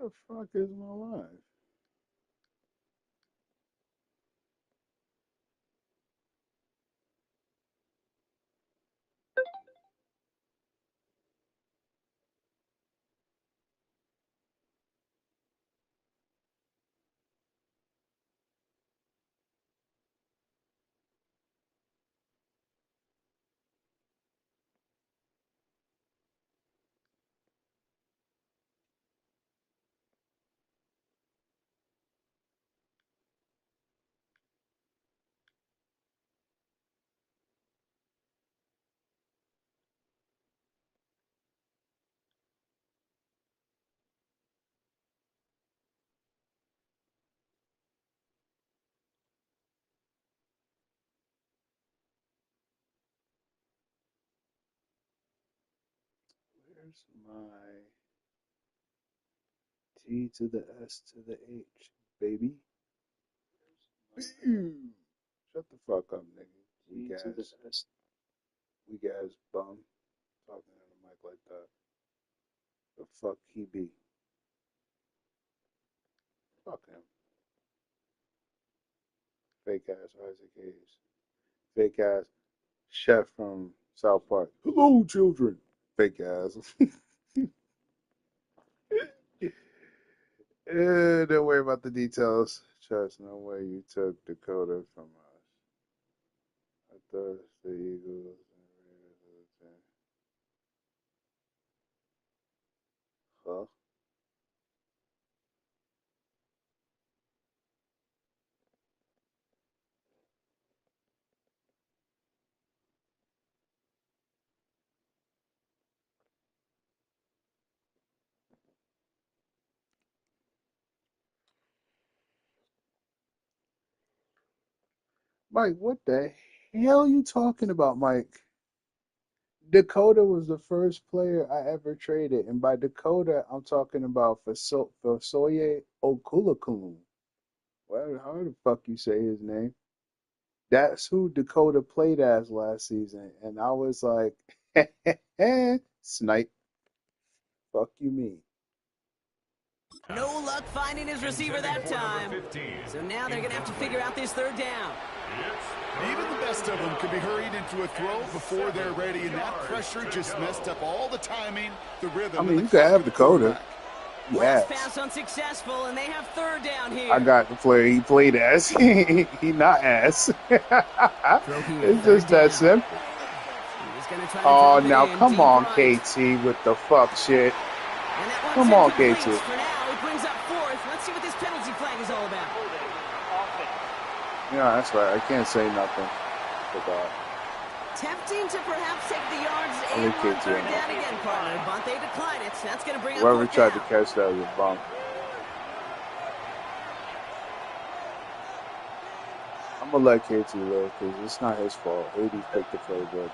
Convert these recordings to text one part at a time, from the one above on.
the fuck is my life? Where's my T to the S to the H, baby? Shut the fuck up, nigga. Weak ass bum. Talking on the mic like that. The fuck he be? Fuck him. Fake ass Isaac Hayes. Fake ass chef from South Park. Hello, children. Fake ass. Don't worry about the details. Trust no way you took Dakota from us. I thought the Eagles. Huh? Mike, what the hell are you talking about, Mike? Dakota was the first player I ever traded, and by Dakota, I'm talking about Fasoye Okulakun. How the fuck you say his name? That's who Dakota played as last season, and I was like, snipe. Fuck you mean? No luck finding his receiver that time. So now they're going to have to figure out this third down. Even the best of them could be hurried into a throw before they're ready, and that pressure just messed up all the timing, the rhythm. I mean, you could have Dakota. Last pass unsuccessful, and they have third down here. I got the player he played as. He not ass. It's just that simple. Oh, now come on, KT, with the fuck shit. Come on, KT. For now, it brings up fourth. Let's see what this penalty flag is all about. Yeah, that's right. I can't say nothing for that. Tempting to perhaps take the yards and run third down again, partner. But they decline it. That's going to bring up whoever tried to catch that was a bum. I'm going to let KT live because it's not his fault. 80 picked the playbook.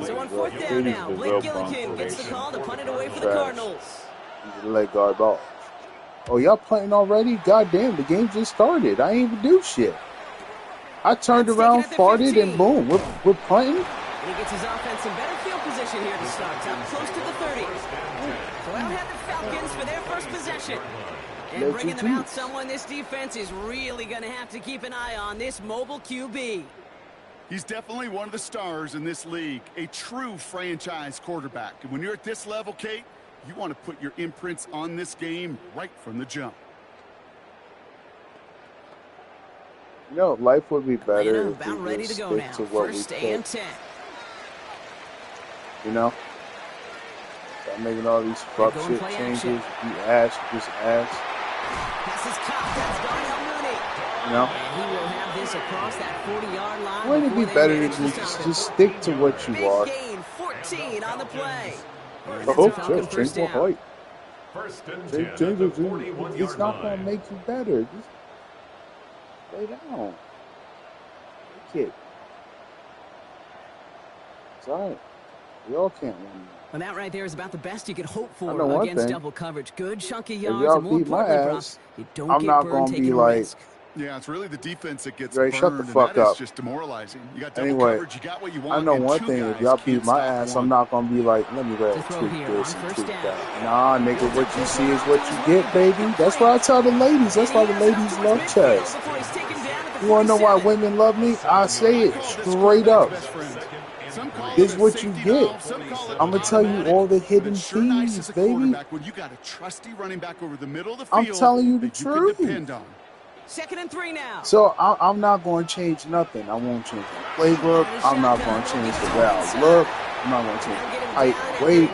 So on fourth down now, Blake Gillikin gets the call to punt it away for the Cardinals. He's a leg guard ball. Oh, y'all punting already? Goddamn, the game just started. I ain't even do shit. I turned around, farted, and boom, we're punting. And he gets his offense in better field position here to start, up close to the 30. So out head the Falcons for their first possession. And bringing them out someone this defense is really going to have to keep an eye on, this mobile QB. He's definitely one of the stars in this league, a true franchise quarterback. And when you're at this level, Kate, you want to put your imprints on this game right from the jump. You know, life would be better if about we ready just to go stick now. to what First we and pick. 10. You know? Stop making all these fuck shit changes. You ass, just ass. Pass is caught. That's Darnell Mooney. You know? And he will have this across that 40-yard line. Wouldn't it be better to just stick to what you are? Big gain, 14 on the play. Oh, just change more height. It's not going to make you better. Just lay down. Kid. It's all right. We all can't win. And that right there is about the best you could hope for against double coverage. Good chunky If yards, y'all and more beat my importantly, ass, you don't I'm get not burned going to taking be a like, risk. Yeah, it's really the defense that gets Ray, shut the burned, and that fuck is up. just demoralizing. You got double Anyway, coverage, you got what you I want, know and one two thing. If guys y'all beat can't my stop ass, I'm one. not gonna be like, let me go ahead To and throw tweak here this on and first tweak down. that. Nah, nigga, He'll what dump you this see one is off what to you his get, right, baby. That's why I complete. tell the ladies. And That's why he the has it up ladies towards love midfield chess. before he's taken down at the You wanna know why 47. women love me? I say I it call this straight quarterback's up. best friend. Some call it This a is what you safety get. valve, some call it I'm gonna tell you automatic, all the but hidden it's sure nice thieves, as a baby. quarterback when you got a trusty running back over the middle of the I'm field telling you the that you can truth. depend on. 2nd and 3 now. So I'm not going to change nothing. I won't change my playbook. I'm not going to change the way I look. I'm not going to change my height and weight.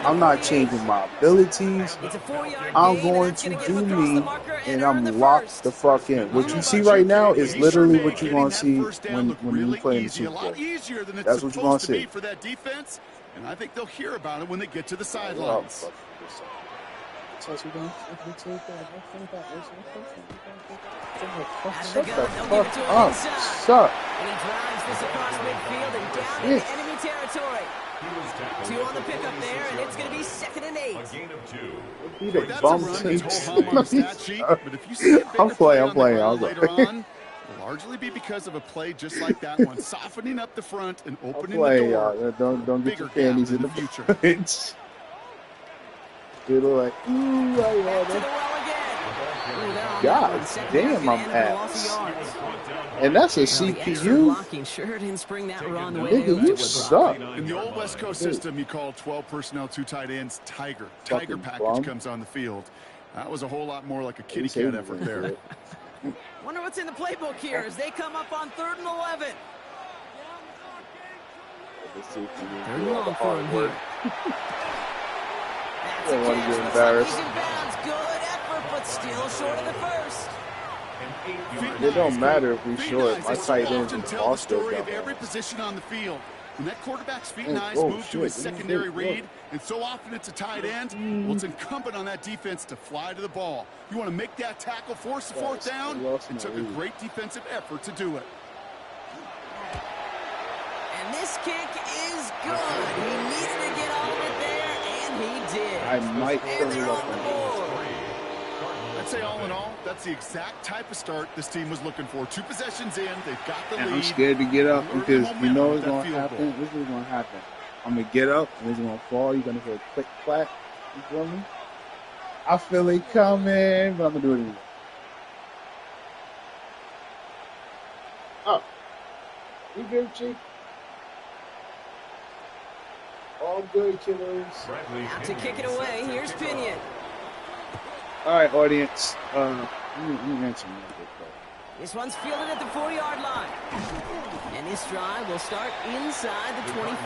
I'm not changing my abilities. It's a 4-yard I'm gain, and going that's to going to get him do across the me, marker and and earn the I'm locked first. the fuck in. I don't What know you see about you, right now kid, but is he sure literally made what you're getting going to that see first down look when you really play in the easy, a Super lot Bowl. easier than it's That's what you're going supposed to to be see. for that defense, and I think they'll hear about it when they get to the Oh, sidelines. Out of the Shut the gun, they'll give it fuck to him up. inside. Suck. And he drives this across midfield and down Shit. into enemy territory. 2 on the pickup there, and it's going to be 2nd and 8. Be the That's a bum run that's takes. ho-hum on the stat sheet, but if you see a bigger play I'm on the playing. I'll ground go. later on, it'll largely be because of a play just like that one, softening up the front and I'm opening the playing, door. y'all. Don't get Bigger your gap panties in in the the future. bunch. You're like, ooh, Back to the I well again. Ooh, they're on that God one. 2nd damn, half going to I'm end in a loss of ass. yards. And that's a Well, the extra CPU. blocking sure didn't spring that run the way they Nigga, hoped you it would, Brock. suck. In the old West Coast Dude. system, you call 12 personnel, 2 tight ends, Tiger. Tiger Fucking package bum. comes on the field. That was a whole lot more like a At kitty least cat Hayden's effort gonna do there. it. Wonder what's in the playbook here as they come up on 3rd and 11. Let's see if you can 3rd do and all the long for him hard work. here. That's a Don't want to catch. get Looks like he's embarrassed. in bounds. Good effort, but still short of the first. It don't matter if we Feet short. and My eyes, they so tight ends often is tell the also story of dumb every ass. position on the field. When that quarterback's feet and Hey, eyes oh move to his shit. secondary read, and so often it's a tight end, well, it's incumbent on that defense to fly to the ball. You want to make that tackle, force the fourth down? It took a great defensive effort to do it. And this kick is good. He needed to get all of it there, and he did. I might And turn they're it up on the on board. I'd say all in all, that's the exact type of start this team was looking for. 2 possessions in, they've got the and lead. I'm scared to get up Early because you momentum know with what's that going to field happen. goal. This is going to happen. I'm going to get up and it's going to fall. You're going to hear a click clack. You feel me? I feel it coming, but I'm going to do it anyway. Oh. You good, Chief? All good, kiddos. Out to kick it away. Here's Pinion. All right, audience. Let me answer you real quick. This one's fielded at the 4-yard line. And this drive will start inside the 25.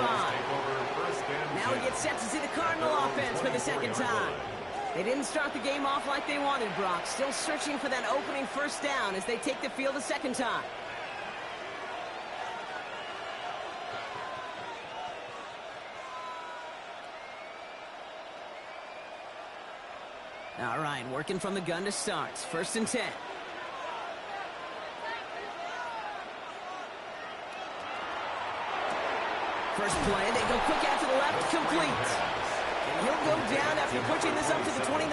Now we get set to see the Cardinal offense for the 2nd time. They didn't start the game off like they wanted, Brock. Still searching for that opening first down as they take the field a 2nd time. All right, working from the gun to start. 1st and 10. First play, they go quick out to the left, complete. And he'll go down after pushing this up to the 29.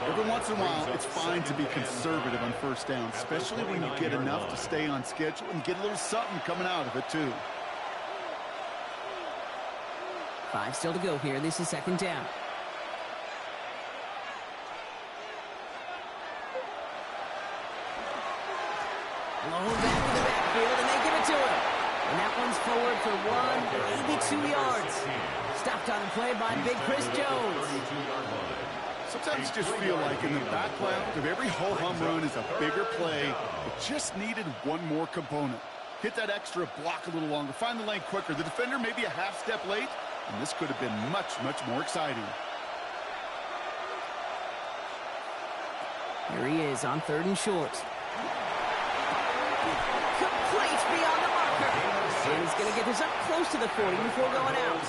Every once in a while, it's fine to be conservative on first down, especially when you get enough to stay on schedule and get a little something coming out of it, too. 5 still to go here. This is 2nd down. Low back in the backfield, and they give it to him. And that one's forward for 1, maybe 2 yards. Stopped on the play by Big Chris Jones. Sometimes you just feel like in the background of every ho-hum run is a bigger play. It just needed one more component. Hit that extra block a little longer. Find the lane quicker. The defender maybe a half step late, and this could have been much, much more exciting. Here he is on 3rd and short. Complete beyond the marker. And he's going to get this up close to the 40 before going out.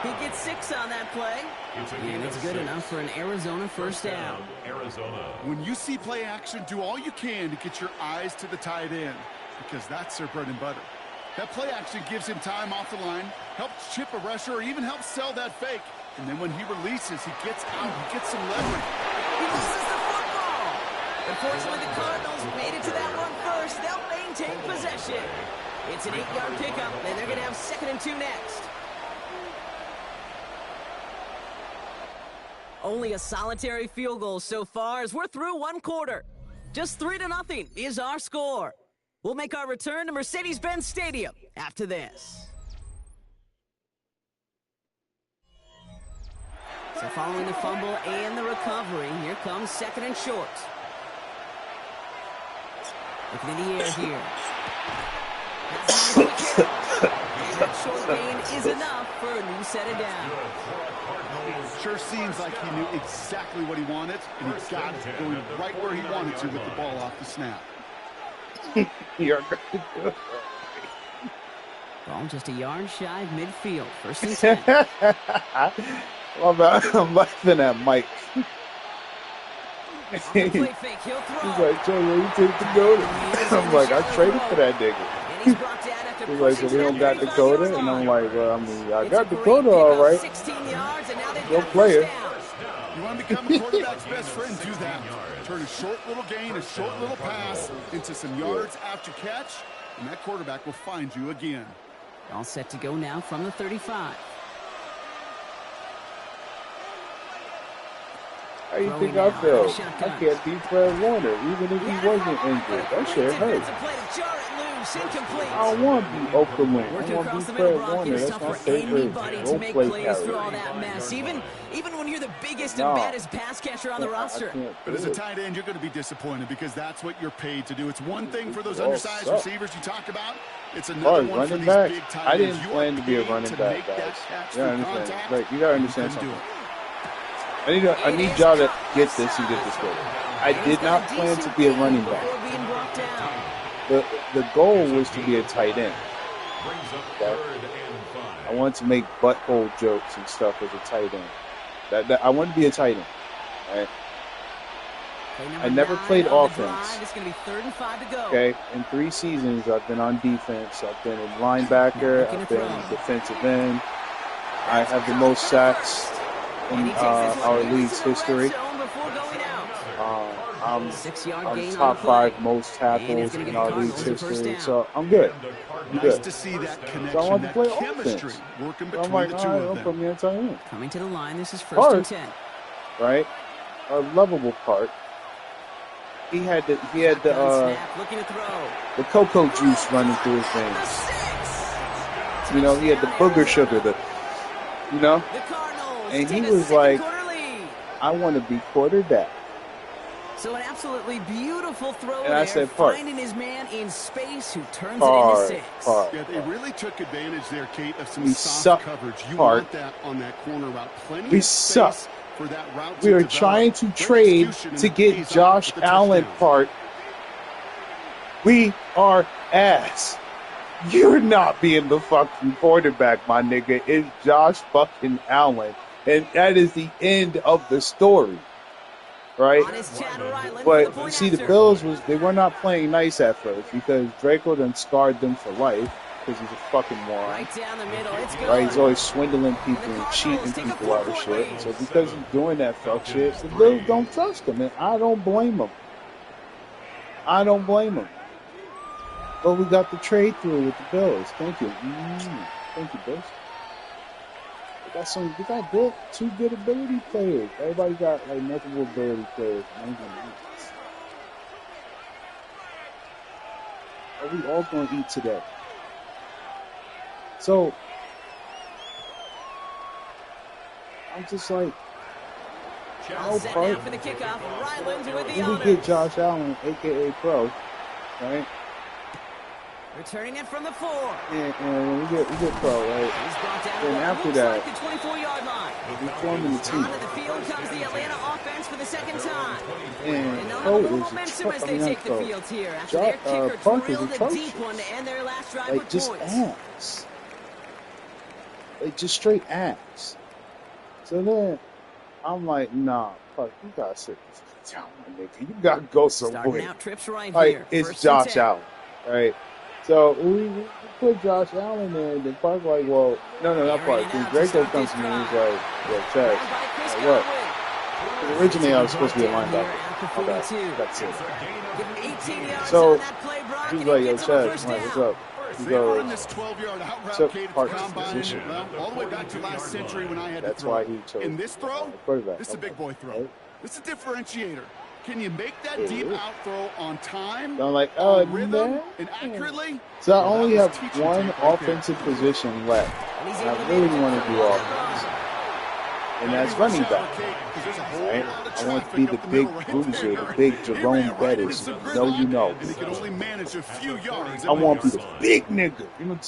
He gets 6 on that play. And it's good enough for an Arizona first down. When you see play action, do all you can to get your eyes to the tight end, because that's their bread and butter. That play action gives him time off the line, helps chip a rusher, or even helps sell that fake. And then when he releases, he gets out, he gets some leverage. He loses the football. Unfortunately, the Cardinals made it to that one first. They'll maintain possession. It's an 8-yard pickup, and they're going to have 2nd and 2 next. Only a solitary field goal so far as we're through one quarter. Just 3-0 is our score. We'll make our return to Mercedes-Benz Stadium after this. So following the fumble and the recovery, here comes 2nd and short. Looking in the air here. And that short gain is enough for a new set of downs. Sure seems like he knew exactly what he wanted, and he got it going right where he wanted to with the ball off the snap. You're going to do it. Ball just a yard shy of midfield. 1st and 10. I'm laughing at Mike. Off the play fake, he'll throw. He's like, Joe, will you take Dakota? I'm like, I traded for that nigga. And he's brought down after He's like, so we don't got 35 Dakota? yards And I'm line. like, well, I mean, I It's got a great Dakota pickup, all right. 16 yards, and now they've Go got player. first down. You want to become a quarterback's best friend, do that. Turn a short little gain, a short little pass into some yards after catch, and that quarterback will find you again. All set to go now from the 35. How you think I feel? I can't beat Fred Warner, even if he wasn't injured. That shit hurt. I don't want to be Oakland. I Working want to across be the middle, Fred Brock, Warner. it's That's tough my for favorite anybody to role make play plays through all carrier. that mess. Even when you're the biggest No. and baddest pass catcher on the roster. But as a tight end, you're going to be disappointed because that's what you're paid to do. It's one thing for those Oh, undersized suck. receivers you talk about. It's As another far as one for running these back, big tight I ends. didn't You plan are to be a paid running to back, make that guys. catch You gotta for understand. contact. Like, you gotta understand You can do something. it. I need y'all to get this and get this straight. I did not plan to be a running back. The goal was to be a tight end. Okay? I wanted to make butthole jokes and stuff as a tight end. I wanted to be a tight end. Right? I never played offense. It's going to be 3rd and 5 to go. Okay, in 3 seasons, I've been on defense. I've been a linebacker. I've been a defensive end. I have the most sacks in our league's history. I'm top 5 most tackles in our league's history. So I'm good. I'm Nice good. to see that So I connection, want to that play chemistry offense. working So I'm between like, the all two right, of don't put them. me on tight end. Coming to the line, this is 1st Part. and 10. Right? A lovable part. He had the Snap, looking to throw. the cocoa juice running through his veins. You know, he had the booger sugar, you know? The Cardinals And he take a was like, second-quarter lead. I want to be quarterback. So an absolutely beautiful throw And there, I said, Park. finding his man in space who turns it Park, into 6. Park. Yeah, they really took advantage there, Kate, of some We soft suck, coverage. You Park. want that on that corner route. Plenty We of suck. space for that route We to are develop. trying to Great trade execution, and to it get pays off Josh with the Allen touchdown. part. We are ass. You're not being the fucking quarterback, my nigga. It's Josh fucking Allen. And that is the end of the story. Right? On his Chad Ryland for the But you point see, the after. Bills they were not playing nice at first because Draco done scarred them for life because he's a fucking moron. Right down the middle, it's good. Right? He's always swindling people and cheating people out of shit. So because he's doing that fuck shit, the Bills don't trust him, and I don't blame him. I don't blame him. But we got the trade through with the Bills. Thank you. Thank you, Bills. We got good, 2 good ability players. Everybody got like multiple ability players. Are we all gonna eat today? So I'm just like, All set now for the kickoff. Ryland with the when we honors. get Josh Allen, aka Pro, right? Returning it from the 4. And when we get Pro, right? He's brought down Then what after looks that, like the 24-yard line. we forming the team. Onto the field comes the Atlanta offense for the 2nd time. And And they'll have Pro a little is momentum as they not take the Pro. field here after their kicker Park is drilled a atrocious. deep one to end their last drive Like with just points. ass. Like just straight ass. So then I'm like, nah, Park, you gotta sit this down, my nigga. You gotta go Starting somewhere. out trips right Like here. it's 1st and Josh 10. Allen, right? So we put Josh Allen there, and then Park like, well, no, not Park. Then Draco comes to me and he's like, yo, Chaz, By Chris what? Godwin. Because originally I was supposed to be a linebacker. at the Okay, 42. that's it. Get 18 yards So on that play, Brock, he's and like, it yo, gets him a Chad, first I'm like, what's down. up? He They've run goes, this 12-yard out route, took Kate, at the Park's combine, position. well, all the way back to last century when I had That's to throw. why he chose In this throw, quarterback. this is a big boy throw. Right? This is a differentiator. Can you make that Yeah, deep yeah. out throw on time, So I'm like, on rhythm, man. and accurately? So I Well, that only was have teaching one tape right offensive position left. And he's And able I to really manage want it to for do a offense. And that's running back. Right? I want to be the big bruiser, the big Jerome Bettis. No, you know. And he could only manage a few yards. I want to be the big nigga. You know,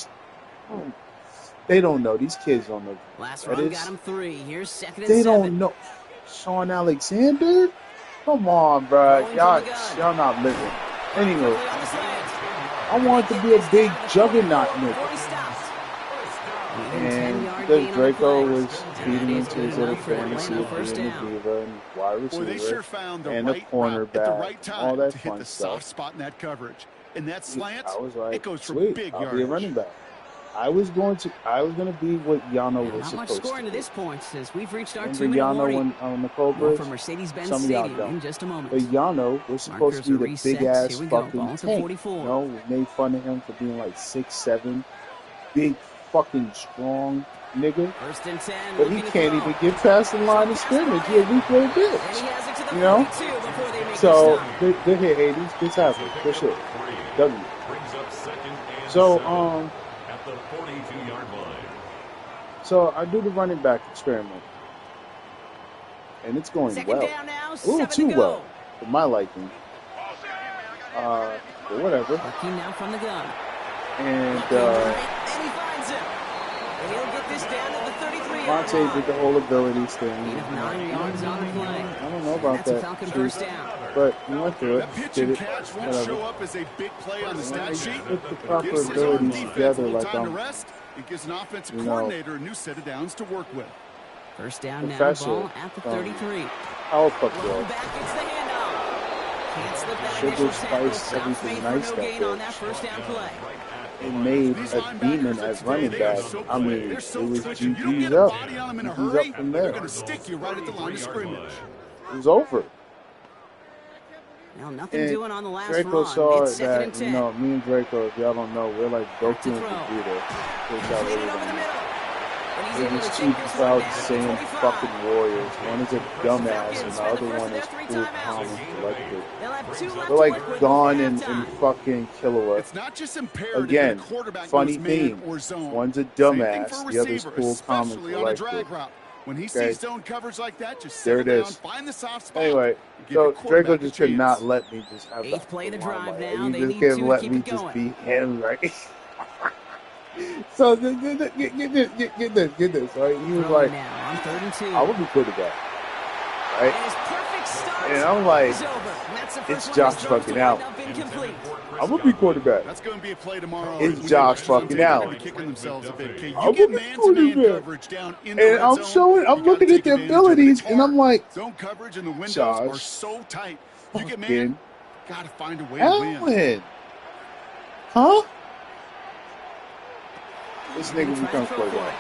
they don't know. These kids don't know. Last That run is, got him 3. Here's 2nd and they 7. don't know. Sean Alexander? Come on, bro. Y'all not living. Anyway, I want to be a big juggernaut nigga. And because Draco was feeding into his little fantasy of being the diva and wide receiver and a cornerback, and all that fun stuff. Spot in that coverage. And that slant, I was like, it goes for sweet, big I'll be a running back. I was gonna be what Yano was Not much supposed scoring to to this point since we've reached our Remember 2-minute Yano warning. on the Cobras? More from Mercedes-Benz Some of y'all Stadium in don't. just a moment. But Yano was supposed to be the Markers are big ass reset. Here we go. fucking Ball to tank. 44. You know, we made fun of him for being like 6'7", big fucking strong nigga. 1st and 10. But he can't even get past the line of scrimmage. He a weak little bitch. You know? So good hit, 80s. Good tackle. Good shit. W. So so I do the running back experiment. And it's going well. A little too well for my liking. But whatever. Now from the gun. And he finds him. And he'll get this down at the 33-yard line. Monte did the whole abilities thing. 9 yards on the play. I don't know about That's a that. Falcon first down. But he went through it. That pitch Did and it. catch won't Whatever. show up as a big play on the stat sheet. Put the proper Gives his own abilities defense together a little like time to I'm, rest. It gives an offensive you know, coordinator a new set of downs to work with. First down now, Professor, ball at the 33. Power Puff Rolling Girl. back, it's the handoff. Can't slip that Sugar, initial tackle. spice, Stops everything made nice for no that gain on bitch. that first down play. It made a demon at running back. I mean, it was GG's up. GG's up from there. They're going to stick you right at the line of scrimmage. It was over. Well, nothing And doing on the last Draco run. saw It's 2nd that, and 10. you know, me and Draco, if y'all don't know, we're like Goku and Vegeta. Which y'all really don't know. They're just two proud Saiyan fucking warriors. One is a dumbass and the other one is cool, calm, and collected. They're like Dawn and fucking Killua. It's not just imperative Again, that a quarterback funny knows man theme. or zone. One's a Same thing dumbass, for the other's receiver, cool, calm, and especially on a drag collected. route. When he Okay. sees zone coverage like that, just There settle it down, is. find the soft spot. Anyway, and give so your quarterback Draco a just could chance. not let me just have Eighth that play of the limelight. drive now. He They just need can't to let keep me it just going. beat him, right? So get this, right? He was Throwing like, now on 3rd and 2. I would be quarterback, right? And his perfect start And I'm like, is over. And that's the first it's one Josh his throws fucking to Allen. wind up incomplete. I would be quarterback. That's going to be a play tomorrow. It's We Josh know fucking they're Allen. gonna be kicking themselves a bit. Okay, I you get would be man-to-man quarterback. coverage down in the And red I'm zone, showing, I'm you gotta looking at take their advantage of it. abilities, It's and I'm hard. like, Zone coverage and the windows Josh are so tight. You get man, fucking got to find a way to win. Allen. Huh? This nigga becomes quarterback.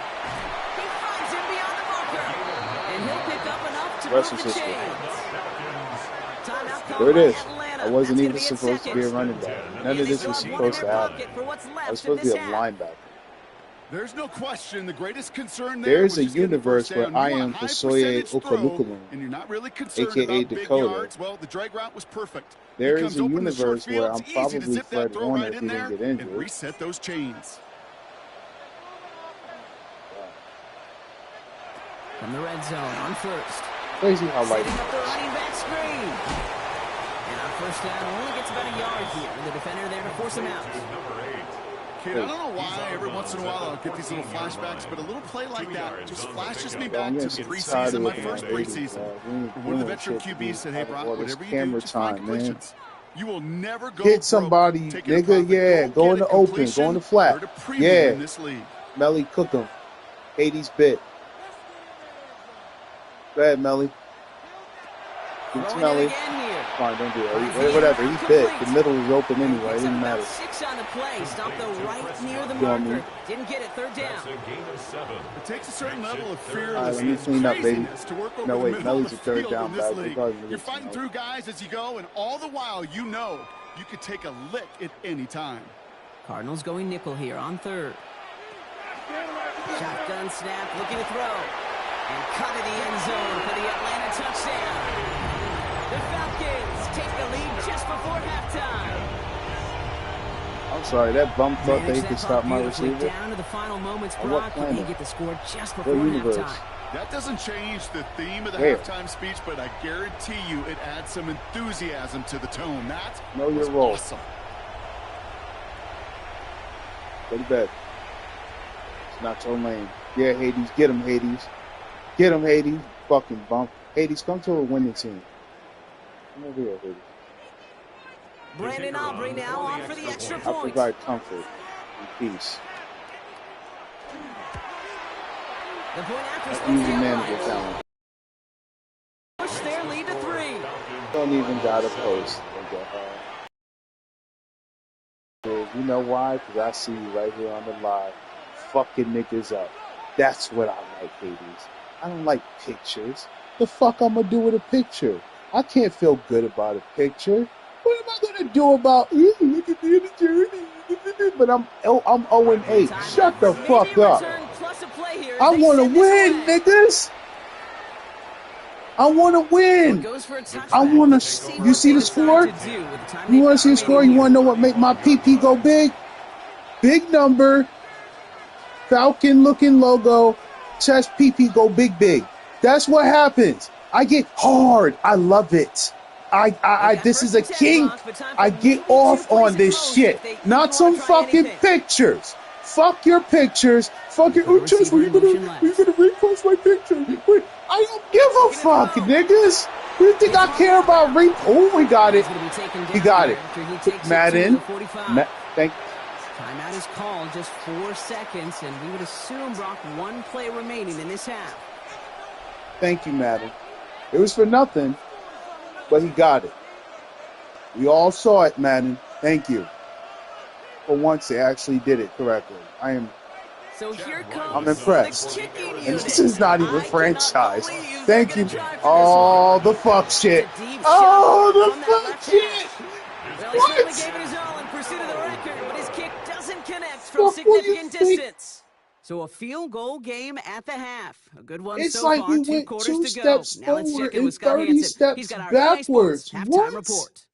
He finds him beyond the marker. And he'll pick up enough to Rest move is the history. chains. Timeout called There it by is. Atlanta. I wasn't That's even gonna supposed to be a second. running back. None And of they this still was have one in supposed their to happen. pocket for what's I left was supposed of to this be a half. linebacker. There's no question. The greatest concern there There was is a just getting the first universe where down. I You want am high Fasoye percentage throw, Okalukalum, and you're not really concerned aka about big Dakota. yards. Well, the drag route was perfect. There He is comes a open in the short universe field. where It's I'm easy to probably zip that Fred throw Warner right if in he there didn't get and injured. reset those chains. From the red zone on first. Crazy how light Setting it up the is. running back screen. And our first down only gets about a yard here. The defender there to force him out. Kid, I don't know why every once in a while I'll get these little flashbacks, but a little play like that just flashes me back to the preseason, my first preseason. One of the veteran QBs said, hey, Brock, whatever you do, just find completions. You will never go Hit somebody, nigga, yeah. Go in the open, go in the flat. Yeah. in this league. Melly, cook him. 80s bit. Go ahead, Melly. It's Throwing it Melly. again here. Fine, don't do Finds that. the Whatever, inbound he bit. complete. The middle was open And he anyway. It picks up didn't about matter. 6 on the play. Stopped though right near the You know what I marker. mean? Didn't get it. Third down. It takes a certain level of All right, let me fearlessness, clean up, baby. craziness to work over No, the wait, middle of Melly's the a third field down in this back. They league. probably gonna You're get some fighting help. through guys as you go, and all the while, you know you could take a lick at any time. Cardinals going nickel here on third. Shotgun snap, looking to throw. And cut to the end zone for the Atlanta touchdown. The Falcons take the lead just before halftime. I'm sorry, that bum thought Managed they that could clock stop my beautifully receiver. down to the final moments, On what Brock, but they planet? get the score just What before universe? halftime. That doesn't change the theme of the Where? halftime speech, but I guarantee you it adds some enthusiasm to the tone. That Know your was role. awesome. Go to bed. It's not so lame. Yeah, Hades. Get him, Hades. Get him, Hades. Fucking bump. Hades, come to a winning team. Come over here, Hades. Brandon Aubrey now on for the extra I point. provide comfort and peace. The point after I supposed use to a be man upright. with talent. Push their lead to 3. Don't even gotta post. You know why? Because I see you right here on the live. Fucking niggas up. That's what I like, Hades. I don't like pictures. The fuck I'm gonna do with a picture? I can't feel good about a picture. What am I gonna do about? Look at the journey. But I'm 0-8. Shut the fuck up. I want to win, niggas. I want to win. I want to. You see the score? You want to see the score? You want to know what make my PP go big? Big number. Falcon looking logo. Chest PP go big, big. That's what happens. I get hard. I love it. This is a kink. I get off on this shit. Not some fucking pictures. Fuck your pictures. Fuck your chest. We're gonna repost my picture. Wait, I don't give a fuck, niggas. You think I care about Oh, we got it. He got it. Madden. Thank. Timeout is called, just 4 seconds, and we would assume, Brock, 1 play remaining in this half. Thank you, Madden. It was for nothing, but he got it. We all saw it, Madden. Thank you. For once, they actually did it correctly. I'm impressed. And this is not even franchise. Thank you. Oh, the fuck shit. Oh, the fuck shit. Well, he certainly gave it his all in pursuit of the record, but his kick doesn't connect from significant distance. So a field goal game at the half. A good one it's so like far. he 2 went quarters 2 to go. steps Now let's forward check in with and Scott 30 Hansen. steps He's got our EA Sports backwards. halftime What? report.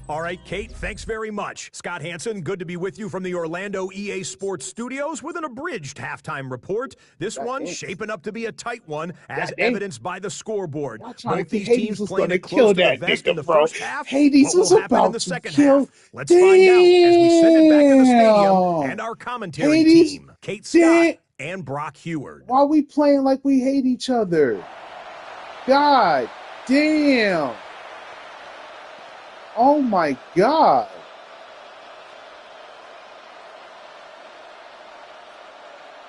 All right, Kate, thanks very much. Scott Hansen, good to be with you from the Orlando EA Sports Studios with an abridged halftime report. This one shaping up to be a tight one, as evidenced by the scoreboard. Both these teams playing it close to the vest in the first half. Hades What was will happen in about the to second kill. half? Let's find out as we send it back to the stadium and our commentary Hades, team, Kate Scott and Brock Heward. Why are we playing like we hate each other? God damn. Oh my God.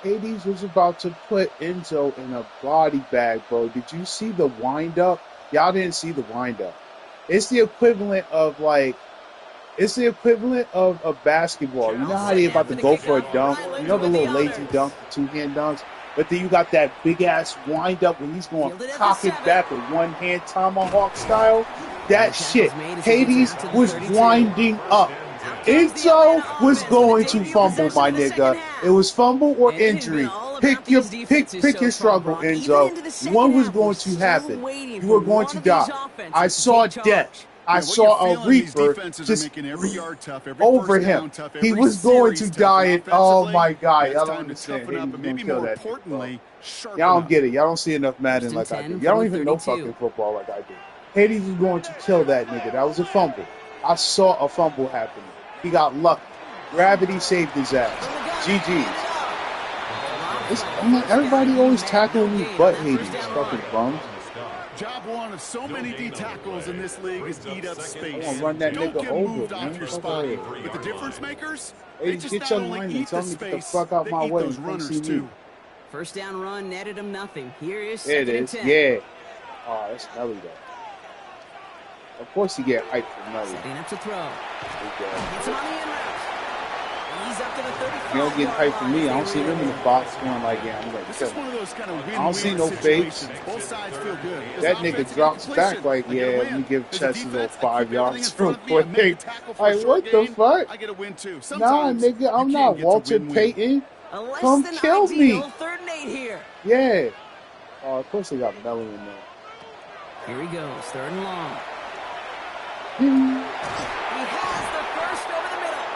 Hades was about to put Enzo in a body bag, bro. Did you see the wind up? Y'all didn't see the wind up. It's the equivalent of a basketball. You know how they about to go for a dunk? You know the little lazy dunk, the two-hand dunks? But then you got that big-ass wind-up where he's going to cock it back with one-hand tomahawk style. That shit. Hades was winding up. Enzo was going to fumble, my nigga. It was fumble or injury. Pick your struggle, Enzo. One was going to happen. You were going to die. I saw death. I saw a Reaper just over him. He was going to die. And oh my God, y'all don't understand. Hades was going to kill that nigga. Y'all don't get it. Y'all don't see enough Madden like I do. Y'all don't even know fucking football like I do. Hades was going to kill that nigga. That was a fumble. I saw a fumble happening. He got lucky. Gravity saved his ass. GG's. Everybody always tackling me but Hades. Fucking bums. Job one of so many D tackles in this league is eat up space. I want to run that Don't nigga get over, moved man. off your spot. But the difference makers, Hey, they just get not your only lineman. eat Tell the me to get the space, fuck out they my eat way. those You can't runners see me. too. First down run netted him nothing. Here is There it second and is. 10. Yeah. Oh, that's Melly though. Of course he get hyped for Melly. Setting up to throw. Gets him on the in route. He's up to the 35. You don't get hyped for me. I don't see him in the box going like, yeah, I'm going to kill him. I don't see no fakes. Both sides feel good. That nigga drops back like, yeah, let me give Chess a little 5 yards real quick. Like, what the fuck? I get a win too. Nah, nigga, I'm not Walter Payton. Come kill me. 3rd and 8 here. Yeah. Oh, of course they got Melly in there. Here he goes, 3rd and long. Hmm. He has the first over the middle.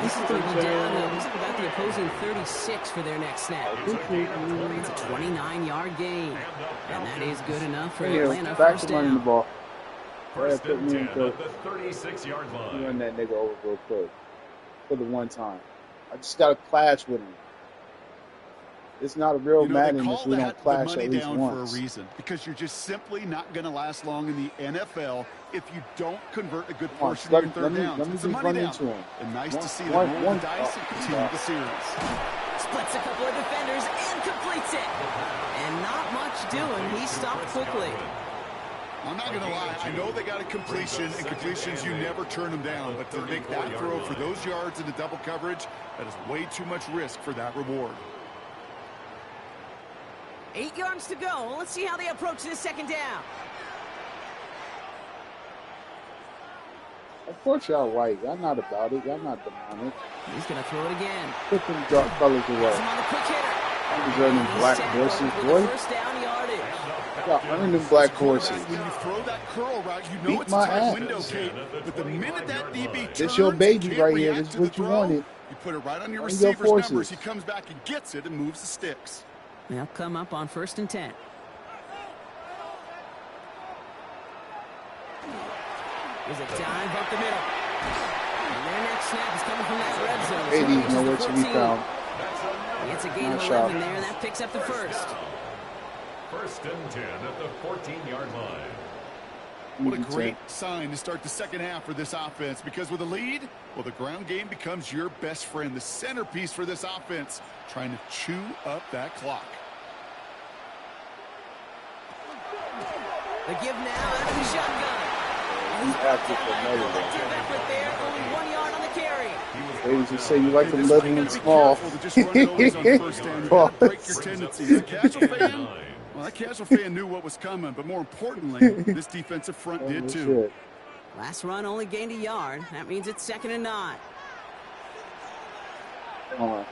This is going to be down. Looks like about the opposing 36 for their next snap. It's a 29-yard gain. And that is good enough for Atlanta. Back First to running down. the ball. First and 10 at the 36-yard line. Run that nigga over real quick. For the one time. I just got to clash with him. It's not a real Madden if we don't clash at least once. For a reason, because you're just simply not going to last long in the NFL if you don't convert a good portion of your third down. Let me just run into him. And nice to see them roll the dice and continue the series. Splits a couple of defenders and completes it. And not much doing. He stopped quickly. I'm not going to lie. I know they got a completion, and completions, you never turn them down. But to make that throw for those yards in the double coverage, that is way too much risk for that reward. 8 yards to go. Let's see how they approach this 2nd down. Of course y'all white. Y'all not about it. Y'all not demonic. He's going to throw it again. Put them dark colors away. On the quick hitter. I'm deserving black horses, boy. First down yardage. Y'all earning them black horses. When you throw that curl route, you know Beat it's a my tight ass. window, Kate. But the minute that DB turns, This your baby can't right here. react This is to the what you throw, wanted. You put it right on your Earn your receiver's numbers. forces. He comes back and gets it and moves the sticks. They'll come up on 1st and 10. There's a dive up the middle. And their next snap is coming from that red zone. Hey, he's nowhere to be found. He gets a gain of Nice 11 shot. there, and that picks up the first. 1st and 10 at the 14-yard line. What a great sign to start the 2nd half for this offense, because with a lead, well, the ground game becomes your best friend, the centerpiece for this offense, trying to chew up that clock. The give now out of the shotgun. He's active for another one. Collective effort there, only 1 yard on the carry. Ladies just say you like them little and small. Well, that casual fan knew what was coming, but more importantly, this defensive front did too. Last run only gained a yard. That means it's 2nd and 9. Hold on.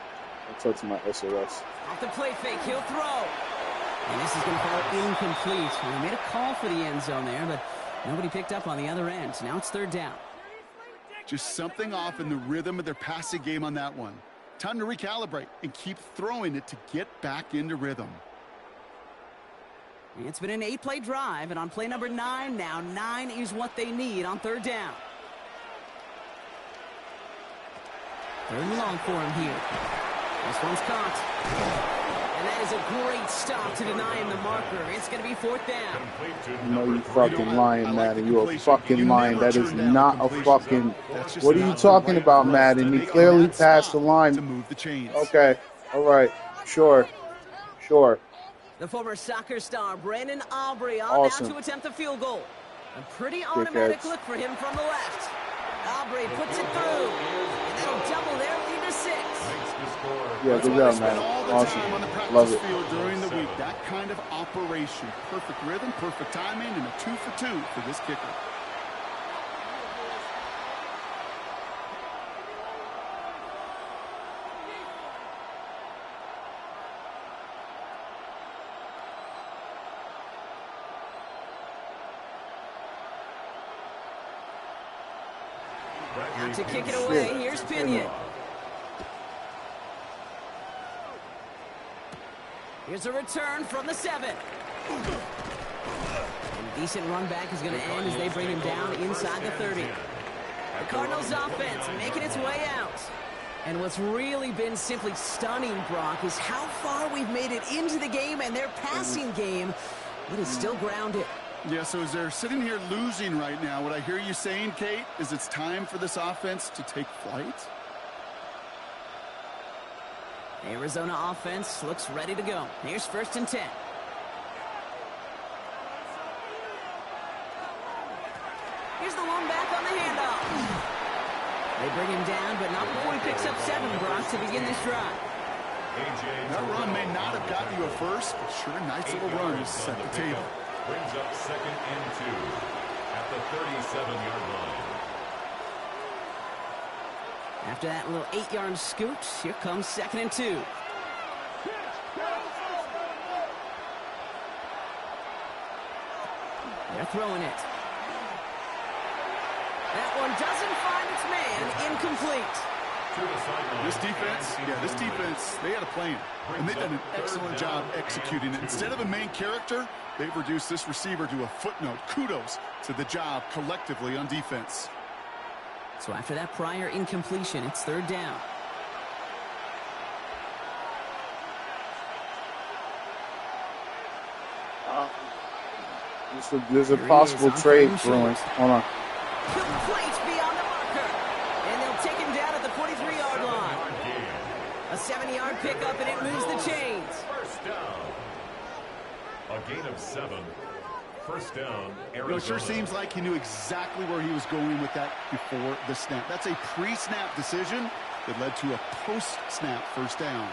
I'll touch my SOS. Off the play fake, he'll throw. And this is going to fall incomplete. Well, he made a call for the end zone there, but nobody picked up on the other end. Now it's 3rd down. Just something off in the rhythm of their passing game on that one. Time to recalibrate and keep throwing it to get back into rhythm. It's been an 8-play drive, and on play number 9 now, 9 is what they need on 3rd down. 3rd and long for him here. This one's caught. And that is a great stop to deny him the marker. It's going to be 4th down. No, you fucking lying, Madden. You a fucking lying. That is not a fucking... What are you talking about, Madden? He clearly passed the line. Okay. All right. Sure. The former soccer star, Brandon Aubrey, on Awesome. now to attempt the field goal. A pretty automatic look for him from the left. Aubrey puts it through. And that'll double their lead to 6. Yeah, good job, man. Awesome. Love it. During the week, that kind of operation. Perfect rhythm, perfect timing, and a 2 for 2 for this kicker. Out to kick it away. Here's Pinion. Here's a return from the 7. And a decent run back is going to end as they bring him down inside the 30. The Cardinals offense making its way out. And what's really been simply stunning, Brock, is how far we've made it into the game, and their passing game, it is still grounded. Yeah, so as they're sitting here losing right now, what I hear you saying, Kate, is it's time for this offense to take flight? Arizona offense looks ready to go. Here's 1st and 10. come back on the handoff. They bring him down, but not before he picks up 7, Brock, to begin this drive. That run may not have gotten you a first, but sure, a nice little run to set the table. Brings up 2nd and 2 at the 37-yard line. After that little 8-yard scoot, here comes 2nd and 2. They're throwing it. That one doesn't find its man. Incomplete. This defense, they had a plan, and they've done an excellent job executing it. Instead of a main character, they've reduced this receiver to a footnote. Kudos to the job collectively on defense. So after that prior incompletion, it's 3rd down. There's a possible trade brewing. Hold on. Complete beyond the marker. And they'll take him down at the 43-yard line. A 70-yard pickup, and it moves the chains. First down. A gain of 7. First down, Arizona. It sure seems like he knew exactly where he was going with that before the snap. That's a pre-snap decision that led to a post-snap first down.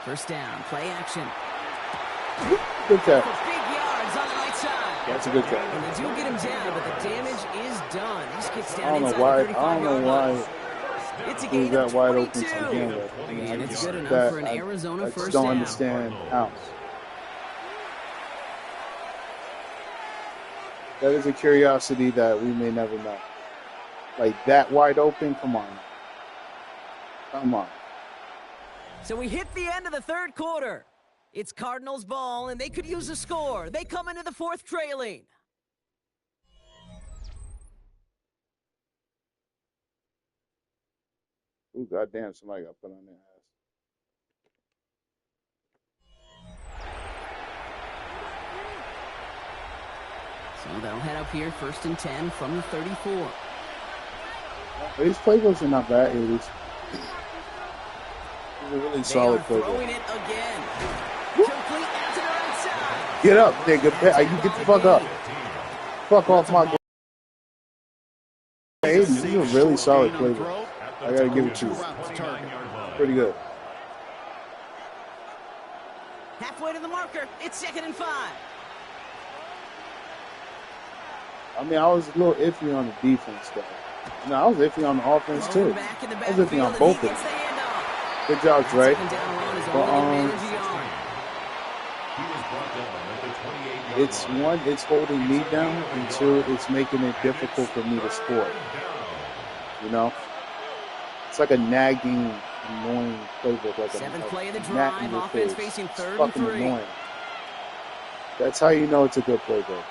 First down, play action. Good catch. Big yards on the right side. That's a good catch. And they do get him down, but the damage is done. This gets down I don't know inside why. the I don't know 35-yard why. line. It's a He was gain of that wide open 22. to begin with. And it's good enough That for an Arizona I just first don't down. understand how. That is a curiosity that we may never know. Like that wide open, come on. Come on. So we hit the end of the 3rd quarter. It's Cardinals ball, and they could use a score. They come into the 4th trailing. Ooh, goddamn, somebody got put on their ass. So they'll head up here, 1st and 10 from the 34. These playbooks are not bad, at least. These are really solid They are playbook. throwing it again. Complete out to the right side. Get up, nigga. You get the fuck up. Fuck off my. Hey, this is a really solid playbook. I gotta give it to you. Pretty good. Halfway to the marker. It's 2nd and 5. I mean, I was a little iffy on the defense, though. No, I was iffy on the offense, too. I was iffy on both of them. Good job, Trey. But, it's one, it's holding me down, and 2, it's making it difficult for me to score. You know? It's like a nagging, annoying playbook. Like 7th play of the gnat in drive. your Offense face. facing It's 3rd and fucking 3. annoying. That's how you know it's a good playbook.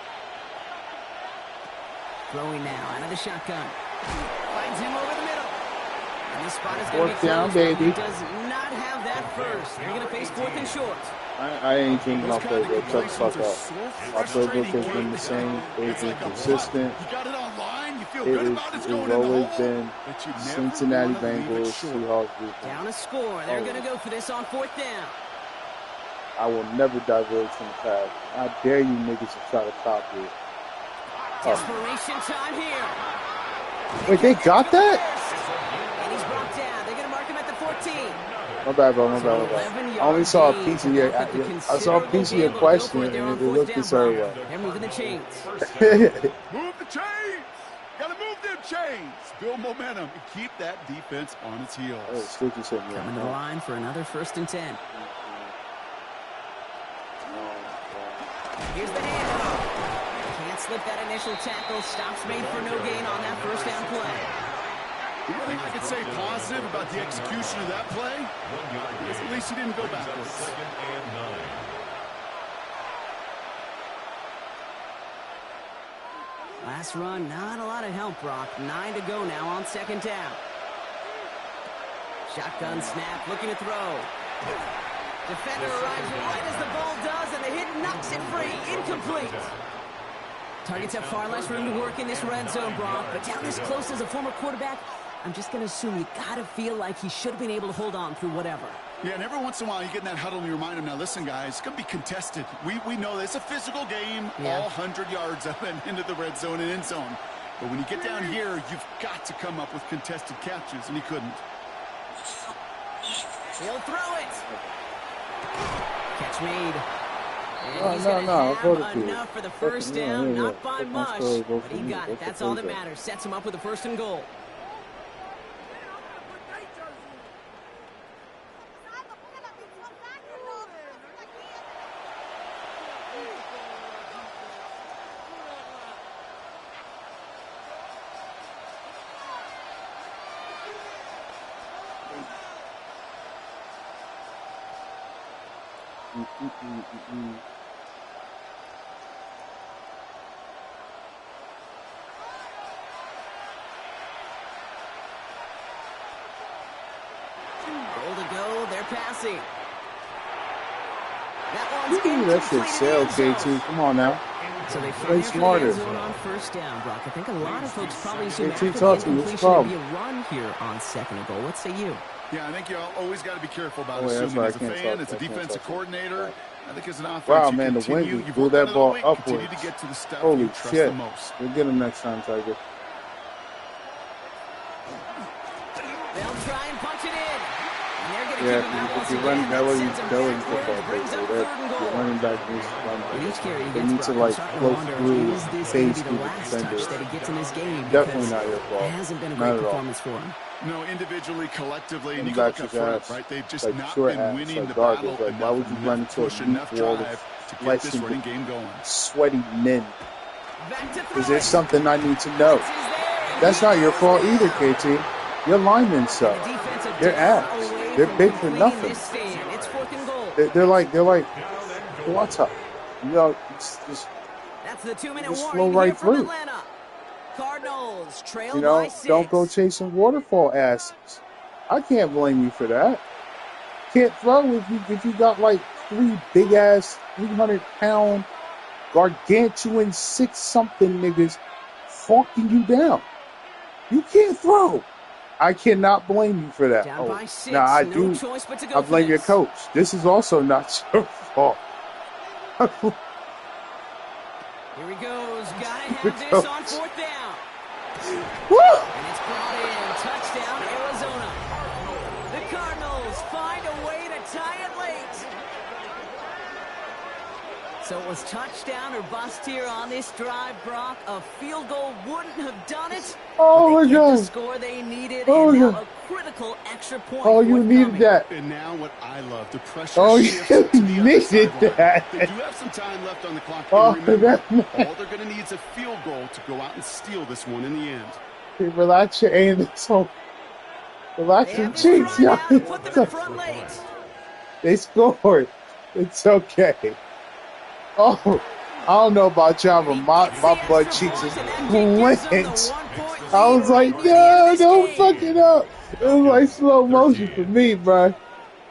Throwing now out of the shotgun. Finds him over the middle. And this spot is going to be 4th down, close. baby. He does not have that first. They're going to face 4th and short. I ain't changing my playbook. Shut the fuck up. My playbook has been the same. It's been consistent. You got it online. You feel It good is, about it's going in the always hole, been but you never Cincinnati wanna leave it Bengals, short. Seahawks defense. Down a score. They're going to go for this on 4th down. I will never diverge from the path. How dare you niggas to try to copy it. Desperation time here. Wait, they got that? And he's brought down. They're going to mark him at the 14. My bad, bro. My bad. I only saw a piece of your. I saw a piece of your question, and it looked a certain way. They're moving the chains. Move the chains. Got to move them chains. Build momentum and keep that defense on its heels. Oh, Stooky said, yeah. Coming to the line for another 1st and 10. Here's the handoff. Can't slip that initial tackle. Stops made for no gain on that 1st down play. The only thing I could say positive about the execution of that play is at least he didn't go backwards. Last run, not a lot of help, Brock. 9 to go now on 2nd down. Shotgun snap, looking to throw. Defender arrives right as the ball does, and the hit knocks it free. Incomplete. Targets have far less room to work in this red zone, Brock, but down this close as a former quarterback, I'm just going to assume you got to feel like he should have been able to hold on through whatever. Yeah, and every once in a while you get in that huddle and you remind them, now listen, guys, it's going to be contested. We know this. It's a physical game, all 100 yards up and into the red zone and end zone. But when you get down here, you've got to come up with contested catches, and he couldn't. He'll throw it. Catch made. No. Enough for the first down, not by much, but he got it. That's all that matters. Sets him up with a 1st and goal. Goal to go. They're passing. That one's that shit sell, KT. Come on now. So they play smarter. On 1st down, Brock. I think a lot of folks probably assume KT, after talk the to me. What's the incompletion problem? there'd be a run here on 2nd and goal. What say you? Yeah, I think you always got to be careful about that's assuming why I as a can't fan, talk. as a defensive coordinator. I think as an offense, Wow, you man, the wind continue, just you've blew worked that on it all ball week, upwards. continue to get to the stuff Holy you trust shit. the most. We'll get him next time, Tiger. They'll try and punch it in. And they're going to Yeah, keep him out once if you again. run that way, Sends him that was backwards, football. brings up That 3rd and your goal. running back needs to run. With each carry he They gets, need to Brock, I'm like starting to flow wonder, through is this going to pace be with the last defenders. touch that he gets in this game? Definitely Because not your fault. it hasn't been a Not great at all. performance for him. No, individually, collectively, and Running you can look backs up is front, ass. right? They've just Like not short been ass, winning like the garbage. battle Like, why enough would you and run into a push enough deep wall of drive to get flesh this and running game going. sweaty men? Back to Is throw there it. something I need to know? Blitz is there, and That's he not your goes fault down. either, KT. Your linemen suck. The defensive They're down ass. away They're from big for completing nothing. this stand. It's 4th and goal. They're like what's up? You know, it's just That's the 2-minute just warning flow right here from through. Atlanta. Cardinals trail You by know, 6. don't go chasing waterfall asses. I can't blame you for that. Can't throw if you got like 3 big ass 300-pound gargantuan 6-something niggas hawking you down. You can't throw. I cannot blame you for that. Down by 6. Now I No do. choice but to go I blame for your this. coach. This is also not your fault. Here he goes. Gotta have this Coach. on 4th down. Woo! And it's brought in. Touchdown, Arizona. The Cardinals find a way to tie it late. So it was touchdown or bust here on this drive, Brock. A field goal wouldn't have done it. Oh but they my get God. the score they needed, Oh and my now God. a critical extra point. Oh, you needed forthcoming. that. And now what I love, the pressure Oh, shifts you to the other needed sideline. that. They do have some time left on the clock. Oh, And remember, that- all they're going to need is a field goal to go out and steal this one in the end. Hey, relax your hands. Relax They your have this cheeks, drive y'all. out and put them in front late. They scored. It's okay. Oh, I don't know about y'all, but my butt cheeks is clenched. I was like, no, don't fuck it up. It was like slow motion for me, bro.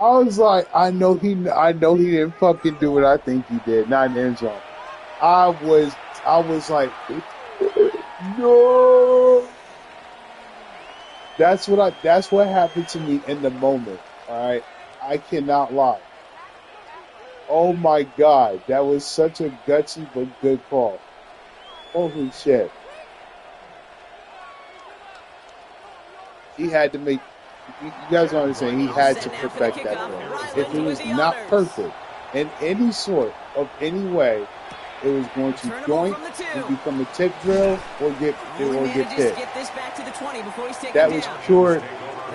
I was like, I know he didn't fucking do what I think he did, not in the end zone. I was like, no. That's what happened to me in the moment. All right, I cannot lie. Oh my God, that was such a gutsy but good call. Holy shit. He had to make, you guys don't understand, he had to perfect that throw. If it was not perfect in any sort of any way, it was going to joint, it become a tip drill, or get picked. Get this back to the 20 before he's taken That was down. pure,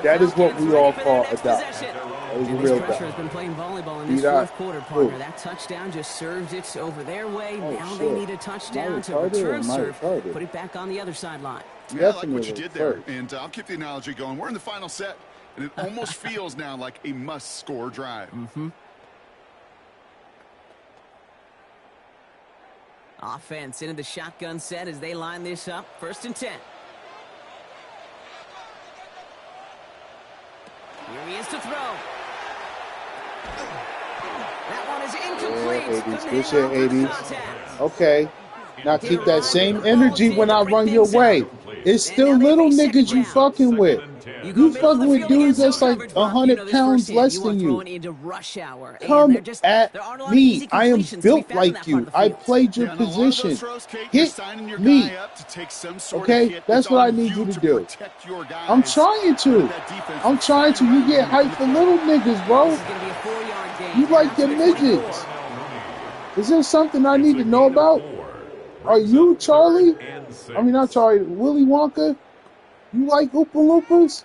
that is what we all call a dot. Possession. That was a And real this pressure has dot. been playing volleyball in this Beat fourth up. quarter, partner. Who? That touchdown just served it over their way. Oh, Now they shit. need a touchdown to Am I retarded or return am I serve. retarded? Put it back on the other sideline. Yeah, I like what you Definitely did there. first. And I'll keep the analogy going. We're in the final set, and it almost feels now like a must-score drive. Offense into the shotgun set as they line this up. 1st and 10. Here he is to throw. That one is incomplete. Yeah, 80s. Couldn't Good hang on shit, for the 80s. contact. Okay. Now keep that same energy when I run your way. It's still little niggas you fucking with. You fucking with dudes that's like 100 pounds less than you. Come at me. I am built like you. I played your position. Hit me. Okay? That's what I need you to do. I'm trying to. I'm trying to. You get hyped for little niggas, bro. You like the midgets. Is there something I need to know about? Are you Charlie? I mean, not Charlie. Willy Wonka? You like Oompa Loompas?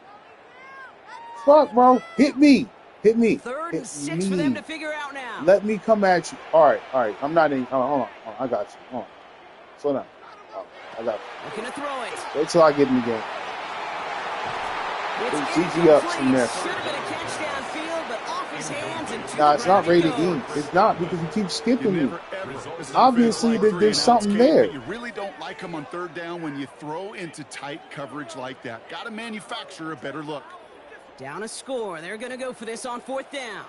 Fuck, bro. Hit me. Hit me. Third and Hit 6 me. for them to figure out now. Let me come at you. All right. I'm not in. Hold on. I got you. Hold on. Slow down. I got you. Looking to throw it. Wait till I get in the game. There's GG ups from there. Should have been a catch downfield, but off his hands and Nah, it's not rated E. It's not because you keep skipping me. Obviously, there's something there. You really don't like him on third down when you throw into tight coverage like that. Got to manufacture a better look. Down a score. They're going to go for this on fourth down.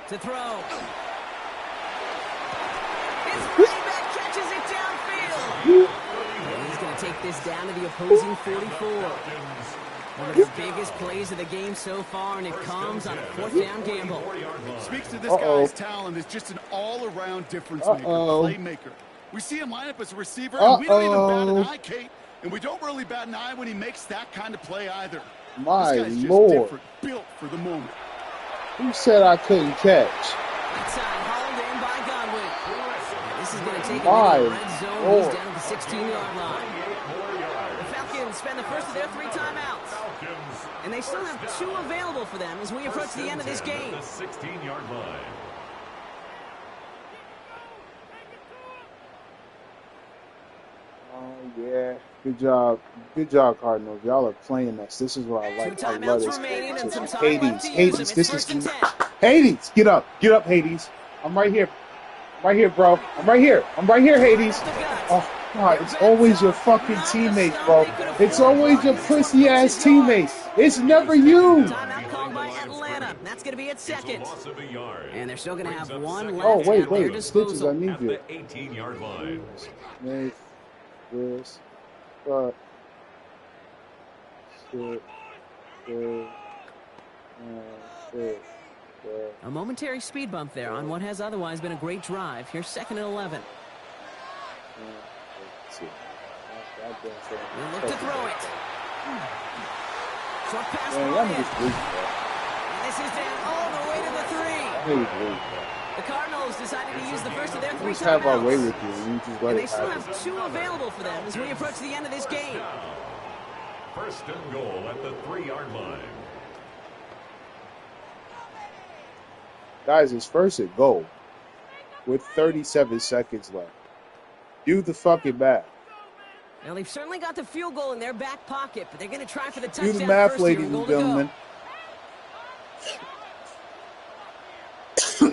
To throw. His running back catches it downfield. And he's going to take this down to the opposing 44. One of the biggest plays of the game so far, and it comes on a fourth down gamble. Speaks to this guy's talent. It's just an all-around difference maker, playmaker. We see him line up as a receiver, and we don't even bat an eye, Kate. And we don't really bat an eye when he makes that kind of play either. My this guy's just Lord. different, built for the moment. Who said I couldn't catch? Inside, hauled in by Godwin. This is going to take My him into the red zone. Lord. He's down at the 16-yard line. The Falcons spend the first of their 3 timeouts. And they still have 2 available for them as we approach the end of this game. The 16-yard line. Oh, yeah. Good job, Cardinals. Y'all are playing us. This is what I like. 2 I love timeouts this. remaining and some time left to use them. Hades, It's this first is and 10. Hades. Get up, Hades. I'm right here. I'm right here, bro. I'm right here, Hades. Oh God, it's always your fucking teammates, bro. It's always your pussy ass teammates. It's never you. Timeout called by Atlanta. That's going to be at second. And they're still going to have 1 left Oh wait, at their Stitches, disposal. I need you. At the 18-yard line. Make this fuck shit. A momentary speed bump there on what has otherwise been a great drive. Here's 2nd and 11. We'll look to throw it. Short pass ball in. And this is down all the way to the 3. The Cardinals decided to use the first of their 3 Just have our way timeouts. with you. You just let And it they still happen. have 2 available for them as we approach the end of this game. First and goal at the 3-yard line. Guys, it's first and goal with 37 seconds left. Do the fucking math. Now, they've certainly got the field goal in their back pocket, but they're going to try for the Do touchdown the math, first ladies here. and Goal to go. gentlemen.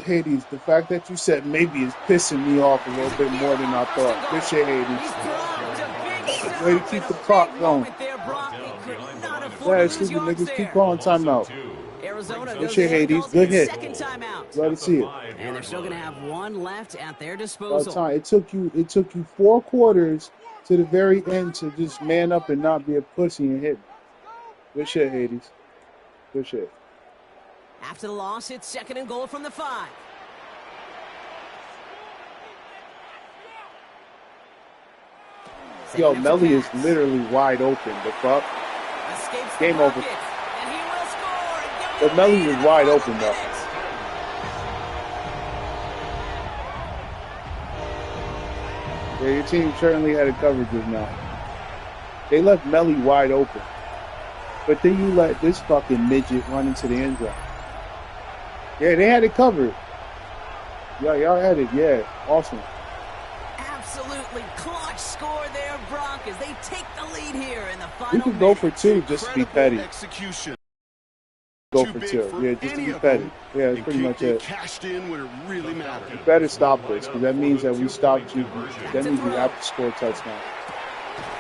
Hades, the fact that you said maybe is pissing me off a little bit more than I thought. Good shit, Hades. Way to keep the clock going. Yeah, stupid niggas, keep calling timeout. Arizona Good goes shit, in and Hades. calls Good it hit. second timeout. Let it see it. And they're still going to have 1 left at their By the disposal. time it took you 4 quarters to the very end to just man up and not be a pussy and hit me. Good shit, Hades. Good shit. After the loss, it's 2nd and goal from the 5. Yo, Melly is literally wide open. The fuck? Escapes Game the over. pocket, and he will score and give But the Melly lead was in the wide final open, though. minutes. Yeah, your team certainly had it covered just now. They left Melly wide open. But then you let this fucking midget run into the end zone. Yeah, they had it covered. Yeah, y'all had it. Yeah, awesome. Absolutely clutch score there, Broncos. They take the lead here in the final We could go for minute. 2 just to be petty. Execution. Go Too for big 2. for Yeah, just to any be of petty. them. Yeah, that's And pretty much they it. cashed in when it really mattered. You better stop this, because that means that we stopped you. That means we have to score a touchdown.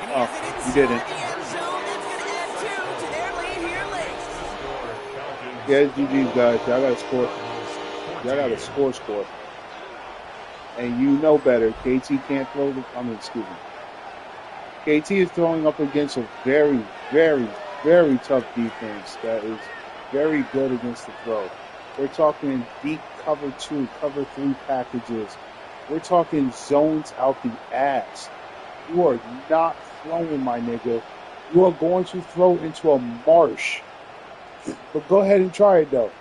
And he Oh, has it you inside didn't. the end zone. That's going to add 2 to their lead here late. Yeah, it's GG's, guys. Y'all got to score. Y'all got to score. And you know better. KT can't throw the. I mean, excuse me. KT is throwing up against a very, very, very tough defense that is very good against the throw. We're talking deep cover 2, cover 3 packages. We're talking zones out the ass. You are not throwing, my nigga. You are going to throw into a marsh. But go ahead and try it, though.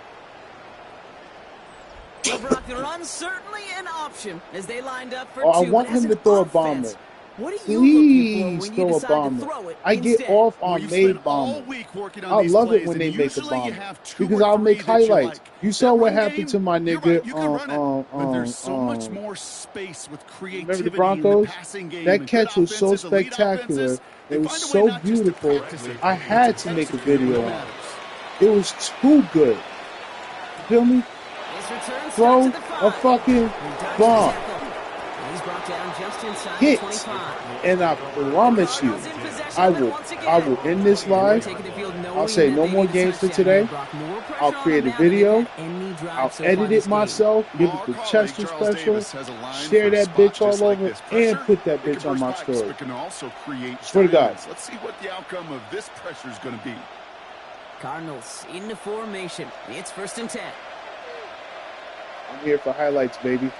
Well, Brock, the run's certainly an option as they lined up for Oh, two. I want him to throw a bomber. What are you looking for Please when you throw a decide to bomber. throw it I instead? get off Well, on you've made spent all bombers. week working on I these love it plays, when they and make a usually you bomber have 2 because or I'll 3 make that you highlights. like. You saw That what run happened game, to my you're nigga. right, you can run it, but there's so much more space with Remember the creativity in the Broncos? passing game. That And good catch was so offenses, elite spectacular. offenses, they It was find a way so not just to beautiful. practice it, I but had to to make a execute it when video it on it. matters. It was too good. You feel me? His return Throw starts at the a 5. fucking He dodged the bomb. tackle. And he's brought down just inside the Hit. 25. And I promise you, Cardinals in possession I of it will once again. I will end this And they're live. taking the field I'll knowing say that no they more need a games for touchdown here, today. Brock. More pressure I'll on create them a now than they've video. had any drive I'll so far edit this it game. myself, give it Our the colleague Chester Charles special, Davis has a line share for a that spot bitch just all like over, this. and Pressure, put that it can bitch on burst my pipes, story. but can also create Swear to God. diamonds. Let's see what the outcome of this pressure is going to be. Cardinals into formation. It's 1st and 10. I'm here for highlights, baby.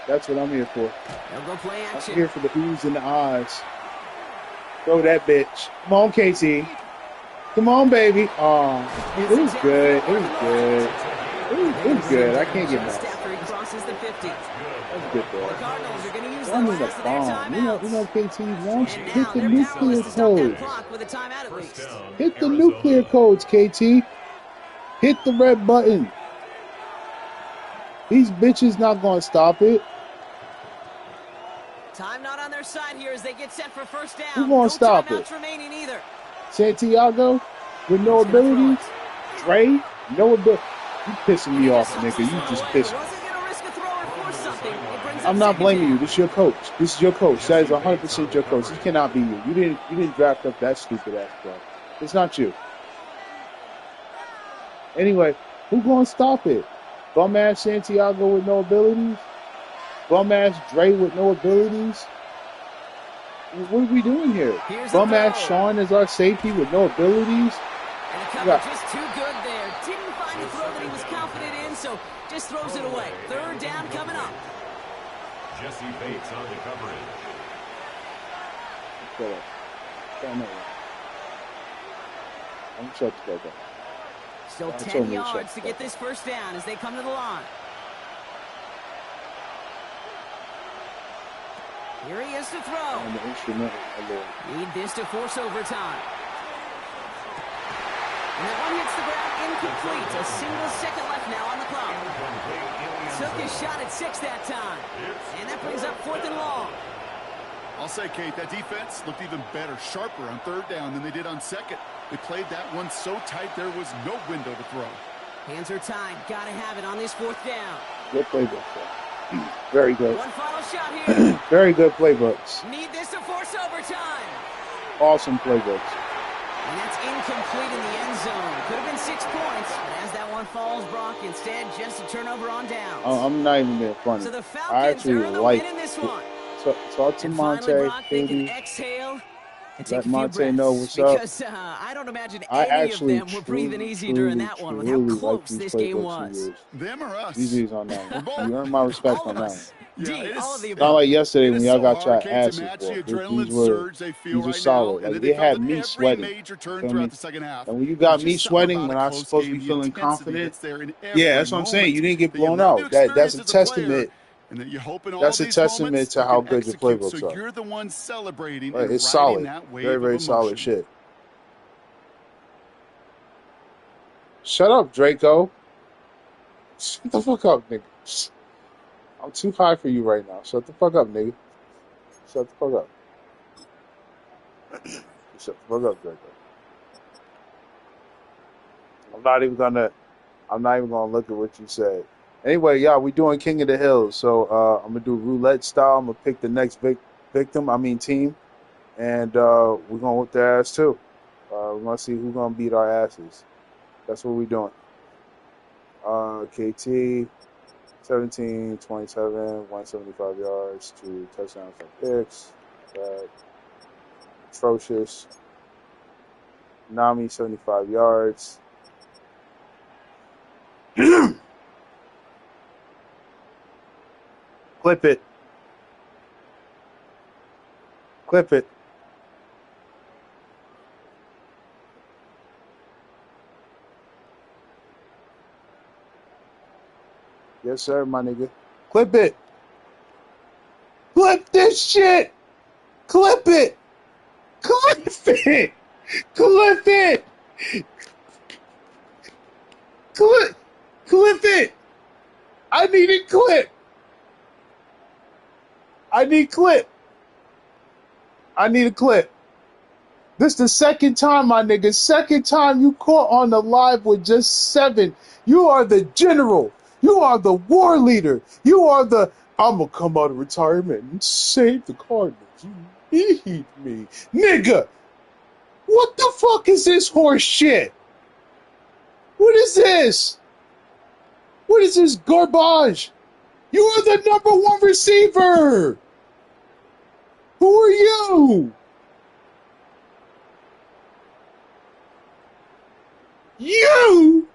That's what I'm here for. They'll go play I'm action. here for the oohs and the ahs. Throw that bitch. Come on, KT. Come on, baby. Oh, it was good. It was good. It was good. I can't get mad. After he crosses the 50. That's good, bro. The Cardinals are going to use the Run me the last of their bomb. timeouts. KT wants And hit now the they're powerless nuclear to stop that codes. clock with a timeout at least. Hit the nuclear codes, KT. Hit the red button. These bitches not gonna stop it. Time not on their side here as they get set for 1st down. Who gonna stop it? Timeouts remaining either. Santiago with no abilities. Dre, no ability. You pissing me off, nigga. You just pissing me. I'm not blaming you. This is your coach. This is your coach. That is 100% your coach. This cannot be you. You didn't draft up that stupid ass play. It's not you. Anyway, who gonna stop it? Bum ass Santiago with no abilities? Bum ass Dre with no abilities? What are we doing here? Bum ass Sean is our safety with no abilities? And the cover just too good there. Didn't find a throw that he was confident in, so just throws it away. 3rd down coming up. Jesse Bates on the coverage. Shut up. I'm shut the fuck up. Still 10 yards to get this 1st down as they come to the line. Here he is to throw. Need this to force overtime. And that one hits the ground incomplete. A single second left now on the clock. Took his shot at 6 that time. And that brings up 4th and long. I'll say, Kate, that defense looked even better, sharper on 3rd down than they did on 2nd. They played that one so tight there was no window to throw. Hands are tied. Got to have it on this 4th down. Good playbook. Very good. One final shot here. Very good playbooks. Need this to force overtime. Awesome playbooks. And that's incomplete in the end zone. Could have been 6 points, but as that one falls, Brock, instead just a turnover on downs. I'm not even being funny. So the I Falcons actually earn the like win in this one. talk to And finally, Monte, Brock, they can Katie. exhale and Let take a few Monte breaths. know what's up. Because I don't imagine I any of actually them were breathing easy during that one with how truly like close these this game playbooks was. Them or us? GG's on that one. You earned my respect All on of that us. one. D, all of the Not above. like yesterday when y'all got your hard, Kate, to asses match whooped. the adrenaline These were surge they feel right solid. now, and Like they they felt had it me every sweating. major turn Feel throughout me? the second half. And when you got There's me just something sweating about when a I was close supposed to game, be the feeling intensity confident, that's there in yeah, every that's what I'm saying. You didn't get that you blown love to out. That's experience a as a player, testament. and that you hope in all That's a these testament moments to you how can good your execute, playbooks so are. you're the one celebrating Right, and it's riding solid. that wave Very, of very emotion. solid shit. Shut up, Draco. Shut the fuck up, nigga. I'm too high for you right now. Shut the fuck up, nigga. Shut the fuck up. Shut the fuck up, Draco. I'm not even gonna look at what you said. Anyway, y'all, we doing King of the Hills. So I'm gonna do roulette style. I'm gonna pick the next team, and we're gonna whip their ass too. We're gonna see who's gonna beat our asses. That's what we're doing. KT, 17, 27, 175 yards, 2 touchdowns and picks. Atrocious. Nami, 75 yards. Clip it. Clip it. Yes, sir, my nigga. Clip it. Clip this shit. Clip it. Clip it. Clip it. Clip it. I need it clip. I need clip. I need a clip. This the second time, my nigga. Second time you caught on the live with just 7. You are the general. You are the war leader. You are the I'm gonna come out of retirement and save the Cardinals. You need me. Nigga, what the fuck is this horse shit? What is this? What is this garbage? You are the #1 receiver. Who are you? You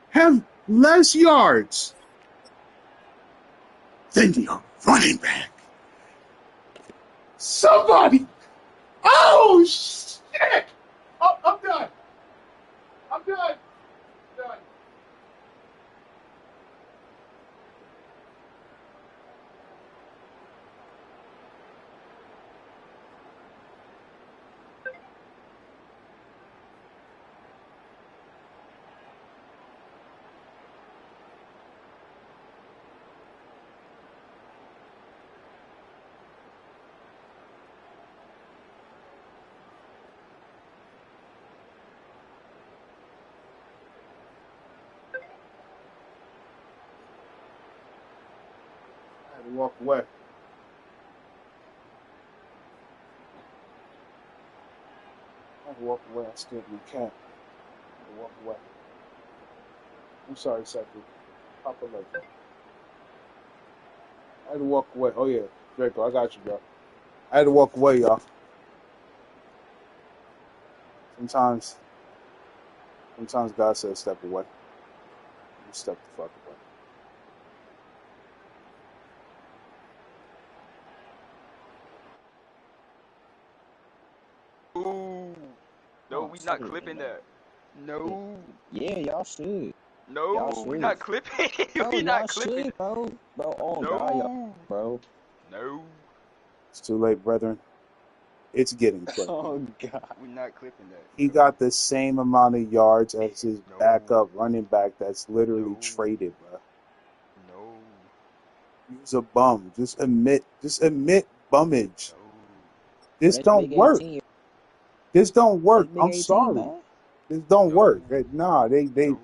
have less yards than your running back. Somebody! Oh, shit! Oh, I'm done. I'm done. Done. I had to walk away. I had to walk away. I scared my cat. I had to walk away. I'm sorry, Seki. Papa love you. I had to walk away. Oh, yeah. Draco, I got you, bro. I had to walk away, y'all. Sometimes God says step away. You step the fuck away. Ooh. No, we not clipping that. No. Yeah, y'all should. No, Y'all we should. not clipping. Bro, we y'all not clipping. should, bro. Bro, oh No. God, y'all, bro. No. It's too late, brethren. It's getting clipped. Oh God. We not clipping that. He got the same amount of yards as his No. backup running back that's literally No. traded, bro. No. He's a bum. Just admit bummage. No. This That's don't Big work. 18. This don't work. That's Big I'm 18, sorry. man. This don't No. work. Nah, they No.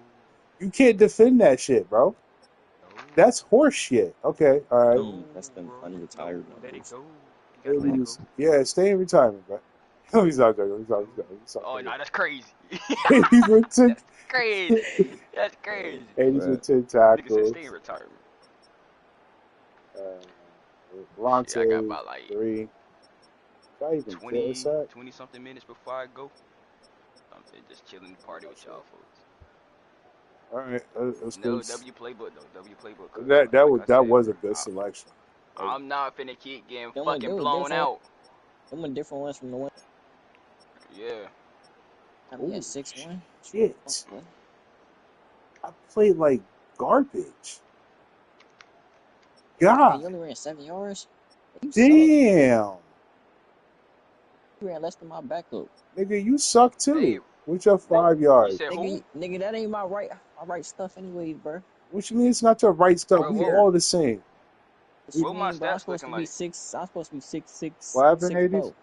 you can't defend that shit, bro. No. That's horse shit. Okay, all right. No, That's them bro. unretired No, let it numbers. go. You gotta let it go. Yeah, stay in retirement, bro. He's not joking. He's No. not Oh, joking. no, that's crazy. 80%. That's crazy. That's crazy. 80% Nigga said tackles. stay in retirement. Shit, I got Lante, about like 3. Did I even get a sack? 20 something minutes before I go. I'm just chilling party with y'all folks. All right, let's go. No W playbook though. W playbook. Cause That like I said, was a good selection. I'm not finna keep getting Them fucking were blown different. out. Them were different ones from the one. Yeah. I mean, at 6-1. Shit. I played like garbage. Man, God you only ran 7 yards. You suck. damn. You ran less than my backup. Nigga, you suck Hey, too. With your what? 5 You yards. said who? Nigga, that ain't my right stuff anyways, bro. What you mean it's not your right stuff? Bro, We what? all the same. What you What my mean, bro? I'm stats supposed looking to be like? 6. I'm supposed to be 6'6", What happened, 6'4", Hades?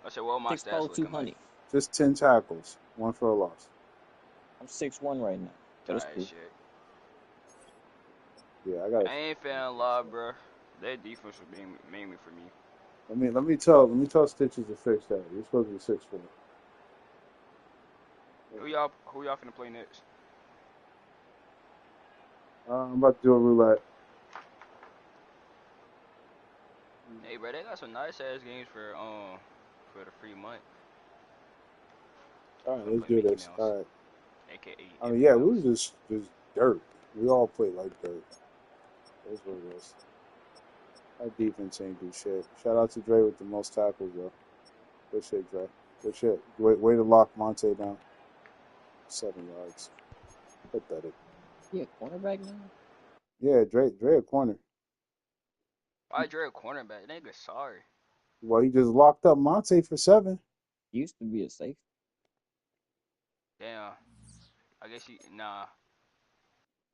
I said, what my stats 6'4", looking like? 200. Just 10 tackles. 1 for a loss. I'm 6'1" right now. But it's Alright, cool. shit. Yeah, I got I it. ain't feeling lie, bro. That defense was mainly for me. Let me tell Stitches to fix that. You're supposed to be 6'4". Who y'all finna play next? I'm about to do a roulette. bro, they got some nice ass games for the free month. All right, I'm gonna let's play do Mickey this. Mouse, All right. aka I mean, Iffy yeah, we was Mouse. just dirt. We all played like dirt. That's what it was. Our defense ain't do shit. Shout out to Dre with the most tackles, though. Good shit, Dre. Good shit. Way to lock Monte down. 7 yards. Pathetic. Yeah, cornerback now. Yeah, Dre a corner. Why Dre a cornerback? Nigga, sorry. Well, he just locked up Monte for 7. Used to be a safety. Damn. I guess nah.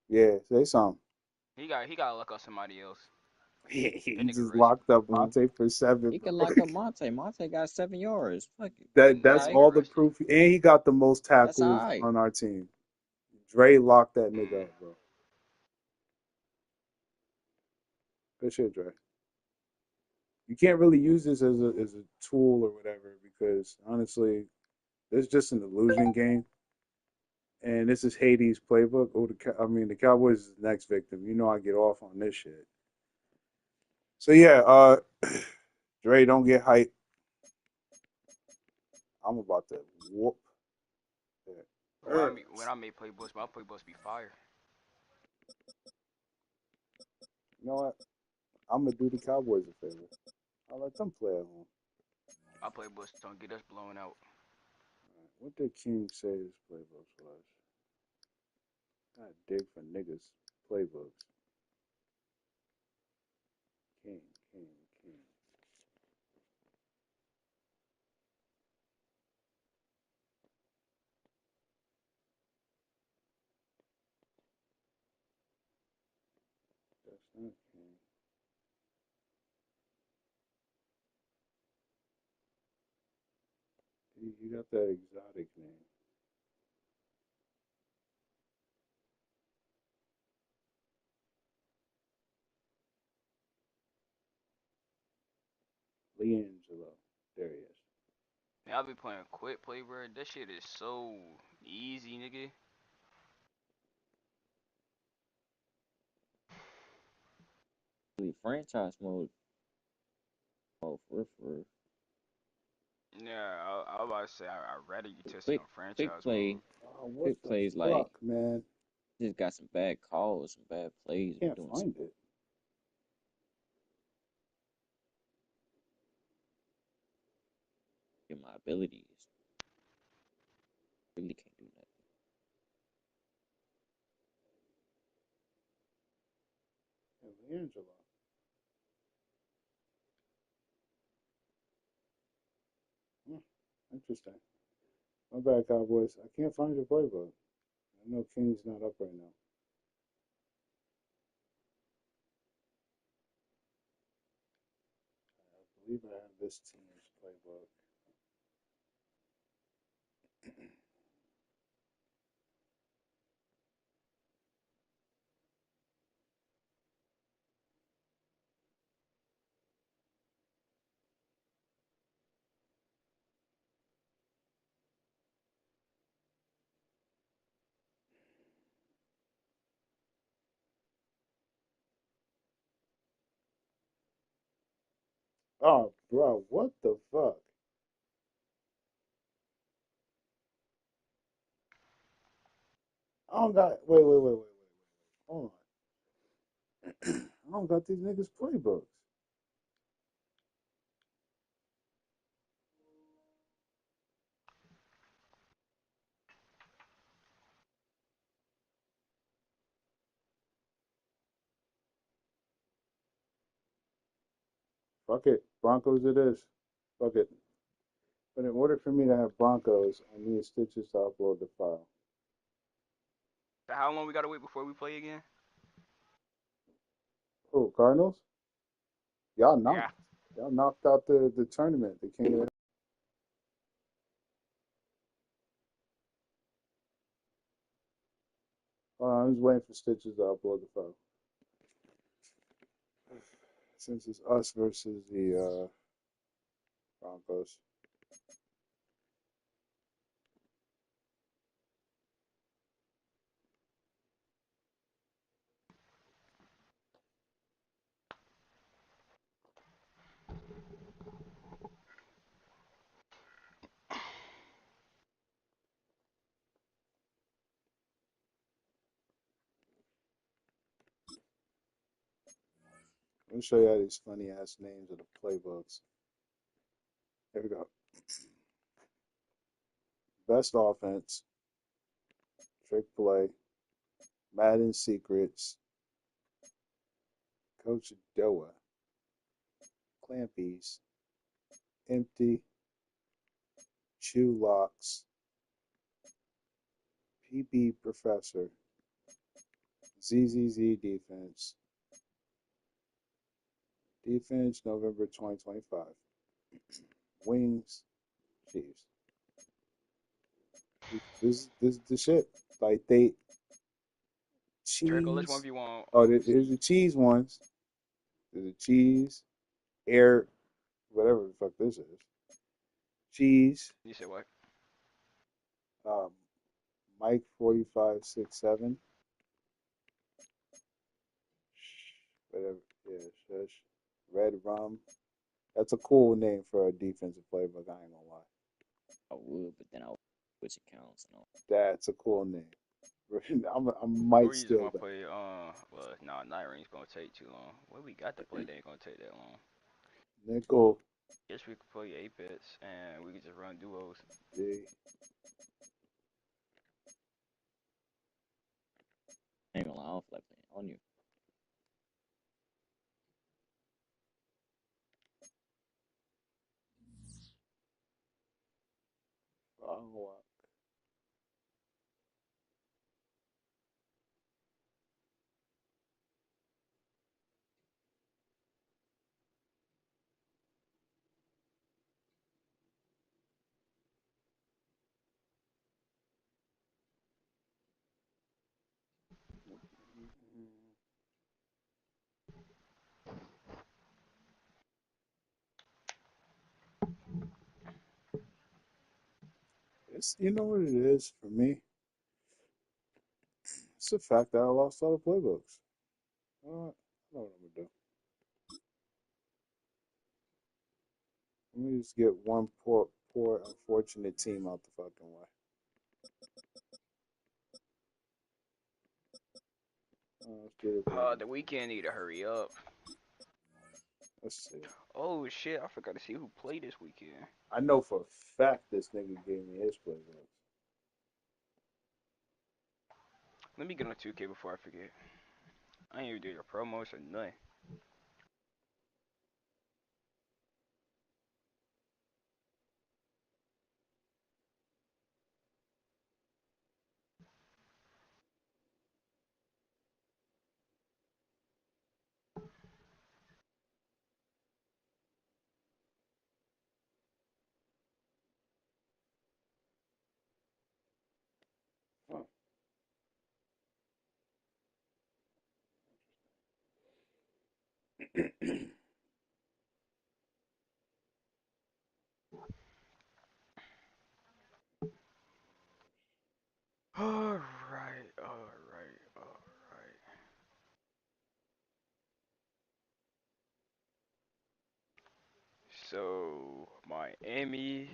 Yeah, say something. He gotta look up somebody else. That He nigga just risky. locked up Monte for 7, He bro. could lock up Monte. Monte got 7 yards. Fuck it. That's That Alright. all nigga the risky. proof. And he got the most That's all tackles right. on our team. Dre locked that nigga Mm. up, bro. Good shit, Dre. You can't really use this as a tool or whatever because honestly, it's just an illusion game. And this is Hades' playbook. The Cowboys is the next victim. You know I get off on this shit. So yeah, Dre, don't get hyped. I'm about to whoop When I that mean, when ass. I make playbooks, my playbooks be fire. You know what? I'm gonna do the Cowboys a favor. I'll let them play at home. My playbooks don't get us blown out. What did King say his playbooks was? I dig for niggas playbooks. King, King, King. That's not King. You got that exotic name. Leangelo. There he is. Man, I be playing quick play, bro. That shit is so easy, nigga. Really franchise mode. Oh, for real. Yeah, I was about to say I'd rather you test it Quick, on quick franchise play. mode. Oh, what Quick the plays like fuck, man? just got some bad calls, some bad plays. I'm Can't doing some find it. in my abilities. Really can't do nothing. Leangelo. Hmm, interesting. My bad, Cowboys. I can't find your playbook. I know King's not up right now. I believe I have this team's playbook. Oh, bro, what the fuck? I don't got. Wait. Hold on. I don't got these niggas' playbooks. Fuck it. Broncos it is. Fuck it. But in order for me to have Broncos, I need Stitches to upload the file. So how long we gotta wait before we play again? Oh, Cardinals? Y'all knocked. Yeah. Y'all knocked out the tournament. They came in. I'm just waiting for Stitches to upload the file. Since it's us versus the Broncos. me show you all these funny ass names of the playbooks. Here we go. Best offense, trick play, Madden secrets, Coach Doa, Clampies, empty, chew locks, PP professor, ZZZ defense, defense November 2025, wings, Chiefs. This is the shit. Like they Draco, let's cheese. 1v1. Oh, here's the cheese ones. There's the cheese, air, whatever the fuck this is. Cheese. You said what? Um, Mike 4567. Whatever. Yeah, shush. Red rum. That's a cool name for a defensive playbook. I ain't gonna lie. I would, but then I would switch accounts and all. That's a cool name. I Or might you just steal want to that. play, well, nah, night ring's gonna take too long. What we got to play, they ain't gonna take that long. Nickel. Guess we could play Apex, and we could just run duos. G. I ain't gonna lie, I don't feel like playing on you. Oh, it's, you know what it is for me? It's the fact that I lost all the playbooks. You know what? I know what I'm gonna do. Let me just get one poor, unfortunate team out the fucking way. Let's do the The weekend need to hurry up. Let's see. Oh shit, I forgot to see who played this weekend. I know for a fact this nigga gave me his playbooks. Let me get on 2K before I forget. I ain't even do your promos or nothing. Huh. Alright, alright, alright. So, Miami,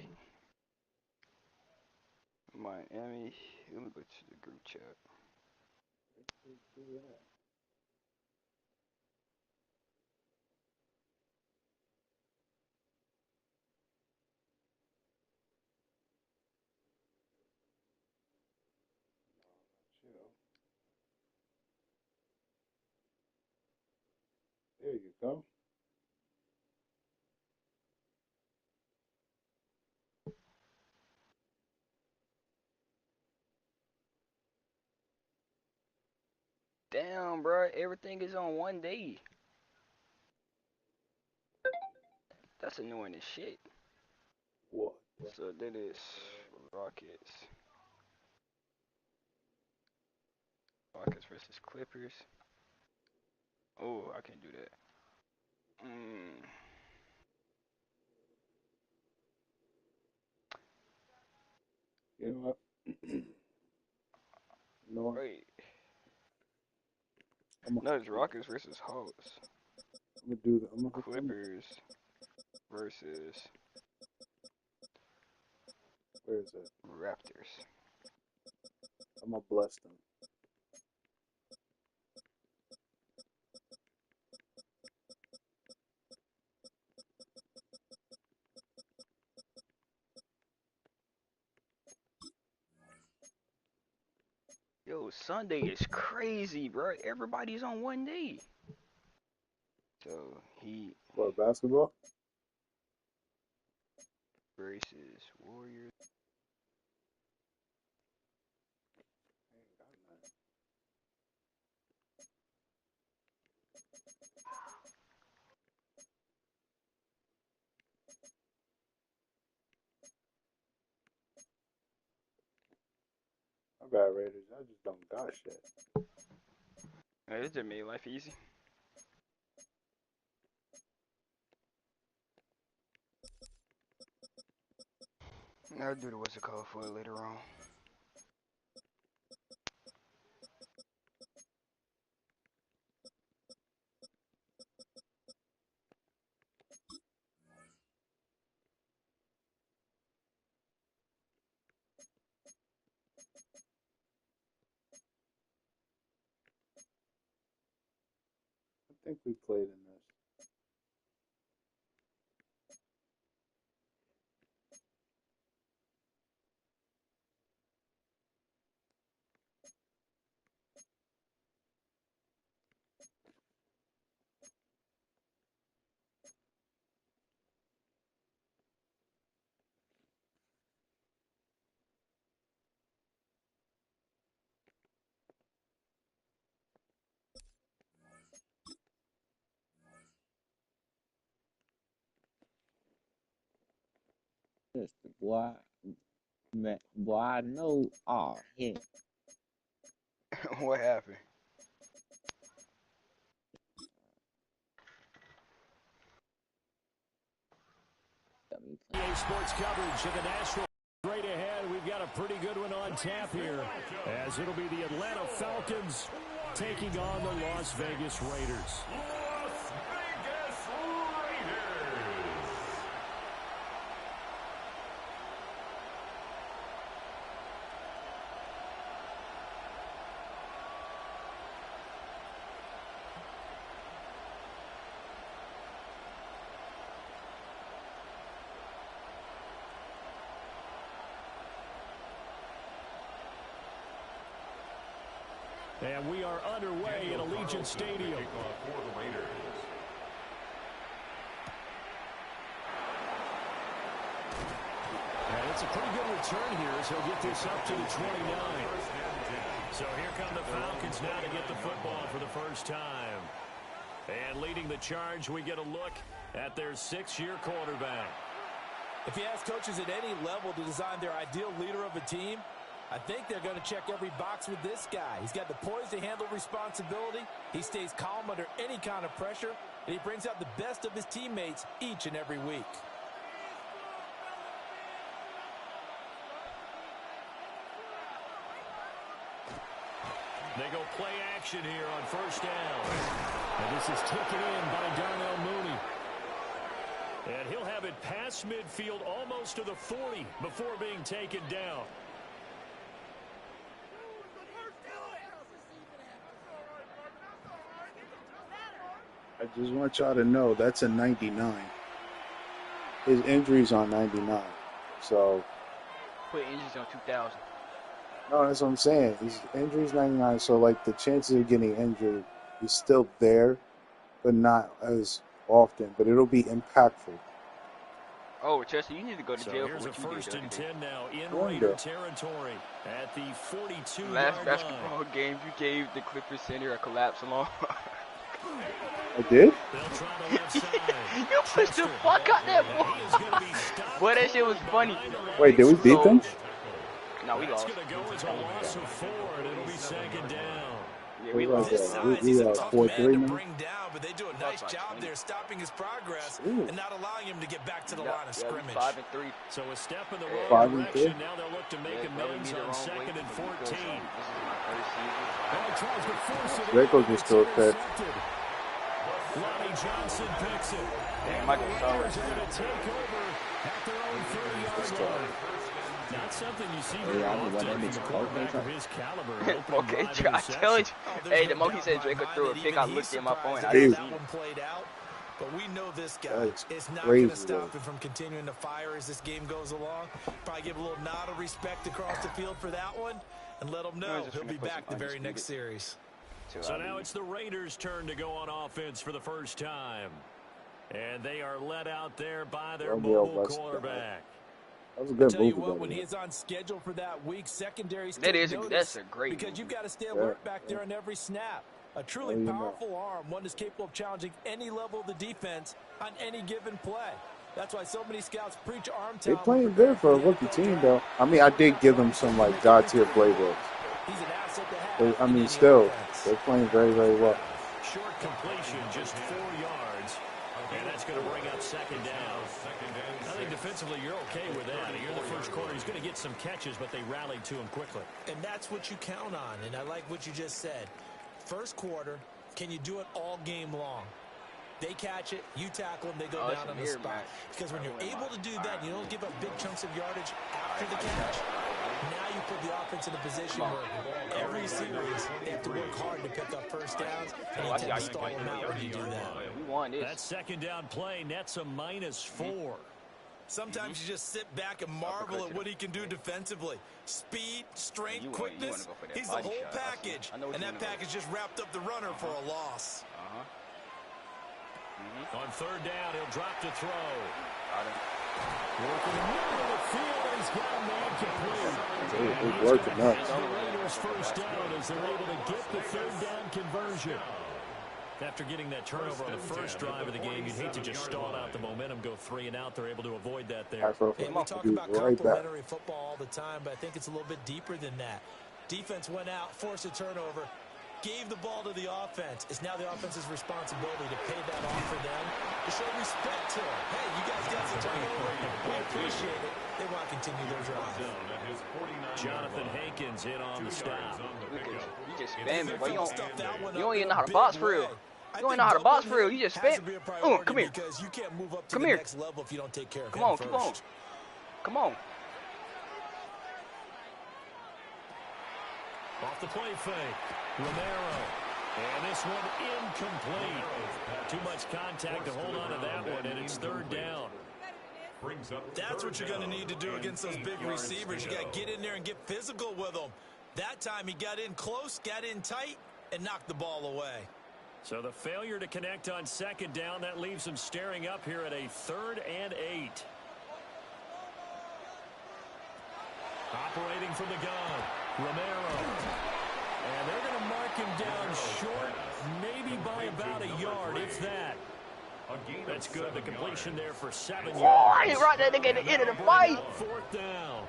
let me go to the group chat. There you go. Damn, bro, everything is on one day. That's annoying as shit. What? So that is Rockets. Rockets versus Clippers. Oh, I can't do that. You know what? You know what? Wait. I'm gonna, No, it's Rockets versus Hawks. I'm gonna do that. Clippers versus Where is it? Raptors. I'm gonna bless them. Yo, Sunday is crazy, bro. Everybody's on one day. So he What, basketball? versus Warriors. My bad, Raiders. I just don't got shit. It just made life easy. I'll do the what's it called for it later on. I think we played in this. Yes, boy, man, boy, I know. Oh, yeah. What happened? EA Sports coverage of the National. Right ahead, we've got a pretty good one on tap here, as it'll be the Atlanta Falcons taking on the Las Vegas Raiders. Las Vegas Raiders. And we are underway in Allegiant Stadium. For the Raiders. And it's a pretty good return here as he'll get this up to the 29. So here come the Falcons now to get the football for the first time. And leading the charge, we get a look at their 6-year quarterback. If you ask coaches at any level to design their ideal leader of a team, I think they're going to check every box with this guy. He's got the poise to handle responsibility. He stays calm under any kind of pressure, and he brings out the best of his teammates each and every week. They go play action here on first down. And this is taken in by Darnell Mooney. And he'll have it past midfield almost to the 40 before being taken down. I just want y'all to know that's a 99. His injury's on 99. So, Put injuries on 2000. no, that's what I'm saying. His injury's 99, so, like, the chances of getting injured is still there, but not as often. But it'll be impactful. Oh, Chester, you need to go to So jail here's for a what you did first the and other day. 10 now in Wonder. Raider territory at the 42-yard Last line. basketball game, you gave the Clippers center a collapse along. I did? They'll try the left side. You pushed the fuck out that He ball. is going to be stopped Boy, that shit was funny. behind the line. Wait, did we beat them? No, we That's lost. going to go as a loss of 4, and it'll be second down. Yeah, We we lost. lost. This size, he's a tough 4-3 man to now? bring down, but they do a nice like job 20. there stopping his progress Ooh. and not allowing him to get back to the Yeah, line of yeah, we scrimmage. 5 and 3. So a step in the Yeah. wrong 5 and direction. 3. Now they'll look to make Yeah, rubbing amends me the on wrong way. second and This is 14. my first season. Oh, he tries to force it. Draco in. just It's threw a pick. intercepted. Lonnie Johnson picks it. And Michael the Sowers. Raiders are going to take over at their own 30-yard line. Not something you see very Yeah, I mean, often when that from makes a quarterback of his caliber. An opening Okay, drive I tell you. interception. Hey, the moment he said Draco threw a pick, I looked at my phone. I Dude. didn't That see one it. played out, but we know this guy That's is not crazy, going to stop though. him from continuing to fire as this game goes along. Probably give a little nod of respect across the field for that one. and let him know he'll be back the very next series. So now it's the Raiders' turn to go on offense for the first time. And they are led out there by their mobile quarterback. That was a good Tell you move. what, when he is on schedule for that week, secondaries that's a great because move. You've got to stay alert back there on every snap. A truly powerful arm, one that's capable of challenging any level of the defense on any given play. That's why so many scouts preach arm talent. They're playing good for a rookie team, though. I mean, I did give them some, like, God-tier playbooks. He's an asset to have. I mean, still, they're playing very, very well. Short completion, just 4 yards. And that's going to bring up second down. I think defensively you're okay with that. You're the first quarter. He's going to get some catches, but they rallied to him quickly. And that's what you count on, and I like what you just said. First quarter, can you do it all game long? They catch it, you tackle them, they go down on the spot. Because when you're able to do that, you don't give up big chunks of yardage after the catch. Now you put the offense in a position where every series they have to work hard to pick up first downs, and you tend to stall them out when you do that. That second down play nets a -4. Sometimes you just sit back and marvel at what he can do defensively. Speed, strength, quickness, he's the whole package. And that package just wrapped up the runner for a loss. On third down, he'll drop to throw. Working in the middle of the field, he's got a man complete. He's working nuts. The Raiders first down as they're able to get the third down conversion. After getting that turnover on the first drive of the game, you'd hate to just stall out the momentum, go 3 and out. They're able to avoid that there. And we talk about complementary football all the time, but I think it's a little bit deeper than that. Defense went out, forced a turnover, gave the ball to the offense. It's now the offense's responsibility to pay that off for them, to show respect to them. Hey, you guys got some turnover. We appreciate it. They want to continue their drive. Jonathan Hankins in on the stop. You just spam it, boy. You don't even know how to box for real. You don't even know how to box for real. You just spam. Come here. Because you can't move up to Come the here. next level if you don't take care of Come him on, first. come on. Come on. Off the play fake, Romero. And this one incomplete. Too much contact to hold on to that one, and it's third down. That's what you're going to need to do against those big receivers. You got to get in there and get physical with them. That time he got in close, got in tight, and knocked the ball away. So the failure to connect on second down, that leaves him staring up here at a 3rd and 8. Operating from the gun, Romero. And they're going to mark him down short, maybe by about a yard, if that. That's good. The completion there for 7 yards. I ain't right there to get the end of the fight. 4th down.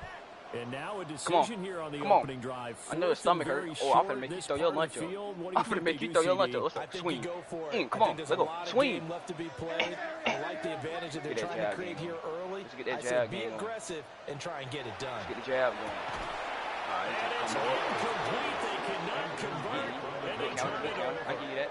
And now a decision here on the Come on. opening drive. I know his stomach hurt. Oh, I'm going to make you throw your lunch up. I'm going to make you throw your lunch up. Let's swing. Come on, let's go. Swing. Left to be played. I like the advantage that they're trying to create here early. Let's get that I jab said be going. aggressive and try and get it done. Let's get the jab going. And it's incomplete. They cannot convert. And they turn it over. I give you that.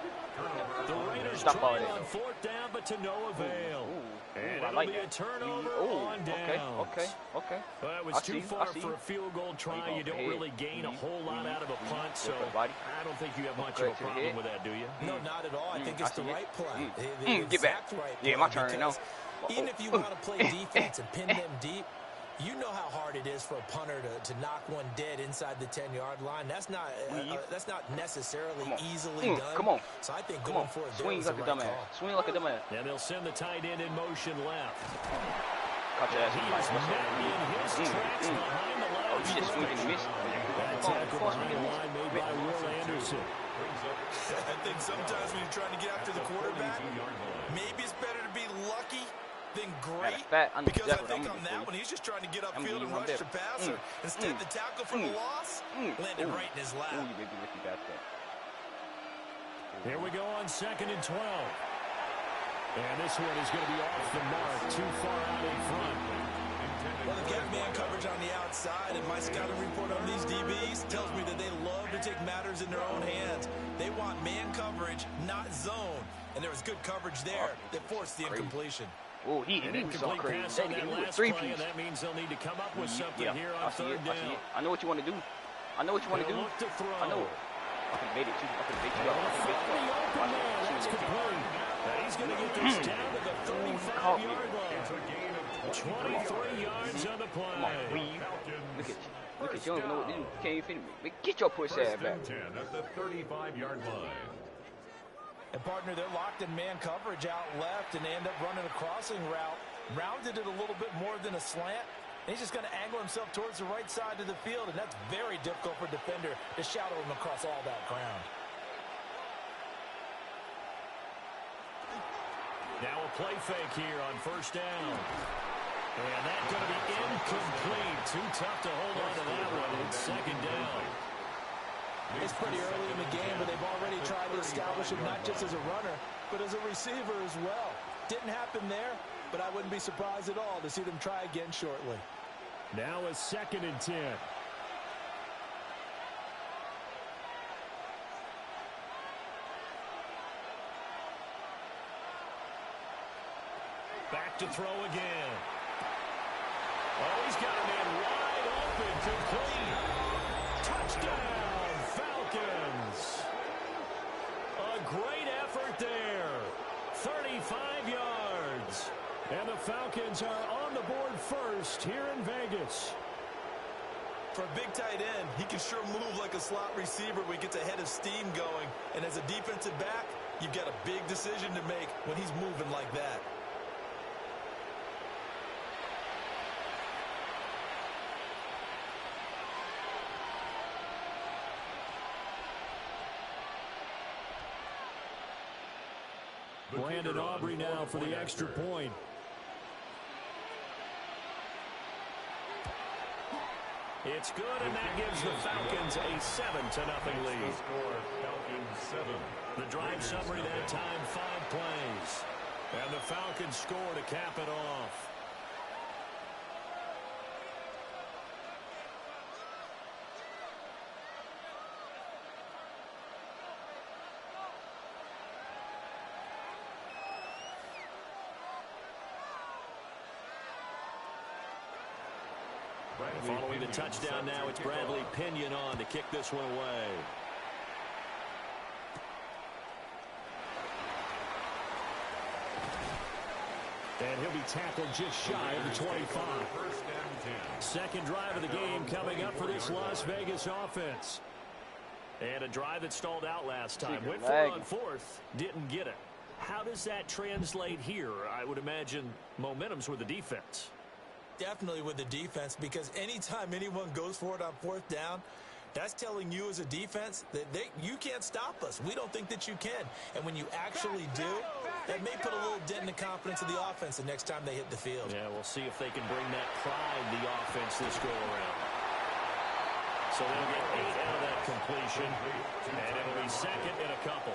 The Raiders Stop all try that. on 4th down, but to no avail. And I it'll like be a that. turnover on downs. Okay. Well, it was too far for a field goal try. You don't really gain a whole lot out of a punt, so I don't think you have much of a problem with that, do you? No, not at all. I think it's the right play. Get back. Yeah, my turn now. Even if you want to play defense and pin them deep, you know how hard it is for a punter to knock one dead inside the 10-yard line. That's not necessarily easily done. Come on. So I think going for it swing is like the a right dumbass. call. Swing like a dumbass. And they'll send the tight end in motion left. Caught your ass. He is met in his tracks behind the line. Oh, you just swing and miss. That tackle behind the line made by Will Anderson. I think sometimes when you're trying to get after the quarterback, maybe it's better to be lucky than great. Because I think on that one, he's just trying to get upfield and rush the passer. Instead, the tackle for the loss landed right in his lap. Here we go on 2nd and 12. And this one is going to be off the mark, too far out in front. Well, they've got man coverage on the outside, and my scouting report on these DBs tells me that they love to take matters in their own hands. They want man coverage, not zone. And there was good coverage there that forced the incompletion. Oh, he was so crazy. He was 3-piece. And that means they'll need to come up with something here on 3rd down. I know what you want to do. I know. I know. I can bait it too. That's complete. He's going to get this down to the 35-yard line. 23 yards on the play. Look at you. Look at First you, don't even know what to do. down. You can't even feed me. Get your pussy First ass back. and 10 at the 35-yard line. And partner, they're locked in man coverage out left, and they end up running a crossing route. Rounded it a little bit more than a slant. And he's just going to angle himself towards the right side of the field, and that's very difficult for a defender to shadow him across all that ground. Now a play fake here on first down. And that's going to be incomplete. Too tough to hold on to that one. It's second down. It's pretty early in the game, but they've already tried to establish him not just as a runner, but as a receiver as well. Didn't happen there, but I wouldn't be surprised at all to see them try again shortly. Now a 2nd and 10. Back to throw again. Oh, he's got a man wide open, complete. Touchdown, Falcons. A great effort there. 35 yards. And the Falcons are on the board first here in Vegas. For a big tight end, he can sure move like a slot receiver when he gets a head of steam going. And as a defensive back, you've got a big decision to make when he's moving like that. Brandon Aubrey now for the extra point. It's good, and that gives the Falcons a 7-0 lead. The drive summary that time, 5 plays. And the Falcons score to cap it off. Following the touchdown now, it's Bradley Pinion on to kick this one away. And he'll be tackled just shy of the 25. Second drive of the game coming up for this Las Vegas offense. And a drive that stalled out last time. Went for it on 4th, didn't get it. How does that translate here? I would imagine momentum's with the defense. Definitely with the defense, because anytime anyone goes for it on 4th down, that's telling you as a defense that you can't stop us. We don't think that you can. And when you actually do, that may put a little dent in the confidence of the offense the next time they hit the field. Yeah, we'll see if they can bring that pride the offense this go around. So they'll get 8 out of that completion, and it'll be second and a couple.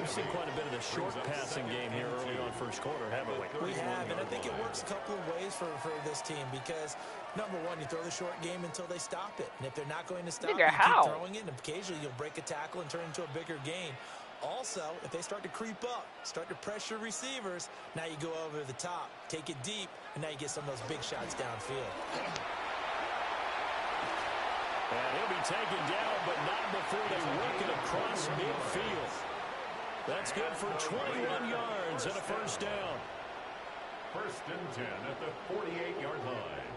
We've seen quite a bit of the short passing game here early on first quarter, haven't we? We have, and I think it works a couple of ways for this team because, number one, you throw the short game until they stop it. And if they're not going to stop it, you keep throwing it, and occasionally you'll break a tackle and turn it into a bigger gain. Also, if they start to creep up, start to pressure receivers, now you go over the top, take it deep, and now you get some of those big shots downfield. And he'll be taken down, but not before they work it across midfield. That's good for 21 yards and a first down. First and 10 at the 48-yard line.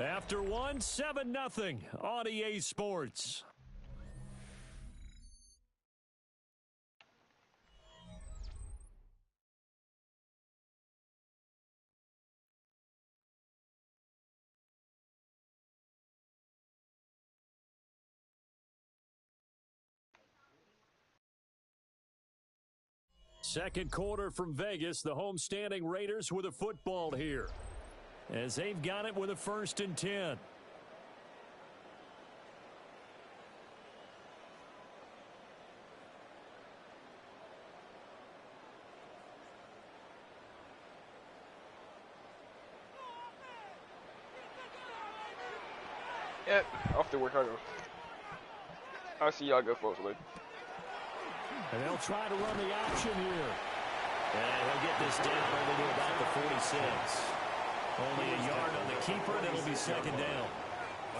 After one, 7-0 on EA Sports. Second quarter from Vegas, the homestanding Raiders with a football here, as they've got it with a 1st and 10. Yep, off to work I go. I'll see y'all go folks later. And they'll try to run the option here. And he'll get this down over to about the 46. Only a yard on the keeper, and it'll be second down.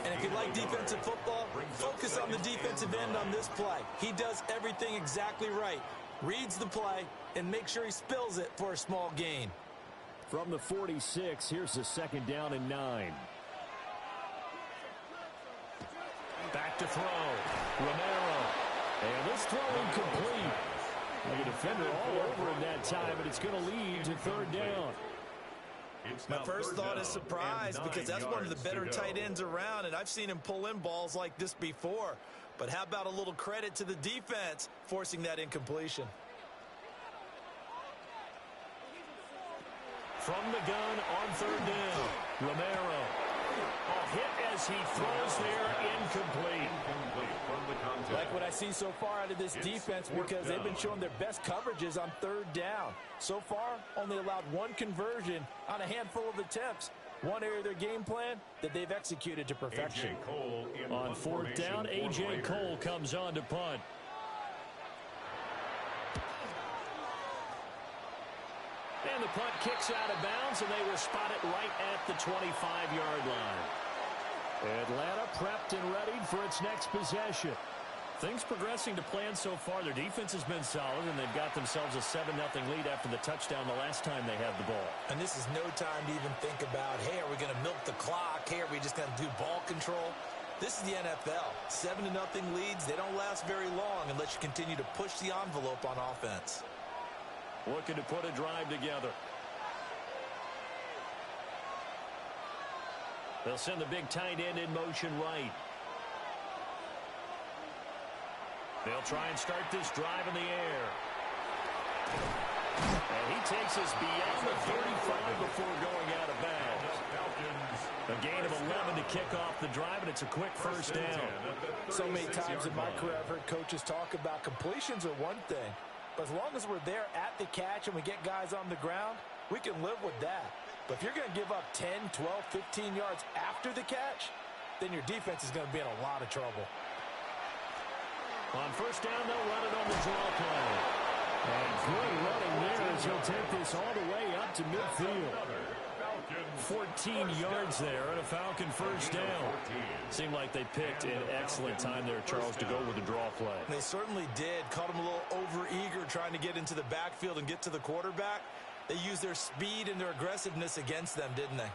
And if you like defensive football, focus on the defensive end on this play. He does everything exactly right. reads the play, and makes sure he spills it for a small gain. From the 46, here's the 2nd down and 9. Back to throw. Romero. And this throw incomplete. Like a defender all over in that time, and it's going to lead to 3rd down. My first thought is surprise because that's one of the better tight ends around, and I've seen him pull in balls like this before. But how about a little credit to the defense forcing that incompletion? From the gun on 3rd down, Romero. A hit as he throws there, incomplete. Like what I see so far out of this defense because they've been showing their best coverages on 3rd down. So far, only allowed 1 conversion on a handful of attempts. One area of their game plan that they've executed to perfection. On 4th down, A.J. Cole comes on to punt. And the punt kicks out of bounds, and they will spot it right at the 25-yard line. Atlanta prepped and readied for its next possession. Things progressing to plan so far. Their defense has been solid, and they've got themselves a 7-0 lead after the touchdown the last time they had the ball. And this is no time to even think about, hey, are we going to milk the clock? Hey, are we just going to do ball control? This is the NFL. 7-0 leads, they don't last very long unless you continue to push the envelope on offense. Looking to put a drive together. They'll send the big tight end in motion right. They'll try and start this drive in the air. And he takes us beyond the 35 before going out of bounds. A gain of 11 to kick off the drive, and it's a quick 1st down. So many times in my career I've heard coaches talk about completions are one thing, but as long as we're there at the catch and we get guys on the ground, we can live with that. But if you're going to give up 10, 12, 15 yards after the catch, then your defense is going to be in a lot of trouble. On 1st down, they'll run it on the draw play. And good running there as he'll take this all the way up to midfield. 14 yards there and a Falcon 1st down. Seemed like they picked an excellent time there, Charles, to go with the draw play. They certainly did. Caught him a little over-eager trying to get into the backfield and get to the quarterback. They used their speed and their aggressiveness against them, didn't they?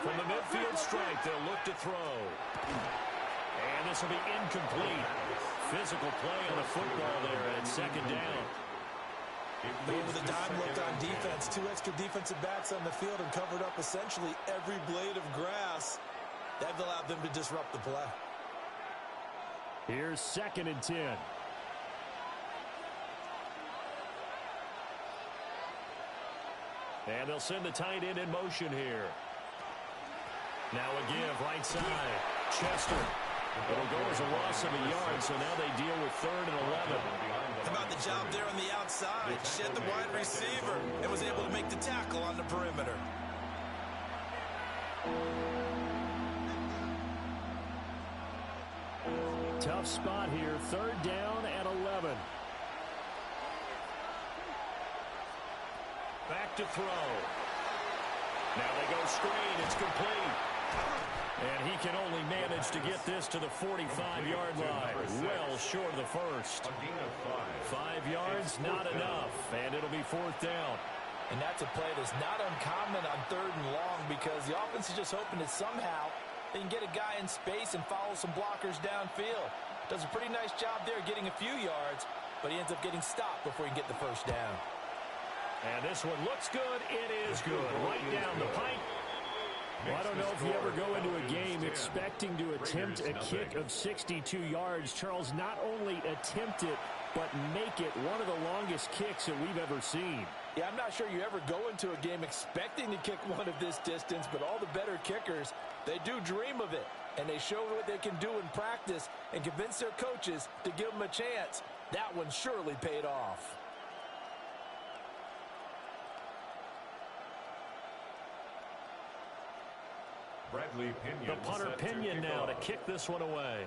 From the midfield strike, they'll look to throw. And this will be incomplete. Physical play on the football there at 2nd down. With a dime look on defense, 2 extra defensive backs on the field and covered up essentially every blade of grass. That allowed them to disrupt the play. Here's 2nd and 10. And they'll send the tight end in motion here. Now a give right side. Chester. It'll go as a loss of a yard, so now they deal with 3rd and 11. How about the job there on the outside? Shed the wide receiver and was able to make the tackle on the perimeter. Tough spot here. 3rd down and 11. Back to throw. Now they go screen. It's complete. And he can only manage to get this to the 45-yard line. Well short of the first. 5 yards, not enough. And it'll be 4th down. And that's a play that's not uncommon on 3rd and long because the offense is just hoping that somehow they can get a guy in space and follow some blockers downfield. Does a pretty nice job there getting a few yards, but he ends up getting stopped before he can get the 1st down. And this one looks good. It is good. Right down the pipe. Well, I don't know if you ever go into a game expecting to attempt a kick of 62 yards. Charles, not only attempt it, but make it one of the longest kicks that we've ever seen. Yeah, I'm not sure you ever go into a game expecting to kick one of this distance, but all the better kickers, they do dream of it. And they show what they can do in practice and convince their coaches to give them a chance. That one surely paid off. The punter Pinion now to kick this one away.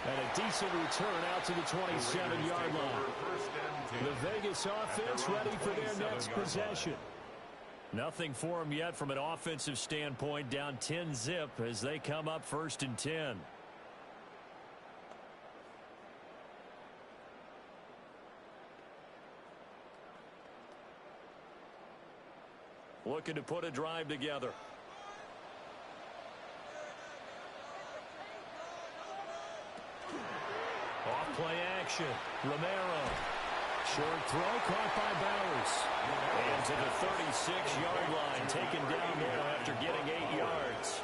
And a decent return out to the 27-yard line. The Vegas offense ready for their next possession. Nothing for them yet from an offensive standpoint. Down 10-zip as they come up 1st and 10. Looking to put a drive together. Off play action. Romero. Short throw caught by Bowers. And to the 36-yard line. Taken down now after getting 8 yards.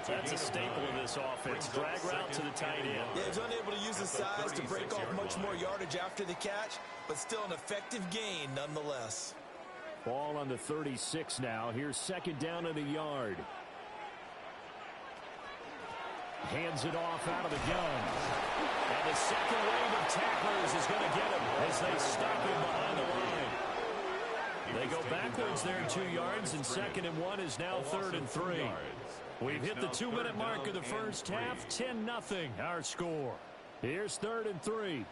That's a staple of this offense. Drag route to the tight end. Yeah, he's unable to use his size to break off much more yardage after the catch, but still an effective gain nonetheless. Ball on the 36 now. Here's 2nd down and a yard. Hands it off out of the gun. And the second wave of tacklers is going to get him as they stop him behind the line. They go backwards there 2 yards, and 2nd and 1 is now 3rd and 3. We've hit the 2-minute mark of the first half. 10-0 our score. Here's 3rd and 3.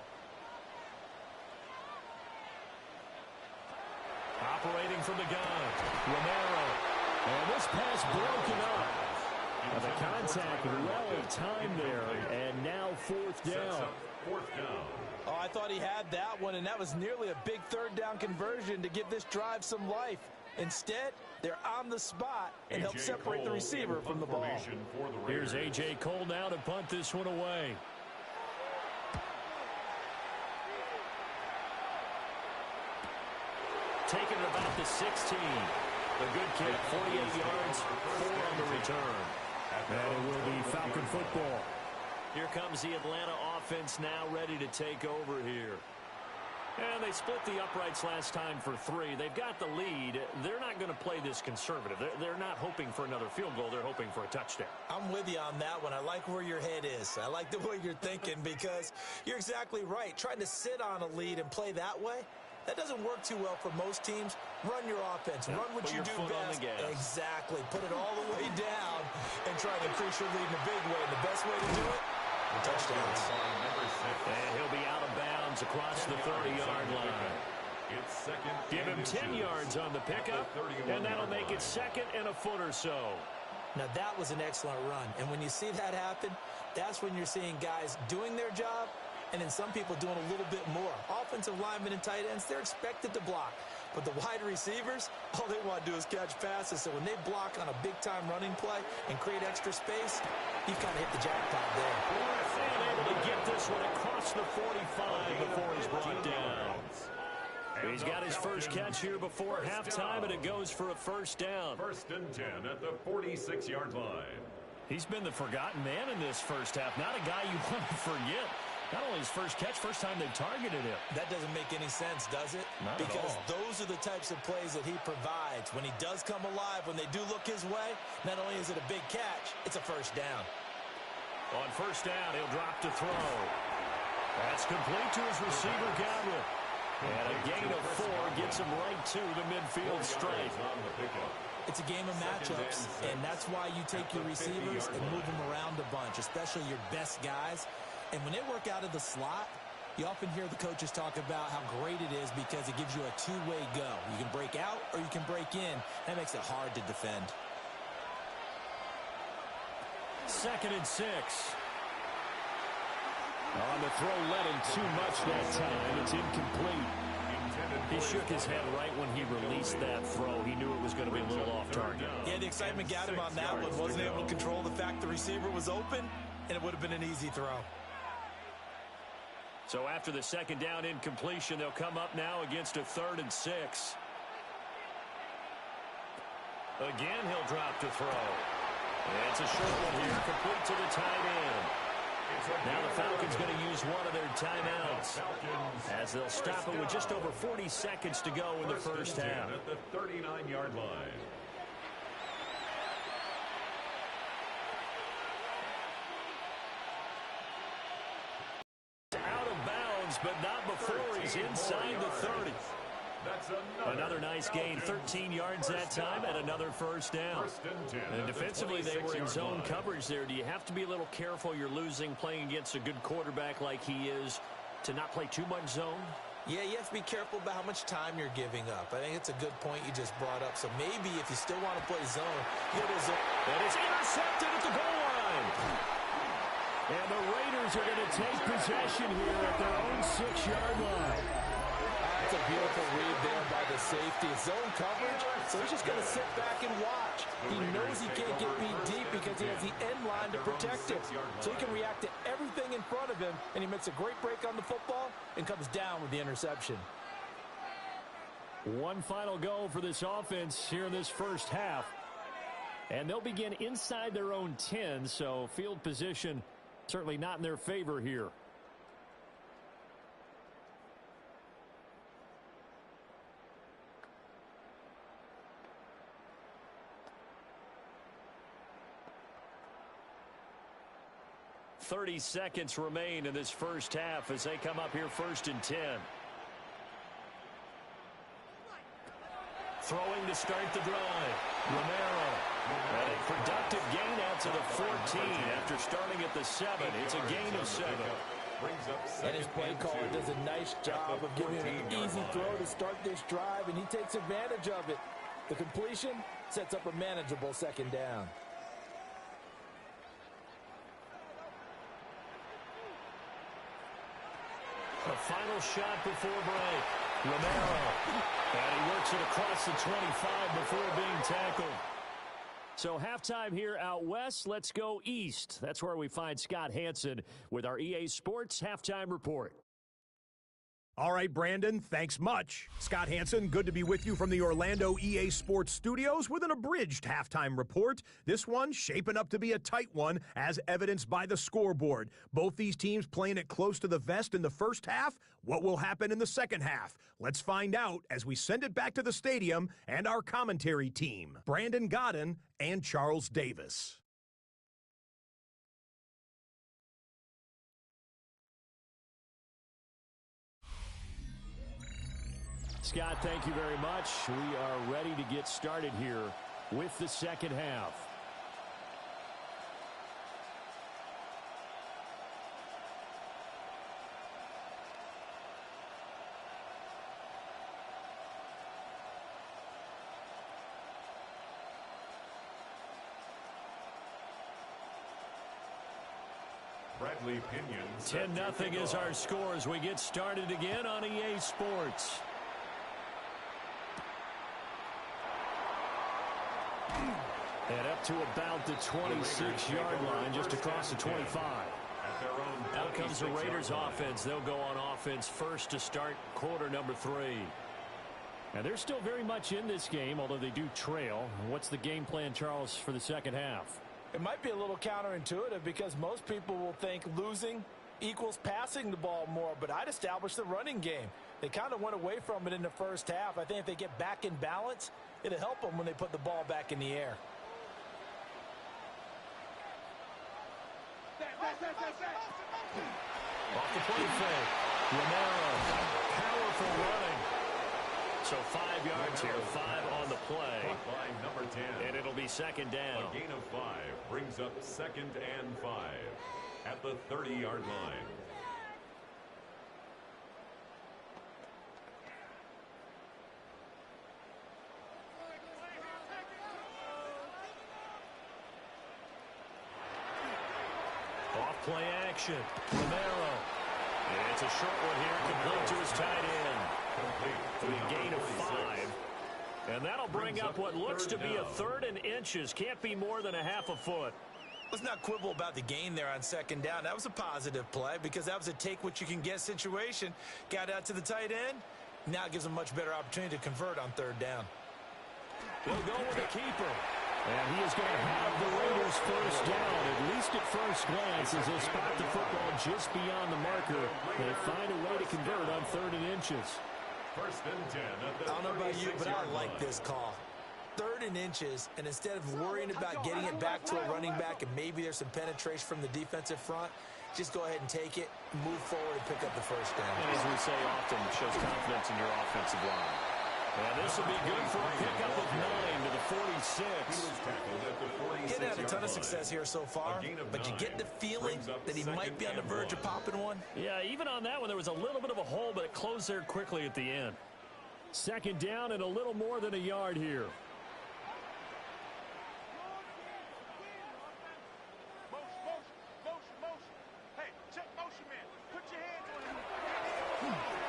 Operating from the gun. Romero. And this pass broken up. And the contact well timed there. And now 4th down. Oh, I thought he had that one, and that was nearly a big 3rd down conversion to give this drive some life. Instead, they're on the spot and help separate the receiver from the ball. Here's A.J. Cole now to punt this one away. Taken about the 16. A good kick, 48 yards, 4 on the return. And it will be Falcon football. Here comes the Atlanta offense now ready to take over here. And they split the uprights last time for 3. They've got the lead. They're not going to play this conservative. They're not hoping for another field goal. They're hoping for a touchdown. I'm with you on that one. I like where your head is. I like the way you're thinking because you're exactly right. Trying to sit on a lead and play that way, that doesn't work too well for most teams. Run your offense. Run what you do best. Exactly. Put it all the way down and try to increase your lead in a big way. And the best way to do it, touchdowns. And he'll be out of bounds across the 30-yard line. Give him 10 yards on the pickup, and that'll make it 2nd and a foot or so. Now, that was an excellent run. And when you see that happen, that's when you're seeing guys doing their job and then some people doing a little bit more. Offensive linemen and tight ends, they're expected to block. But the wide receivers, all they want to do is catch passes. So when they block on a big-time running play and create extra space, you've kind of hit the jackpot there. And able to get this one across the 45 before he's brought down. He's got his first catch here before halftime, and it goes for a 1st down. 1st and 10 at the 46-yard line. He's been the forgotten man in this first half. Not a guy you want to forget. Not only his first catch, first time they've targeted him. That doesn't make any sense, does it? Not because at all. Those are the types of plays that he provides. When he does come alive, when they do look his way, not only is it a big catch, it's a 1st down. On 1st down, he'll drop to throw. That's complete to his receiver, Godwin. And a gain of 4 gets him right to the midfield straight. It's a game of matchups, and that's why you take your receivers and move them around a bunch, especially your best guys. And when they work out of the slot, you often hear the coaches talk about how great it is because it gives you a two-way go. You can break out or you can break in. That makes it hard to defend. 2nd and 6. On the throw, led him too much that time. It's incomplete. He shook his head right when he released that throw. He knew it was going to be a little off target. Yeah, the excitement got him on that one. Wasn't able to control the fact the receiver was open, and it would have been an easy throw. So after the 2nd down incompletion, they'll come up now against a 3rd and 6. Again, he'll drop to throw. It's a short one here, complete to the tight end. Now the Falcons going to use one of their timeouts as they'll stop it with just over 40 seconds to go in the first half. At the 39-yard line. Out of bounds, but not before he's inside the 30. Another nice gain, 13 yards that time, and another 1st down. And defensively, they were in zone coverage there. Do you have to be a little careful? You're losing, playing against a good quarterback like he is, to not play too much zone? Yeah, you have to be careful about how much time you're giving up. I think it's a good point you just brought up. So maybe if you still want to play zone, you go to zone. And it's intercepted at the goal line. And the Raiders are going to take possession here at their own 6-yard line. That's a beautiful read there by the safety. Zone coverage, so he's just going to sit back and watch. He knows he can't get beat deep because he has the end line to protect him. So he can react to everything in front of him, and he makes a great break on the football and comes down with the interception. One final go for this offense here in this first half. And they'll begin inside their own 10, so field position certainly not in their favor here. .30 seconds remain in this first half as they come up here 1st and 10. Throwing to start the drive. Romero. And a productive gain out to the 14 after starting at the 7. It's a gain of 7. And his play caller does a nice job of giving him an easy throw to start this drive, and he takes advantage of it. The completion sets up a manageable 2nd down. A final shot before break. Romero. And he works it across the 25 before being tackled. So halftime here out west. Let's go east. That's where we find Scott Hanson with our EA Sports Halftime Report. All right, Brandon, thanks much. Scott Hanson, good to be with you from the Orlando EA Sports Studios with an abridged halftime report. This one shaping up to be a tight one, as evidenced by the scoreboard. Both these teams playing it close to the vest in the first half. What will happen in the second half? Let's find out as we send it back to the stadium and our commentary team, Brandon Godden and Charles Davis. Scott, thank you very much. We are ready to get started here with the second half. Bradley Pinion. 10-0 is our score as we get started again on EA Sports. And up to about the 26-yard line, just across the 25. Out comes the Raiders offense. They'll go on offense first to start quarter number 3. And they're still very much in this game, although they do trail. What's the game plan, Charles, for the second half? It might be a little counterintuitive because most people will think losing equals passing the ball more, but I'd establish the running game. They kind of went away from it in the first half. I think if they get back in balance, it'll help them when they put the ball back in the air. Off the play fake. Romero. Powerful running. So 5 yards here, 5 on the play. Number 10. And it'll be second down. A gain of 5 brings up 2nd and 5 at the 30-yard line. Off play action. Romero. And it's a short one here, complete to his tight end. For the gain of 5. And that'll bring up what looks to be a 3rd and inches. Can't be more than a half a foot. Let's not quibble about the gain there on second down. That was a positive play because that was a take-what-you-can-get situation. Got out to the tight end. Now it gives them a much better opportunity to convert on 3rd down. They'll go with the keeper. And he is going to have the Raiders first down, at least at first glance, as they spot the football just beyond the marker. They find a way to convert on 3rd and inches. 1st and 10 at the I don't know about you, but I like line. this call. 3rd and inches, and instead of worrying about getting it back to a running back and maybe there's some penetration from the defensive front, just go ahead and take it, move forward, and pick up the first down. And as we say often, it shows confidence in your offensive line. And this will be good for a pickup of 9 to the 46. Getting had a ton of success here so far, but you get the feeling that he might be on the verge of popping one. Yeah, even on that one, there was a little bit of a hole, but it closed there quickly at the end. Second down and a little more than a yard here.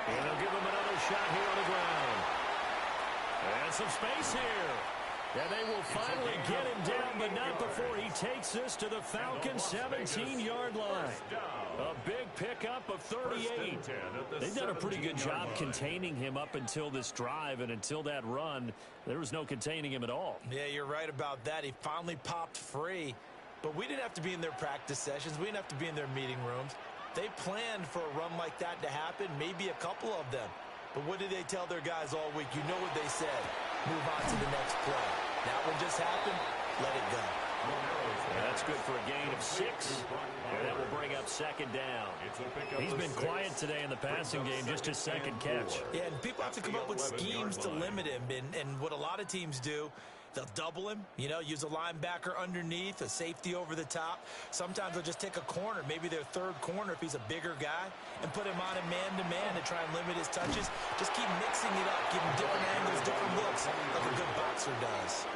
And they'll give him another shot here on the ground. And some space here. And they will finally get him down, but not before he takes this to the Falcons' 17-yard line. A big pickup of 38. They've done a pretty good job containing him up until this drive, and until that run, there was no containing him at all. Yeah, you're right about that. He finally popped free, but we didn't have to be in their practice sessions. We didn't have to be in their meeting rooms. They planned for a run like that to happen, maybe a couple of them. But what did they tell their guys all week? You know what they said. Move on to the next play. That one just happened. Let it go. And that's good for a gain of 6. And that will bring up second down. He's been quiet today in the passing game, just his second catch. Yeah, and people have to come up with schemes to limit him. And what a lot of teams do, they'll double him, you know, use a linebacker underneath, a safety over the top. Sometimes they'll just take a corner, maybe their third corner if he's a bigger guy, and put him on a man-to-man to try and limit his touches. Just keep mixing it up, give him different angles, different looks, like a good boxer does.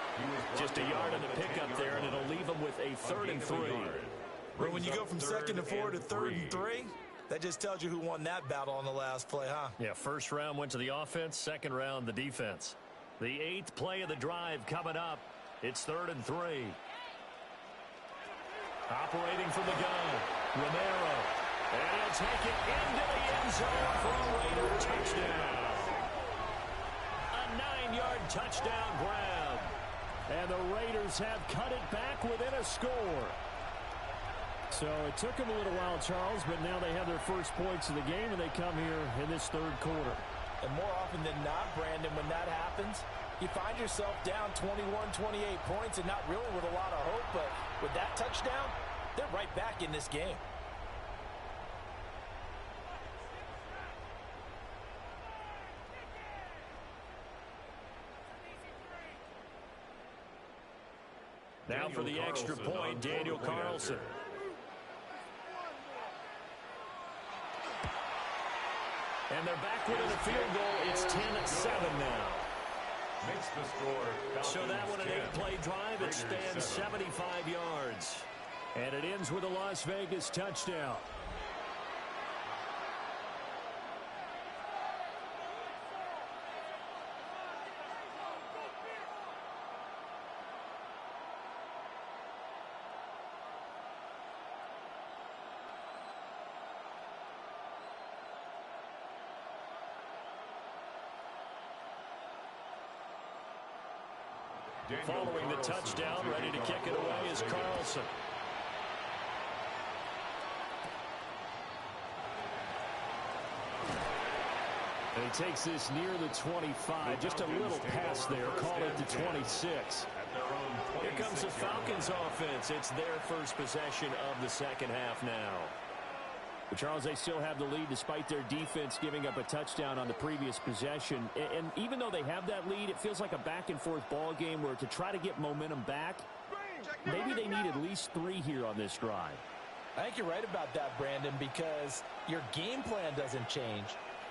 Just a yard on the pickup there, and it'll leave him with a 3rd and 3. But when you go from 2nd and 4 to 3rd and 3, that just tells you who won that battle on the last play, huh? Yeah, first round went to the offense, second round the defense. The 8th play of the drive coming up. It's 3rd and 3. Operating from the gun, Romero. And he'll take it into the end zone for a Raider touchdown. A 9-yard touchdown grab. And the Raiders have cut it back within a score. So it took them a little while, Charles, but now they have their first points of the game, and they come here in this 3rd quarter. And more often than not, Brandon, when that happens, you find yourself down 21, 28 points, and not really with a lot of hope, but with that touchdown, they're right back in this game. Now for the extra point, Daniel Carlson. And they're back within a field goal. It's 10-7 now. Makes the score. So that one, an 8-play drive. It spans 75 yards. And it ends with a Las Vegas touchdown. Following the touchdown, ready to kick it away is Carlson. And he takes this near the 25. Just a little pass there. Call it the 26. Here comes the Falcons offense. It's their first possession of the second half now. But Charles, they still have the lead despite their defense giving up a touchdown on the previous possession. And even though they have that lead, it feels like a back-and-forth ball game where to try to get momentum back, maybe they need at least 3 here on this drive. I think you're right about that, Brandon, because your game plan doesn't change.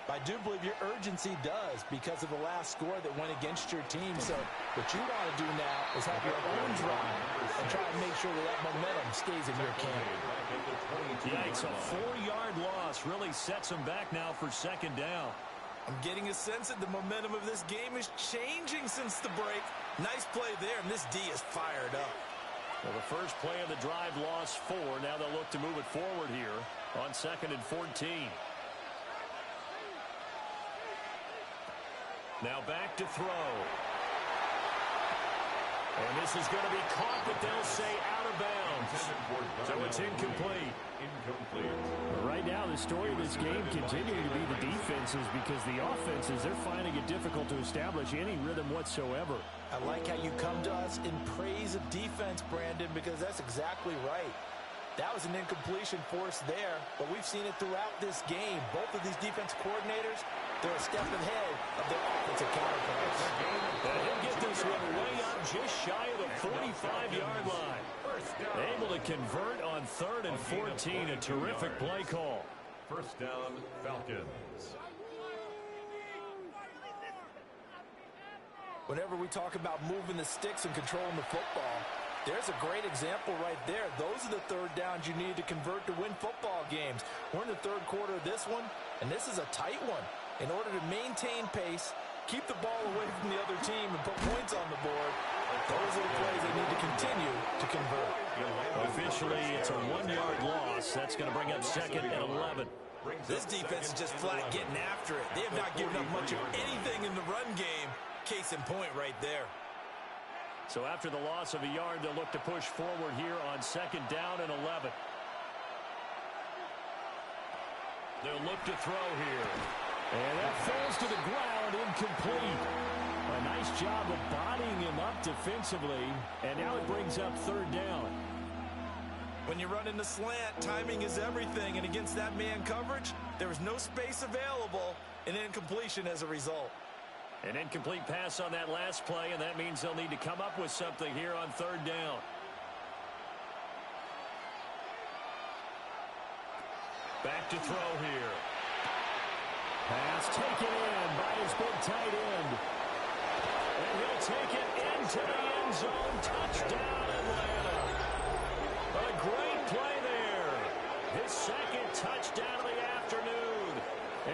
I do believe your urgency does because of the last score that went against your team. So what you want to do now is have your own drive and try to make sure that that momentum stays in your camp. Yikes, a 4-yard loss really sets them back now for second down. I'm getting a sense that the momentum of this game is changing since the break. Nice play there, and this D is fired up. Well, the first play of the drive lost 4. Now they'll look to move it forward here on 2nd and 14. Now back to throw. And this is going to be caught, but they'll say out of bounds. So it's incomplete. But right now, the story of this game continuing to be the defenses because the offenses, they're finding it difficult to establish any rhythm whatsoever. I like how you come to us in praise of defense, Brandon, because that's exactly right. That was an incompletion forced there, but we've seen it throughout this game. Both of these defense coordinators, they're a step ahead of their offensive counterparts. this one way up just shy of the 45-yard line. Able to convert on 3rd and 14. A terrific play call. First down, Falcons. Whenever we talk about moving the sticks and controlling the football, there's a great example right there. Those are the third downs you need to convert to win football games. We're in the third quarter of this one, and this is a tight one. In order to maintain pace, keep the ball away from the other team, and put points on the board, those are the plays they need to continue to convert. Officially, it's a 1-yard loss. That's going to bring up 2nd and 11. This defense is just flat getting after it. They have not given up much of anything in the run game. Case in point right there. So after the loss of a yard, they'll look to push forward here on 2nd down and 11. They'll look to throw here. And that falls to the ground, incomplete. A nice job of bodying him up defensively. And now it brings up 3rd down. When you run in the slant, timing is everything. And against that man coverage, there was no space available, and incompletion as a result. An incomplete pass on that last play, and that means they'll need to come up with something here on 3rd down. Back to throw here. Pass taken in by his big tight end. And he'll take it into the end zone. Touchdown, Atlanta. A great play there. His 2nd touchdown of the afternoon.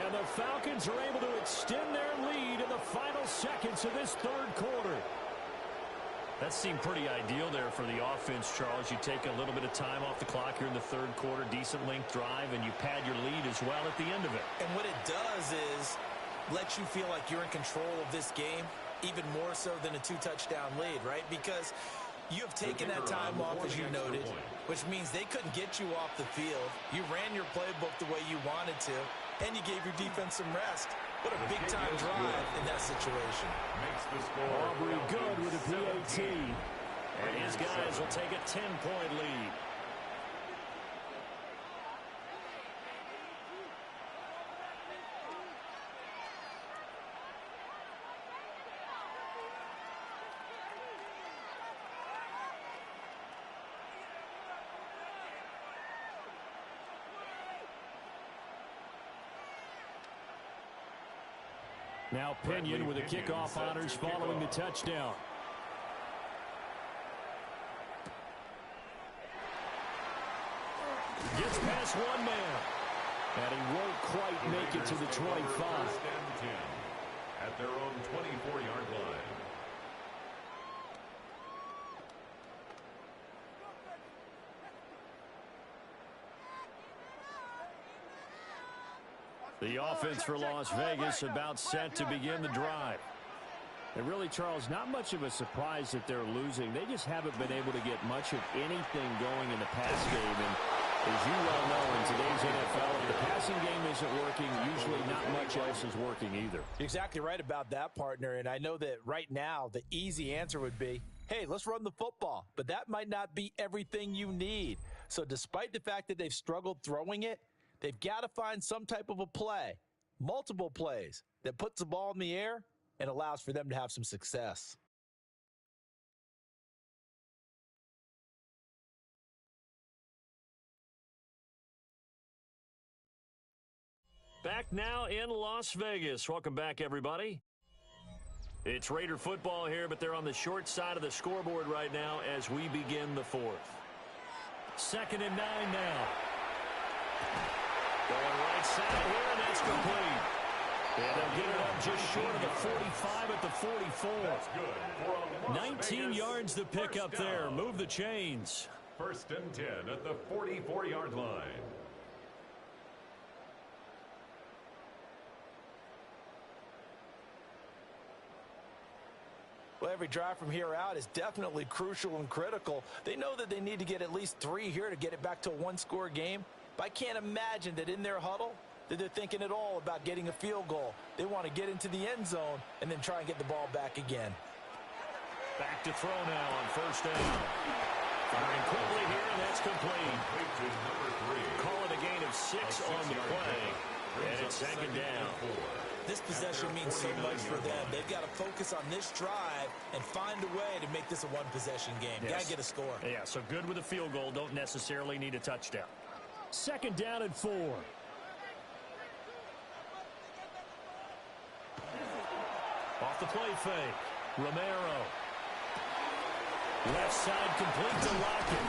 And the Falcons are able to extend their lead in the final seconds of this 3rd quarter. That seemed pretty ideal there for the offense, Charles. You take a little bit of time off the clock here in the 3rd quarter, decent length drive, and you pad your lead as well at the end of it. And what it does is let you feel like you're in control of this game, even more so than a 2-touchdown lead, right? Because you have taken that time off, as you noted, which means they couldn't get you off the field. You ran your playbook the way you wanted to, and you gave your defense some rest. What a big-time drive in that situation. Aubrey good with a PAT. And his guys will take a 10-point lead. Now Pinion with the kickoff honors following the touchdown. Gets past one man. And he won't quite make it to the 25. At their own 24-yard line. The offense for Las Vegas about set to begin the drive. And really, Charles, not much of a surprise that they're losing. They just haven't been able to get much of anything going in the pass game. And as you well know, in today's NFL, if the passing game isn't working, usually not much else is working either. You're exactly right about that, partner. And I know that right now the easy answer would be, hey, let's run the football. But that might not be everything you need. So despite the fact that they've struggled throwing it, they've got to find some type of a play, multiple plays, that puts the ball in the air and allows for them to have some success. Back now in Las Vegas. Welcome back, everybody. It's Raider football here, but they're on the short side of the scoreboard right now as we begin the 4th. 2nd and 9 now. Going right side here, and that's complete. And they'll get it up just short of the 45 at the 44. That's good. 19 yards to pick up there. Move the chains. 1st and 10 at the 44-yard line. Well, every drive from here out is definitely crucial and critical. They know that they need to get at least 3 here to get it back to a one-score game. But I can't imagine that in their huddle that they're thinking at all about getting a field goal. They want to get into the end zone and then try and get the ball back again. Back to throw now on 1st down. Firing quickly here, and that's complete. Call it a gain of 6 on the play. And it's 2nd down. This possession means so much for them. They've got to focus on this drive and find a way to make this a one-possession game. Yes. Got to get a score. Yeah, so good with a field goal. Don't necessarily need a touchdown. 2nd down and 4. Off the play fake. Romero. Left side complete to Lockett.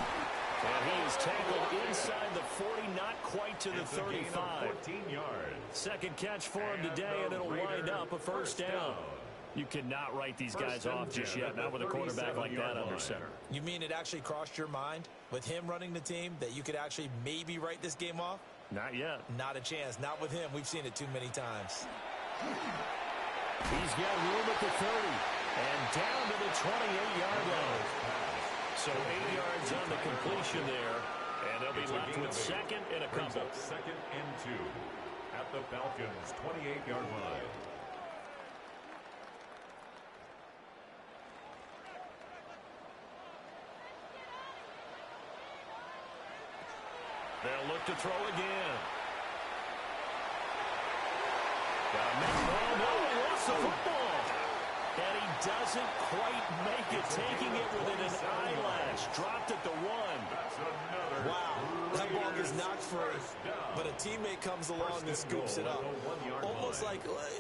And he is tackled inside the 40, not quite to the 35. 14 yards. Second catch for him today, and it'll wind up a first down. You cannot write these guys off just yet, not with a quarterback like that under center. You mean it actually crossed your mind with him running the team that you could actually maybe write this game off? Not yet. Not a chance. Not with him. We've seen it too many times. He's got room at the 30 and down to the 28-yard line. So 8 yards on the completion there, and they'll be left with second and a couple. 2nd and 2 at the Falcons' 28-yard line. They'll look to throw again. No, he lost the football. And he doesn't quite make it, taking it within an eyelash. Dropped at the 1. Wow, that ball gets knocked free, but a teammate comes along and scoops it up.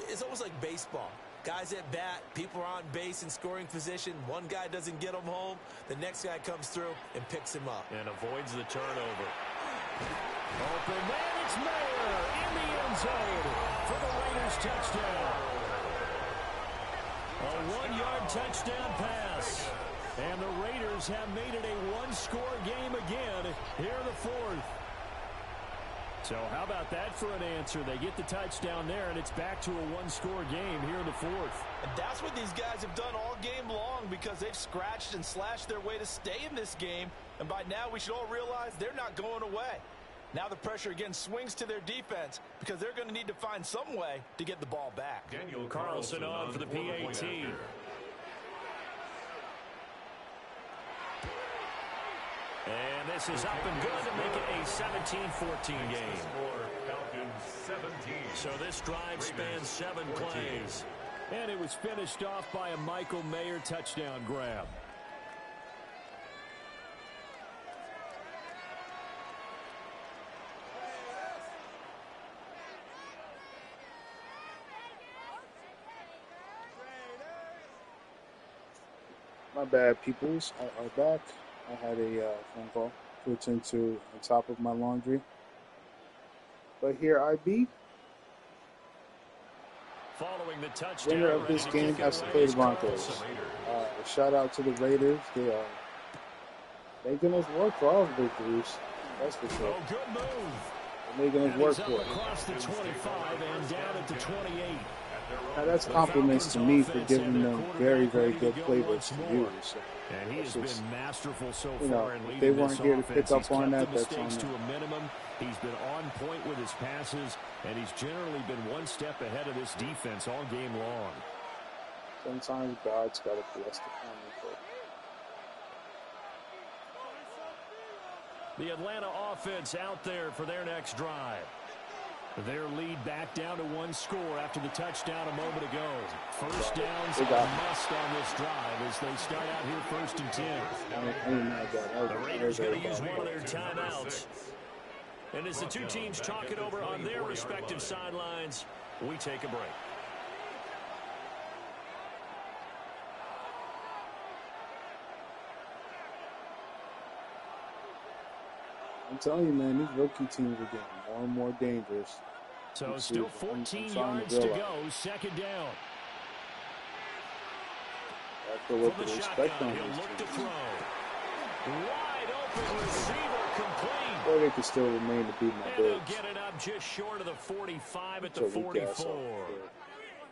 It's almost like baseball. Guys at bat, people are on base in scoring position. One guy doesn't get him home. The next guy comes through and picks him up. And avoids the turnover. Open man, it's Mayer in the end zone for the Raiders touchdown. A 1-yard touchdown pass. And the Raiders have made it a one-score game again here in the 4th. So how about that for an answer? They get the touchdown there, and it's back to a one-score game here in the 4th. And that's what these guys have done all game long, because they've scratched and slashed their way to stay in this game. And by now, we should all realize they're not going away. Now the pressure again swings to their defense, because they're going to need to find some way to get the ball back. Daniel Carlson on for the PAT. And this is up and good to make it a 17-14 game. So this drive spans 7 plays. And it was finished off by a Michael Mayer touchdown grab. My bad, peoples. I'm back. I had a phone call to attend to on top of my laundry. But here I be. Following the touchdown, Winner of this game has to play the Broncos. Shout out to the Raiders. They are making us work for all the victories. That's for sure. Oh, good move. They're making us work for it. Across the 25 and down at the 28. Now that's compliments to me for giving them very, very good playbooks to use. So and he has been masterful so far. You know, in if they leading weren't this here to offense. pick up He's on kept that, the that's on mistakes to them. a minimum. He's been on point with his passes, and he's generally been one step ahead of this defense all game long. Sometimes God's got to bless the common folk. The Atlanta offense out there for their next drive. Their lead back down to one score after the touchdown a moment ago. First downs a must on this drive as they start out here 1st and 10. The Raiders going to use one of their timeouts. And as the two teams talk it over on their respective sidelines, we take a break. I'm telling you, man, these rookie teams are getting more and more dangerous. So still 14 yards to go, 2nd down. That's what we expect on He'll these look to teams. throw. Wide open receiver complete. Or they can still remain to beat my And they'll Bills. get it up just short of the 45 at the So we gas 44. off,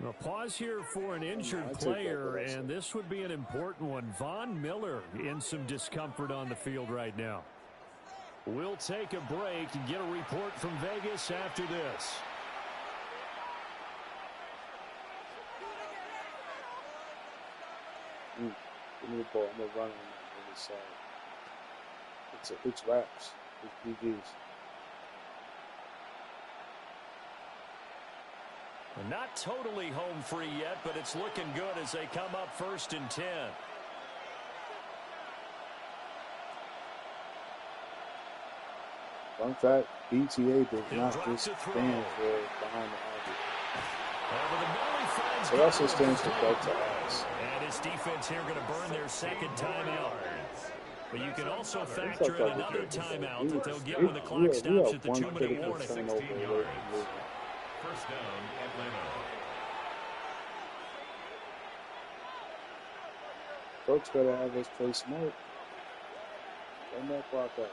Now pause here for an injured player, and this would be an important one. Von Miller in some discomfort on the field right now. We'll take a break and get a report from Vegas after this. Give me the ball. I'm going to run on the side. It's wraps. It's GG's. Not totally home free yet, but it's looking good as they come up 1st and 10. Fun fact, BTA does not just stand for behind the argue. It also stands for belt to ass. And his defense here going to burn their 2nd timeout. But you can also factor in another timeout that they'll get when the clock stops at the 2-minute warning. 16 yards. First down, Atlanta. Coach better have us play smart. Run that clock out.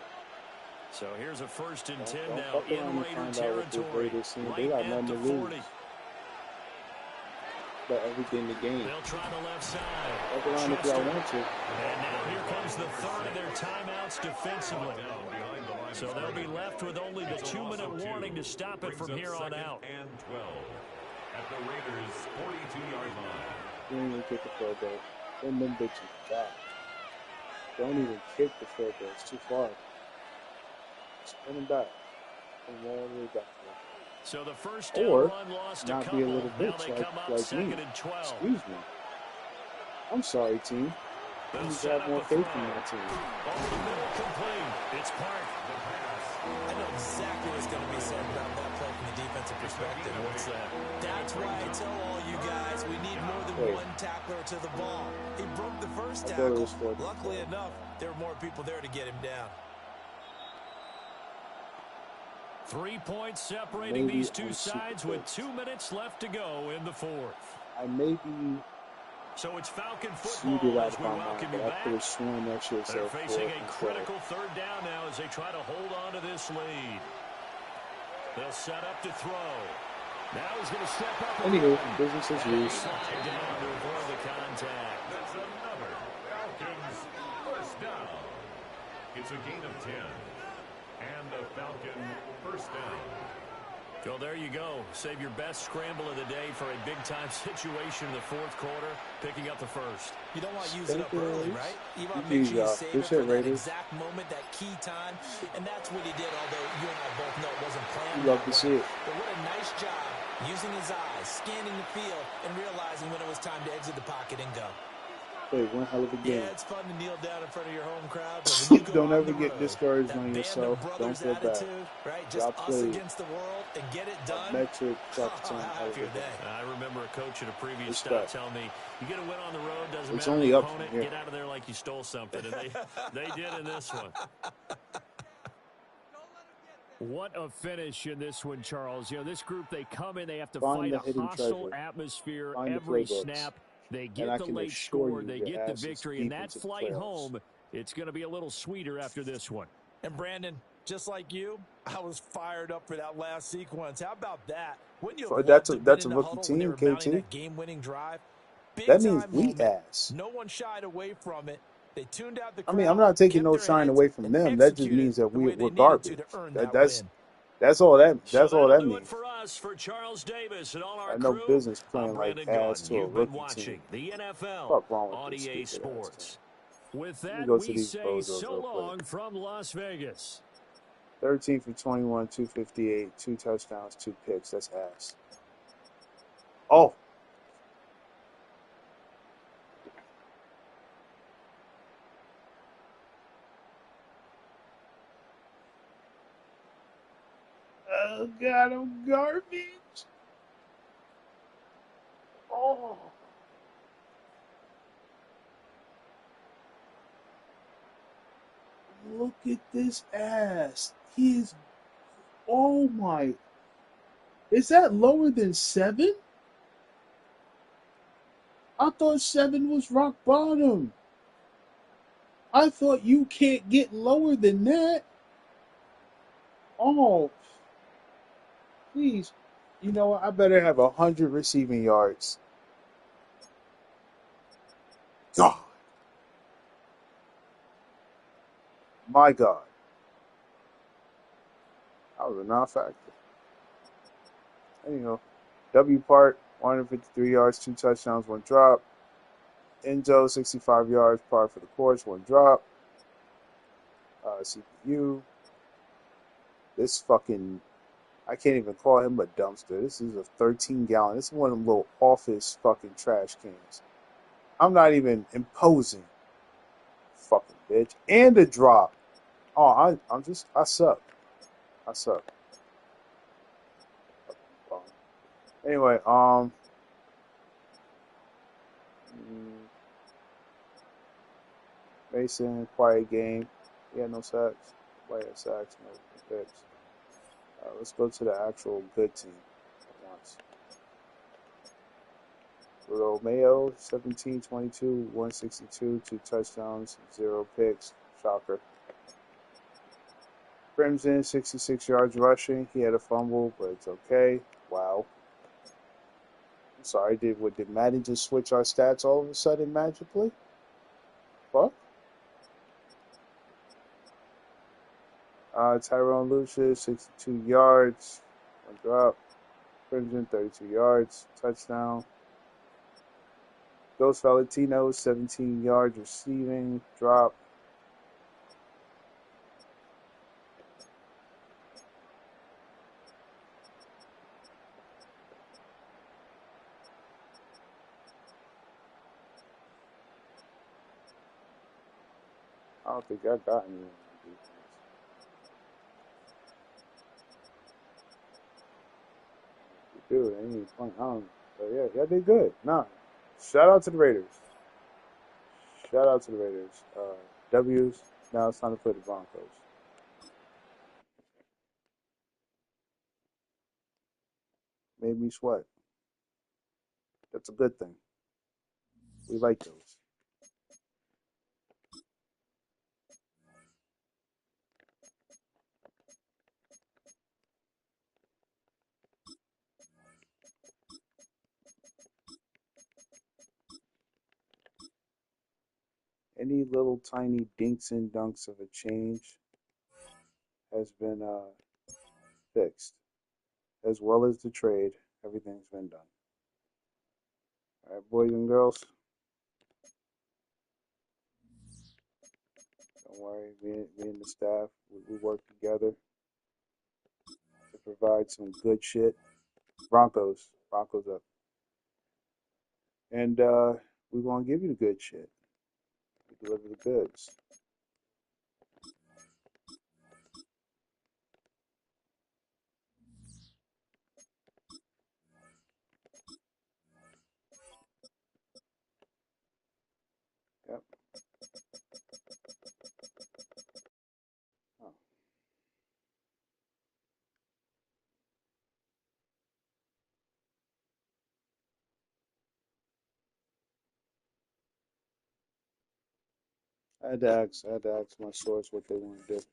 So here's a 1st and 10 Don't now fuck in around and Raider find out what the territory. Raiders seen. They Right got at nothing the to lose. 40. But everything to gain. They'll try the left side. Fuck around if y'all want to. And now here comes the 3rd of their timeouts defensively. So they'll be left with only the 2-minute warning to stop it from here on out. And 12 at the Raiders' 42-yard line. You ain't even kick the field goal. Send them bitches back. Don't even kick the field goal. It's too far. Spin them back. And all the way back. So the 1st down Or run lost a not couple. be a little Now bitch they come up like 2nd me. and 12. Excuse me. I'm sorry, team. I need to have more faith in my team. Over the middle, complete. It's Park. I know exactly what's going to be said about that play from the defensive perspective. What's that? That's why I tell all you guys we need more than one tackler to the ball. He broke the first tackle. Luckily enough, there were more people there to get him down. 3 points separating these two sides with 2 minutes left to go in the 4th. I may be So it's Falcon seated football out as of we my mind, welcome but you I back. could have sworn that shit They're said facing a 4th and 12. critical 3rd down now as they try to hold on to this lead. They'll set up to throw. Now he's going to step up. Anywho, business as usual. Slide down to avoid the contact. That's another Falcons first down. It's a gain of 10. And a Falcon first down. Well, there you go. Save your best scramble of the day for a big-time situation in the 4th quarter, picking up the 1st. You don't want to use it up early, right? You want to GG, make sure you y'all. save Good it shit, for that Raiders. exact moment, that key time. And that's what he did, although you and I both know it wasn't planned. You love to see it. But what a nice job using his eyes, scanning the field, and realizing when it was time to exit the pocket and go. Played one hell of a game. Yeah, it's fun to kneel down in front of your home crowd. But when you go Don't on ever the get road, discouraged that on band yourself. of Don't brothers feel bad. attitude, right? Just Y'all us played against the world and get it done. metric Oh, top 10 how hell of a happy are game. they? I remember a coach at a previous Respect. stop telling me, you get a win on the road, doesn't It's matter only the up from opponent, here. get out of there like you stole something. And they did in this one. What a finish in this one, Charles. You know, this group, they come in, they have to Find fight the a hidden hostile treasure. atmosphere Find the every playbooks. snap. They And I get the can late assure score, you they your get the ass is victory, and deep that into the flight playoffs. home, it's going to be a little sweeter after this one. And Brandon, just like you, I was fired up for that last sequence. How about that? Wouldn't you have That's loved to a have that's been a in the rookie huddle when they team, were mounting KT. that game-winning drive? That means Big-time we moment. ass. No one shied away from it. They tuned out the I crowd, mean, I'm not taking kept no their shine heads, away from and them. That just executed means that the way they we're needed garbage. to earn that That's win. that's all that So that's all that'll that do it means. for us, for Charles Davis and all I our had no crew. business I'm playing like Brandon Gaudin. ass to a You've been rookie watching team. the NFL Fuck wrong with on this EA stupid ass team. Sports. With Let me that, go to we these say bozos so real quick. long from Las Vegas. 13 for 21, 258, 2 touchdowns, 2 picks. That's ass. Oh, oh God, I'm garbage. Oh, look at this ass. He is. Oh my. Is that lower than 7? I thought 7 was rock bottom. I thought you can't get lower than that. Oh, please. You know what? I better have 100 receiving yards. God. My God. That was a non-factor. Anyhow, W Part, 153 yards, 2 touchdowns, 1 drop. Enzo, 65 yards, par for the course, 1 drop. CPU. This fucking I can't even call him a dumpster. This is a 13-gallon. This is one of them little office fucking trash cans. I'm not even imposing. Fucking bitch. And a drop. Oh, I suck. I suck. Anyway, Mason, quiet game. He had no sacks. Nobody had sacks, no picks. Let's go to the actual good team at once. Romeo, 17, 22, 162, 2 touchdowns, 0 picks. Shocker. Crimson, 66 yards rushing. He had a fumble, but it's okay. Wow. I'm sorry, did Madden just switch our stats all of a sudden magically? Fuck. Tyrone Lucius, 62 yards. One drop. Crimson, 32 yards. Touchdown. Ghost Valentino, 17 yards receiving. Drop. I don't think I got anyone on defense. Dude, ain't even fun. I don't. But yeah, y'all did good. Nah. Shout out to the Raiders. Shout out to the Raiders. W's. Now it's time to play the Broncos. Made me sweat. That's a good thing. We like those. Any little tiny dinks and dunks of a change has been fixed, as well as the trade. Everything's been done. All right, boys and girls. Don't worry, me and the staff, we work together to provide some good shit. Broncos up, and we're gonna give you the good shit. We deliver the goods. Yep. Oh. I had to ask my source what they want to do,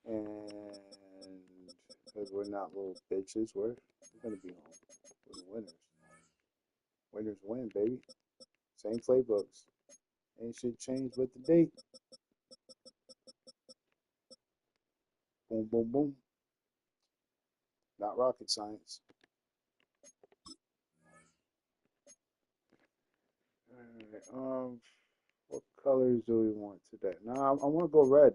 and because we're not little bitches, we're gonna be home. We're the winners. Winners win, baby. Same playbooks. Ain't shit changed but the date. Boom, boom, boom. Not rocket science. All right. What colors do we want today? No, I want to go red.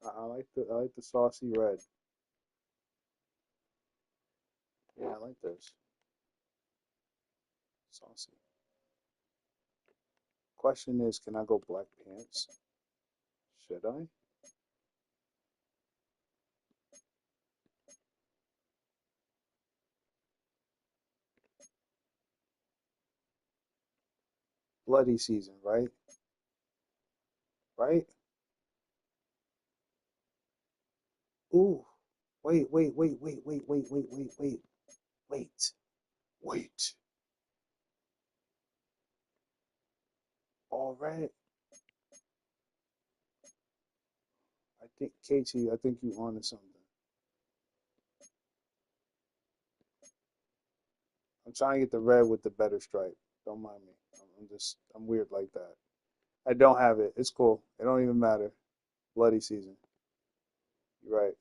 I like the saucy red. Yeah, I like this. Saucy. Question is, can I go black pants? Should I? Bloody season, right? Right? Ooh. Wait. All right. I think, Katie, I think you onto something. I'm trying to get the red with the better stripe. Don't mind me. I'm weird like that. I don't have it. It's cool. It don't even matter. Bloody season. You're right.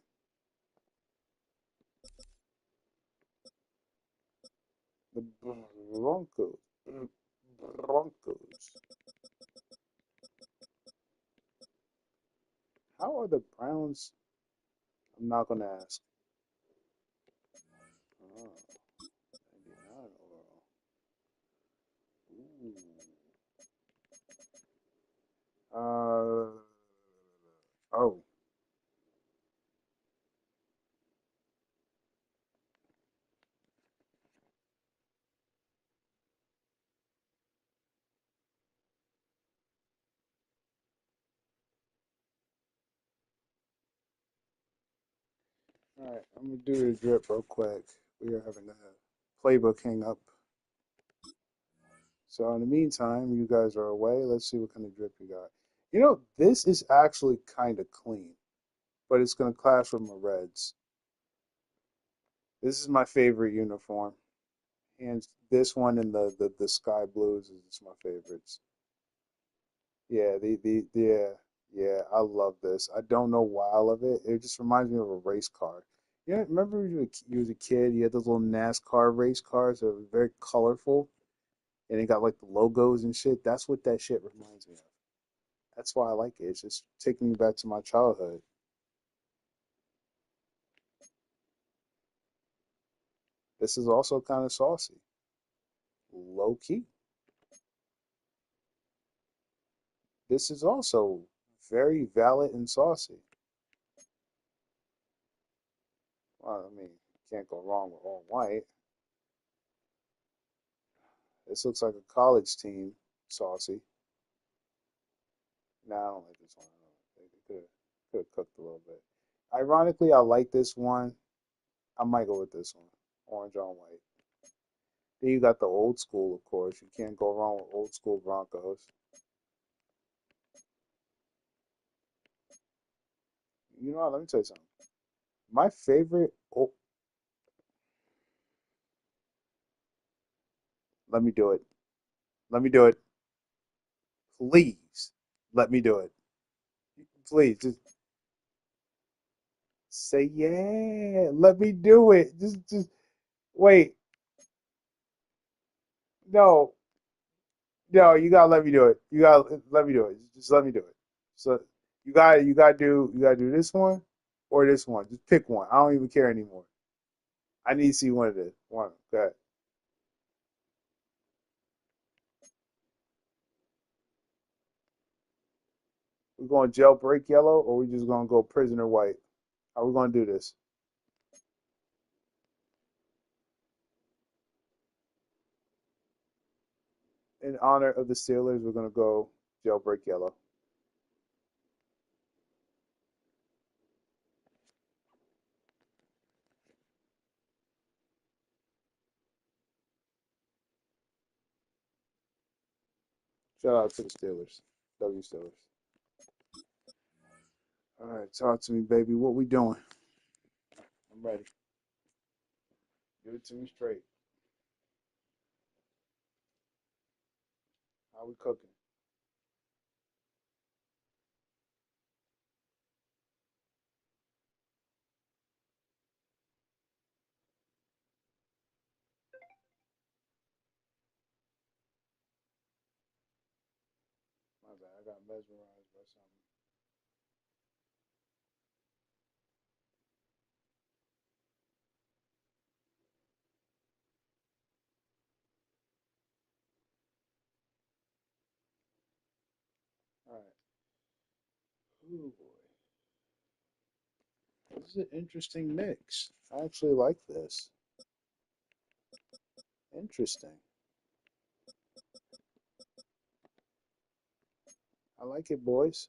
The Broncos. Broncos. How are the Browns? I'm not going to ask. Oh, 99 overall. Oh. All right, I'm going to do the drip real quick. We are having a playbook hang up. So in the meantime, you guys are away. Let's see what kind of drip you got. You know, this is actually kind of clean, but it's going to clash with my reds. This is my favorite uniform. And this one and the sky blues is my favorites. Yeah, yeah, I love this. I don't know why I love it. It just reminds me of a race car. You know, remember when you was a kid, you had those little NASCAR race cars that were very colorful and they got like the logos and shit. That's what that shit reminds me of. That's why I like it. It's just taking me back to my childhood. This is also kind of saucy. Low key. This is also very valid and saucy. Well, I mean, can't go wrong with all white. This looks like a college team, saucy. No, I don't like this one. They could have cooked a little bit. Ironically, I like this one. I might go with this one, orange on white. Then you got the old school, of course. You can't go wrong with old school Broncos. You know what? Let me tell you something. My favorite. Oh, let me do it. Let me do it. Please, let me do it. Please, just say yeah. Let me do it. Just wait. No, no, you gotta let me do it. You gotta let me do it. Just let me do it. So you gotta do this one or this one. Just pick one. I don't even care anymore. I need to see one of this. One. Go ahead. We going jailbreak yellow or we just gonna go prisoner white? How we gonna do this? In honor of the Steelers, we're gonna go jailbreak yellow. Shout out to the Steelers. W Steelers. All right, talk to me, baby. What we doing? I'm ready. Give it to me straight. How we cooking? My bad. I got mesmerized by something. All right. Ooh boy. This is an interesting mix. I actually like this. Interesting. I like it, boys.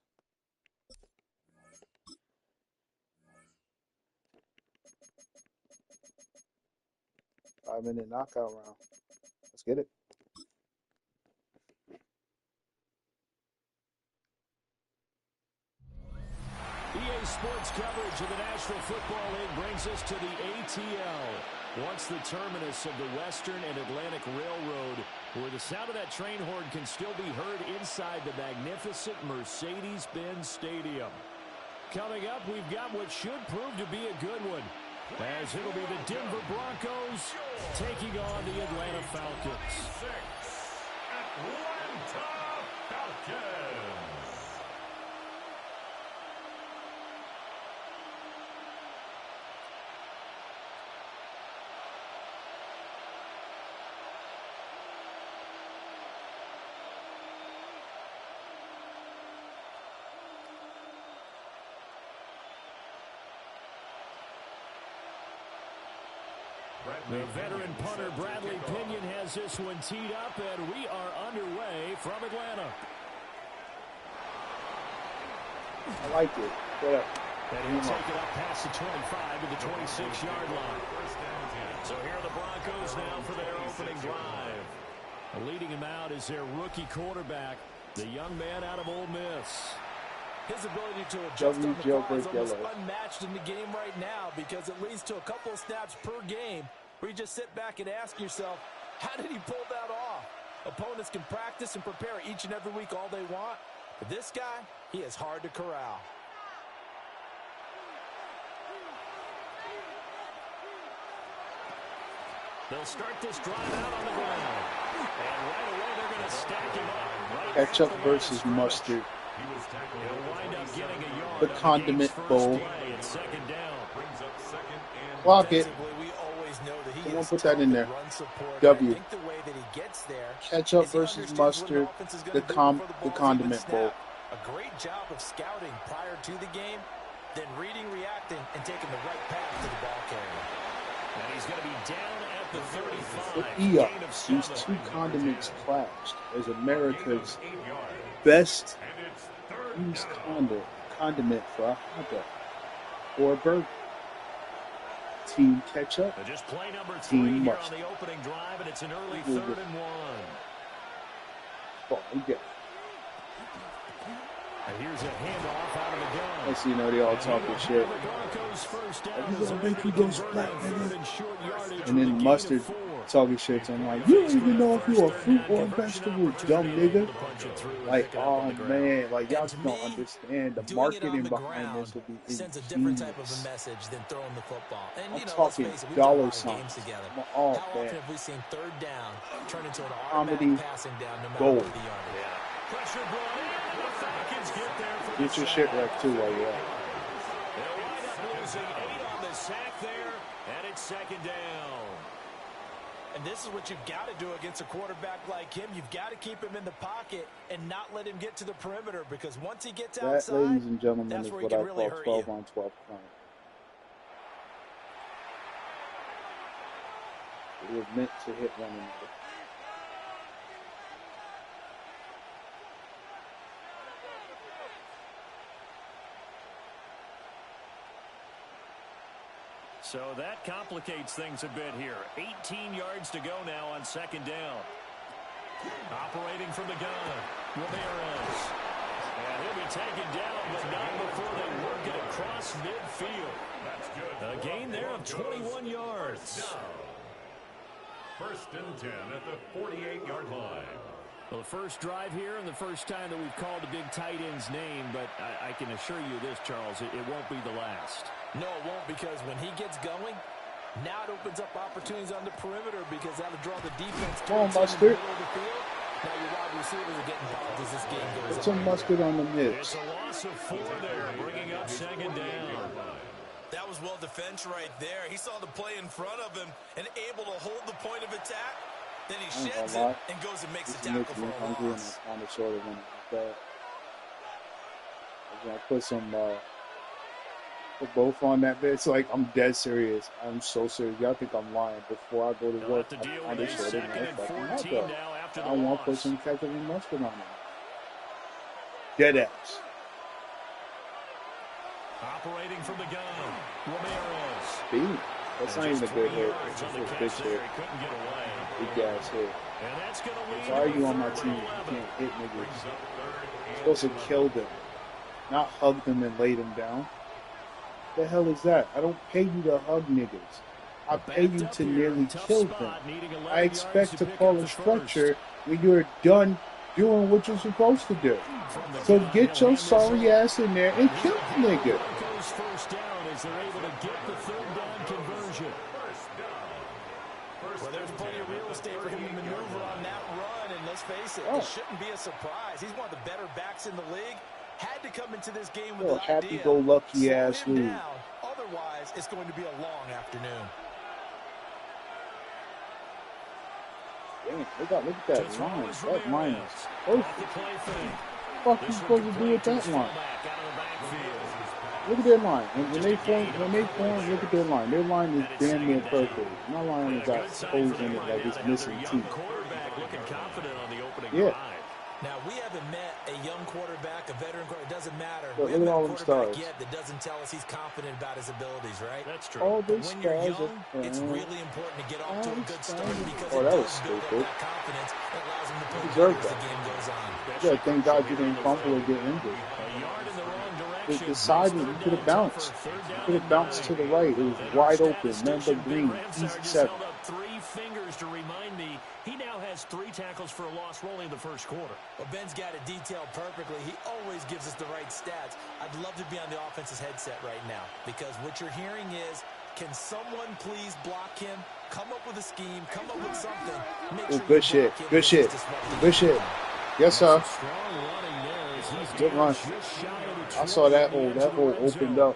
5 minute knockout round. Let's get it. EA Sports coverage of the National Football League brings us to the ATL. Once the terminus of the Western and Atlantic Railroad, where the sound of that train horn can still be heard inside the magnificent Mercedes-Benz Stadium. Coming up, we've got what should prove to be a good one, as it'll be the Denver Broncos taking on the Atlanta Falcons. Atlanta Falcons. The veteran punter Bradley Pinion has this one teed up, and we are underway from Atlanta. I like it. But and he'll take it up past the 25 to the 26-yard line. So here are the Broncos now for their opening drive. Leading him out is their rookie quarterback, the young man out of Ole Miss. His ability to adjust on the fly is almost unmatched in the game right now because it leads to a couple of snaps per game where you just sit back and ask yourself, how did he pull that off? Opponents can practice and prepare each and every week all they want, but this guy, he is hard to corral. They'll start this drive out on the ground. And right away, they're going to stack him up. Ketchup versus mustard. The condiment bowl. Clock it. Someone put that in there. W. Ketchup versus mustard. The condiment bowl. A great job of scouting prior to the game, then reading, reacting, and taking the right path to the ball carrier. And he's going to be down at the 35. These two condiments clashed as America's best used condiment for a hot dog or a burger. Team ketchup, just play number 3 team here mustard. On the opening drive, and it's an early 3rd and 1. Oh, we get it. And here's a handoff out of the gun. Next thing you know, they all talking shit. He's gonna make you go splat, nigga. And then mustard talking shit. So I'm like, you don't even know if you're a fruit or a vegetable, dumb nigga. Like, oh man, like y'all just don't understand the marketing behind this will be sends a different type of a message than throwing the football. And I'm talking dollar signs. Oh, how often have we seen 3rd down turn into an comedy passing down no matter gold. what the yardage? Pressure brought in. The Falcons get there for Get your shit right too while you're at it. They'll wind up losing 8 on the sack there, and it's 2nd down. And this is what you've got to do against a quarterback like him. You've got to keep him in the pocket and not let him get to the perimeter because once he gets outside, that, ladies and gentlemen, that's is where what he I can really call hurt 12 you. on 12 crime. We were meant to hit one another. So that complicates things a bit here. 18 yards to go now on 2nd down. Operating from the gun, Ramirez. And he'll be taken down, but not before they work it across midfield. That's good. A gain there of 21 yards. 1st and 10 at the 48-yard line. Well, the first drive here and the first time that we've called a big tight end's name, but I can assure you this, Charles, it won't be the last. No, it won't, because when he gets going, now it opens up opportunities on the perimeter because that'll draw the defense to Come on, the mustard. middle of the field. Now your wide receivers are getting involved as this game goes on. Put some mustard on the It's lips. a loss of 4 there, bringing up 2nd down. That was well defense right there. He saw the play in front of him and able to hold the point of attack. Then he sheds it and goes and makes a tackle for a hungry loss. and I kind of sort of want that. I put some put both on that bit. It's like I'm dead serious. I'm so serious. Y'all think I'm lying. Before I go to work, I kind of sort of want fucking hot dog. I want to put some ketchup and mustard on it. Dead ass. Operating from the gun, Ramirez. Speed. That's not even a good hit. It's just a big hit. Big ass hit. Why are you on my team? You can't hit niggas. You're supposed to kill them, not hug them and lay them down. What the hell is that? I don't pay you to hug niggas. I pay you to nearly kill them. I expect to call a structure when you're done doing what you're supposed to do. So get your sorry ass in there and kill the nigga. First down as they're able to get the 3rd down conversion. Well, there's plenty of real estate for him to maneuver on that run, and let's face it, it shouldn't be a surprise. He's one of the better backs in the league. Had to come into this game with an idea. Happy-go-lucky ass Slow him league. down. Otherwise, it's going to be a long afternoon. Damn, look at that line. That line is perfect. What the fuck are you supposed to do with that line? Look at their line. When they form, look at their line. Their line is damn near perfect. My line has got holes in it like it's missing teeth. Quarterback looking confident on the opening yeah. drive. Now, we haven't met a young quarterback, a veteran quarterback. It doesn't matter. But We look haven't at met all a them quarterback stars. yet that doesn't tell us he's confident about his abilities, right? That's true. All But the when you're stars young, it's really important to get off to a good start because it that was does build up stupid. that confidence that allows him to play You better deserve as the that. game goes on. Yeah, thank God you didn't fumble or get injured. A yard in the wrong direction. The side, you could have bounced. You could have bounced to the right. It was wide open. Nothing but green. Easy 7. Held up 3 fingers to remind me he now has 3 tackles for a loss only in the first quarter. Well, Ben's got it detailed perfectly. He always gives us the right stats. I'd love to be on the offense's headset right now because what you're hearing is, can someone please block him? Come up with a scheme. Come up with something. Make sure good shit. Good shit. Good shit. Yes, sir. Good run. I saw that hole opened up.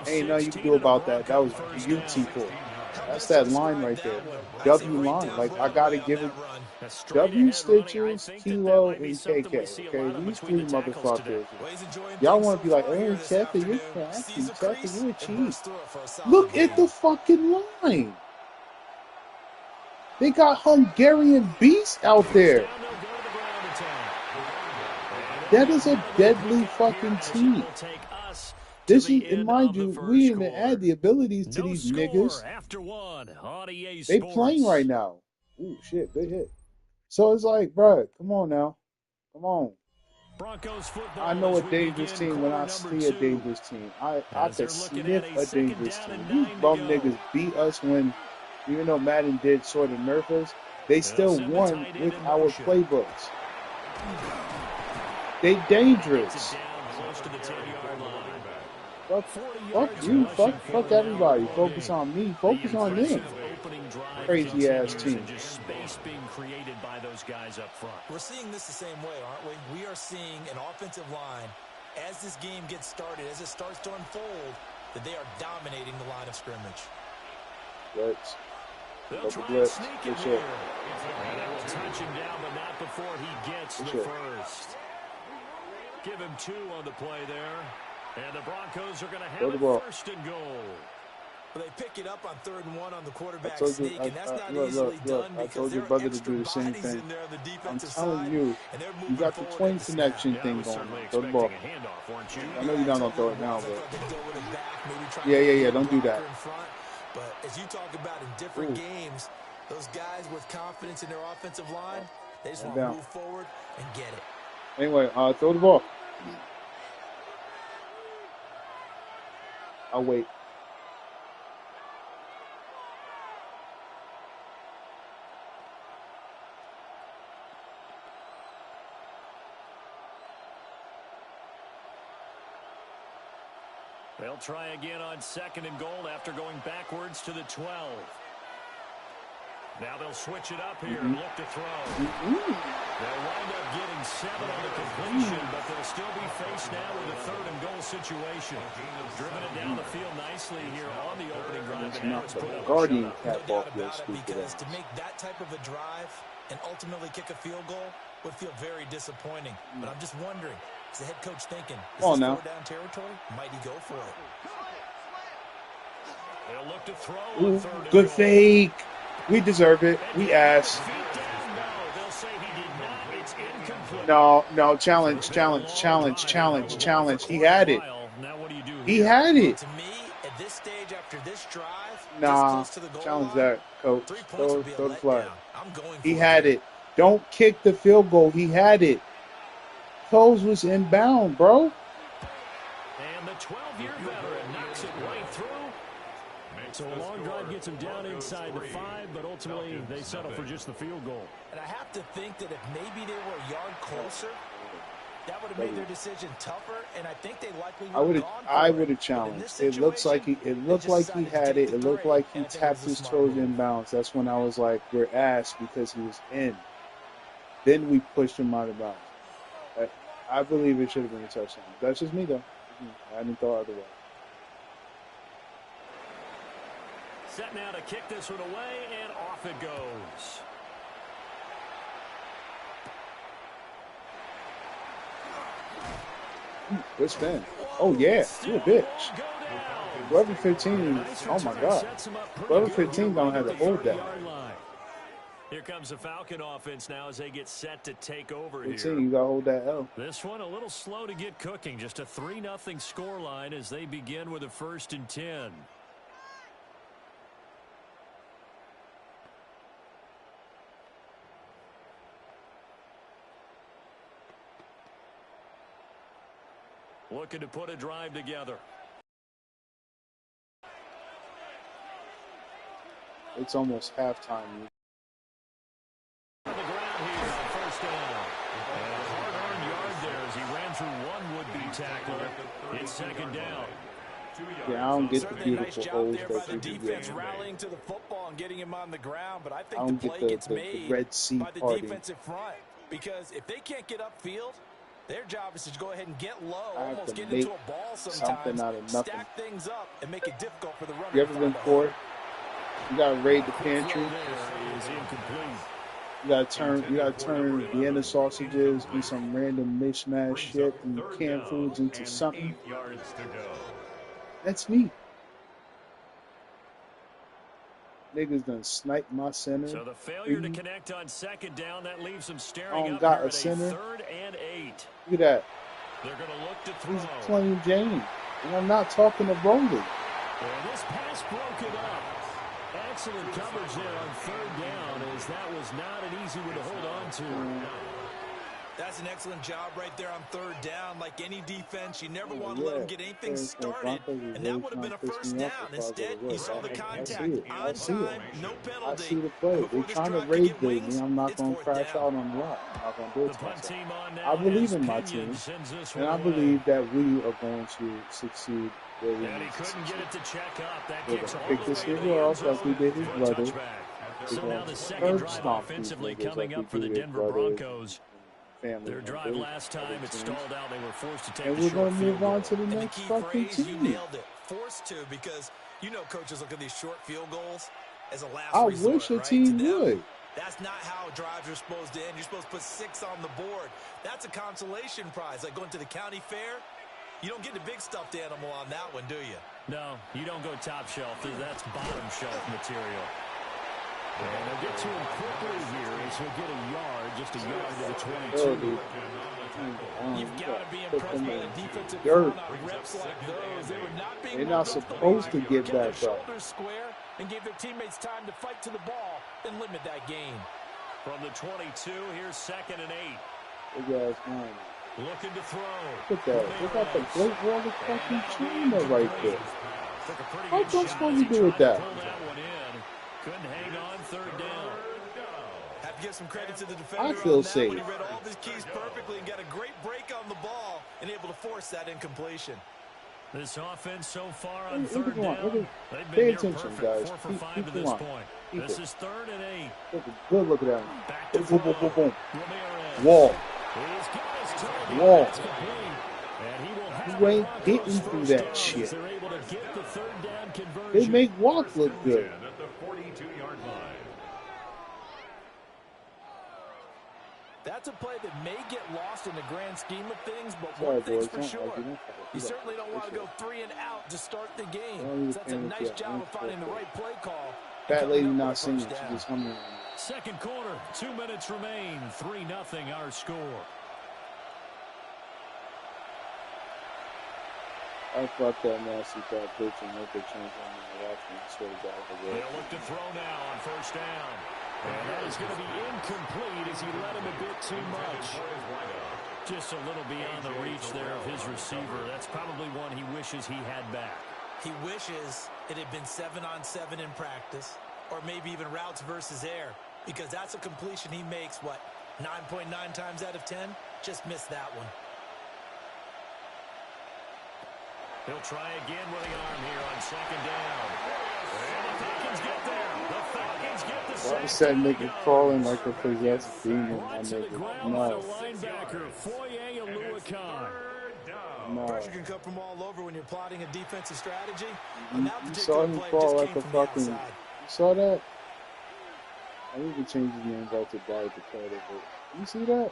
Ain't nothing you can do about that. That was beautiful. That's that line right there. W line. Like, I got to give it. W Stitches, Kilo, and KK. Okay, these 3 motherfuckers. Y'all want to be like, oh, Checker, you're crafty. Checker, you're cheap. Look at the fucking line. They got Hungarian beasts out there. That is a deadly fucking team. This is, and mind you, we didn't even add the abilities to these niggas. They playing right now. Ooh, shit, good hit. So it's like, bro, come on now. Come on. I know a dangerous team when I see a dangerous team. I could sniff a dangerous team. These bum niggas beat us when, even though Madden did sort of nerf us, they still won with our playbooks. They dangerous. Fuck you. Fuck everybody. Focus on me. Focus on them. Crazy ass team. Just space being created by those guys up front. We're seeing this the same way, aren't we? We are seeing an offensive line as this game gets started, as it starts to unfold, that they are dominating the line of scrimmage. Blitz. They'll try and sneak it here. And they will touch him down, but not before he gets the first. Give him 2 on the play there. And the Broncos are going to have it first and goal. Well, they pick it up on 3rd and 1 on the quarterback sneak, and that's not look, easily done I because told your there are brother to extra do the same bodies thing. in there on the I'm defensive telling side, you, and they're you moving got the forward twin at the connection snap. thing going on. Throw the expecting ball. a handoff, weren't you? I know you're not going to throw it now, but yeah, don't do that. But as you talk about in different games, those guys with confidence in their offensive line, they just want to move forward and get it. Anyway, throw the ball. I'll wait. They'll try again on 2nd and goal after going backwards to the 12. Now they'll switch it up here and look to throw. They'll wind up getting 7 on the completion, but they'll still be faced now with a 3rd and goal situation. Driven it down the field nicely here on the opening drive, and now it's put up Guardian no doubt about it, because to make that type of a drive and ultimately kick a field goal would feel very disappointing. But I'm just wondering, is the head coach thinking, is this 4-down territory? Might he go for it? They'll look to throw on 3rd and good goal. fake. We deserve it. We asked. No, challenge. He had it. He had it. To me, at this stage after this drive, nah, this close to the goal challenge line, that, coach. 3 points would be a Throw the flag. I'm going He for had it. Don't kick the field goal. He had it. Coles was inbound, bro. And the 12-year veteran knocks it right through. So a long drive gets him down inside the 5, but ultimately they settle for just the field goal. And I have to think that if maybe they were a yard closer, that would have made their decision tougher, and I think they likely would have gone for it. I would have challenged. It looked like he had it. It looked like he tapped his toes inbounds. That's when I was like, we're ass because he was in. Then we pushed him out of bounds. I believe it should have been a touchdown. That's just me, though. I didn't thought otherwise. Set now to kick this one away, and off it goes. Good spin. Oh yeah, you a bitch. Whoever 15, oh my god. Whoever 15 don't have to hold that. Here comes the Falcon offense now as they get set to take over 15, here. you gotta hold that L. This one a little slow to get cooking. Just a 3-0 scoreline as they begin with a 1st and 10. Looking to put a drive together. It's almost halftime. On the ground here on 1st down. And a hard-earned yard there as he ran through one would-be tackler. It's 2nd down. Yeah, I don't get the Certainly a nice beautiful job holes there by that the you can defense get. rallying to the football and getting him on the ground, but I I think don't the get play gets the made Red Sea by the party. defensive front, because if they can't get upfield, their job is to go ahead and get low, I have almost to get make into a ball something sometimes, out of nothing. stack things up, and make it difficult for the runner You to ever been find a poor? hole. You gotta raid the pantry. Is incomplete. You gotta turn Vienna sausages and some random mishmash shit and canned foods into something. 8 yards to go. That's me. Niggas done sniped my center. So the failure to connect on 2nd down, that leaves them I staring don't up got here a at center. a 3rd and 8. Look at that. They're going to look to throw. He's playing Jane. And I'm not talking to Broly. And this pass broken up. Excellent coverage there on 3rd down, as that was not an easy one to hold on to. That's an excellent job right there on 3rd down. Like any defense, you never want to let them get anything started, and that would have been a 1st down. Instead, you saw the contact on time, no penalty. I see the play. They're trying to raid bait me. I'm not going to crash out on the rock. I'm not going to do it to myself. I believe in my team, and I believe that we are going to succeed where we And need he to couldn't succeed. get it to check up. That We're kicks going all to the pick way this to the nigga end off zone like we did his for a brother. touchback. We're So now going the to second curb drive stomp these offensively niggas coming like we up for the do his Denver brothers Broncos. and family Their drive members. last time, it stalled out. They were forced to take And the we're short going to field move on goal. to the And the next key fucking phrase, you team. nailed it. Forced to, because you know coaches look at these short field goals as a last I resort, wish a right? team To them, would. that's not how drives are supposed to end. You're supposed to put 6 on the board. That's a consolation prize. Like going to the county fair, you don't get the big stuffed animal on that one, do you? No, you don't go top shelf. That's bottom shelf material. And they'll get to him quickly here as he'll get a yard, just a yard to the 22. You've got to be impressed by the defensive dirt. front on reps like those. They were not being They're not moved off the supposed to line. get Kept their back up. shoulders square and gave their teammates time to fight to the ball and limit that gain. From the 22, here's 2nd and 8. Big ass man. Looking to throw. Look at that. They got the Great Wall of fucking China right there. Took a pretty How good come shot supposed as to he do with tried that? to pull that one in. Couldn't hang on 3rd down. Have to give some credit to the defender I feel on that safe. one. He read all of his keys perfectly and got a great break on the ball and able to force that incompletion. This offense so far on Look at 3rd one. down, they've been Pay near attention, perfect. guys. 4 for Keep 5 to the this line. point. Keep This it. is 3rd and 8. Good look at that one. Back to Boom, boom, throw. boom, boom. Ramirez. Wall. He's got his target. Wall. That's complete. And he will have You ain't the hitting Broncos through first that down shit. as they're able to get the 3rd down conversion. They make Walk look good. At the 42-yard line. That's a play that may get lost in the grand scheme of things, but Sorry, one thing's boys. for Don't sure. argue. Don't You fight. certainly don't want to go 3 and out to start the game. Don't So that's a even nice panic yet. job of finding the right play call. and Fat coming lady up with a not singing. first She down. just humming. 2nd quarter, 2 minutes remain. 3-0 our score. I fucked that nasty fat bitch and make her change on me. Watch me. I swear to God. They'll look to throw now on 1st down. And that is going to be incomplete as he let him a bit too much. Just a little beyond the reach there of his receiver. That's probably one he wishes he had back. He wishes it had been 7-on-7 in practice, or maybe even routes versus air, because that's a completion he makes, 9.9 times out of 10? Just missed that one. He'll try again with the arm here on 2nd down. And the Falcons get there. The Falcons get the Why is sack. that nigga crawling like a possessed demon, my Right to the nigga? ground by the linebacker, Foye Aluakan. No. Pressure can come from all over when you're plotting a defensive strategy. You saw him crawl like a fucking... You saw that? I need to change his name back to Barry Dakota, but... You see that?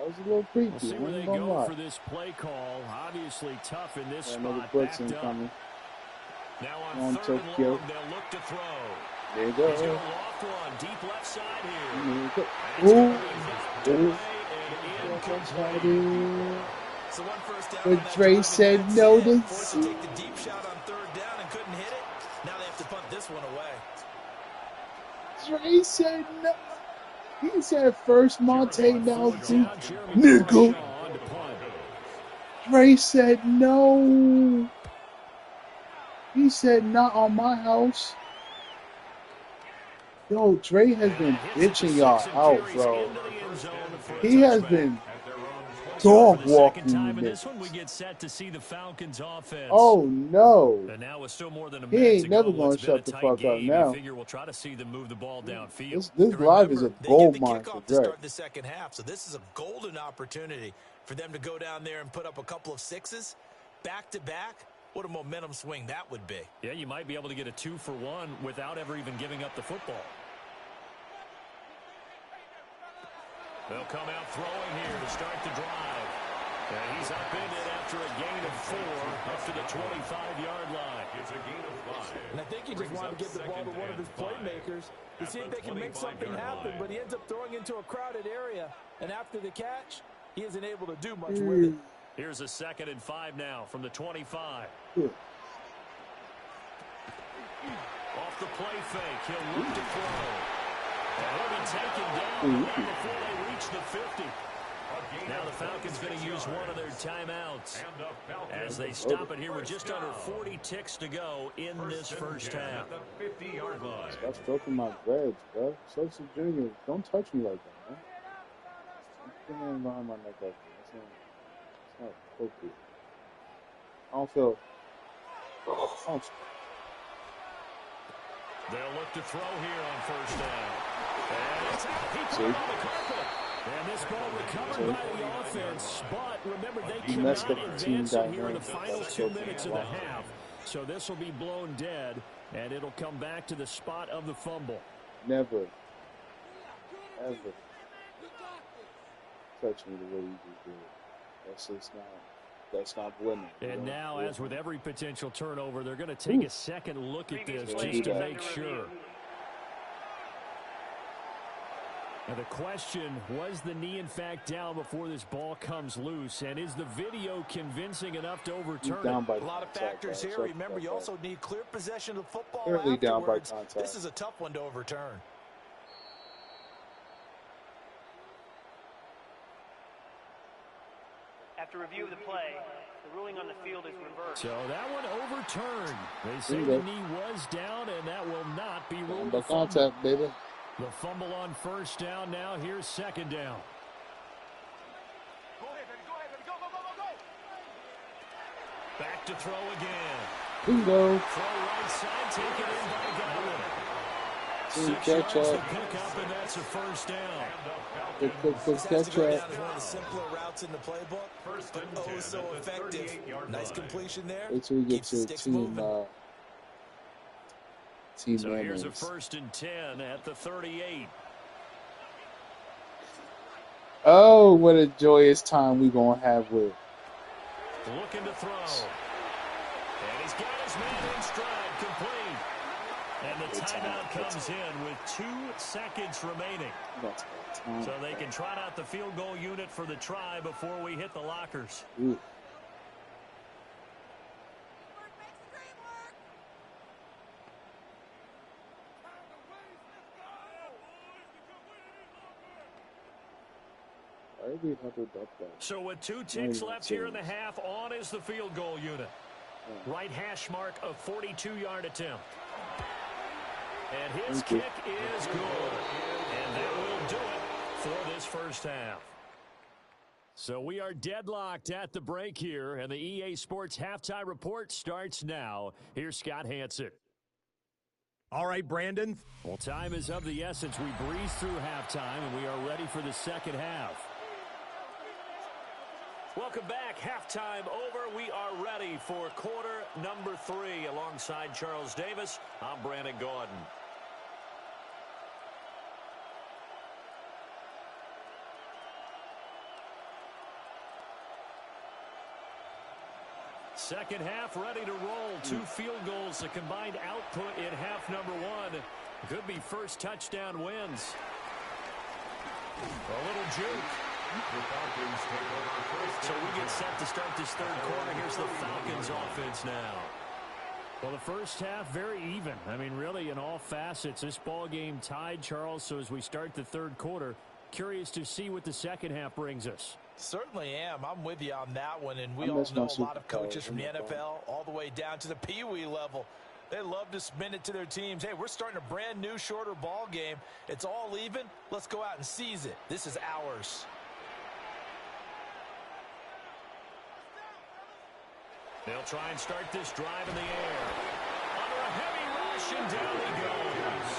That was a little creepy. We'll see where they go for this play call. Obviously tough in this spot. Backed up. Coming. Now on third and long, they'll look to throw. There you go. He's going to loft one. Deep left side here. So one first down. But Dre said no to forced to take the deep shot on third down and couldn't hit it. Now they have to punt this one away. Dre said no. He said first Monte, now deep. Nigga. Dre said no. He said not on my house. Yo, Dre has been bitching y'all out, bro. He has been dog walking this one we get set to see the Falcons offense. Oh no. And now with still more than a he minute ain't never gonna shut the fuck up now. You figure we'll try to see them move the ball downfield. This live is a gold mine for Dre. Start the second half, so this is a golden opportunity for them to go down there and put up a couple of sixes back to back. What a momentum swing that would be. Yeah, you might be able to get a 2-for-1 without ever even giving up the football. They'll come out throwing here to start the drive. And he's up in it after a gain of 4 up to the 25-yard line. It's a gain of 5. And I think he just wanted to get the ball to one of his playmakers to see if they can make something happen, but he ends up throwing into a crowded area. And after the catch, he isn't able to do much with it. Here's a 2nd and 5 now from the 25. Off the play fake, he'll look to throw. And he'll be taken down before they reach the 50. Now the Falcons going to use one of their timeouts as they stop it here with just under 40 ticks to go in this first half. Stop stroking my dreads, bro. Social Junior, don't touch me like that, man. I'm putting behind my neck like that. It's not appropriate. I don't feel. They'll look to throw here on first down. And it's out. He put it on the carpet. And this ball recovered by the offense. But remember, they cannot advance it here in the final 2 minutes of the half. So this will be blown dead, and it'll come back to the spot of the fumble. Never, ever touch me the way you just did. That's not winning. And now, as with every potential turnover, they're going to take a second look at this just to make sure. Now the question, was the knee in fact down before this ball comes loose? And is the video convincing enough to overturn it? A lot of factors here. Remember, you also need clear possession of the football afterwards. Down by contact. This is a tough one to overturn. After review of the play, the ruling on the field is reversed. So that one overturned. They say the knee was down, and that will not be ruled a fumble. Contact, baby. The fumble on first down now. Here's second down. Go ahead, baby. Go ahead, baby. Go, go, go, go, go. Back to throw again. Bingo. Throw right side, taken in by Godwin. 6 catch yards up. to pick up, and that's a first down. Quick catch up. One of the simpler routes in the playbook, but oh so effective. Nice completion there. Wait till we get to team so here's a 1st and 10 at the 38. Oh, what a joyous time we gonna have with. Looking to throw. And he's got his man in stride, complete. And the timeout comes in with 2 seconds remaining. So they can trot out the field goal unit for the try before we hit the lockers. Ooh. So with 2 ticks left here in the half, on is the field goal unit. Right hash mark of 42-yard attempt. And his kick is good. And that will do it for this first half. So we are deadlocked at the break here, and the EA Sports Halftime Report starts now. Here's Scott Hanson. All right, Brandon. Well, time is of the essence. We breeze through halftime, and we are ready for the second half. Welcome back. Halftime over. We are ready for quarter number 3. Alongside Charles Davis, I'm Brandon Gordon. Second half ready to roll. 2 field goals, a combined output in half number 1. Could be first touchdown wins. A little juke. So we get set to start this third quarter. Here's the Falcons offense now. Well, the first half, very even. I mean, really, in all facets, this ball game tied, Charles. So as we start the third quarter, curious to see what the second half brings us. Certainly am. I'm with you on that one. And we all know a lot of coaches from the NFL all the way down to the Pee Wee level. They love to spin it to their teams. Hey, we're starting a brand new, shorter ball game. It's all even. Let's go out and seize it. This is ours. They'll try and start this drive in the air. Under a heavy rush, and down he goes.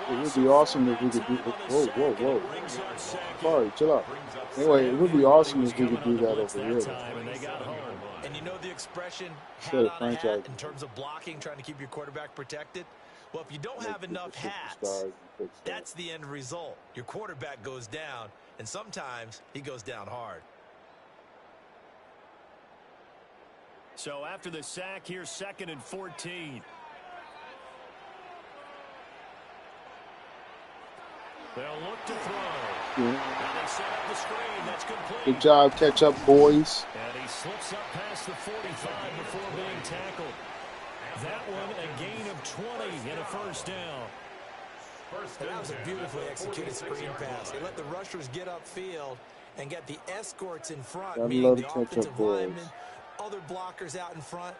It would be awesome if we could do. Whoa. Sorry, chill out. Anyway, it would be awesome if we could do that over here. And you know the expression, hat on a hat, in terms of blocking, trying to keep your quarterback protected? Well, if you don't have enough hats, that's the end result. Your quarterback goes down, and sometimes he goes down hard. So after the sack, here's 2nd and 14. They'll look to throw. And they set up the screen. That's complete. Good job, catch up, boys. And he slips up past the 45 before being tackled. That one a gain of 20 and a first down. And that was a beautifully executed screen pass. They let the rushers get upfield and get the escorts in front, meaning the offensive linemen, other blockers out in front,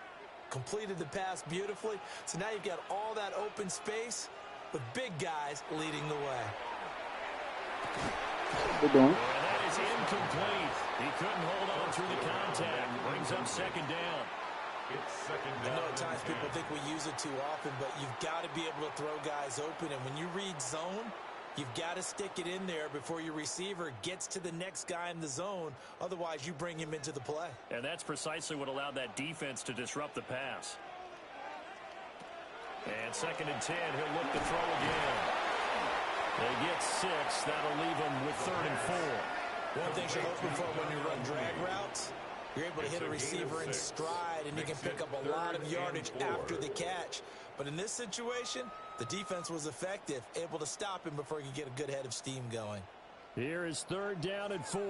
completed the pass beautifully. So now you've got all that open space with big guys leading the way. Good doing. And that is incomplete. He couldn't hold on through the contact. Brings up 2nd down. I know at times people think we use it too often, but you've got to be able to throw guys open. And when you read zone, you've got to stick it in there before your receiver gets to the next guy in the zone. Otherwise, you bring him into the play. And that's precisely what allowed that defense to disrupt the pass. And 2nd and 10, he'll look to throw again. They get 6. That'll leave them with 3rd and 4. One thing you're hoping for when you run drag routes, you're able to hit a receiver in stride, and you can pick up a lot of yardage after the catch. But in this situation, the defense was effective, able to stop him before he could get a good head of steam going. Here is 3rd down and 4.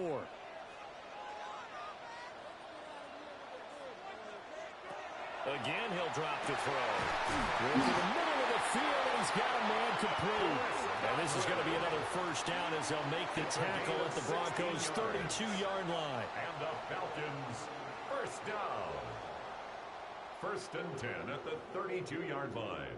Again, he'll drop to throw. Into the middle of the field, and he's got a man complete. And this is going to be another first down as they'll make the tackle at the Broncos' 32-yard line. And the Falcons, first down. 1st and 10 at the 32-yard line.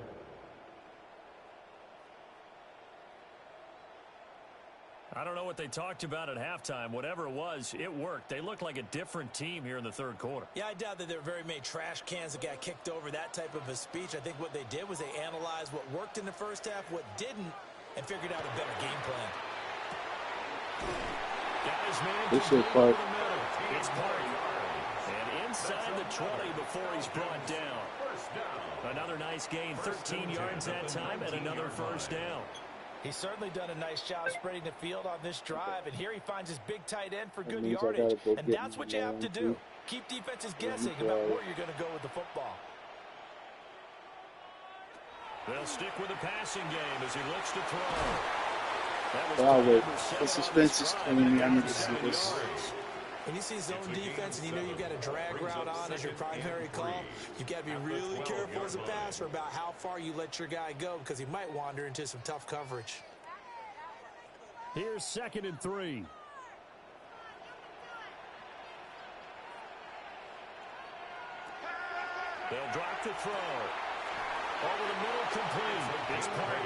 I don't know what they talked about at halftime. Whatever it was, it worked. They looked like a different team here in the third quarter. Yeah, I doubt that there were very many trash cans that got kicked over, that type of a speech. I think what they did was they analyzed what worked in the first half, what didn't, and figured out a better game plan. Guys, man, this is Park. It's Park. And inside the 20 before he's brought down. Another nice gain, 13 yards that time, and another first down. He's certainly done a nice job spreading the field on this drive, and here he finds his big tight end for good yardage, and that's what you have to do. Keep defenses guessing about where you're going to go with the football. They'll stick with the passing game as he looks to throw. Wow, wait. The suspense is killing me. I need to see this. When you see zone defense and you know you've got a drag route on as your primary call, you've got to be really careful as a passer about how far you let your guy go because he might wander into some tough coverage. Here's 2nd and 3. They'll drop the throw. Over the middle, complete. It's Park.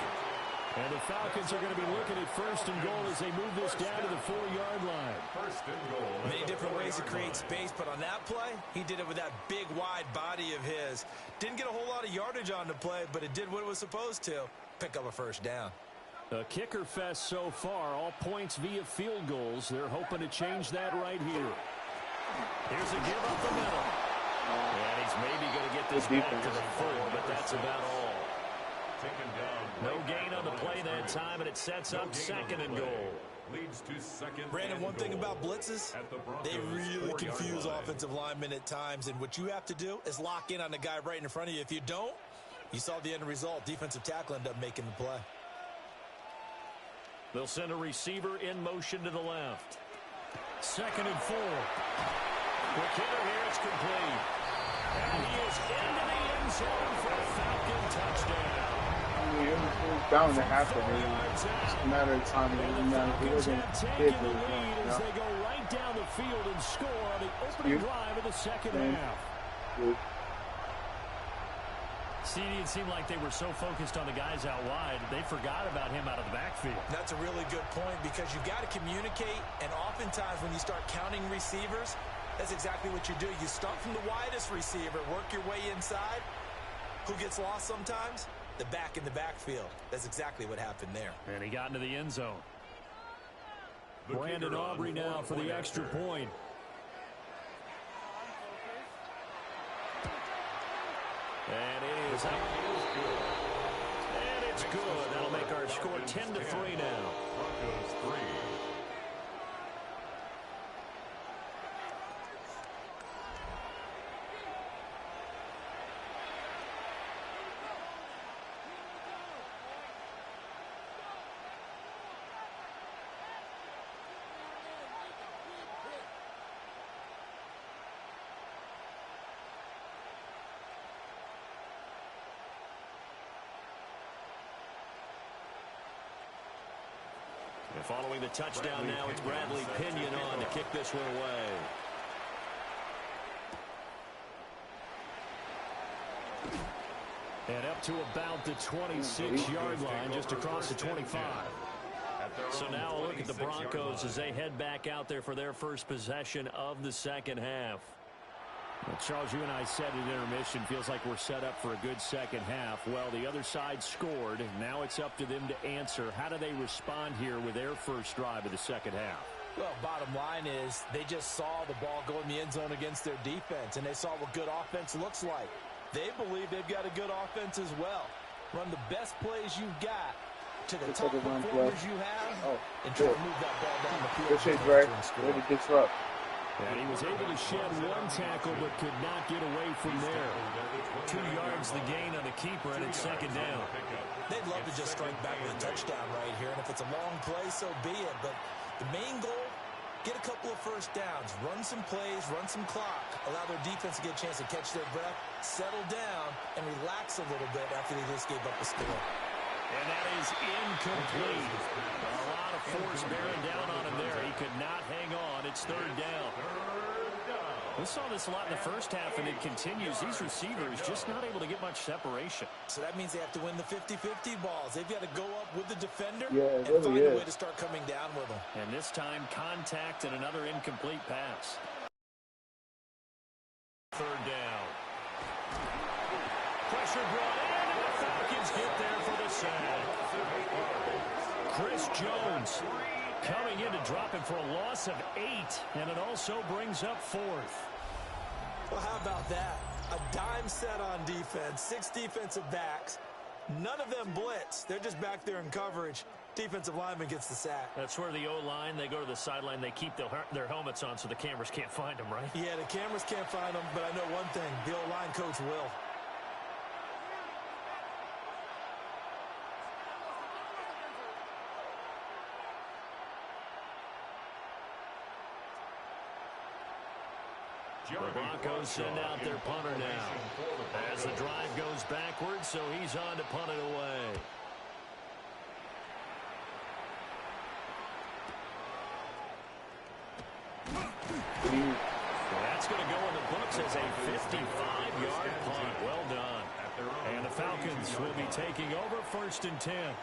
And the Falcons are going to be looking at 1st and goal as they move this down to the 4-yard line. 1st and goal. Many different ways to create space, but on that play, he did it with that big, wide body of his. Didn't get a whole lot of yardage on the play, but it did what it was supposed to. Pick up a first down. A kicker fest so far, all points via field goals. They're hoping to change that right here. Here's a give up the middle. And he's maybe going to get this back to the 4, but that's about all. Taken down. No gain on the play that time, and it sets up 2nd and goal. leads to second. Brandon, one thing about blitzes, they really confuse offensive linemen at times, and what you have to do is lock in on the guy right in front of you. If you don't, you saw the end result. Defensive tackle ended up making the play. They'll send a receiver in motion to the left. 2nd and 4. Quick hitter here, it's complete. And he is into the end zone for a Falcon touchdown. I mean, it was bound to happen. It's just a matter of time. It doesn't matter if it wasn't big or as they go right down the field and score on the opening drive of the second half. Good. It seemed like they were so focused on the guys out wide, they forgot about him out of the backfield. That's a really good point because you've got to communicate, and oftentimes when you start counting receivers, that's exactly what you do. You start from the widest receiver, work your way inside. Who gets lost sometimes? The back in the backfield. That's exactly what happened there. And he got into the end zone. Brandon Aubrey now for the extra point. And it is up. And it's good. That'll make our score 10-3 now. Broncos 3. And following the touchdown now, it's Bradley Pinion on to kick this one away. And up to about the 26-yard line, just across the 25. So now a look at the Broncos as they head back out there for their first possession of the second half. Well, Charles, you and I said at intermission, feels like we're set up for a good second half. Well, the other side scored. Now it's up to them to answer. How do they respond here with their first drive of the second half? Well, bottom line is they just saw the ball go in the end zone against their defense, and they saw what good offense looks like. They believe they've got a good offense as well. Run the best plays you've got to the top performers you have, and try to move that ball down the field. Good shit, Dre. Way to disrupt. And he was able to shed one tackle but could not get away from there. 2 yards the gain on the keeper, and it's second down. They'd love to just strike back with a touchdown right here, and if it's a long play, so be it. But the main goal, get a couple of first downs, run some plays, run some clock, allow their defense to get a chance to catch their breath, settle down, and relax a little bit after they just gave up a score. And that is incomplete. A lot of force bearing down on him there. He could not hang on. It's third down. We saw this a lot in the first half, and it continues. These receivers just not able to get much separation. So that means they have to win the 50-50 balls. They've got to go up with the defender and really find a way to start coming down with them. And this time, contact and another incomplete pass. Third down. Pressure brought in, and the Falcons get there for the sack. Chris Jones coming in to drop him for a loss of 8, and it also brings up 4th. Well, how about that? A dime set on defense, 6 defensive backs. None of them blitz. They're just back there in coverage. Defensive lineman gets the sack. That's where the O-line, they go to the sideline, they keep their helmets on so the cameras can't find them, right? Yeah, the cameras can't find them, but I know one thing. The O-line coach will. The Broncos send out their punter now as the drive goes backwards, so he's on to punt it away. That's going to go in the books as a 55-yard punt. Well done. And the Falcons will be taking over 1st and 10.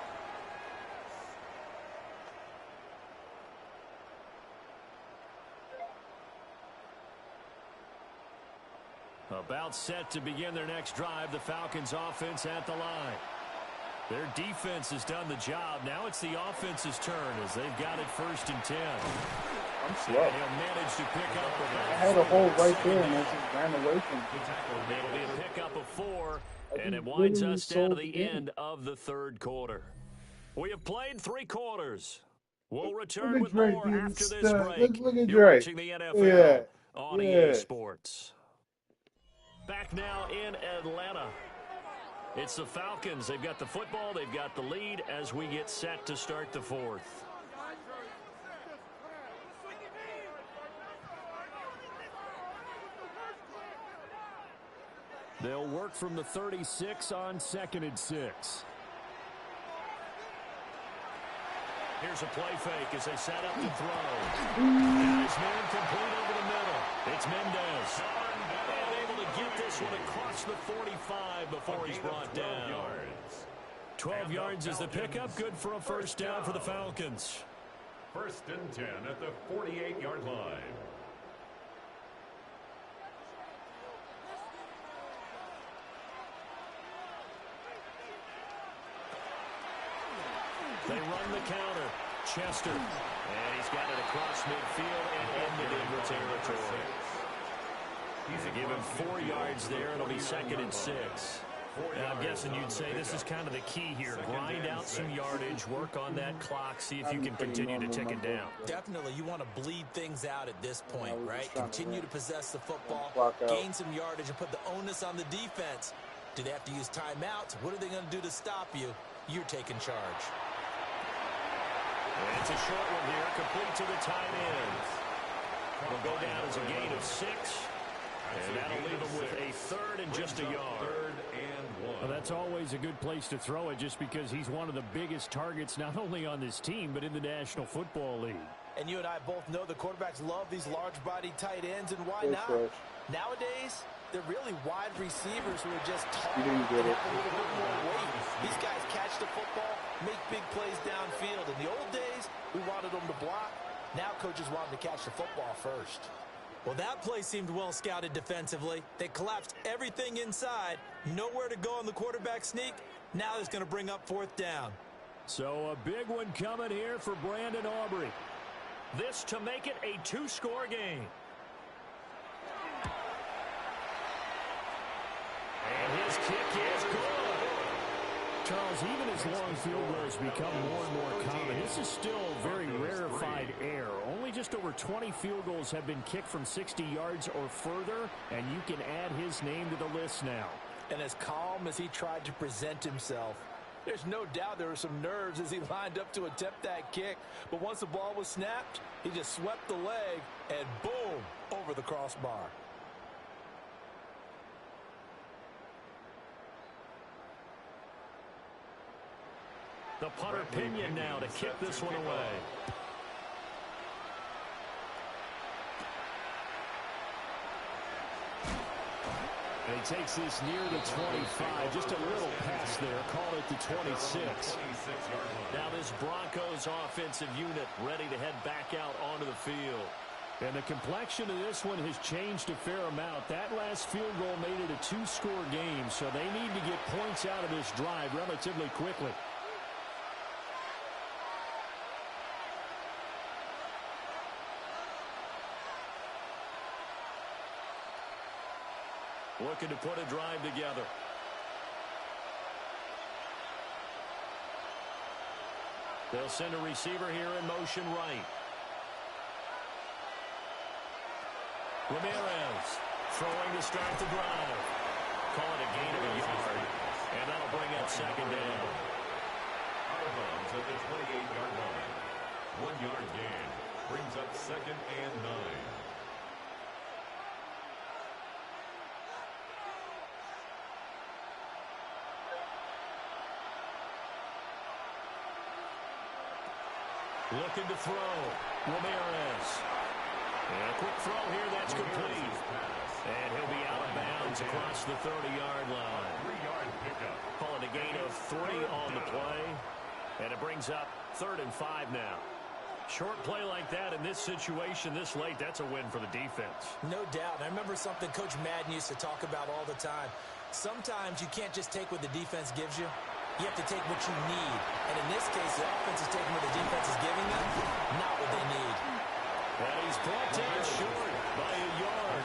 About set to begin their next drive. The Falcons offense at the line. Their defense has done the job. Now it's the offense's turn as they've got it 1st and 10. I'm slow. And he'll manage to pick up about I had a hole right there, and I just ran away from it. It'll be a pickup of 4, and it winds us down to the end of the third quarter. We have played 3 quarters. We'll Look return at with Drake more being after this stuck. break. Look at You're Drake. watching the Yeah. NFL on EA Yeah. Sports. Back now in Atlanta. It's the Falcons. They've got the football. They've got the lead as we get set to start the fourth. They'll work from the 36 on 2nd and 6. Here's a play fake as they set up to throw. And it's man complete over the middle. It's Mendez. And able to get this one across the 45 before he's brought down. 12 yards is the pickup. Good for a first down for the Falcons. 1st and 10 at the 48-yard line. They run the counter. Chester. And he's got it across midfield and ended in the territory. They give him 4 yards there. It'll be 2nd and 6. Now, I'm guessing you'd say this is kind of the key here. Grind out some yardage, work on that clock, see if you can continue to tick it down. Definitely, you want to bleed things out at this point, right? Continue to possess the football, gain some yardage, and put the onus on the defense. Do they have to use timeouts? What are they going to do to stop you? You're taking charge. And it's a short one here, complete to the tight end. Will go down as a gain of 6. And that'll leave him with a 3rd and just a yard. 3rd and 1. Well, that's always a good place to throw it just because he's one of the biggest targets not only on this team but in the National Football League. And you and I both know the quarterbacks love these large-bodied tight ends, and why not? Nowadays, they're really wide receivers who are just tall and have a little bit more weight. These guys catch the football, make big plays downfield. In the old days, we wanted them to block. Now coaches want them to catch the football first. Well, that play seemed well scouted defensively. They collapsed everything inside. Nowhere to go on the quarterback sneak. Now it's going to bring up 4th down. So a big one coming here for Brandon Aubrey. This to make it a 2-score game. And his kick is good. Charles, even as long field goals become more and more common, this is still very rarefied air. Only just over 20 field goals have been kicked from 60 yards or further, and you can add his name to the list now. And as calm as he tried to present himself, there's no doubt there were some nerves as he lined up to attempt that kick. But once the ball was snapped, he just swept the leg and boom, over the crossbar. The punter Pinion now to kick this one away. And he takes this near the 25. Just a little pass there. Call it the 26. Now this Broncos offensive unit ready to head back out onto the field. And the complexion of this one has changed a fair amount. That last field goal made it a 2-score game, so they need to get points out of this drive relatively quickly. Looking to put a drive together. They'll send a receiver here in motion right. Ramirez throwing to start the drive. Call it a gain of a yard. And that'll bring up 2nd down. Out of bounds at the 28-yard line. 1-yard gain. Brings up 2nd and 9. Looking to throw. Ramirez. And a quick throw here. That's complete. And he'll be out of bounds across the 30-yard line. 3-yard pickup. Call it a gain of 3 on the play. And it brings up 3rd and 5 now. Short play like that in this situation this late, that's a win for the defense. No doubt. I remember something Coach Madden used to talk about all the time. Sometimes you can't just take what the defense gives you. You have to take what you need. And in this case, the offense is taking what the defense is giving them, not what they need. And he's brought down short by a yard.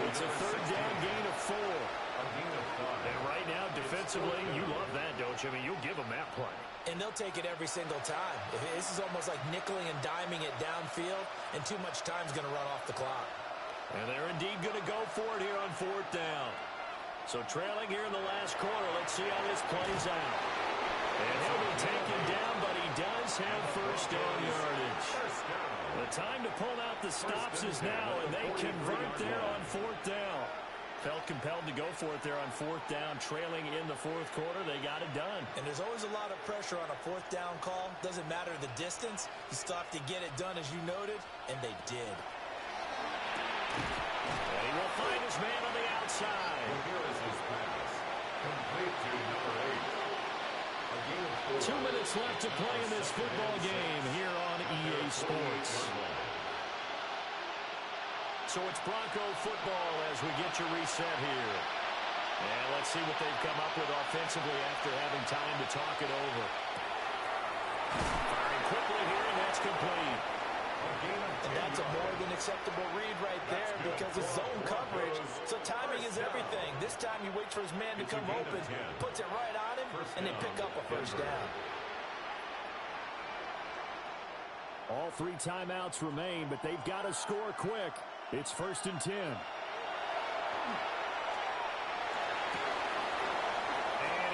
It's a 3rd down gain of 4. And right now, defensively, you love that, don't you? I mean, you'll give them that play. And they'll take it every single time. This is almost like nickeling and diming it downfield, and too much time's going to run off the clock. And they're indeed going to go for it here on 4th down. So trailing here in the last quarter. Let's see how this plays out. And he'll be taken down, but he does have first down yardage. The time to pull out the stops is now, and they convert there on 4th down. Felt compelled to go for it there on 4th down, trailing in the 4th quarter. They got it done. And there's always a lot of pressure on a 4th down call. Doesn't matter the distance. You still have to get it done, as you noted, and they did. And he will find his man on the outside. Here is his pass. Complete to number 8. 2 minutes left to play in this football game here on EA Sports. So it's Bronco football as we get your reset here. And let's see what they've come up with offensively after having time to talk it over. Firing quickly here, and that's complete. And that's a more than acceptable read right there because it's zone coverage. So timing is everything. This time he waits for his man to come open, puts it right on him, and they pick up a first down. All 3 timeouts remain, but they've got to score quick. It's 1st and 10. And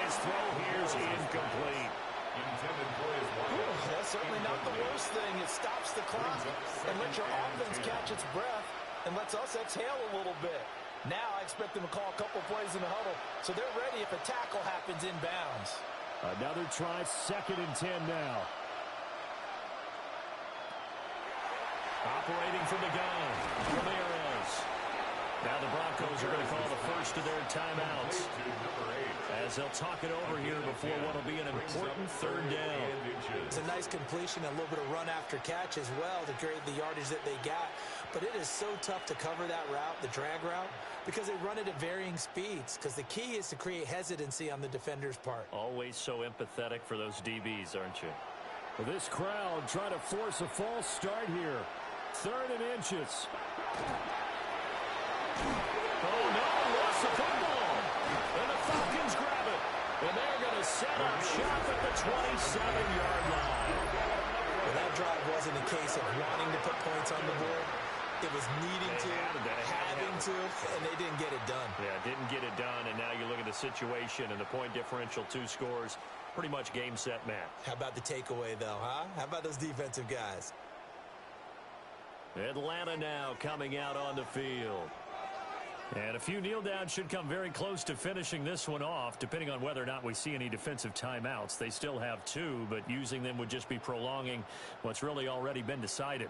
his throw here is incomplete. That's certainly not the worst thing. It stops the clock and lets your offense catch its breath and lets us exhale a little bit. Now I expect them to call a couple plays in the huddle, so they're ready if a tackle happens inbounds. Another try, 2nd and 10 now. Operating from the gun, Ramirez. Now the Broncos are going to call the first of their timeouts as they'll talk it over here before what will be an important 3rd down. It's a nice completion, a little bit of run after catch as well to create the yardage that they got. But it is so tough to cover that route, the drag route, because they run it at varying speeds. Because the key is to create hesitancy on the defender's part. Always so empathetic for those DBs, aren't you? Well, this crowd trying to force a false start here. 3rd and inches. Oh, no, lost the football. And the Falcons grab it. And they're going to set up shop at the 27-yard line. Well, that drive wasn't a case of wanting to put points on the board. It was needing to, having to, and they didn't get it done. Yeah, didn't get it done, and now you look at the situation and the point differential, 2 scores, pretty much game, set, match. How about the takeaway, though, huh? How about those defensive guys? Atlanta now coming out on the field. And a few kneel downs should come very close to finishing this one off, depending on whether or not we see any defensive timeouts. They still have 2, but using them would just be prolonging what's really already been decided.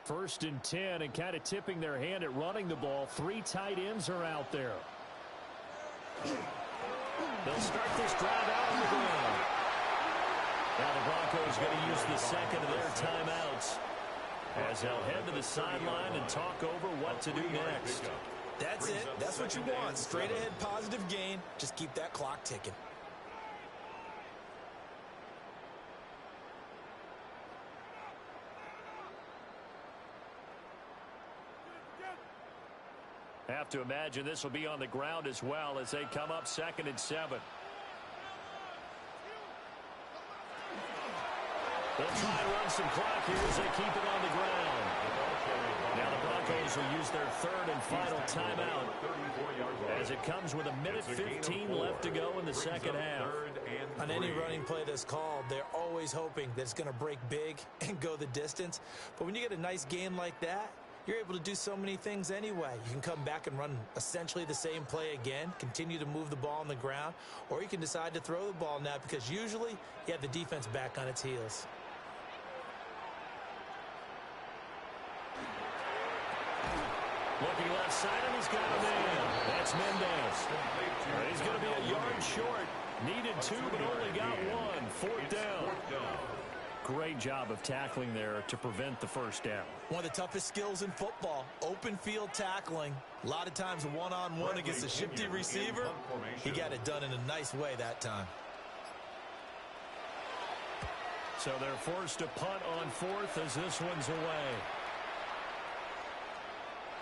First and 10, and kind of tipping their hand at running the ball. 3 tight ends are out there. They'll start this drive out on the ground. Now the Broncos going to use the 2nd of their timeouts as they'll head to the sideline and talk over what to do next. That's it. That's what you want. Straight ahead positive gain. Just keep that clock ticking. Have to imagine this will be on the ground as well as they come up 2nd and 7. They'll try and run some clock here as they keep it on the ground. Now the Broncos will use their 3rd and final timeout as it comes with 1:15 left to go in the 2nd half. On any running play that's called, they're always hoping that it's going to break big and go the distance. But when you get a nice gain like that, you're able to do so many things anyway. You can come back and run essentially the same play again, continue to move the ball on the ground, or you can decide to throw the ball now because usually you have the defense back on its heels. Looking left side, and he's got a man. That's Mendez. He's going to be a yard short. Needed 2, but only got 1. 4th down. Great job of tackling there to prevent the first down. One of the toughest skills in football, open field tackling. A lot of times one-on-one against a shifty receiver. He got it done in a nice way that time. So they're forced to punt on fourth as this one's away.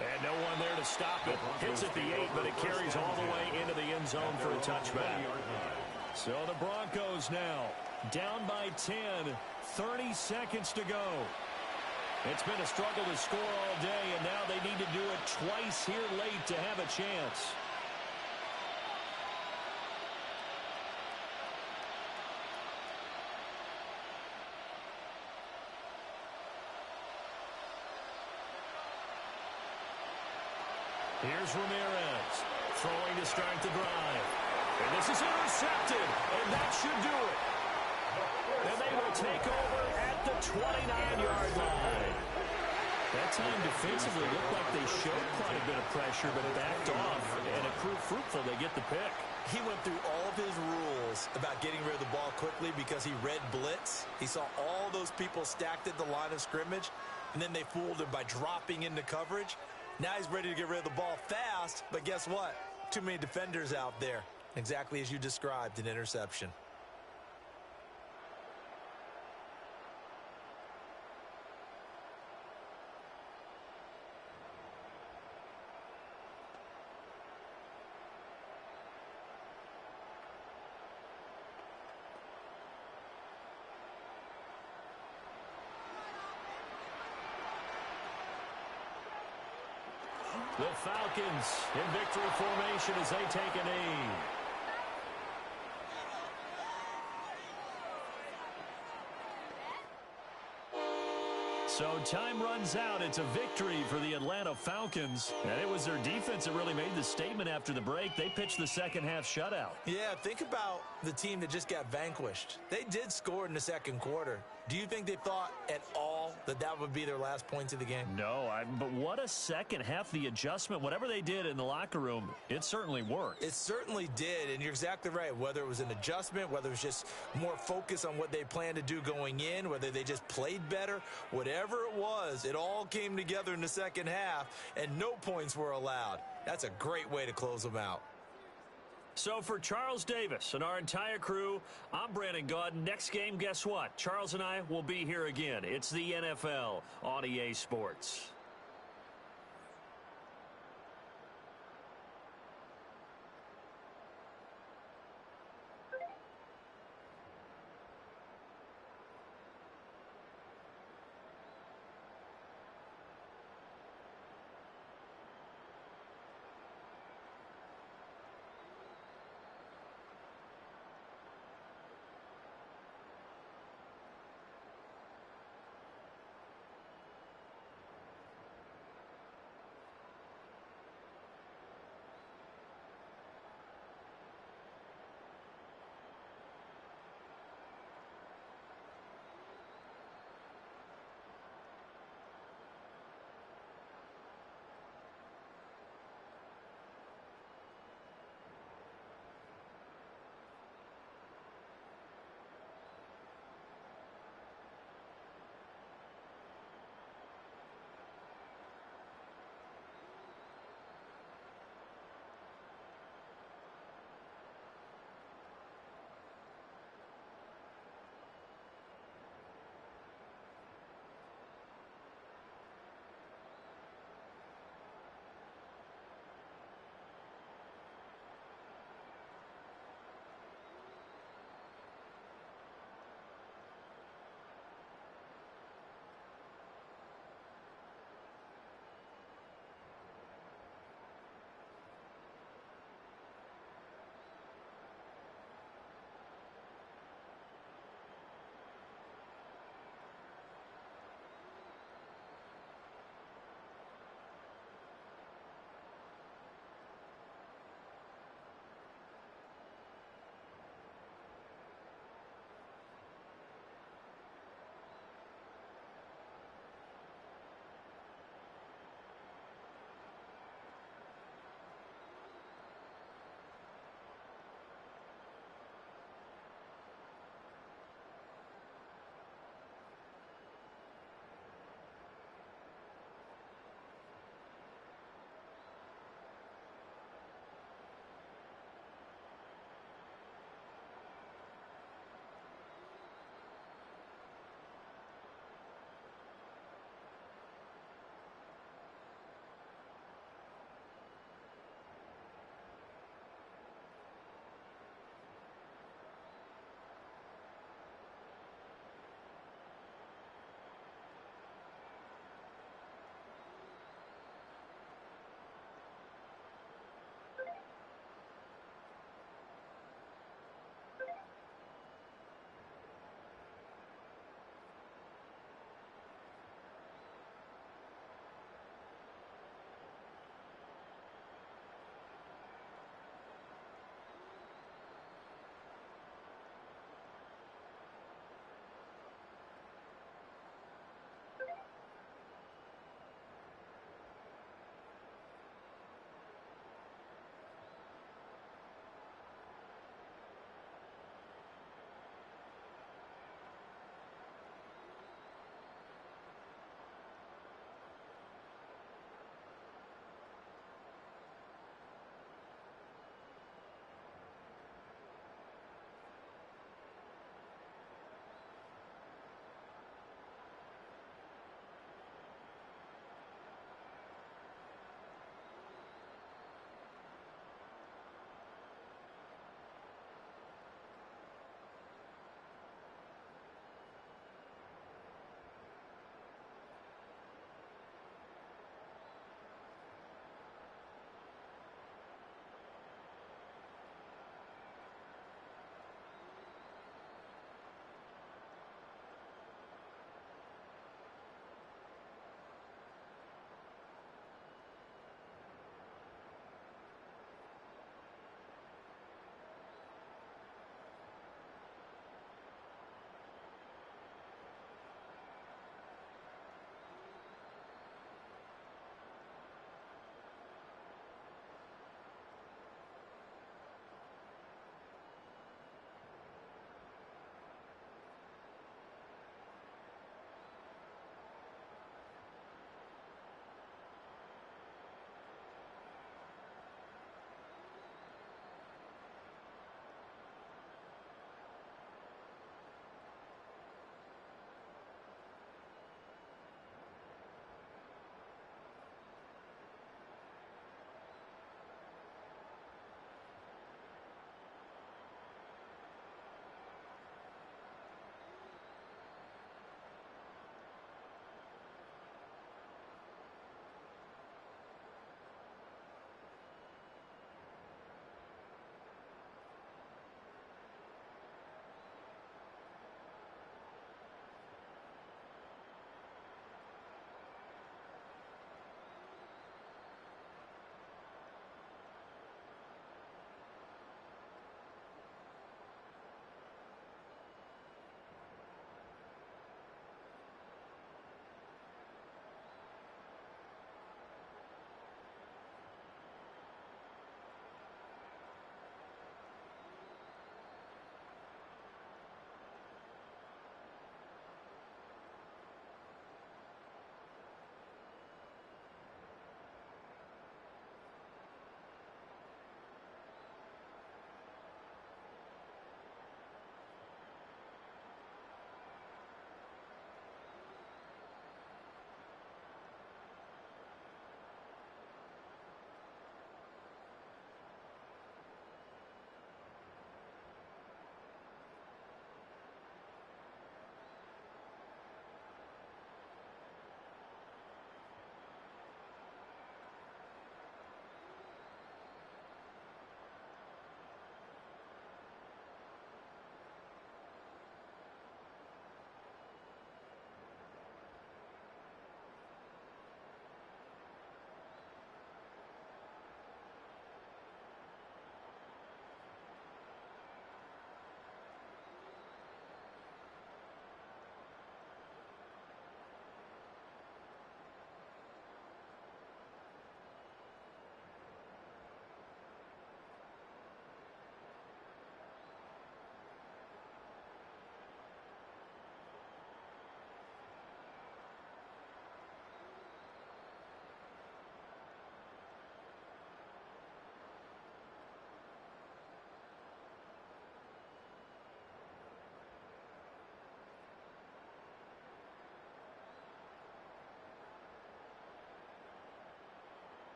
And no one there to stop it. Hits at the 8, but it carries all the way into the end zone for a touchback. So the Broncos now down by 10, 30 seconds to go. It's been a struggle to score all day, and now they need to do it twice here late to have a chance. Here's Ramirez throwing to start the drive. And this is intercepted, and that should do it. And they will take over at the 29-yard line. That time defensively looked like they showed quite a bit of pressure, but backed off, and it proved fruitful. They get the pick. He went through all of his rules about getting rid of the ball quickly because he read blitz. He saw all those people stacked at the line of scrimmage, and then they fooled him by dropping into coverage. Now he's ready to get rid of the ball fast, but guess what? Too many defenders out there. Exactly as you described, an interception. The Falcons in victory formation as they take a knee. So time runs out. It's a victory for the Atlanta Falcons. And it was their defense that really made the statement after the break. They pitched the second half shutout. Yeah, think about the team that just got vanquished. They did score in the second quarter. Do you think they thought at all that that would be their last points of the game? No, but what a second half. The adjustment, whatever they did in the locker room, it certainly worked. It certainly did, and you're exactly right. Whether it was an adjustment, whether it was just more focus on what they planned to do going in, whether they just played better, whatever it was, it all came together in the second half, and no points were allowed. That's a great way to close them out. So for Charles Davis and our entire crew, I'm Brandon Gaudin. Next game, guess what? Charles and I will be here again. It's the NFL on EA Sports.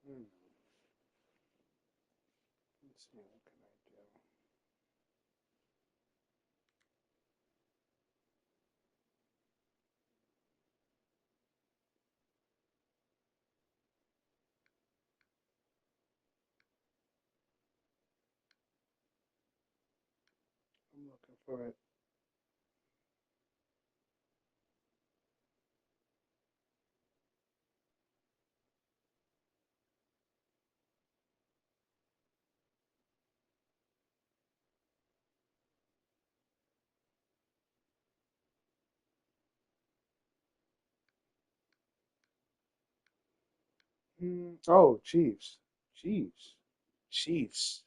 Let's see, what can I do? I'm looking for it. Oh, Chiefs. Chiefs. Chiefs.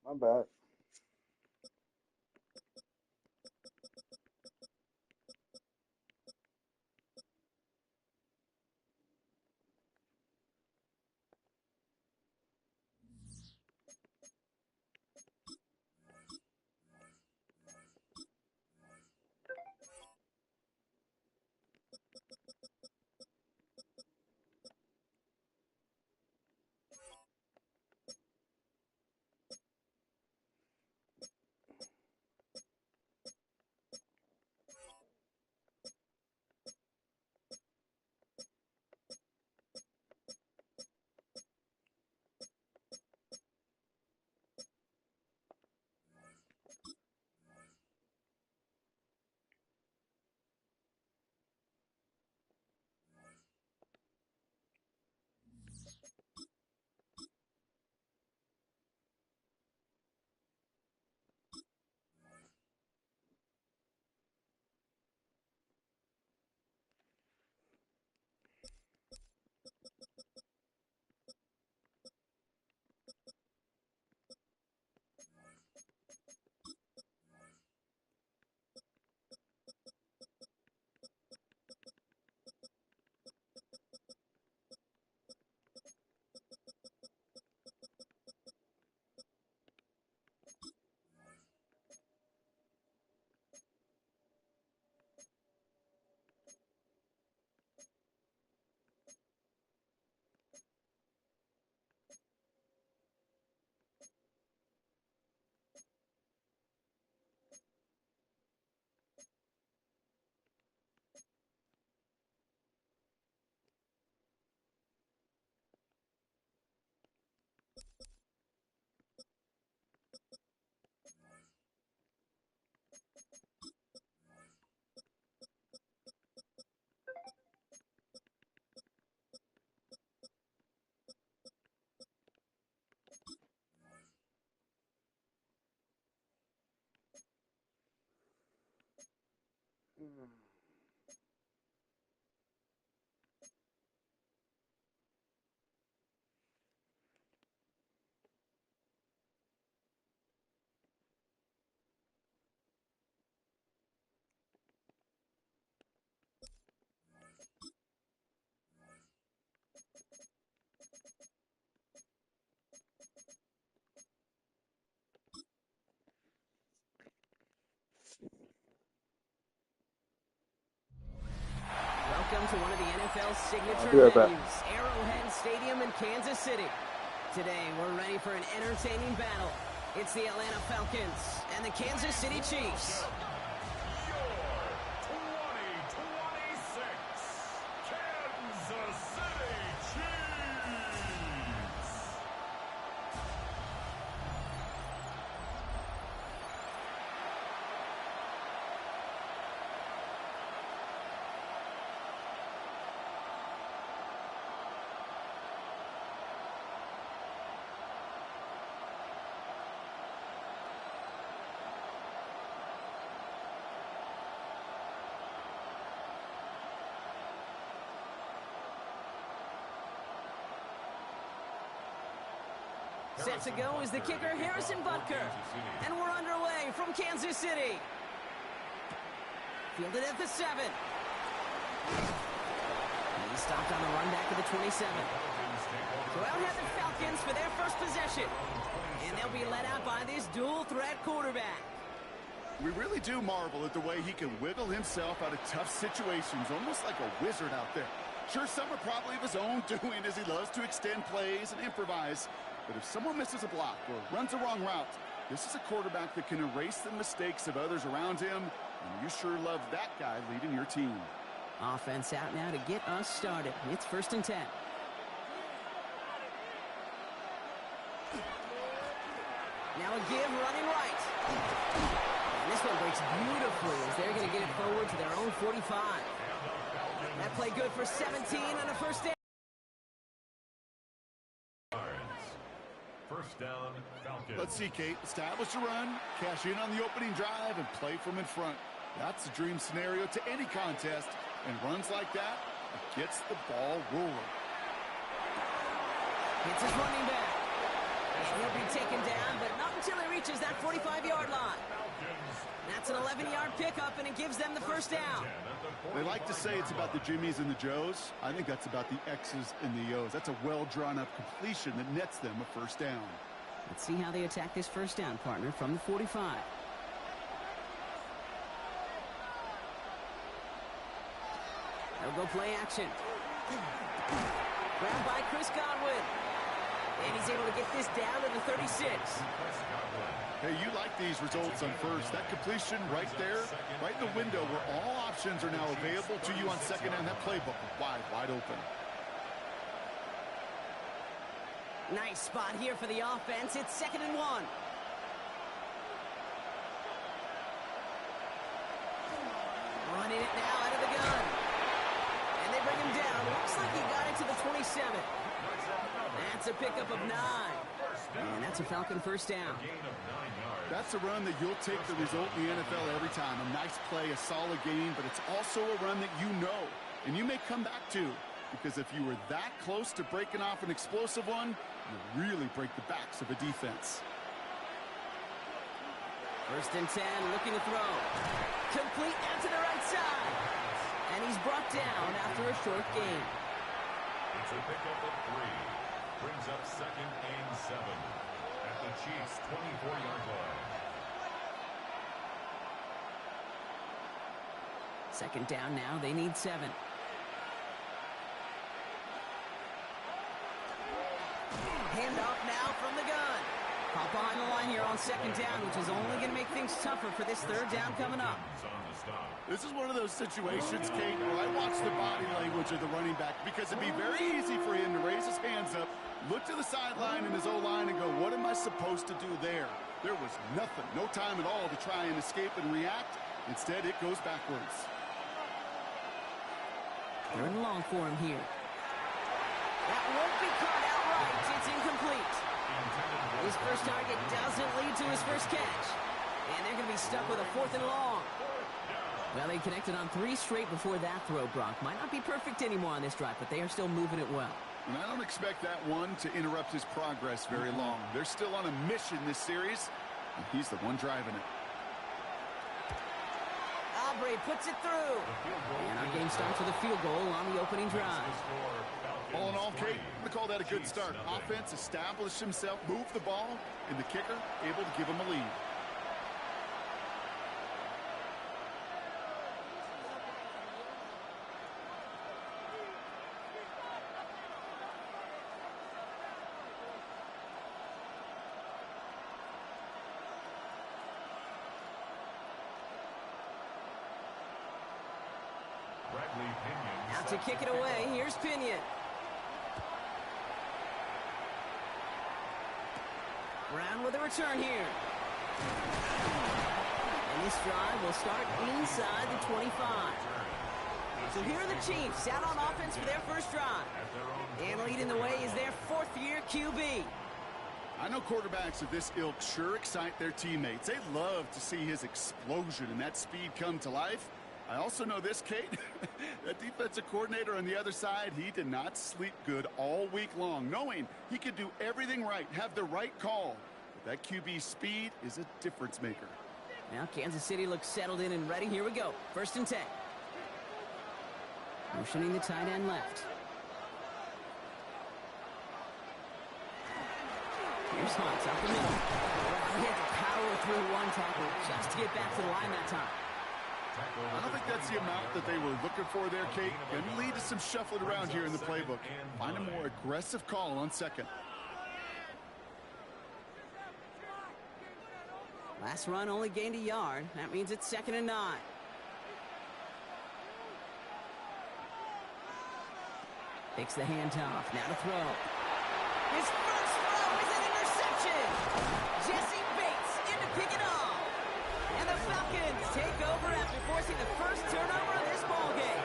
My bad. Welcome to one of the NFL's signature venues, Arrowhead Stadium in Kansas City. Today, we're ready for an entertaining battle. It's the Atlanta Falcons and the Kansas City Chiefs. Set to go is the kicker, Harrison Butker. And we're underway from Kansas City. Fielded at the 7. He's stopped on the run back to the 27. So out have the Falcons for their first possession. And they'll be led out by this dual-threat quarterback. We really do marvel at the way he can wiggle himself out of tough situations, almost like a wizard out there. Sure, some are probably of his own doing as he loves to extend plays and improvise. But if someone misses a block or runs the wrong route, this is a quarterback that can erase the mistakes of others around him. And you sure love that guy leading your team. Offense out now to get us started. It's 1st and 10. Now a give running right. And this one breaks beautifully as they're going to get it forward to their own 45. That play good for 17 on a 1st down. First down, Falcons. Let's see, Kate. Establish a run, cash in on the opening drive, and play from in front. That's the dream scenario to any contest. And runs like that, it gets the ball rolling. It's his running back. And he'll be taken down, but not until he reaches that 45-yard line. That's an 11-yard pickup, and it gives them the 1st down. They like to say it's about the Jimmies and the Joes. I think that's about the X's and the O's. That's a well-drawn-up completion that nets them a 1st down. Let's see how they attack this 1st down, partner, from the 45. They'll go play action. Grabbed by Chris Godwin. And he's able to get this down to the 36. Hey, you like these results on 1st. That completion right there, right in the window where all options are now available to you on 2nd down. That playbook wide open. Nice spot here for the offense. It's 2nd and 1. Running it now out of the gun. And they bring him down. Looks like he got it to the 27. That's a pickup of 9. And that's a Falcon 1st down. That's a run that you'll take the result in the NFL every time. A nice play, a solid game, but it's also a run that you know and you may come back to, because if you were that close to breaking off an explosive one, you really break the backs of a defense. 1st and 10, looking to throw. Complete out to the right side. And he's brought down after a short gain. It's a pickup of 3. Brings up 2nd and 7 at the Chiefs' 24-yard line. 2nd down now. They need 7. Handoff now from the gun. Caught behind the line here on 2nd down, which is only going to make things tougher for this 3rd down coming up. This is one of those situations, Kate, where I watch the body language of the running back, because it'd be very easy for him to raise his hands up, look to the sideline in his O-line and go, what am I supposed to do there? There was nothing, no time at all to try and escape and react. Instead, it goes backwards. 3rd and long for him here. That won't be caught outright. It's incomplete. His first target doesn't lead to his first catch. And they're going to be stuck with a 4th and long. Well, they connected on 3 straight before that throw, Brock. Might not be perfect anymore on this drive, but they are still moving it well. And I don't expect that one to interrupt his progress very long. They're still on a mission this series, and he's the one driving it. Aubrey puts it through. And our game starts with a field goal on the opening drive. All in all, Kate, I'm going to call that a good start. Offense established himself, moved the ball, and the kicker able to give him a lead. Now to kick it away, here's Pinion. Brown with a return here. And this drive will start inside the 25. So here are the Chiefs out on offense for their first drive. And leading the way is their 4th-year QB. I know quarterbacks of this ilk sure excite their teammates. They love to see his explosion and that speed come to life. I also know this, Kate. That defensive coordinator on the other side, he did not sleep good all week long, knowing he could do everything right, have the right call. But that QB speed is a difference maker. Now Kansas City looks settled in and ready. Here we go. 1st and 10. Motioning the tight end left. Here's Hunt up the middle. He had to power through one tackle just to get back to the line that time. I don't think that's the amount that they were looking for there, Kate. Going to lead to some shuffling around here in the playbook. Find a more aggressive call on second. Last run only gained a yard. That means it's 2nd and 9. Takes the handoff. Now to throw. His first throw is an interception. Jesse Bates in to pick it off. And the Falcons take over after forcing the first turnover of this ballgame.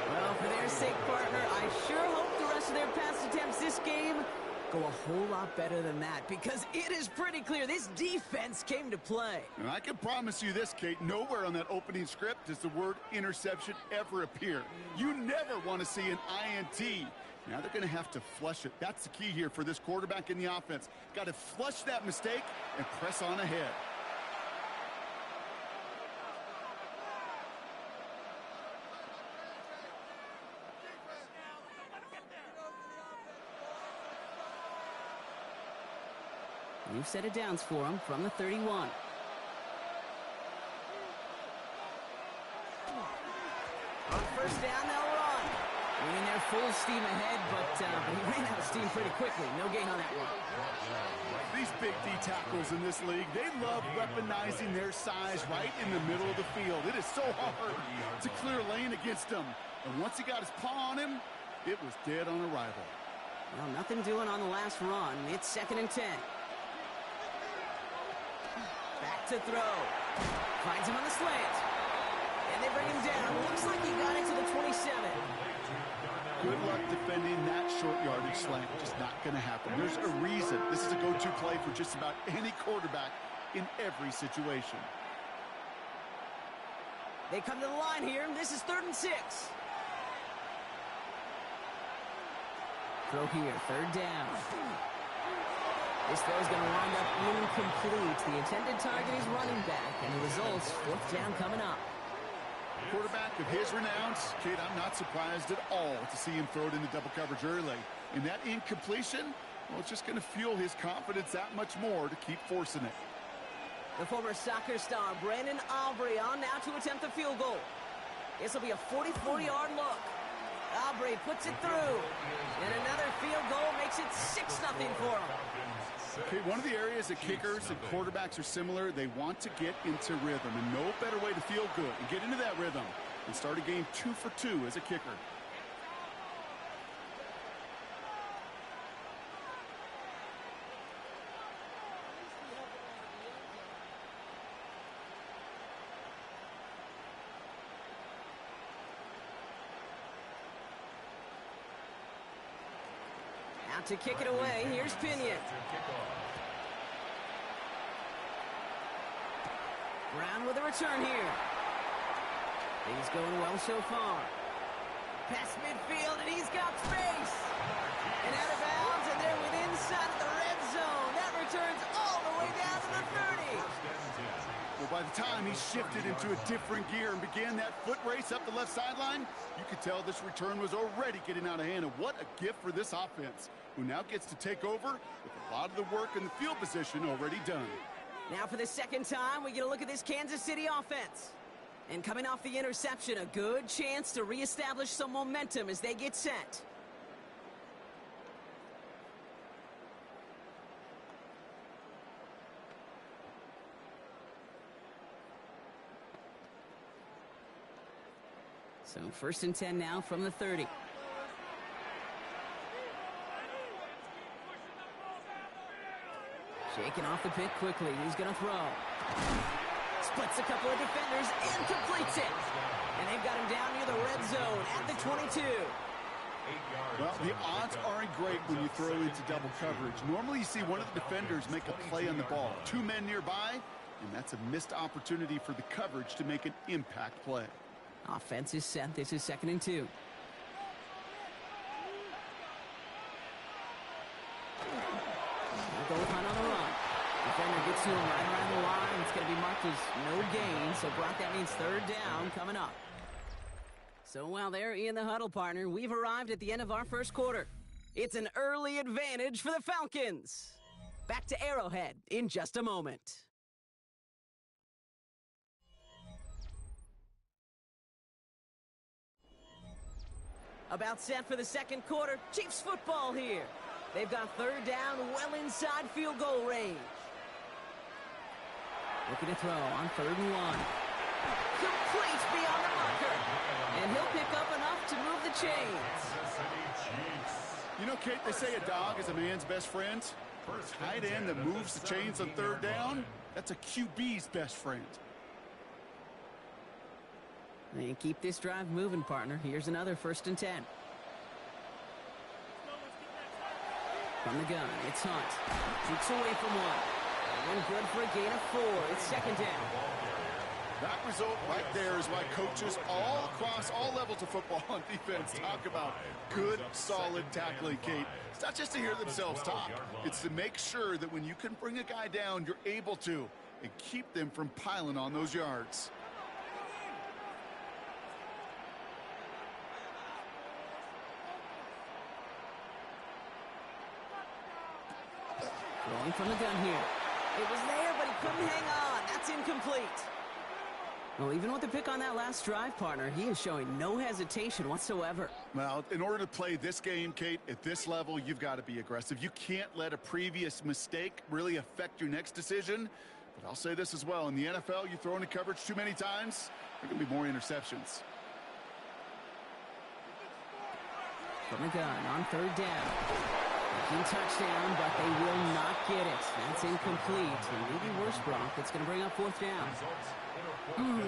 Well, for their sake, partner, I sure hope the rest of their pass attempts this game go a whole lot better than that, because it is pretty clear this defense came to play. And I can promise you this, Kate, nowhere on that opening script does the word interception ever appear. You never want to see an INT. Now they're going to have to flush it. That's the key here for this quarterback in the offense. Got to flush that mistake and press on ahead. New set of downs for him from the 31. On first down, they'll run. Running their full steam ahead, but he ran out of steam pretty quickly. No gain on that one. These big D tackles in this league, they love weaponizing their size right in the middle of the field. It is so hard to clear lane against them. And once he got his paw on him, it was dead on arrival. Well, nothing doing on the last run. It's 2nd and 10. Back to throw. Finds him on the slant. And they bring him down. Looks like he got it to the 27. Good luck defending that short yardage slant. Just not going to happen. There's a reason this is a go-to play for just about any quarterback in every situation. They come to the line here. This is 3rd and 6. Throw here. 3rd down. This throw is going to wind up incomplete. The intended target is running back, and the results, 4th down coming up. Quarterback of his renounce, Kate, I'm not surprised at all to see him throw it into double coverage early. And that incompletion, well, it's just going to fuel his confidence that much more to keep forcing it. The former soccer star, Brandon Aubrey, on now to attempt the field goal. This will be a 44-yard look. Aubrey puts it through. And another field goal makes it 6-0 for him. Okay, one of the areas that kickers and quarterbacks are similar, they want to get into rhythm, and no better way to feel good and get into that rhythm and start a game 2 for 2 as a kicker. Out to kick it away, here's Pinion. Brown with a return here. He's going well so far. Past midfield, and he's got space. And out of bounds, and they're within sight of the red zone. That returns all the way down to the 30. Well, by the time he shifted into a different gear and began that foot race up the left sideline, you could tell this return was already getting out of hand. And what a gift for this offense, who now gets to take over with a lot of the work in the field position already done. Now for the 2nd time, we get a look at this Kansas City offense. And coming off the interception, a good chance to reestablish some momentum as they get set. So 1st and 10 now from the 30. Shaking off the pick quickly. He's going to throw. Splits a couple of defenders and completes it. And they've got him down near the red zone at the 22. Well, the odds aren't great when you throw into double coverage. Normally you see one of the defenders make a play on the ball. 2 men nearby, and that's a missed opportunity for the coverage to make an impact play. Offense is set. This is 2nd and 2. Goal line on the run. Defender gets to him right around the line. It's going to be marked as no gain. So, Brock, that means 3rd down coming up. So, while they're in the huddle, partner, we've arrived at the end of our 1st quarter. It's an early advantage for the Falcons. Back to Arrowhead in just a moment. About set for the second quarter. Chiefs football here. They've got third down well inside field goal range. Looking to throw on 3rd and 1. Complete beyond the marker. And he'll pick up enough to move the chains. You know, Kate, they say a dog is a man's best friend. A tight end that moves the chains on 3rd down, that's a QB's best friend. And keep this drive moving, partner. Here's another 1st and 10. From the gun, it's Hunt. Shoots away from one. And good for a gain of 4. It's 2nd down. That result right there is why coaches all across all levels of football on defense talk about good, solid tackling, Kate. It's not just to hear themselves talk. It's to make sure that when you can bring a guy down, you're able to, and keep them from piling on those yards. Going from the gun here. It was there, but he couldn't hang on. That's incomplete. Well, even with the pick on that last drive, partner, he is showing no hesitation whatsoever. Well, in order to play this game, Kate, at this level, you've got to be aggressive. You can't let a previous mistake really affect your next decision. But I'll say this as well. In the NFL, you throw into coverage too many times, there are going to be more interceptions. From the gun on 3rd down. Touchdown, but they will not get it. That's incomplete. And maybe worse, Brock. It's going to bring up 4th down.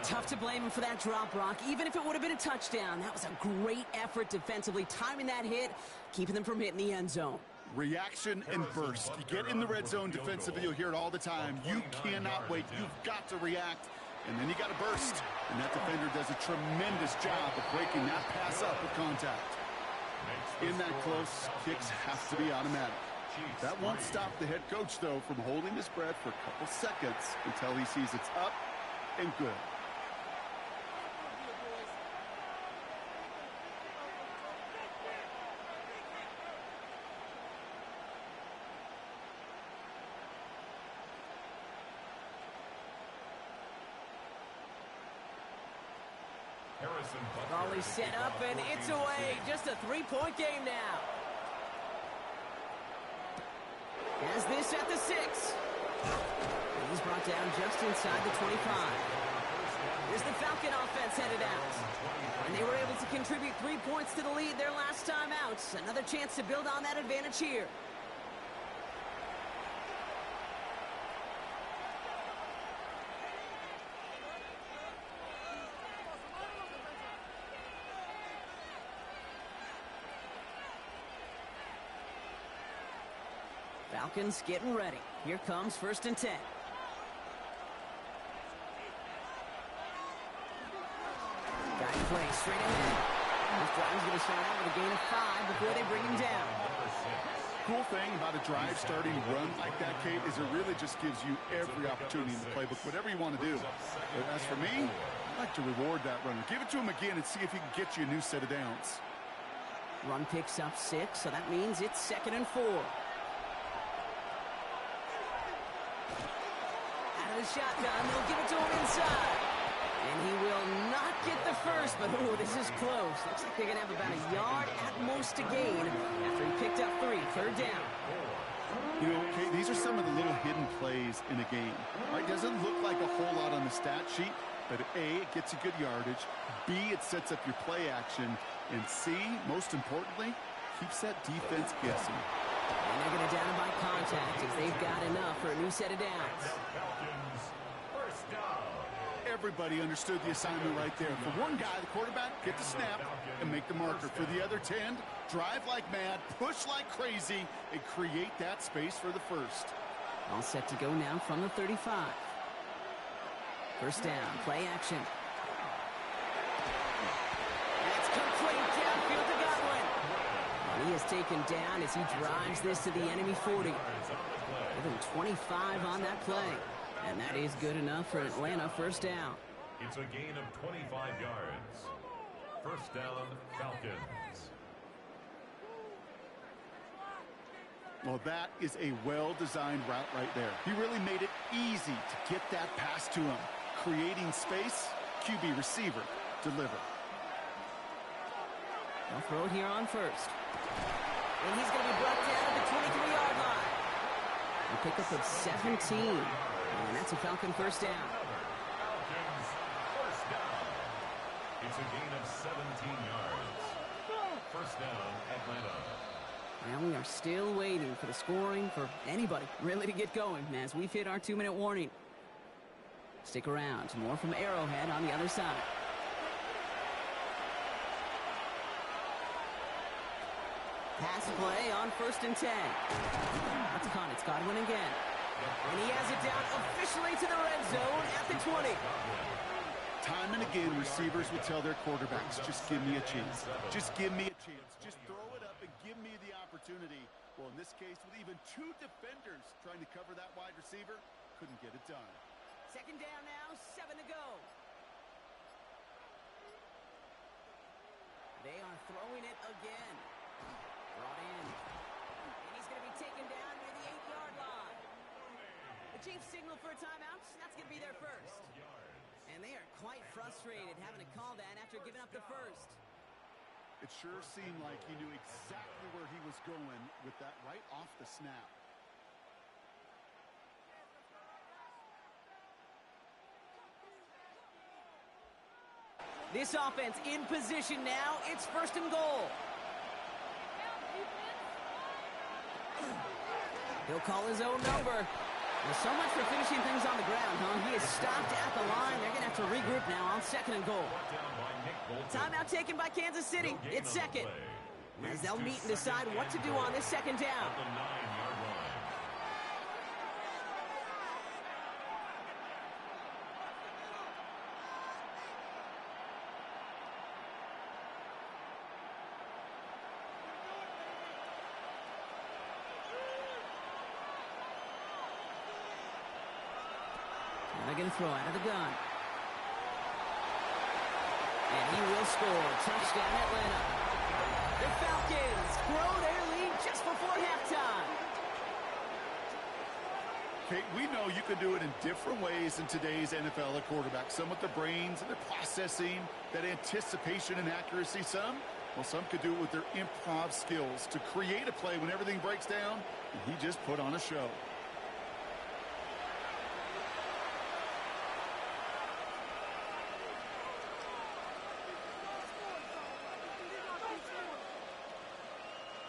Tough to blame him for that drop, Brock. Even if it would have been a touchdown, that was a great effort defensively, timing that hit, keeping them from hitting the end zone. Reaction and burst. You get in the red zone defensively, you'll hear it all the time. You cannot wait. You've got to react, and then you got to burst. And that defender does a tremendous job of breaking that pass up with contact. In that close, kicks have to be automatic. That won't stop the head coach, though, from holding his breath for a couple seconds until he sees it's up and good. Volley set up, and it's away. Just a 3-point game now. Has this at the 6. He's brought down just inside the 25. Here's the Falcon offense headed out. And they were able to contribute 3 points to the lead their last time out. Another chance to build on that advantage here. Falcons getting ready. Here comes 1st and 10. Guy play straight ahead. This drive's going to start out with a gain of 5 before they bring him down. Cool thing about a drive starting run like that, Kate, is it really just gives you every opportunity in the playbook, whatever you want to do. But as for me, I like to reward that runner. Give it to him again and see if he can get you a new set of downs. Run picks up 6, so that means it's 2nd and 4. Shotgun, they'll give it to him inside. And he will not get the first, but this is close. Looks like they're going to have about a yard at most to gain after he picked up 3. 3rd down. You know, Kate, these are some of the little hidden plays in a game. Right? Doesn't look like a whole lot on the stat sheet, but A, it gets you good yardage. B, it sets up your play action. And C, most importantly, keeps that defense guessing. And they're going to down him by contact as they've got enough for a new set of downs. Everybody understood the assignment right there. For one guy, the quarterback, get the snap and make the marker. For the other 10, drive like mad, push like crazy, and create that space for the first. All set to go now from the 35. 1st down, play action. That's complete downfield to Godwin. And he is taken down as he drives this to the enemy 40. Give him 25 on that play. And that is good enough for Atlanta 1st down. It's a gain of 25 yards. 1st down, Falcons. Well, that is a well-designed route right there. He really made it easy to get that pass to him. Creating space, QB receiver, deliver. They'll throw it here on first. And he's going to be brought down at the 23-yard line. A pickup of 17. And that's a Falcon first down. Falcons first down. It's a gain of 17 yards. First down, Atlanta. And we are still waiting for the scoring for anybody really to get going as we've hit our 2-minute warning. Stick around. More from Arrowhead on the other side. Pass play on 1st and 10. That's caught. It's Godwin again. And he has it down officially to the red zone at the 20. Time and again, receivers will tell their quarterbacks, just give me a chance. Just give me a chance. Just throw it up and give me the opportunity. Well, in this case, with even 2 defenders trying to cover that wide receiver, couldn't get it done. Second down now, 7 to go. They are throwing it again. Brought in. And he's going to be taken down near the 8-yard line. The Chiefs signal for a timeout. That's going to be their first. And they are quite frustrated having to call that after giving up the first. It sure seemed like he knew exactly where he was going with that right off the snap. This offense in position now. It's 1st and goal. He'll call his own number. Well, so much for finishing things on the ground, huh? He is stopped at the line. They're going to have to regroup now on 2nd and goal. Timeout taken by Kansas City. It's 2nd. As they'll meet and decide what to do on this 2nd down. They're going to throw out of the gun. And he will score. Touchdown, Atlanta. The Falcons grow their lead just before halftime. Kate, we know you can do it in different ways in today's NFL at quarterback. Some with the brains and the processing, that anticipation and accuracy. Some could do it with their improv skills to create a play when everything breaks down. And he just put on a show.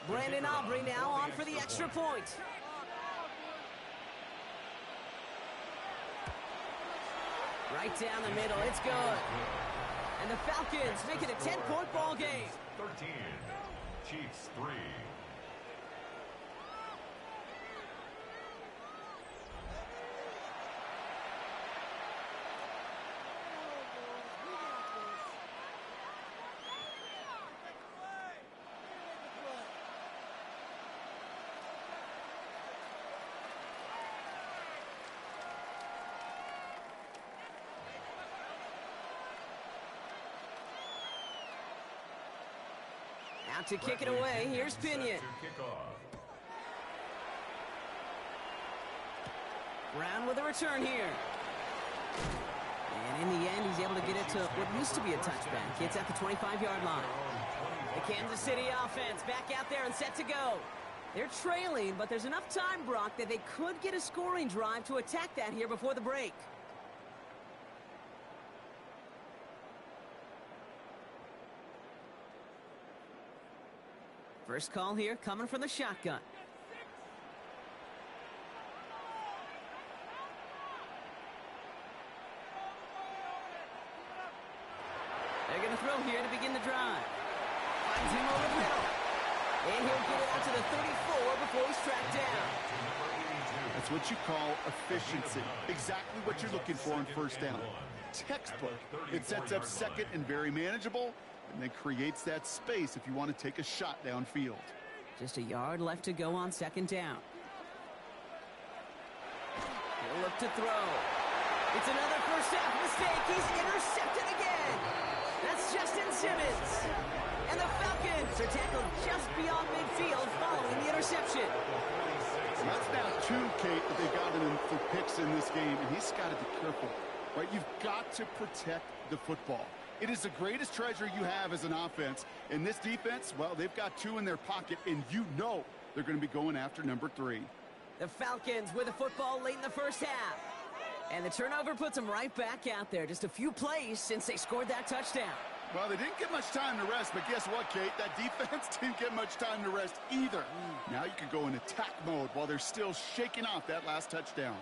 Brandon Aubrey now on for the extra point. Right down the middle. It's good. And the Falcons make it a 10-point ball game. 13. Chiefs 3. Out to kick it away. Here's Pinion. Brown with a return here. And in the end, he's able to get it to what used to be a touchback. It's at the 25-yard line. The Kansas City offense back out there and set to go. They're trailing, but there's enough time, Brock, that they could get a scoring drive to attack that here before the break. First call here coming from the shotgun. They're going to throw here to begin the drive. Finds him over the middle. And he'll get it out to the 34 before he's tracked down. That's what you call efficiency. Exactly what you're looking for on 1st down. Textbook. It sets up 2nd and very manageable, and then creates that space if you want to take a shot downfield. Just a yard left to go on 2nd down. He'll look to throw. It's another first half mistake. He's intercepted again. That's Justin Simmons. And the Falcons are tackled just beyond midfield following the interception. And that's now 2, Kate, that they've gotten him for picks in this game, and he's got to be careful. Right, you've got to protect the football. It is the greatest treasure you have as an offense. And this defense, well, they've got 2 in their pocket, and you know they're going to be going after number 3. The Falcons with the football late in the first half. And the turnover puts them right back out there. Just a few plays since they scored that touchdown. Well, they didn't get much time to rest, but guess what, Kate? That defense didn't get much time to rest either. Now you can go in attack mode while they're still shaking off that last touchdown.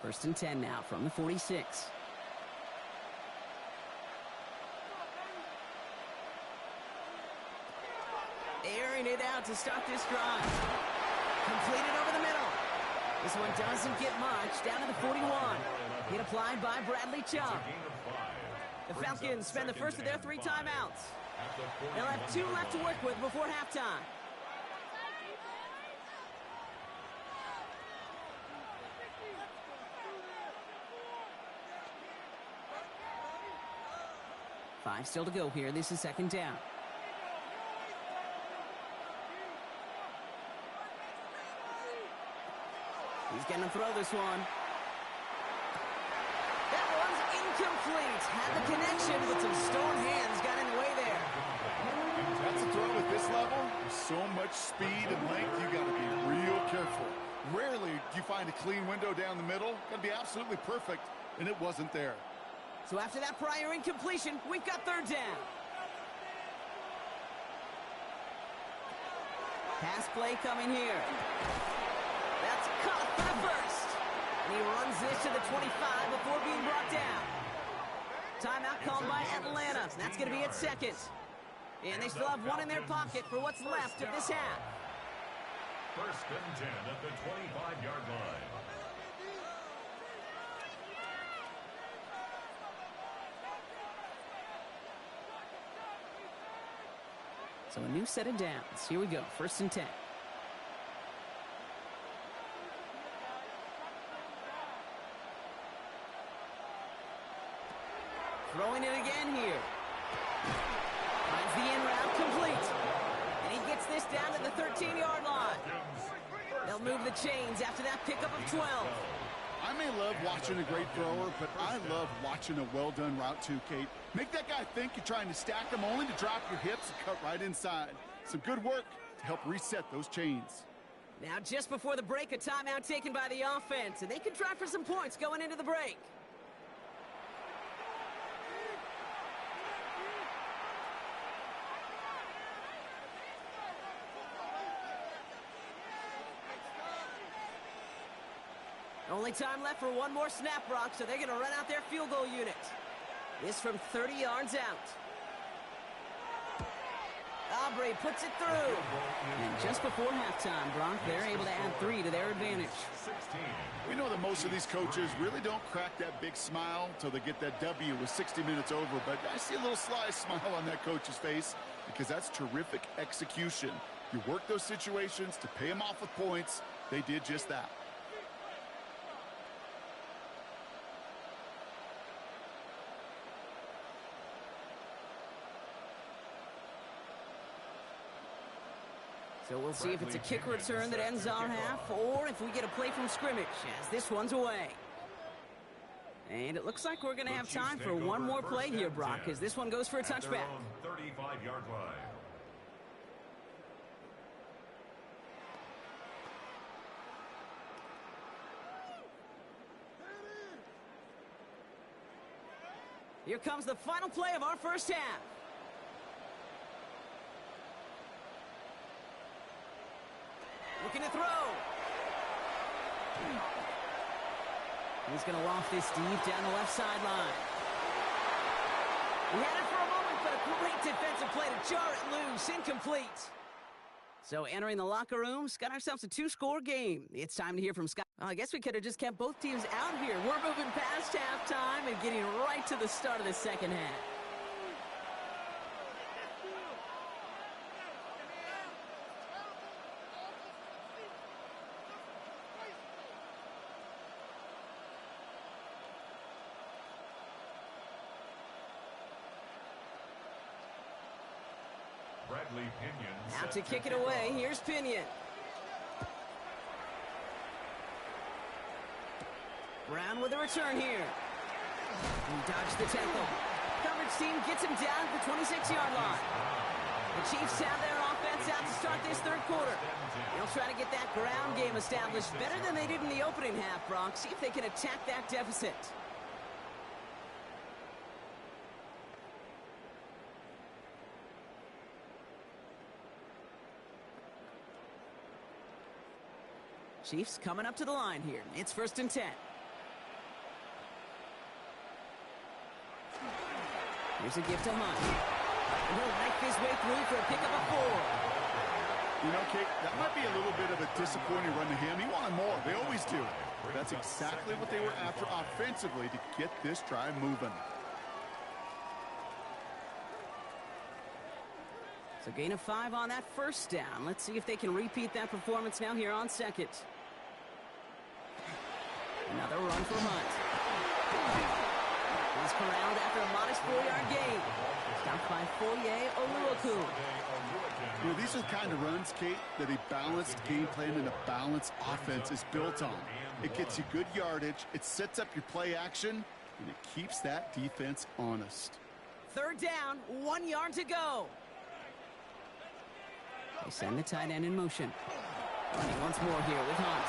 First and 10 now from the 46. Airing it out to start this drive. Completed over the middle. This one doesn't get much. Down to the 41. Hit applied by Bradley Chubb. The Falcons spend the first of their 3 timeouts. They'll have 2 left to work with before halftime. Five still to go here. This is second down. He's going to throw this one. That one's incomplete. Had the connection, but some stone hands got in the way there. That's a throw at this level. There's so much speed and length, you got to be real careful. Rarely do you find a clean window down the middle. Got to be absolutely perfect, and it wasn't there. So after that prior incompletion, we've got third down. Pass play coming here. That's caught for the first. And he runs this to the 25 before being brought down. Timeout called by Atlanta. That's going to be at second. And they still have 1 in their pocket for what's left of this half. First and 10 at the 25-yard line. So a new set of downs. Here we go. First and 10. Throwing it again here. Finds the in route complete. And he gets this down to the 13-yard line. They'll move the chains after that pickup of 12. I may love watching a great thrower, but I love watching a well-done route too, Kate. Make that guy think you're trying to stack him only to drop your hips and cut right inside. Some good work to help reset those chains. Now just before the break, a timeout taken by the offense, and they can try for some points going into the break. Only time left for one more snap, Brock, so they're going to run out their field goal unit. This from 30 yards out. Aubrey puts it through. And just before halftime, Brock, they're able to add 3 to their advantage. We know that most of these coaches really don't crack that big smile until they get that W with 60 minutes over, but I see a little sly smile on that coach's face because that's terrific execution. You work those situations to pay them off with points. They did just that. So we'll see if it's a kick return that ends our half, or if we get a play from scrimmage, as this one's away. And it looks like we're going to have time for one more play here, Brock, as this one goes for a touchback. 35-yard line. Here comes the final play of our first half. Looking to throw. He's going to loft this deep down the left sideline. He had it for a moment, but a great defensive play to jar it loose. Incomplete. So entering the locker rooms, got ourselves a 2-score game. It's time to hear from Scott. Well, I guess we could have just kept both teams out here. We're moving past halftime and getting right to the start of the second half. Out to kick it away, here's Pinion. Brown with a return here. He dodged the tackle. Coverage team gets him down at the 26-yard line. The Chiefs have their offense out to start this third quarter. They'll try to get that ground game established better than they did in the opening half, Brock. See if they can attack that deficit. Chiefs coming up to the line here. It's 1st and 10. Here's a gift to Hunt. And he'll knife his way through for a pickup of 4. You know, Kate, that might be a little bit of a disappointing run to him. He wanted more. They always do. That's exactly what they were after offensively to get this drive moving. So gain of 5 on that first down. Let's see if they can repeat that performance now here on second. Another run for Hunt. He's corralled after a modest 4-yard gain. Stopped by Foye Oluokun. You know, these are the kind of runs, Kate, that a balanced game plan and a balanced offense is built on. It gets you good yardage, it sets up your play action, and it keeps that defense honest. 3rd down, 1 yard to go. They send the tight end in motion. Running once more here with Hunt.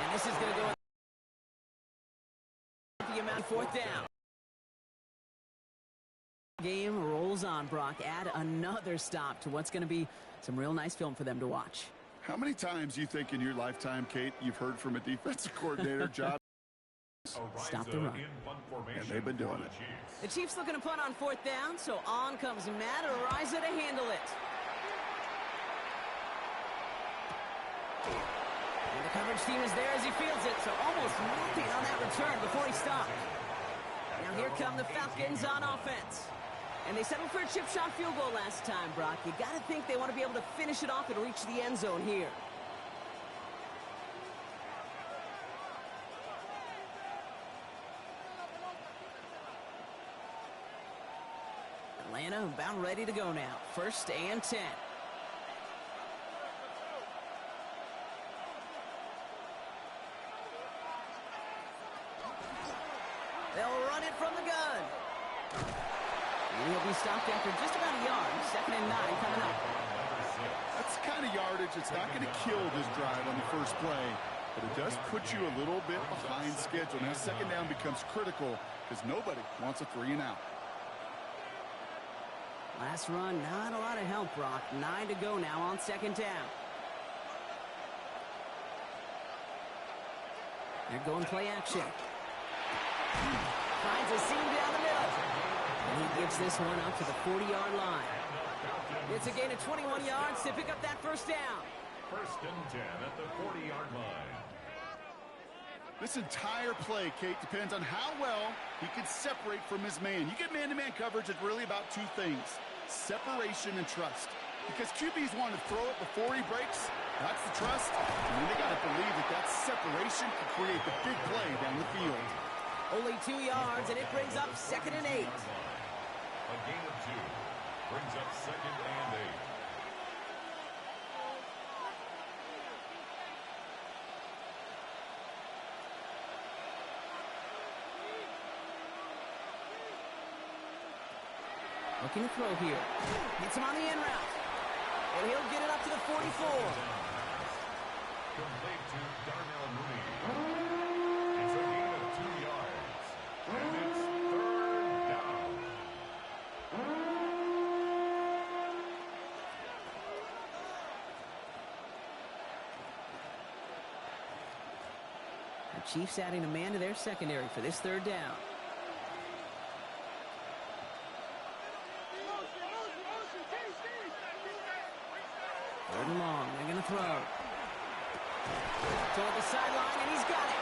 And this is going to go the amount 4th down. Game rolls on, Brock. Add another stop to what's going to be some real nice film for them to watch. How many times do you think in your lifetime, Kate, you've heard from a defensive coordinator job? Stop the run. And they've been doing it. The Chiefs looking to punt on 4th down, so on comes Matt Araiza to handle it. And the coverage team is there as he fields it, so almost nothing on that return before he stopped. Now here come the Falcons on offense. And they settled for a chip shot field goal last time, Brock. You got to think they want to be able to finish it off and reach the end zone here. Atlanta about ready to go now. 1st and 10. They'll run it from the gun. And he'll be stopped after just about a yard. 2nd and 9 coming up. That's the kind of yardage that's not going to kill this drive on the first play, but it does put you a little bit behind schedule. Now 2nd down becomes critical because nobody wants a 3 and out. Last run, not a lot of help, Brock. 9 to go now on 2nd down. They're going play action. Finds a seam down the middle. And he gives this one up to the 40-yard line. It's a gain of 21 yards to pick up that 1st down. 1st and 10 at the 40-yard line. This entire play, Kate, depends on how well he can separate from his man. You get man-to-man coverage, it's really about 2 things, separation and trust. Because QBs want to throw it before he breaks. That's the trust. And then they got to believe that that separation can create the big play down the field. Only 2 yards, and it brings up 2nd and 8. A gain of 2 brings up 2nd and 8. Looking to throw here. Hits him on the in route. And he'll get it up to the 44. Complete to Darnell Mooney. It's a gain of 2 yards. And it's 3rd down. The Chiefs adding a man to their secondary for this 3rd down. 3rd and long. They're going to throw. Toward the sideline, and he's got it.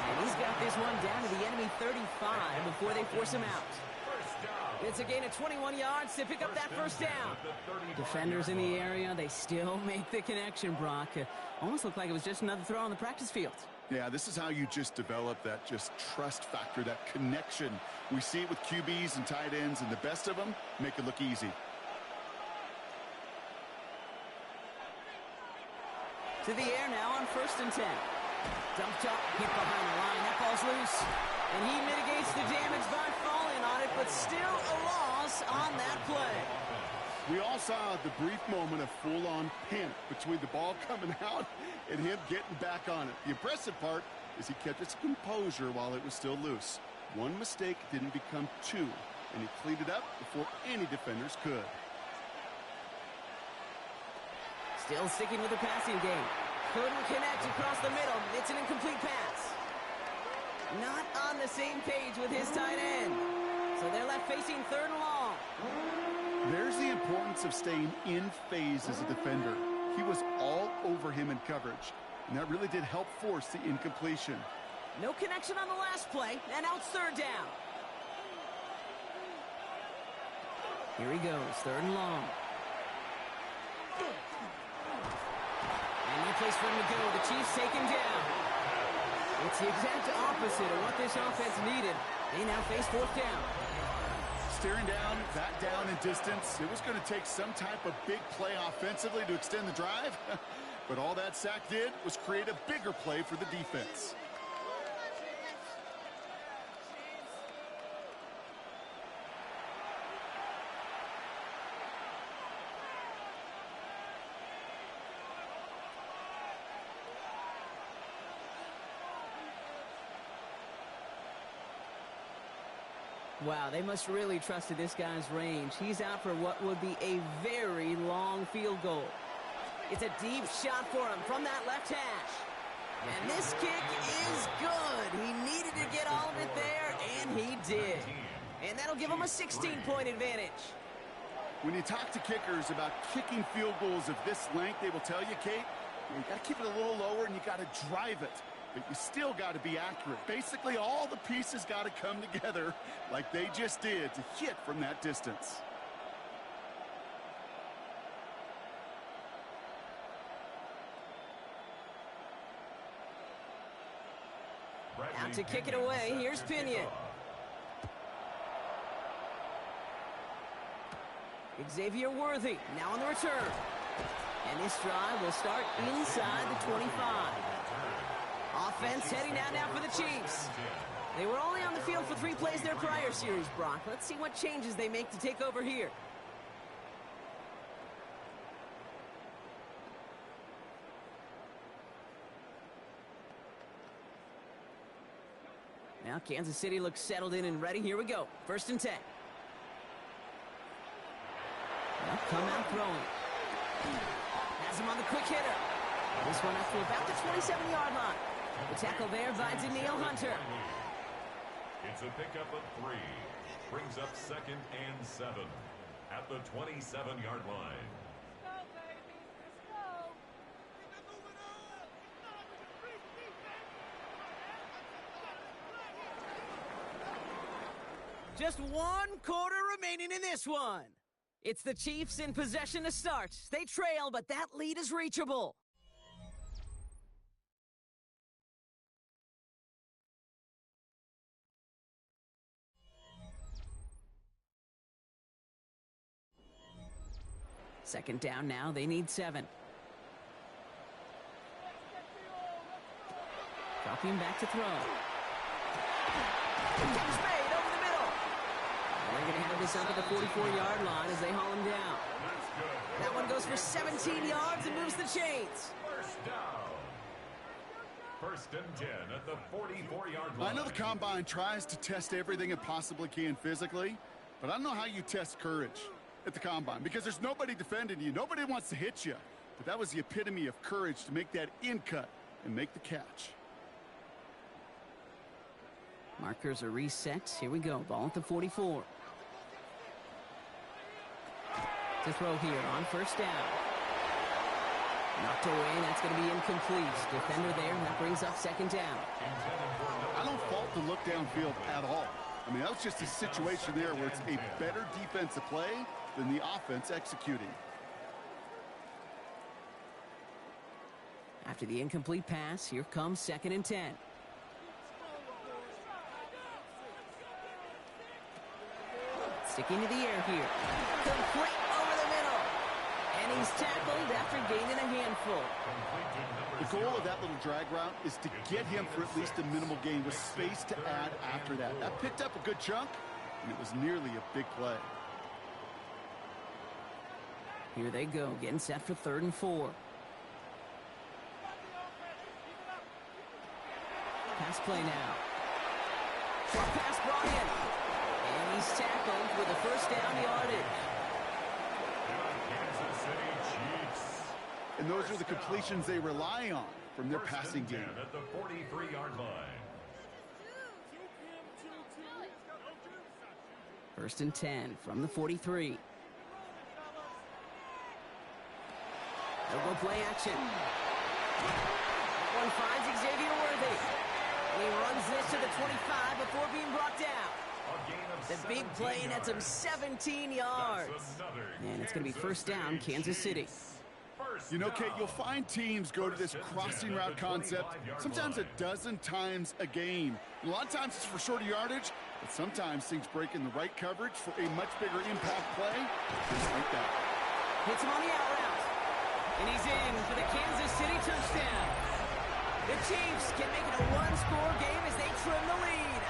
And he's got this one down to the enemy 35 before they force him out. It's a gain of 21 yards to pick up that 1st down. Defenders in the area, they still make the connection, Brock. Almost looked like it was just another throw on the practice field. Yeah, this is how you just develop that just trust factor, that connection. We see it with QBs and tight ends, and the best of them make it look easy. To the air now on 1st and 10. Dumped up, hit behind the line. That ball's is loose. And he mitigates the damage by falling on it, but still a loss on that play. We all saw the brief moment of full-on panic between the ball coming out and him getting back on it. The impressive part is he kept his composure while it was still loose. One mistake didn't become two, and he cleaned it up before any defenders could. Still sticking with the passing game. Couldn't connect across the middle. It's an incomplete pass. Not on the same page with his tight end. So they're left facing 3rd and long. There's the importance of staying in phase as a defender. He was all over him in coverage, and that really did help force the incompletion. No connection on the last play, and now it's 3rd down. Here he goes, 3rd and long. And no place for him to go. The Chiefs take him down. It's the exact opposite of what this offense needed. They now face 4th down. Staring down, that down in distance, it was going to take some type of big play offensively to extend the drive. But all that sack did was create a bigger play for the defense. Wow, they must really trusted this guy's range. He's out for what would be a very long field goal. It's a deep shot for him from that left hash. And this kick is good. He needed to get all of it there, and he did. And that'll give him a 16-point advantage. When you talk to kickers about kicking field goals of this length, they will tell you, Kate, you got to keep it a little lower and you got to drive it. But you still got to be accurate. Basically, all the pieces got to come together like they just did to hit from that distance. Out to kick it away. Here's Pinion. Xavier Worthy now on the return. And this drive will start inside the 25. Offense heading out now for the Chiefs. They were only on the field for 3 plays their prior series, Brock. Let's see what changes they make to take over here. Now Kansas City looks settled in and ready. Here we go. 1st and 10. Now come out throwing. Has him on the quick hitter. This one up to about the 27-yard line. The tackle there by Danielle Hunter. It's a pickup of 3. Brings up 2nd and 7 at the 27-yard line. Just 1 quarter remaining in this one. It's the Chiefs in possession to start. They trail, but that lead is reachable. Second down now. They need 7. Dropping back to throw. Catch made over the middle. They're going to have this up at the 44-yard line as they haul him down. That one goes for 17 yards and moves the chains. First down. 1st and 10 at the 44-yard line. I know the Combine tries to test everything it possibly can physically, but I don't know how you test courage at the Combine, because there's nobody defending you. Nobody wants to hit you. But that was the epitome of courage to make that in cut and make the catch. Markers are reset. Here we go. Ball at the 44. To throw here on 1st down. Knocked away, and that's going to be incomplete. Defender there, and that brings up 2nd down. I don't fault the look downfield at all. I mean, that was just a situation there where it's a better defensive play than the offense executing. After the incomplete pass, here comes 2nd and 10. Sticking to the air here. Complete over the middle. And And he's tackled after gaining a handful. The goal of that little drag route is to get him for at least a minimal gain with space to add after that. That picked up a good chunk, and it was nearly a big play. Here they go, getting set for 3rd and 4. Pass play now. Short pass brought in. And he's tackled with a first down yardage. Kansas City Chiefs. And those are the completions they rely on from their passing game. At the 43-yard line. 1st and 10 from the 43. They'll go play action. One finds Xavier Worthy. He runs this to the 25 before being brought down. The big play nets him 17 yards. And it's going to be 1st down, Kansas City. You know, Kate, you'll find teams go to this crossing route concept sometimes a dozen times a game. A lot of times it's for shorter yardage, but sometimes things break in the right coverage for a much bigger impact play, just like that. Hits him on the out route. And he's in for the Kansas City touchdown. The Chiefs can make it a one-score game as they trim the lead.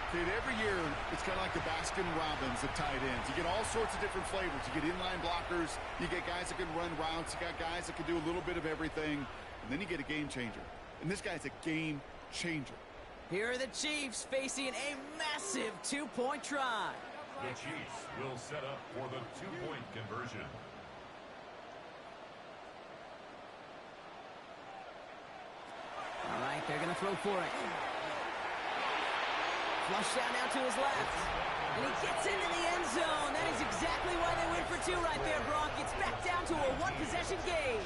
Kate, every year, it's kind of like the Baskin-Robbins of tight ends. You get all sorts of different flavors. You get inline blockers. You get guys that can run routes. You got guys that can do a little bit of everything. And then you get a game changer. And this guy's a game changer. Here are the Chiefs facing a massive 2-point try. The Chiefs will set up for the 2-point conversion. All right, they're going to throw for it. Flush down now to his left. And he gets into the end zone. That is exactly why they win for 2 right there, Brock. It's back down to a one-possession game.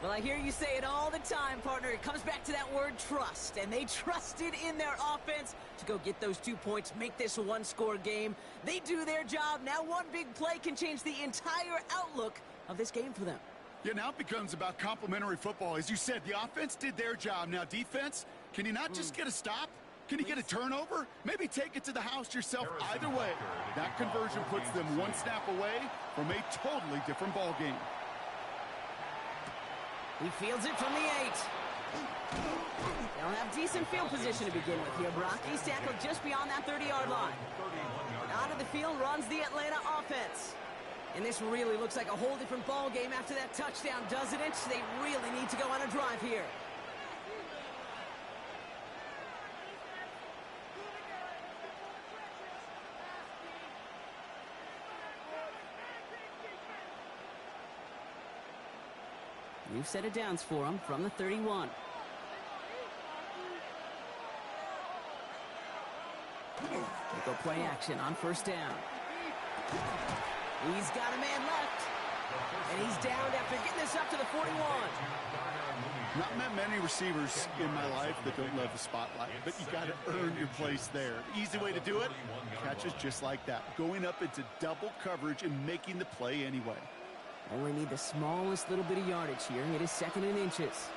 Well, I hear you say it all the time, partner. It comes back to that word trust, and they trusted in their offense to go get those 2 points, make this a one-score game. They do their job. Now one big play can change the entire outlook of this game for them. Yeah, now it becomes about complementary football. As you said, the offense did their job. Now defense, can you not just get a stop? Can you get a turnover? Maybe take it to the house yourself. Either way, that conversion puts them one snap away from a totally different ball game. He fields it from the 8. They'll have decent field position to begin with here, Brock. He's tackled just beyond that 30-yard line. Out of the field runs the Atlanta offense. And this really looks like a whole different ball game after that touchdown, doesn't it? They really need to go on a drive here. New set of downs for him from the 31. They go play action on 1st down. He's got a man left. And he's downed after getting this up to the 41. Not met many receivers in my life that don't love the spotlight, but you got to earn your place there. The easy way to do it, catches just like that, going up into double coverage and making the play anyway. Only need the smallest little bit of yardage here. It is 2nd and inches.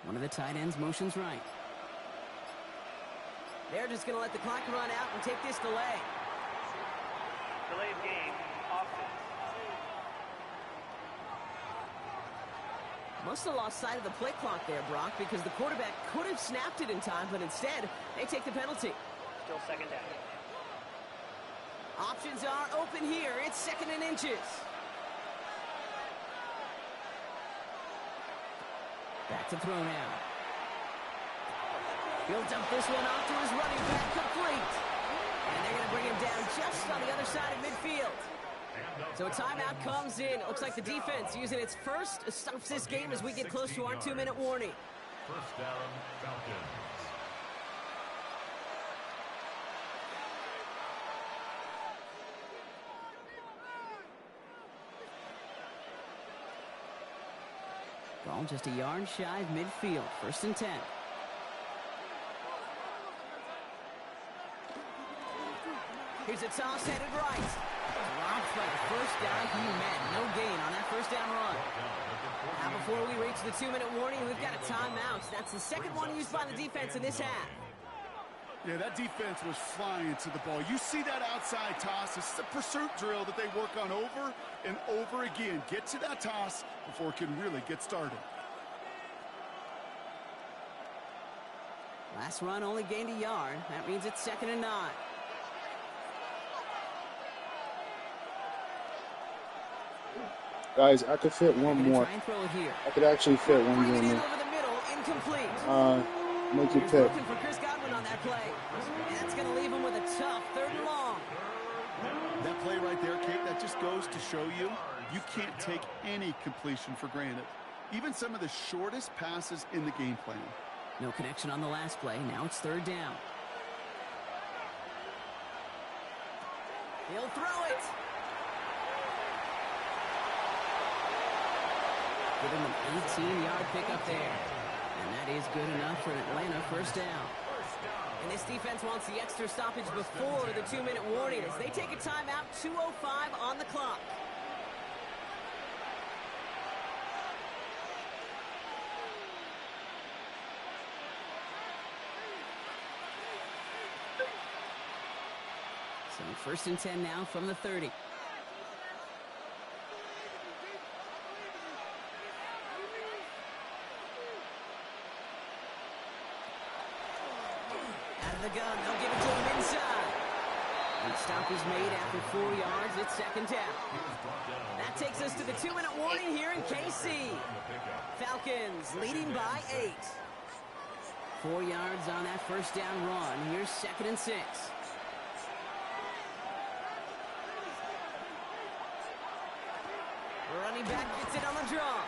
One of the tight ends motions right. They're just going to let the clock run out and take this delay. Delay of game, offense. Must have lost sight of the play clock there, Brock, because the quarterback could have snapped it in time, but instead, they take the penalty. Still 2nd down. Options are open here. It's 2nd and inches. Back to throw now. He'll dump this one off to his running back, complete. And they're going to bring him down just on the other side of midfield. So a timeout comes in. It looks like the defense using its first stops this game as we get close to our 2-minute warning. 1st down, Falcons. ball just a yard shy of midfield. 1st and 10. Here's a toss headed right. Dropped by the first guy he met. No gain on that 1st down run. Now before we reach the 2-minute warning, we've got a timeout. That's the second one used by the defense in this half. Yeah, that defense was flying to the ball. You see that outside toss. This is a pursuit drill that they work on over and over again. Get to that toss before it can really get started. Last run only gained a yard. That means it's 2nd and 9. Guys, I could fit one more. I could actually fit one more. Over the middle, incomplete. Make your pick. Looking for Chris Godwin on that play. And that's going to leave him with a tough 3rd and long. That play right there, Kate, that just goes to show you, you can't take any completion for granted. Even some of the shortest passes in the game plan. No connection on the last play. Now it's 3rd down. He'll throw it. Give him an 18-yard pickup there. And that is good enough for an Atlanta 1st down. And this defense wants the extra stoppage before the 2-minute warning as they take a timeout, 2:05 on the clock. So 1st and 10 now from the 30. The gun, they'll give it to him inside. And stop is made after 4 yards. It's 2nd down. That takes us to the 2-minute warning here in KC. Falcons leading by 8. 4 yards on that 1st down run. Here's 2nd and 6. Running back gets it on the draw.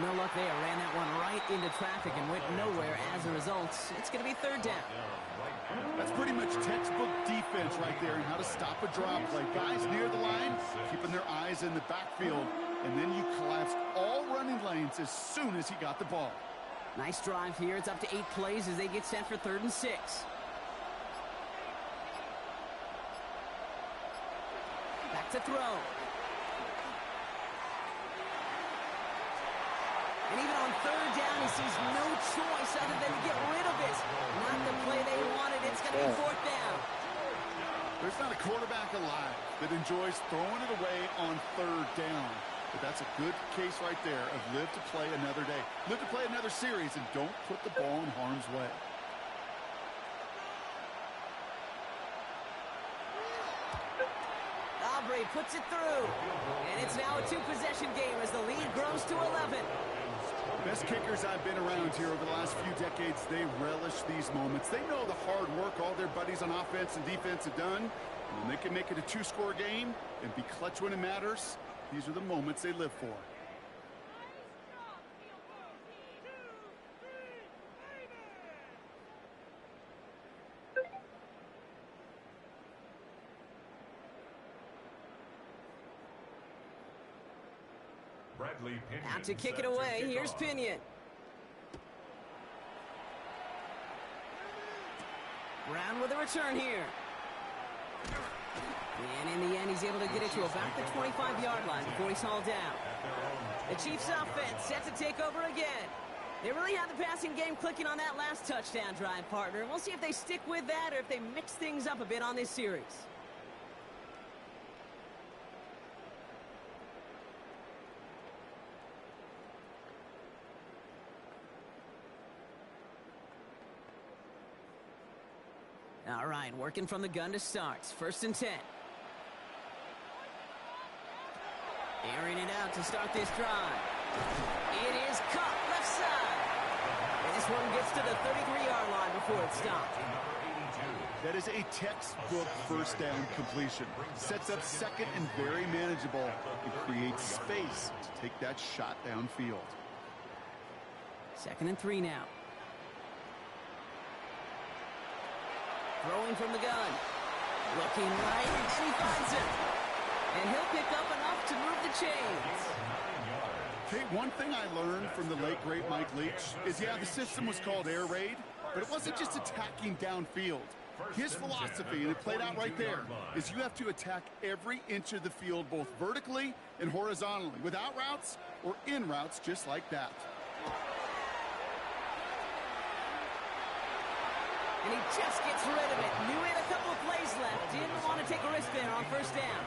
No luck there. Ran that one right into traffic and went nowhere as a result. It's going to be 3rd down. That's pretty much textbook defense right there and how to stop a drop play. Guys near the line, keeping their eyes in the backfield, and then you collapsed all running lanes as soon as he got the ball. Nice drive here. It's up to 8 plays as they get set for 3rd and 6. Back to throw. And even on 3rd down, he sees no choice other than to get rid of it. Not the play they wanted. It's going to be 4th down. There's not a quarterback alive that enjoys throwing it away on 3rd down. But that's a good case right there of live to play another day. Live to play another series and don't put the ball in harm's way. Aubrey puts it through. And it's now a 2-possession game as the lead grows to 11. Best kickers I've been around here over the last few decades, they relish these moments. They know the hard work all their buddies on offense and defense have done. And when they can make it a 2-score game and be clutch when it matters, these are the moments they live for. Out to kick it away. Here's Pinion. Brown with a return here. And in the end, he's able to get it to about the 25-yard line before he's hauled down. The Chiefs offense set to take over again. They really had the passing game clicking on that last touchdown drive, partner. We'll see if they stick with that or if they mix things up a bit on this series. All right, working from the gun to start. 1st and 10. Airing it out to start this drive. It is caught left side. And this one gets to the 33-yard line before it's stopped. That is a textbook 1st down completion. Sets up 2nd and very manageable and creates space to take that shot downfield. 2nd and 3 now. Throwing from the gun. Looking right, and he finds it. And he'll pick up enough to move the chains. Okay, one thing I learned from the late, great Mike Leach is, yeah, the system was called air raid, but it wasn't just attacking downfield. His philosophy, and it played out right there, is you have to attack every inch of the field, both vertically and horizontally, without routes or in routes, just like that. And he just gets rid of it. Knew he had a couple of plays left. Didn't want to take a risk there on first down.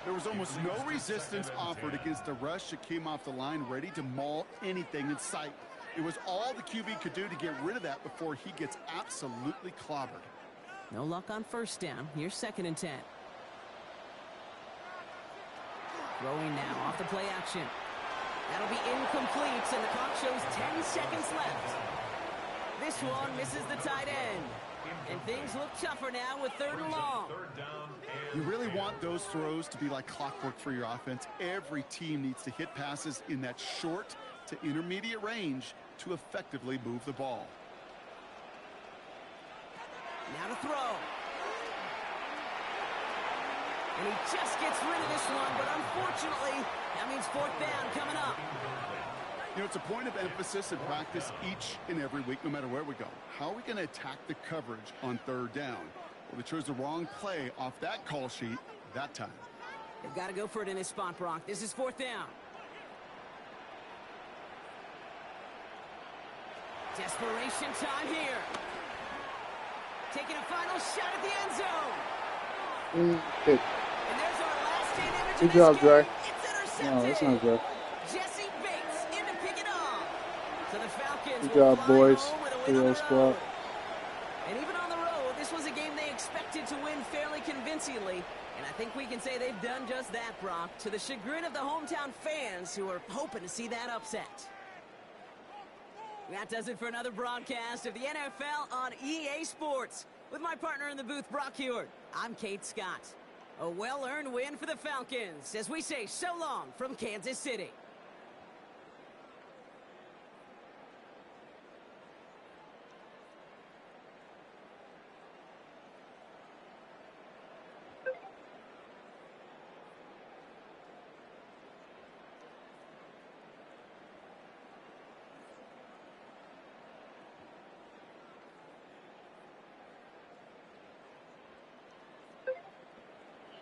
There was almost no resistance offered against a rush that came off the line ready to maul anything in sight. It was all the QB could do to get rid of that before he gets absolutely clobbered. No luck on first down. Here's 2nd and 10. Throwing now off the play action. That'll be incomplete, and the clock shows 10 seconds left. This one misses the tight end. And things look tougher now with 3rd and long. You really want those throws to be like clockwork for your offense. Every team needs to hit passes in that short to intermediate range to effectively move the ball. Now to throw. And he just gets rid of this one, but unfortunately, that means 4th down coming up. You know, it's a point of emphasis in practice each and every week, no matter where we go. How are we going to attack the coverage on 3rd down? Well, they chose the wrong play off that call sheet that time. They've got to go for it in this spot, Brock. This is 4th down. Desperation time here. Taking a final shot at the end zone. Hit. And there's our last stand image. Good job, Dre. It's No, that's not good. Jesse Bates in to pick it off. So the Falcons Good job, boys. Good squad. And even on the road, this was a game they expected to win fairly convincingly. And I think we can say they've done just that, Brock, to the chagrin of the hometown fans who are hoping to see that upset. That does it for another broadcast of the NFL on EA Sports. With my partner in the booth, Brock Heward, I'm Kate Scott. A well-earned win for the Falcons as we say so long from Kansas City.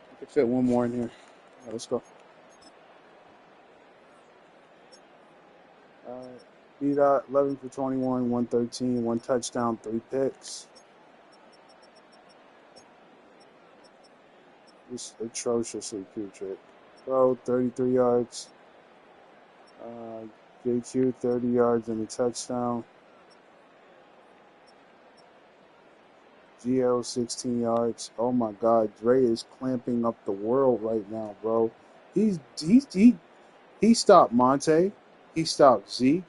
I could fit one more in here. All right, let's go. Beat out 11 for 21, 113, 1 touchdown, 3 picks. Just atrociously putrid. Bro, 33 yards. JQ, 30 yards and a touchdown. GL, 16 yards. Oh my God, Dre is clamping up the world right now, bro. He stopped Monte. He stopped Zeke.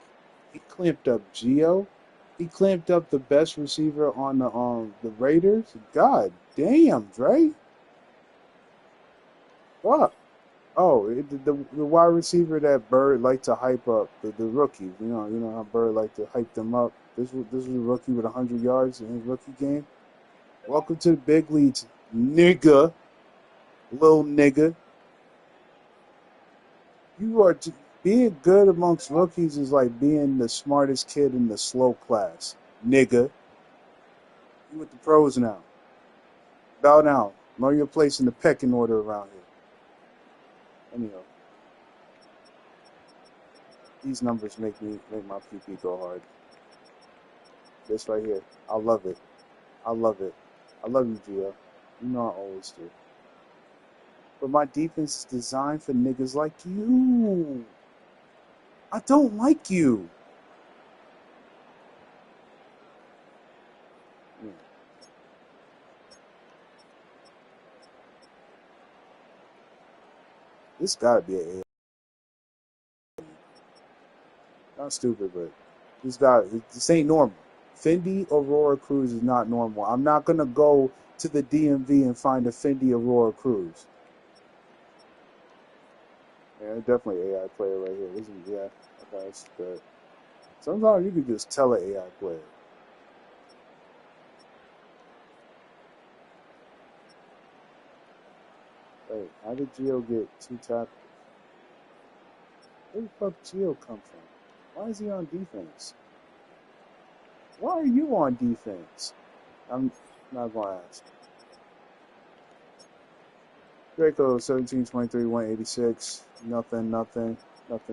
He clamped up Gio. He clamped up the best receiver on the Raiders. God damn, Dre. Fuck. Oh, the wide receiver that Bird liked to hype up, the rookie. You know how Bird liked to hype them up. This was a rookie with 100 yards in his rookie game. Welcome to the big leagues, nigga. Little nigga. You are being good amongst rookies is like being the smartest kid in the slow class, nigga. You with the pros now. Bow down. Know your place in the pecking order around here. Anyhow, these numbers make my PP go hard. This right here, I love it. I love it. I love you, Gio. You know I always do. But my defense is designed for niggas like you. I don't like you. Yeah. This gotta be an AI. Not stupid, but this ain't normal. Fendi Aurora Cruz is not normal. I'm not gonna go to the DMV and find a Fendi Aurora Cruz. Yeah, definitely AI player right here. Okay, that's good. Sometimes you can just tell an AI player. Wait, how did Gio get 2 tackles? Where the fuck Gio come from? Why is he on defense? Why are you on defense? I'm not going to ask. Draco, 1723, 186. Nothing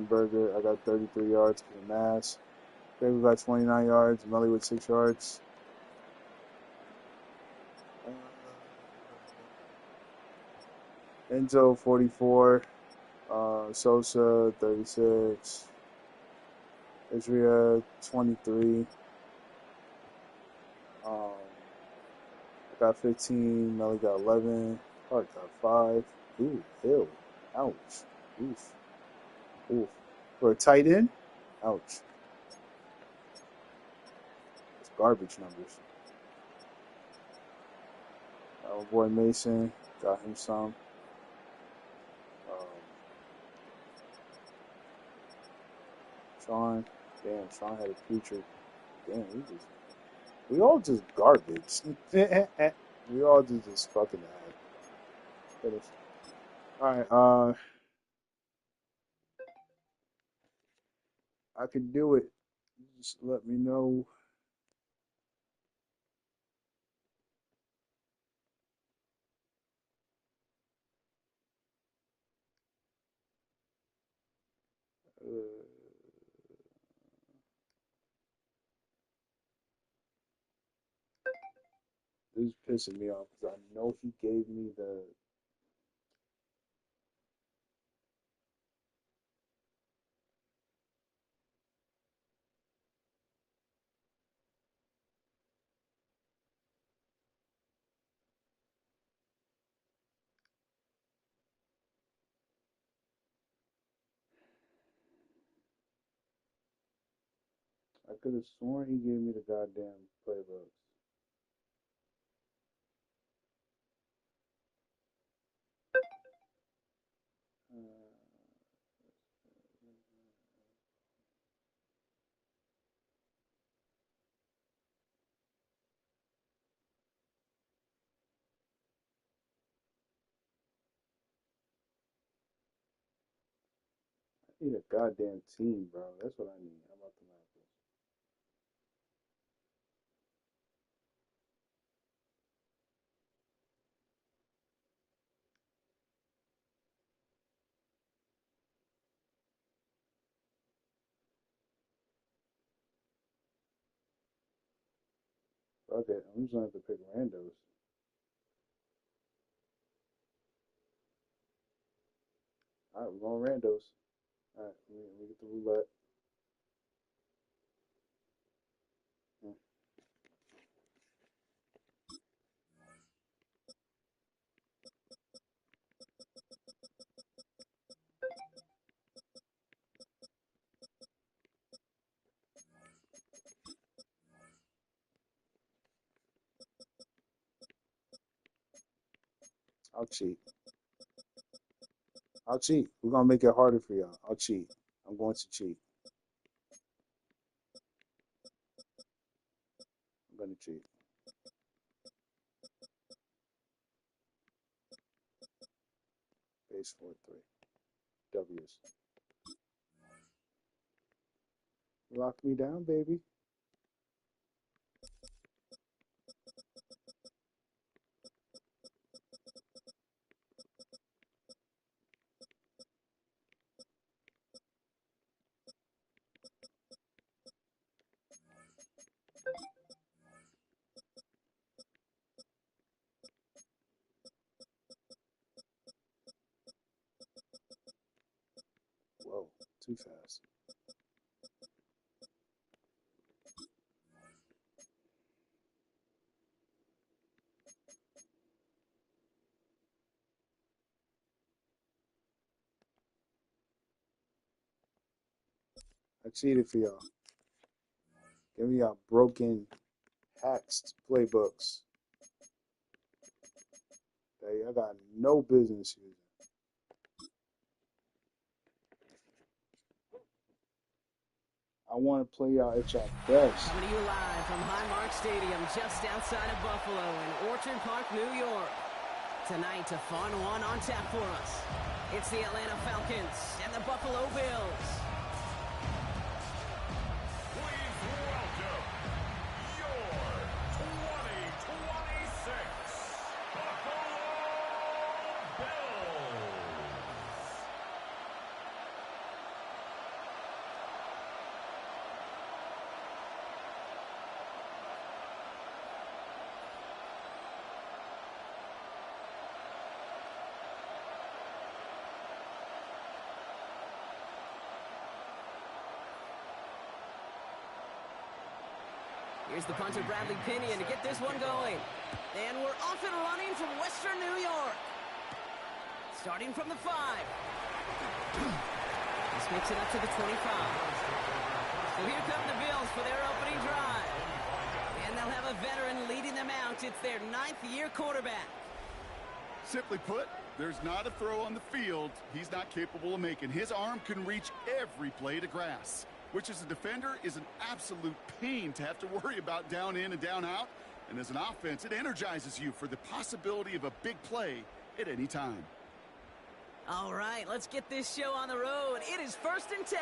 burger. I got 33 yards for the mass. Draco got 29 yards. Melly with 6 yards. Enzo, 44. Sosa, 36. Isria, 23. I got 15. Melly got 11. Clark got 5. Ooh, Hill. Ouch. Oof. For a tight end? Ouch. It's garbage numbers. Our boy Mason got him some. Sean. Damn, Sean had a putrid. Damn, we all just garbage. We all just fucking ass. Alright, I can do it. Just let me know. This is pissing me off because I know he gave me the. I could have sworn he gave me the goddamn playbooks. I need a goddamn team, bro. That's what I need. How about the Raptors? Okay, I'm just gonna have to pick randos. Alright, we're going randos. Alright, let me get the roulette. I'll cheat. I'll cheat. We're gonna make it harder for y'all. I'll cheat. I'm going to cheat. I'm gonna cheat. Base 4-3. W's. Lock me down, baby. Whoa, too fast. I cheated for y'all. Give me y'all broken, hacked playbooks that I got no business using. I want to play y'all at y'all best. Coming to you live from Highmark Stadium, just outside of Buffalo in Orchard Park, New York. Tonight, a fun one on tap for us. It's the Atlanta Falcons and the Buffalo Bills. Please welcome your 2026 Buffalo Bills. Here's the punter, Bradley Pinion, to get this one going. And we're off and running from Western New York. Starting from the 5. This makes it up to the 25. So here come the Bills for their opening drive. And they'll have a veteran leading them out. It's their 9th-year quarterback. Simply put, there's not a throw on the field he's not capable of making. His arm can reach every blade of grass, which as a defender is an absolute pain to have to worry about down in and down out. And as an offense, it energizes you for the possibility of a big play at any time. All right, let's get this show on the road. It is 1st and 10.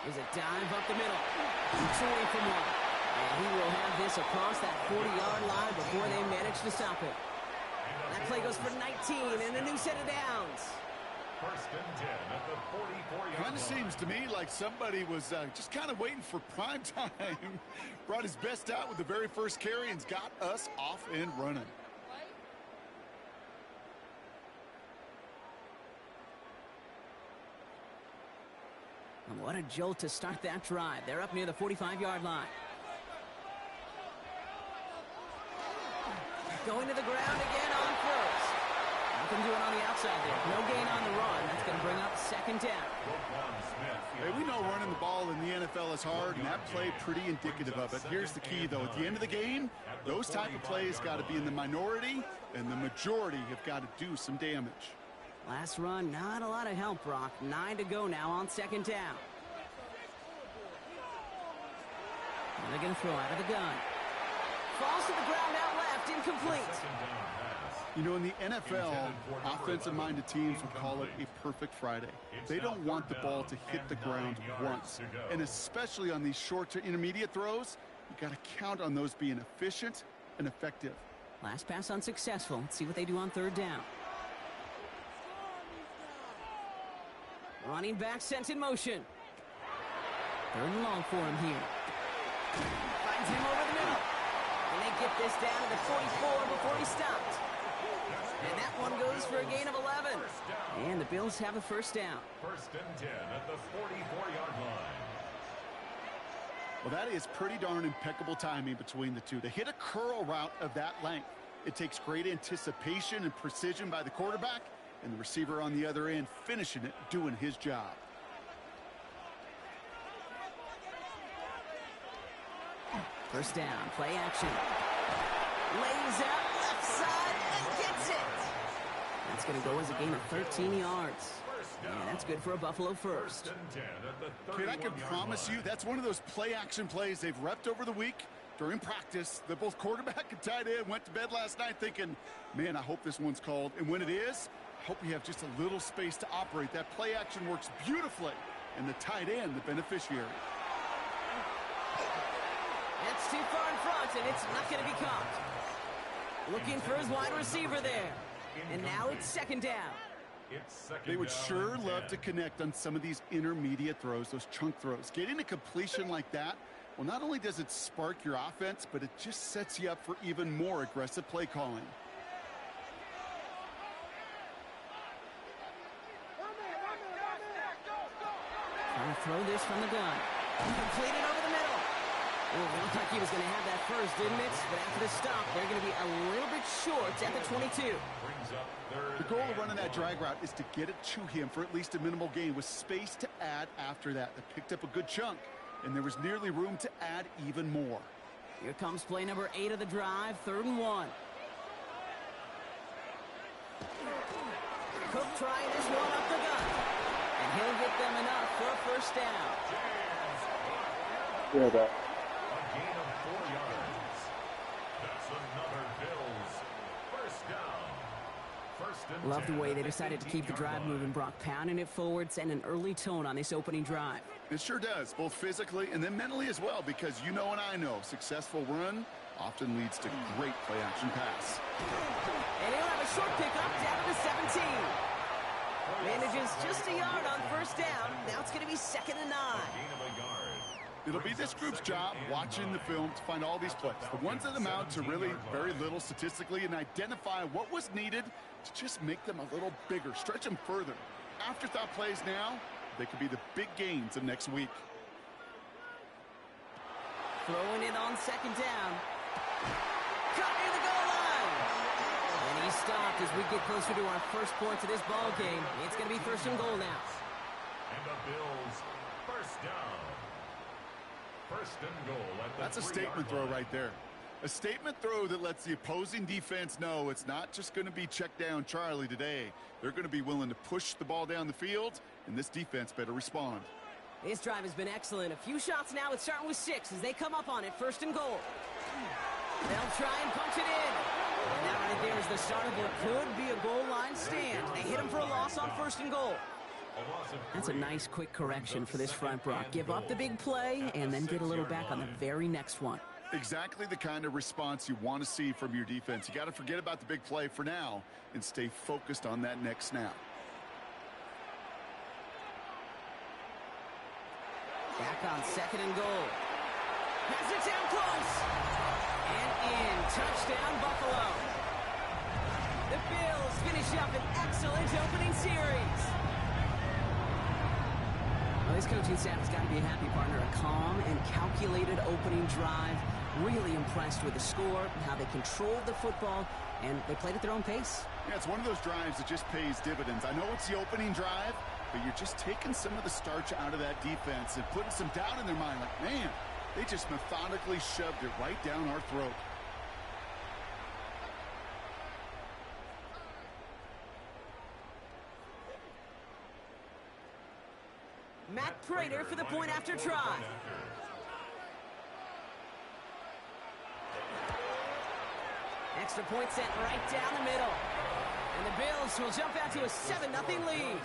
Here's a dive up the middle. He's away from one. And he will have this across that 40-yard line before they manage to stop it. That play goes for 19 and a new set of downs. 1st and 10 at the 44-yard line. Kind of seems to me like somebody was just kind of waiting for prime time. Brought his best out with the very first carry and's got us off and running. And what a jolt to start that drive. They're up near the 45-yard line. Going to the ground again on first. Nothing doing on the outside there. No gain on the run. That's going to bring up 2nd down. Hey, we know running the ball in the NFL is hard, and that play pretty indicative of it. Here's the key, though. At the end of the game, those type of plays got to be in the minority, and the majority have got to do some damage. Last run, not a lot of help, Brock. 9 to go now on 2nd down. And they're going to throw out of the gun. Falls to the ground out left, incomplete. You know, in the NFL, offensive-minded teams would call it a perfect Friday. They don't want the ball to hit the ground once. And especially on these short to intermediate throws, you got to count on those being efficient and effective. Last pass unsuccessful. Let's see what they do on 3rd down. Running back sent in motion. 3rd and long for him here. Finds him over the middle. And they get this down to the 44 before he stopped. And that one goes for a gain of 11. And the Bills have a 1st down. 1st and 10 at the 44-yard line. Well, that is pretty darn impeccable timing between the two. To hit a curl route of that length, it takes great anticipation and precision by the quarterback, and the receiver on the other end finishing it, doing his job. First down, play action. Lays out left side and gets it. That's going to go as a gain of 13 yards. And that's good for a Buffalo first. Kid, I can promise you that's one of those play-action plays they've repped over the week during practice. That both quarterback and tight end went to bed last night thinking, man, I hope this one's called. And when it is, I hope we have just a little space to operate. That play-action works beautifully, and the tight end, the beneficiary. That's too far in front, and it's not going to be caught. Looking for his wide receiver there. And now it's 2nd down. They would sure love to connect on some of these intermediate throws, those chunk throws. Getting a completion like that, well, not only does it spark your offense, but it just sets you up for even more aggressive play calling. Trying to throw this from the gun. Completed over the middle. Well, it looked like he was going to have that first, didn't it? But after the stop, they're going to be a little bit short at the 22. The goal of running that drag route is to get it to him for at least a minimal gain with space to add after that. They picked up a good chunk, and there was nearly room to add even more. Here comes play number 8 of the drive, 3rd and 1. Cook trying this one up the gut. And he'll get them enough for a 1st down. Yeah, that. gain of 4 yards. That's another Bills first down. Love the way they decided to keep the drive moving, Brock, pounding it forwards and an early tone on this opening drive. It sure does, both physically and then mentally as well, because you know and I know successful run often leads to great play-action pass. And he'll have a short pickup down to the 17. Manages just a yard on first down. Now it's going to be 2nd and 9. It'll be this group's job watching the film to find all these plays, the ones that amount to really very little statistically, and identify what was needed to just make them a little bigger, stretch them further. Afterthought plays now, they could be the big gains of next week. Throwing it on 2nd down. Cut near the goal line. And he stopped as we get closer to our first points of this ball game. It's going to be 1st and goal now. And the Bills first down. 1st and goal at the That's a statement throw right there. A statement throw that lets the opposing defense know it's not just going to be check down Charlie today. They're going to be willing to push the ball down the field, and this defense better respond. This drive has been excellent. A few shots now. It's starting with 6 as they come up on it. 1st and goal. They'll try and punch it in. And that right there is the start of what could be a goal line stand. They hit him for a loss on 1st and goal. That's a nice quick correction for this front, Brock. Give up the big play and then get a little back on the very next one. Exactly the kind of response you want to see from your defense. You got to forget about the big play for now and stay focused on that next snap. Back on 2nd and goal. Has it down close. And in. Touchdown, Buffalo. The Bills finish up an excellent opening series. Well, this coaching staff has got to be a happy partner. A calm and calculated opening drive. Really impressed with the score, how they controlled the football, and they played at their own pace. Yeah, it's one of those drives that just pays dividends. I know it's the opening drive, but you're just taking some of the starch out of that defense and putting some doubt in their mind. Like, man, they just methodically shoved it right down our throat. Matt Prater for the point after try. Extra point set right down the middle. And the Bills will jump out to a 7-0 lead.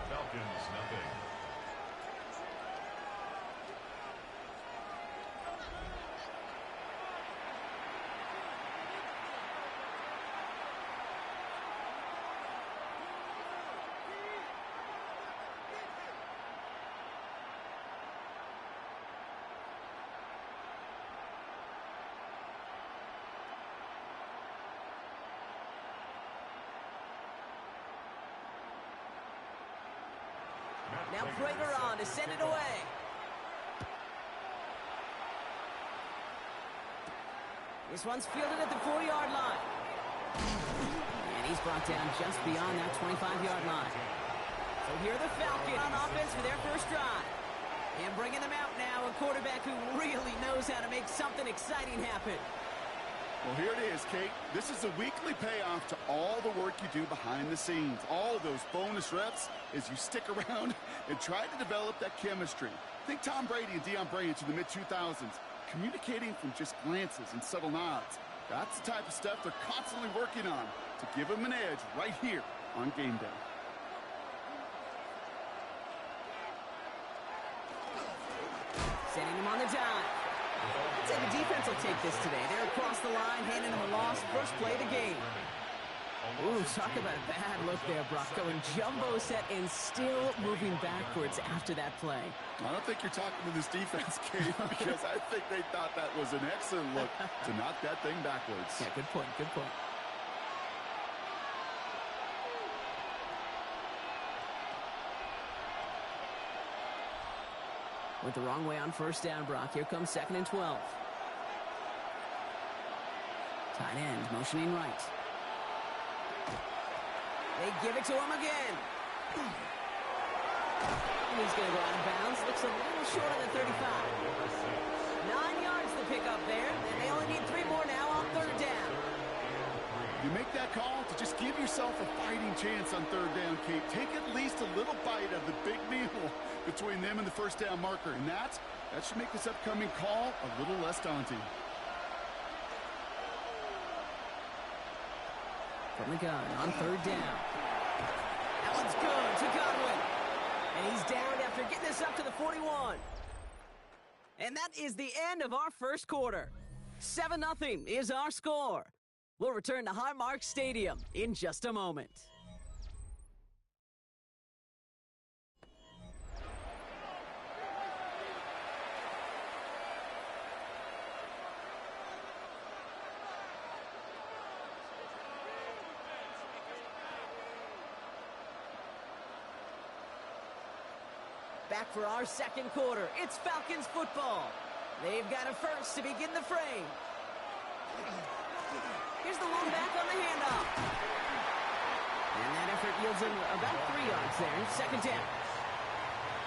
Falcons nothing. Now Prater on to send it away. This one's fielded at the 4-yard line. And he's brought down just beyond that 25-yard line. So here are the Falcons on offense for their first drive. And bringing them out now, a quarterback who really knows how to make something exciting happen. Well, here it is, Kate. This is a weekly payoff to all the work you do behind the scenes. All those bonus reps as you stick around and try to develop that chemistry. Think Tom Brady and Deion Branch in the mid-2000s, communicating from just glances and subtle nods. That's the type of stuff they're constantly working on to give them an edge right here on game day. Sending him on the dime. I'd say the defense will take this today. They're across the line, handing him a loss. First play of the game. Ooh, talk about a bad look there, Brock. Going jumbo set and still moving backwards after that play. I don't think you're talking to this defense, Kate, because I think they thought that was an excellent look to knock that thing backwards. Yeah, good point, good point. Went the wrong way on first down, Brock. Here comes 2nd and 12. Tight end, motioning right. They give it to him again. And he's going to go out of bounds. Looks a little short of the 35. 9 yards to pick up there, and they only need 3 more now on 3rd down. You make that call to just give yourself a fighting chance on 3rd down, Kate. Take at least a little bite of the big meal between them and the first down marker, and that's That should make this upcoming call a little less daunting. From the gun on third down. That one's good to Godwin. And he's down after getting this up to the 41. And that is the end of our first quarter. 7-0 is our score. We'll return to Highmark Stadium in just a moment. Back for our second quarter. It's Falcons football. They've got a first to begin the frame. Here's the long back on the handoff. And that effort yields him about 3 yards there. Second down.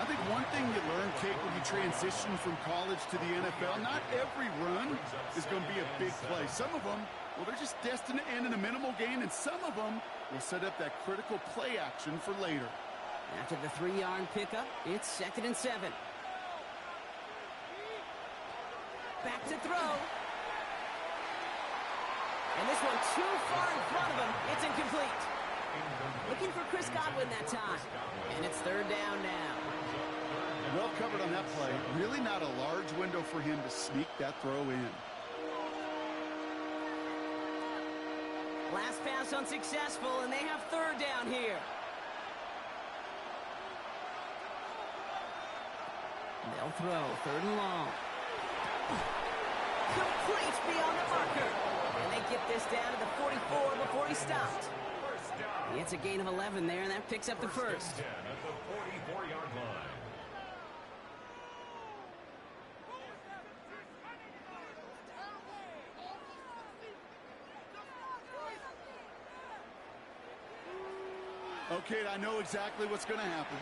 I think one thing you learn, Kate, when you transition from college to the NFL, not every run is going to be a big play. Some of them, well, they're just destined to end in a minimal gain, and some of them will set up that critical play action for later. After the 3-yard pickup, it's 2nd and 7. Back to throw. And this one too far in front of him. It's incomplete. Looking for Chris Godwin that time. And it's 3rd down now. Well covered on that play. Really not a large window for him to sneak that throw in. Last pass unsuccessful, and they have 3rd down here. They'll throw 3rd and long. Complete beyond the marker. And they get this down to the 44 before he stopped. It's a gain of 11 there, and that picks up the first. At the 44-yard line. Okay, I know exactly what's going to happen.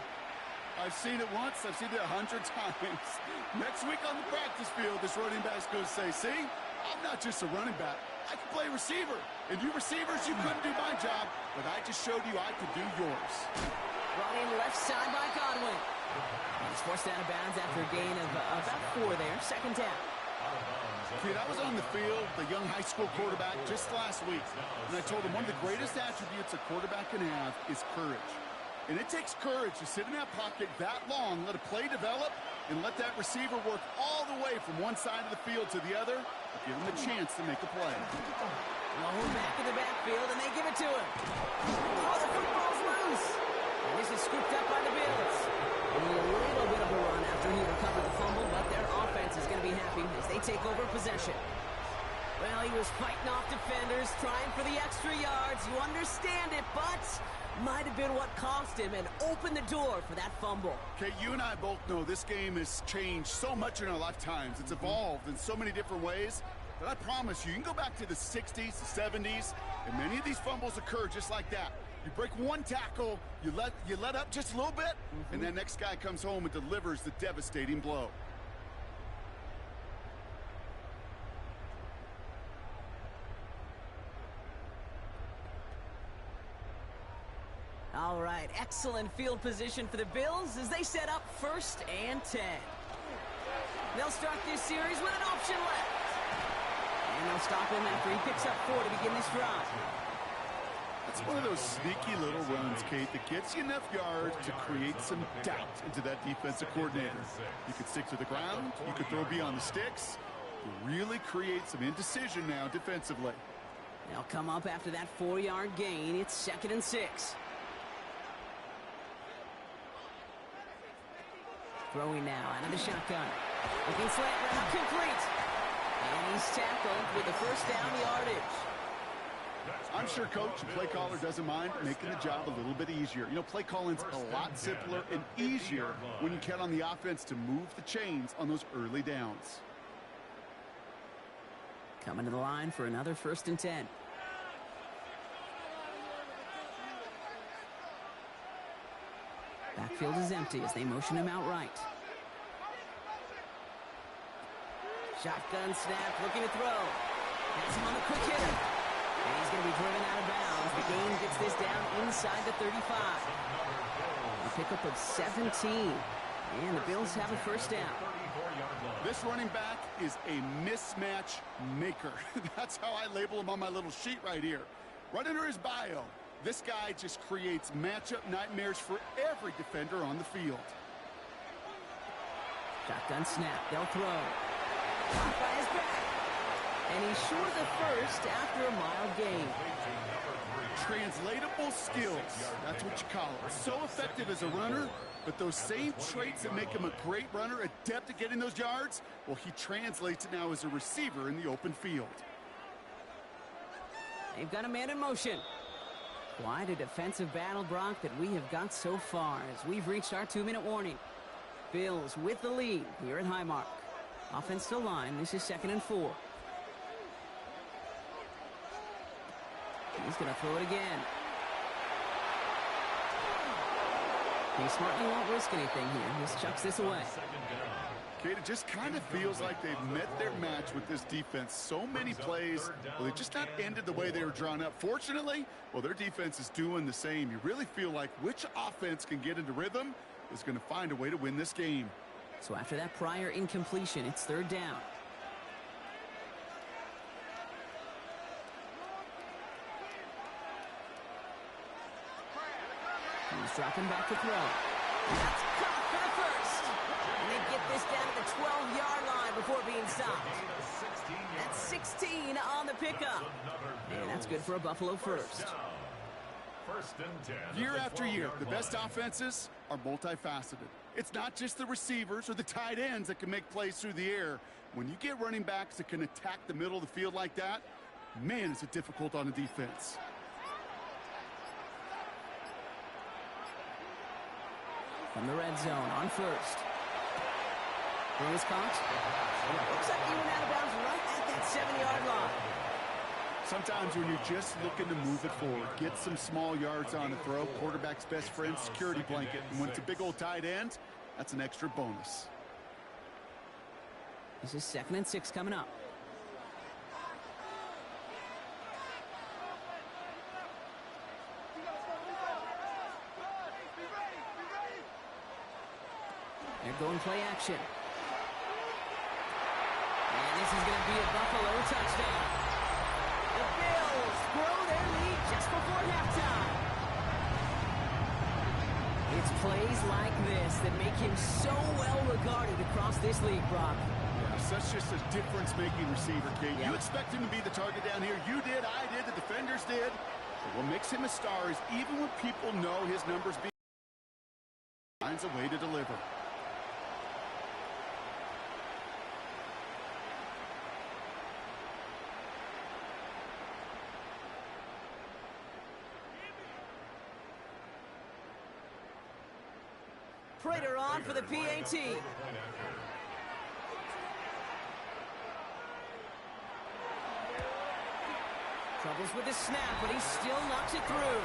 I've seen it once. I've seen it 100 times. Next week on the practice field, this running back's going to say, see, I'm not just a running back. I can play receiver. And you receivers, you couldn't do my job, but I just showed you I could do yours. Brought in left side by Godwin. And he's forced out of bounds after a gain of about 4 there. 2nd down. Kid, I was on the field, the young high school quarterback, just last week. And I told him one of the greatest attributes a quarterback can have is courage. And it takes courage to sit in that pocket that long, let a play develop, and let that receiver work all the way from one side of the field to the other, to give him a chance to make a play. Roll back in the backfield, and they give it to him. Oh, the football's loose. And this is scooped up by the Bills. Only a little bit of a run after he recovered the fumble, but their offense is going to be happy as they take over possession. Well, he was fighting off defenders, trying for the extra yards. You understand it, but might have been what cost him and opened the door for that fumble. Okay, you and I both know this game has changed so much in our lifetimes. It's evolved in so many different ways. But I promise you, you can go back to the 60s, the 70s, and many of these fumbles occur just like that. You break one tackle, you let up just a little bit, and that next guy comes home and delivers the devastating blow. All right, excellent field position for the Bills as they set up 1st and 10. They'll start this series with an option left. And they'll stop him after he picks up 4 to begin this drive. That's one of those sneaky little runs, Kate, that gets you enough yards to create some doubt into that defensive coordinator. You could stick to the ground, you could throw beyond the sticks, to really create some indecision now defensively. They'll come up after that 4-yard gain. It's 2nd and 6. Throwing now out of the shotgun. Looking slant route, complete. And he's tackled with the 1st down yardage. I'm sure coach and play caller doesn't mind making the job a little bit easier. You know, play calling's a lot simpler and easier when you count on the offense to move the chains on those early downs. Coming to the line for another 1st and 10. Backfield is empty as they motion him out right. Shotgun snap, looking to throw. Has him on the quick hitter. And he's going to be driven out of bounds. The game gets this down inside the 35. A pickup of 17. And the Bills have a 1st down. This running back is a mismatch maker. That's how I label him on my little sheet right here. Right under his bio, this guy just creates matchup nightmares for every defender on the field. Shotgun snap. They'll throw. Caught by his back. And he's short of the first after a mild gain. Translatable skills. That's what you call it. So effective as a runner, but those same traits that make him a great runner, adept at getting those yards, well, he translates it now as a receiver in the open field. They've got a man in motion. Quite a defensive battle, Brock, that we have got so far as we've reached our 2-minute warning. Bills with the lead here at Highmark. Offense to line. This is 2nd and 4. He's going to throw it again. He smartly won't risk anything here. Just chucks this away. Kate, it just kind of feels like they've met their match with this defense. So many plays, well, they've just not ended the way they were drawn up. Fortunately, well, their defense is doing the same. You really feel like which offense can get into rhythm is going to find a way to win this game. So after that prior incompletion, it's 3rd down. He's dropping back to throw. That's caught for the first. And they get this down to the 12-yard line before being stopped. That's 16 on the pickup. And that's good for a Buffalo first. Year after year, the best offenses are multifaceted. It's not just the receivers or the tight ends that can make plays through the air. When you get running backs that can attack the middle of the field like that, man, is it difficult on a defense. From the red zone on first. Throw is caught. Looks like he went out of bounds right at that 7-yard line. Sometimes when you're just looking to move it forward, get some small yards on the throw, quarterback's best friend, security blanket. And when it's a big old tight end, that's an extra bonus. This is 2nd and 6 coming up. They're going play action. And this is going to be a Buffalo touchdown. The Bills grow their lead just before halftime. It's plays like this that make him so well regarded across this league, Brock. Yeah, such just a difference-making receiver, Kate. Yeah. You expect him to be the target down here. You did, I did, the defenders did. But what makes him a star is even when people know his numbers being finds a way to deliver. Prater on for the PAT. Troubles with the snap, but he still knocks it through.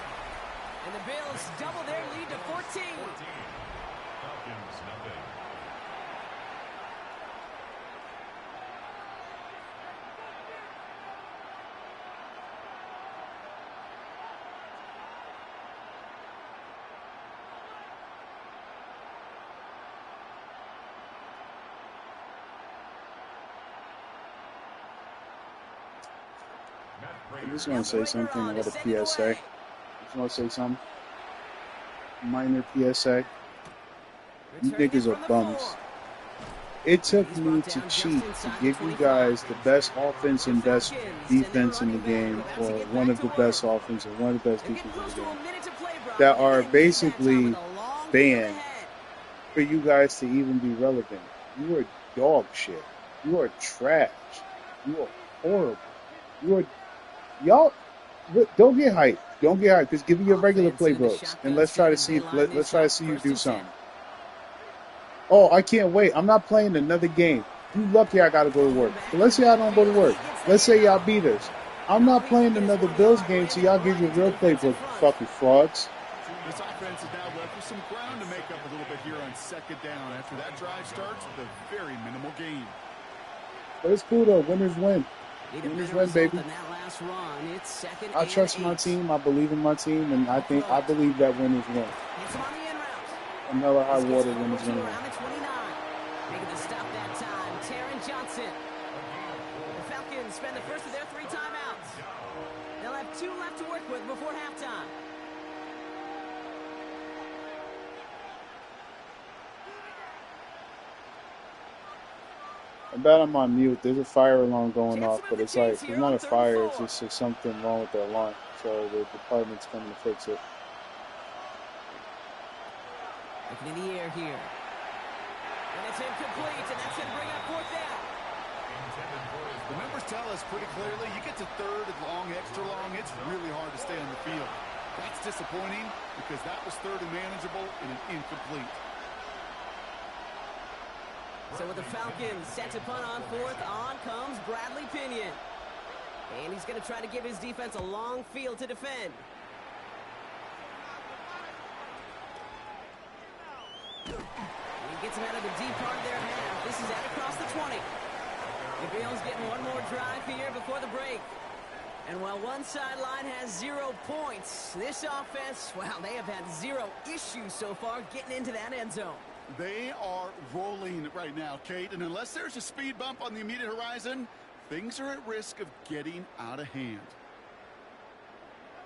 And the Bills double their lead to 14. Falcons nothing. I just want to say something about a PSA. I just want to say something. Minor PSA. You niggas are bums. It took me to cheat to give you guys the best offense and best defense in the game, or one of the best offense and one of the best defense in the game, that are basically banned for you guys to even be relevant. You are dog shit. You are trash. You are horrible. You are... Y'all, don't get hyped. Don't get hyped. Just give me your regular playbooks, and let's try to see. Let's try to see you do something. Oh, I can't wait. I'm not playing another game. You lucky I gotta go to work. But let's say I don't go to work. Let's say y'all beat us. I'm not playing another Bills game till y'all give your real playbook, fucking frauds. This offense is now left with some ground to make up a little bit here on 2nd down. After that drive starts, with a very minimal gain. But it's cool though. Winners win. Winners win, baby. I trust my team. I believe in my team, and I believe that winners win. No matter high water, winners win. Making the stop that time, Taron Johnson. The Falcons spend the first of their 3 timeouts. They'll have 2 left to work with before halftime. I bet I'm on mute. There's a fire alarm going off, but it's like, it's not a fire, it's just something wrong with the alarm. So the department's coming to fix it. Looking in the air here. And it's incomplete, and that's going to bring up 4th down. The numbers tell us pretty clearly, you get to 3rd and long, extra long, it's really hard to stay on the field. That's disappointing because that was 3rd and manageable and an incomplete. So with the Falcons set to punt on 4th, on comes Bradley Pinion. And he's going to try to give his defense a long field to defend. And he gets him out of the deep part of their half. This is out across the 20. The Bills getting one more drive here before the break. And while one sideline has 0 points, this offense, well, they have had 0 issues so far getting into that end zone. They are rolling right now, Kate, and unless there's a speed bump on the immediate horizon, things are at risk of getting out of hand.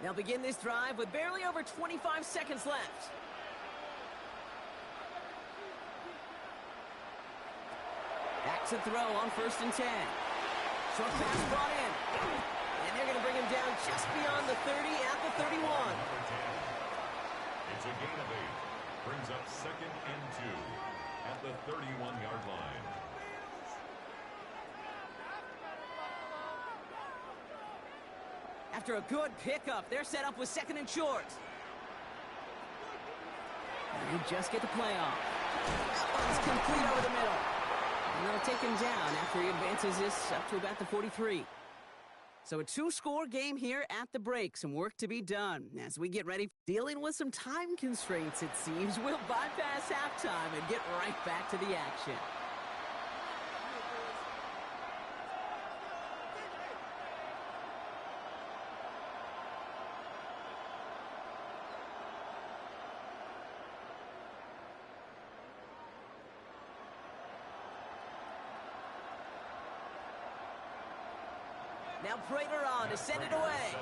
They'll begin this drive with barely over 25 seconds left. Back to throw on 1st and 10. Short pass brought in. And they're going to bring him down just beyond the 30 at the 31. It's a gain of 8. Brings up 2nd and 2 at the 31-yard line. After a good pickup, they're set up with 2nd and short. And they just get the play off. That one's complete over the middle. And they'll take him down after he advances this up to about the 43. So a 2-score game here at the break. Some work to be done as we get ready. Dealing with some time constraints, it seems. We'll bypass halftime and get right back to the action. Now Prater on to send it away.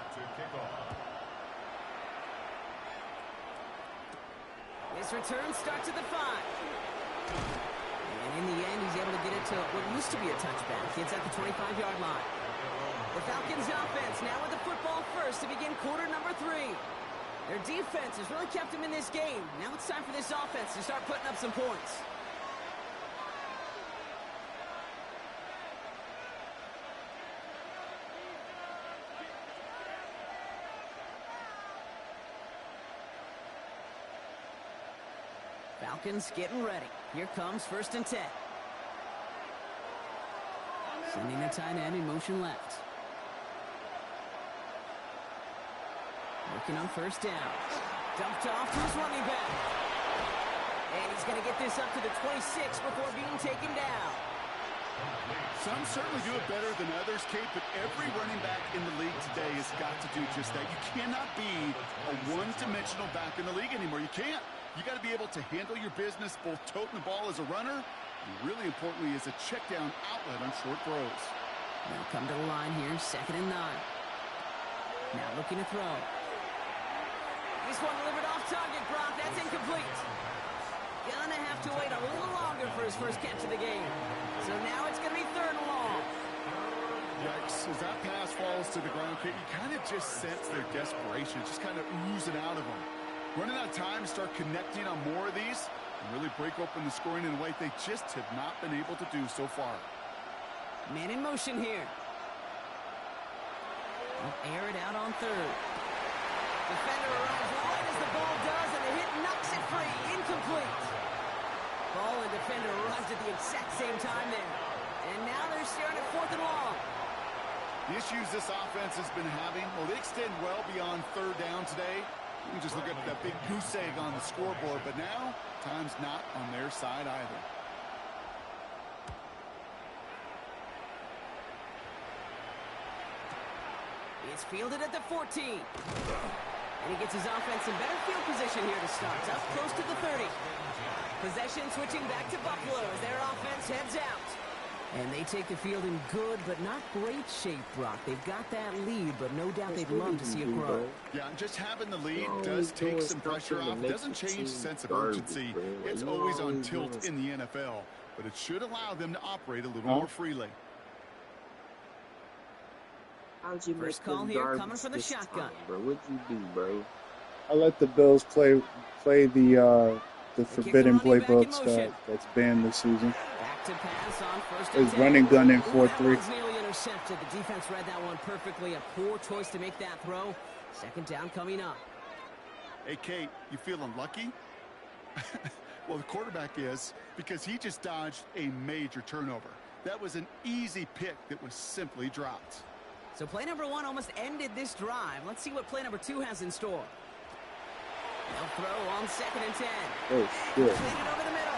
His return starts at the 5. And in the end, he's able to get it to what used to be a touchback. It's at the 25-yard line. The Falcons offense now with the football first to begin quarter number 3. Their defense has really kept them in this game. Now it's time for this offense to start putting up some points. Falcons getting ready. Here comes 1st and 10. Sending the tight end in motion left. Working on 1st down. Dumped off to his running back. And he's going to get this up to the 26 before being taken down. Some certainly do it better than others, Kate, but every running back in the league today has got to do just that. You cannot be a one-dimensional back in the league anymore. You can't. You got to be able to handle your business, both toting the ball as a runner, and really importantly as a check down outlet on short throws. Now come to the line here, 2nd and 9. Now looking to throw. This one delivered off target, Brock. That's incomplete. Gonna have to wait a little longer for his first catch of the game. So now it's gonna be 3rd and long. Yikes, as that pass falls to the ground, Kate, you kind of just sense their desperation, just kind of oozing out of them. Running out of time to start connecting on more of these and really break open the scoring in a way they just have not been able to do so far. Man in motion here. They'll air it out on 3rd. Defender arrives right as the ball does, and the hit knocks it free. Incomplete. Ball and defender arrived at the exact same time there. And now they're staring at 4th and long. The issues this offense has been having, well, they extend well beyond 3rd down today. You can just look at that big goose egg on the scoreboard, but now time's not on their side either. It's fielded at the 14. And he gets his offense in better field position here to start. Up close to the 30. Possession switching back to Buffalo as their offense heads out. And they take the field in good but not great shape, Brock. They've got that lead, but no doubt they'd love to see it grow. Yeah, just having the lead does take some pressure off. It doesn't change the sense of urgency. It's always on tilt in the NFL, but it should allow them to operate a little more freely. First call here coming from the shotgun. Bro, what'd you do, bro? I let the Bills play the forbidden playbook that's banned this season. Back to pass on first It's running gun in 4-3. That one's nearly intercepted. The defense read that one perfectly. A poor choice to make that throw. Second down coming up. Hey, Kate, you feeling lucky? Well, the quarterback is, because he just dodged a major turnover. That was an easy pick that was simply dropped. So play number 1 almost ended this drive. Let's see what play number 2 has in store. They'll throw on 2nd and 10. Oh, shit. Played it over the middle.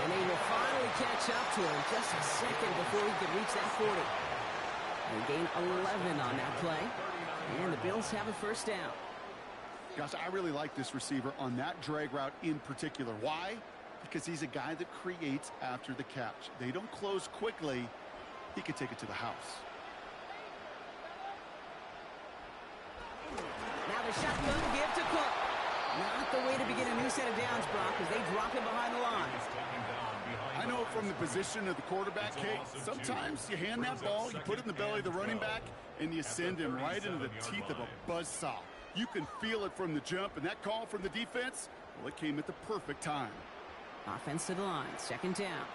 And they will finally catch up to him just a second before he could reach that 40. They gain 11 on that play. And the Bills have a first down. Gosh, I really like this receiver on that drag route in particular. Why? Because he's a guy that creates after the catch. They don't close quickly. He could take it to the house. Now the shotgun give to Cook. Not the way to begin a new set of downs, Brock, as they drop him behind the line. I know from the position of the quarterback, Kate, sometimes you hand that ball, you put it in the belly of the running back, and you send him right into the teeth of a buzzsaw. You can feel it from the jump, and that call from the defense, well, it came at the perfect time. Offense to the line, 2nd down.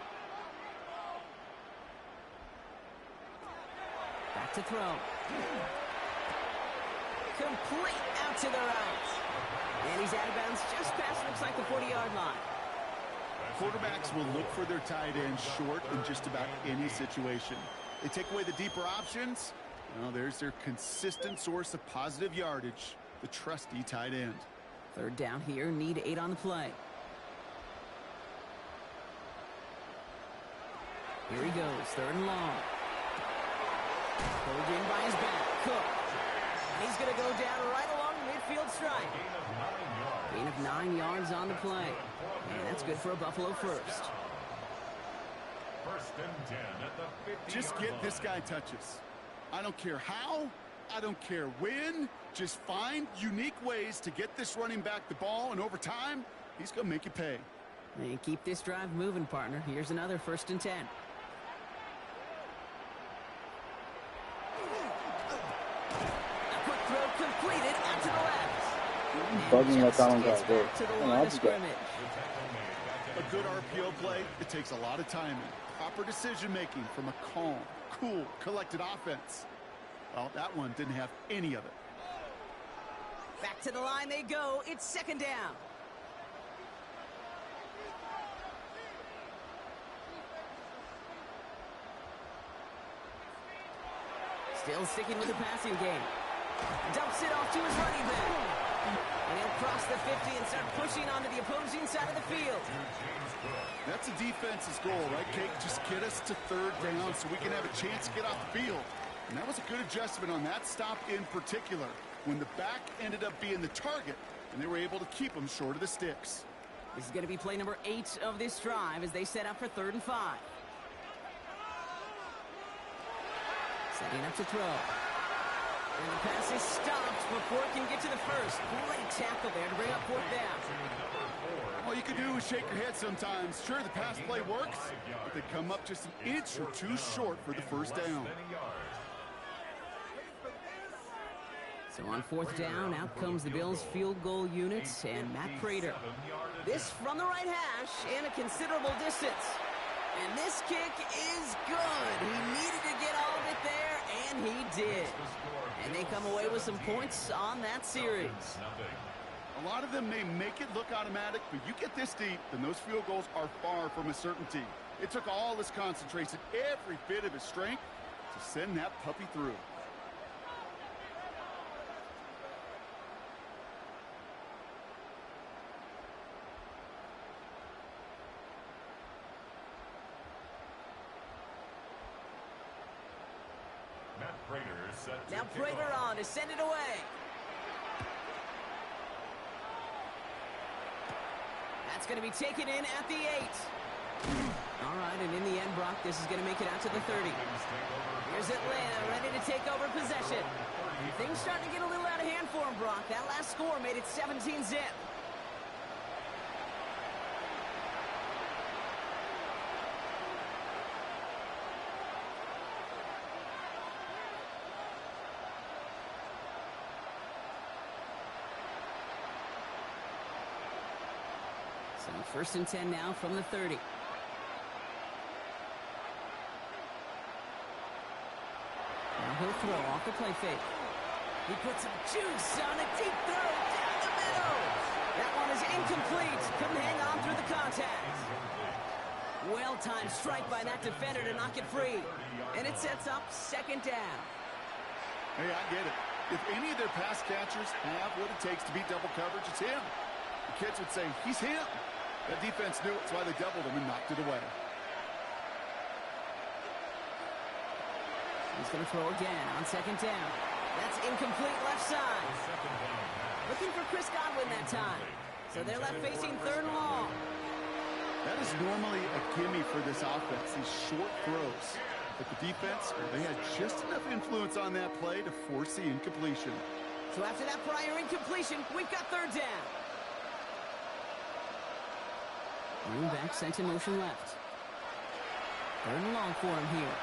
Back to throw. Complete out to the right. And he's out of bounds just past, looks like, the 40-yard line. Quarterbacks will look for their tight end short in just about any situation. They take away the deeper options. Well, there's their consistent source of positive yardage, the trusty tight end. 3rd down here, need 8 on the play. Here he goes, 3rd and long. Pulled in by his back, Cook. And he's going to go down right along the midfield stripe. Gain of 9 yards on the play. And that's good for a Buffalo first. First and 10 at the 50. Just get this guy touches. I don't care how. I don't care when. Just find unique ways to get this running back the ball, and over time, he's going to make you pay. And keep this drive moving, partner. Here's another 1st and 10. A quick throw completed out to the left. Bugging like I don't got work. To the line of scrimmage. A good RPO play, it takes a lot of timing. Proper decision-making from a calm, cool, collected offense. Well, that one didn't have any of it. Back to the line they go. It's 2nd down. Still sticking with the passing game. Dumps it off to his running back. And he'll cross the 50 and start pushing onto the opposing side of the field. That's a defense's goal, right, Kate? Just get us to 3rd down so we can have a chance to get off the field. And that was a good adjustment on that stop in particular, when the back ended up being the target, and they were able to keep him short of the sticks. This is going to be play number 8 of this drive as they set up for 3rd and 5. Setting up to throw. And the pass is stopped before it can get to the first. Great tackle there to bring up 4th down. All you can do is shake your head sometimes. Sure, the pass play works, but they come up just an inch or 2 short for the 1st down. So on 4th down, out comes the Bills' field goal unit and Matt Prater. This from the right hash and a considerable distance. And this kick is good. He needed to get all of it there, and he did. And they come away with some points on that series. A lot of them may make it look automatic, but you get this deep, then those field goals are far from a certainty. It took all his concentration, every bit of his strength, to send that puppy through. Now Prater on to send it away. It's going to be taken in at the 8. All right, and in the end, Brock, this is going to make it out to the 30. Here's Atlanta ready to take over possession. Things starting to get a little out of hand for him, Brock. That last score made it 17-zip. So 1st and 10 now from the 30. Now he'll throw off the play fake. He puts some juice on a deep throw down the middle. That one is incomplete. Couldn't hang on through the contact. Well-timed strike by that defender to knock it free. And it sets up 2nd down. Hey, I get it. If any of their pass catchers have what it takes to beat double coverage, it's him. The kids would say, he's him. That defense knew it. That's why they doubled him and knocked it away. He's going to throw again on 2nd down. That's incomplete left side. Looking for Chris Godwin that time. So they're left facing 3rd and long. That is normally a gimme for this offense, these short throws. But the defense, they had just enough influence on that play to force the incompletion. So after that prior incompletion, we've got 3rd down. Running back sent in motion left. 3rd and long for him here.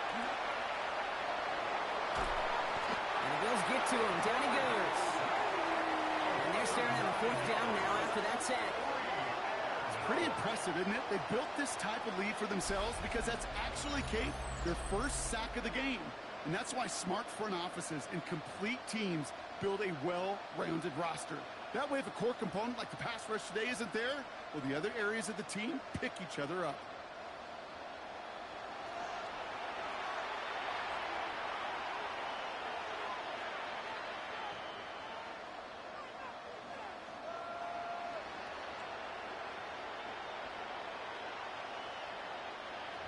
And the Bills get to him. Down he goes. And they're staring at a 4th down now after that sack. It's pretty impressive, isn't it? They built this type of lead for themselves because that's actually, Kate, their first sack of the game. And that's why smart front offices and complete teams build a well-rounded roster. That way, if a core component like the pass rush today isn't there, well, the other areas of the team pick each other up.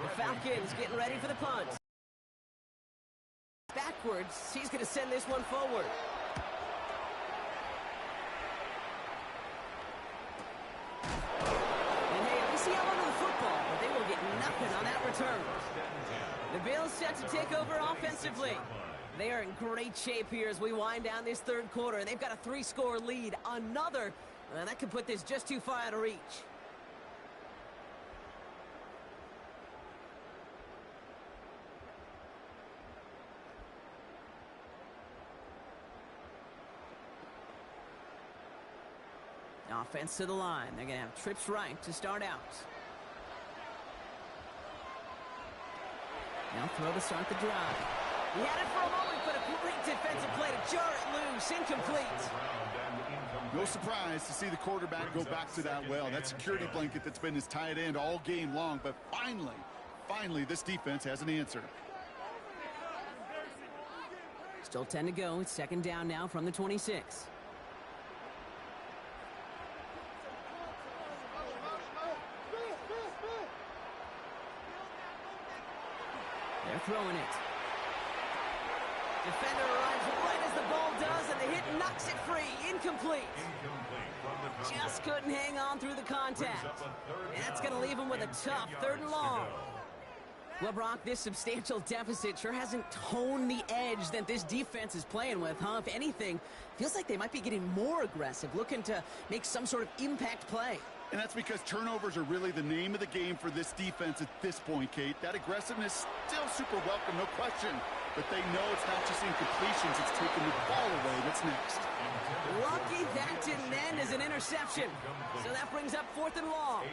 The Falcons getting ready for the punt. Backwards, he's going to send this one forward. And hey, we see how under the football, but they will get nothing on that return. The Bills set to take over offensively. They are in great shape here as we wind down this 3rd quarter. They've got a 3-score lead. Another, that could put this just too far out of reach. Offense to the line. They're going to have trips right to start out. Now throw to start the drive. He had it for a moment, but a great defensive play to jar it loose. Incomplete. No surprise to see the quarterback go back to that well. That security blanket that's been his tight end all game long. But finally, this defense has an answer. Still 10 to go. It's 2nd down now from the 26. They're throwing it. Defender arrives right as the ball does, and the hit knocks it free. Incomplete. Just couldn't hang on through the contact. And that's going to leave him with a tough 3rd and long. Well, Brock, this substantial deficit sure hasn't toned the edge that this defense is playing with, huh? If anything, feels like they might be getting more aggressive, looking to make some sort of impact play. And that's because turnovers are really the name of the game for this defense at this point, Kate. That aggressiveness still super welcome, no question. But they know it's not just incompletions, it's taking the ball away that's next. Lucky that didn't end as an interception. So that brings up 4th and long.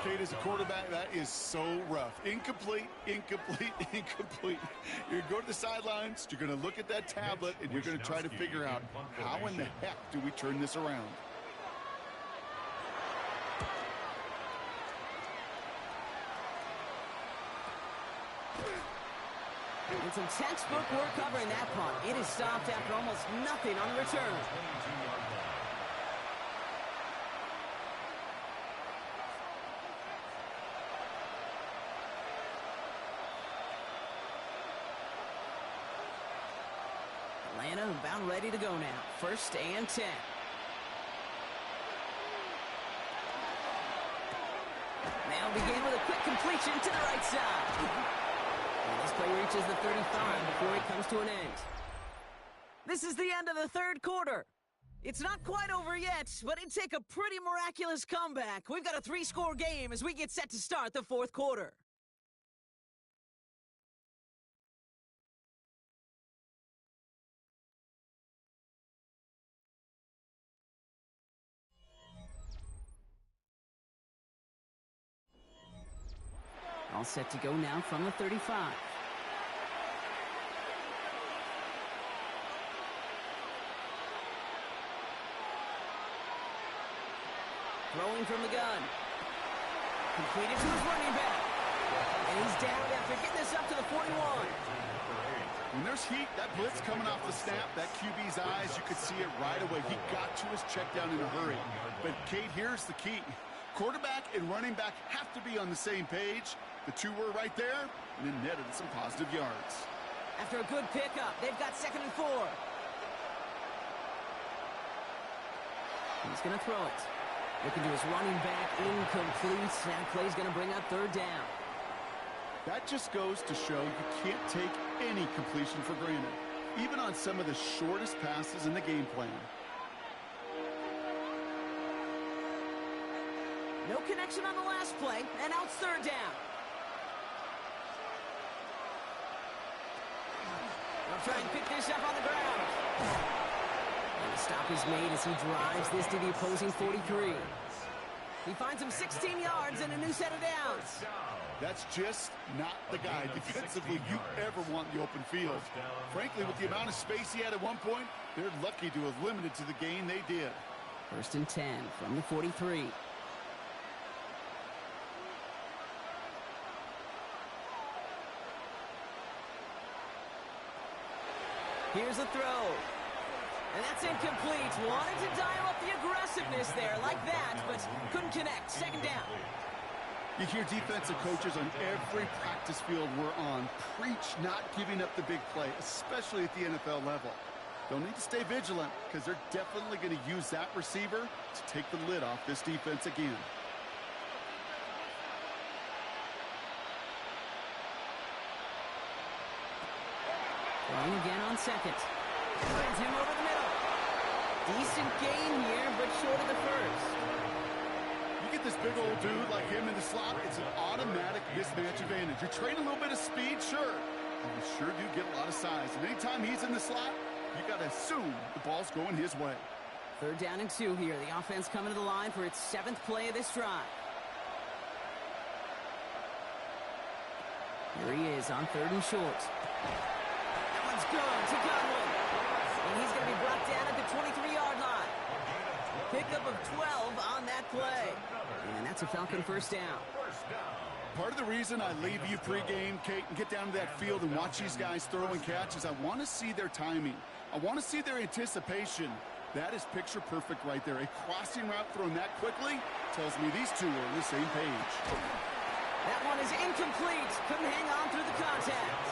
Kate, as a quarterback, that is so rough. Incomplete, incomplete, incomplete. You're going to go to the sidelines, you're going to look at that tablet, and you're going to try to figure out how in the heck do we turn this around. And some textbook work covering that punt. It is stopped after almost nothing on the return. Atlanta about ready to go now. 1st and 10. completion to the right side. And this play reaches the 35 before it comes to an end. This is the end of the third quarter. It's not quite over yet, but it'd take a pretty miraculous comeback. We've got a 3-score game as we get set to start the fourth quarter. All set to go now from the 35. Throwing from the gun. Completed to his running back. And he's down after getting this up to the 41. When there's heat, that blitz coming off the snap, that QB's eyes, you could see it right away. He got to his check down in a hurry. But, Kate, here's the key. Quarterback and running back have to be on the same page. The two were right there, and then netted some positive yards. After a good pickup, they've got 2nd and 4. He's going to throw it. Looking to his running back, incomplete. That play's going to bring up 3rd down. That just goes to show you can't take any completion for granted, even on some of the shortest passes in the game plan. No connection on the last play, and now it's 3rd down. They'll try and pick this up on the ground. And the stop is made as he drives this to the opposing 43. He finds him 16 yards and a new set of downs. That's just not the guy defensively you ever want in the open field. Frankly, with the amount of space he had at one point, they're lucky to have limited to the gain they did. 1st and 10 from the 43. Here's a throw. And that's incomplete. Wanted to dial up the aggressiveness there like that, but couldn't connect. 2nd down. You hear defensive coaches on every practice field we're on preach not giving up the big play, especially at the NFL level. They'll need to stay vigilant because they're definitely going to use that receiver to take the lid off this defense again. Throwing again on 2nd. Finds him over the middle. Decent gain here, but short of the 1st. You get this big old dude like him in the slot, it's an automatic mismatch advantage. You trade a little bit of speed, sure. And you sure do get a lot of size. And anytime he's in the slot, you got to assume the ball's going his way. 3rd down and 2 here. The offense coming to the line for its 7th play of this drive. Here he is on 3rd and short. That one's good to Godwin. And he's going to be brought down at the 23-yard line. Pickup of 12 on that play. And that's a Falcon 1st down. Part of the reason I leave you pregame, Kate, and get down to that field and watch these guys throw and catch is I want to see their timing. I want to see their anticipation. That is picture perfect right there. A crossing route thrown that quickly tells me these two are on the same page. That one is incomplete. Couldn't hang on through the contact.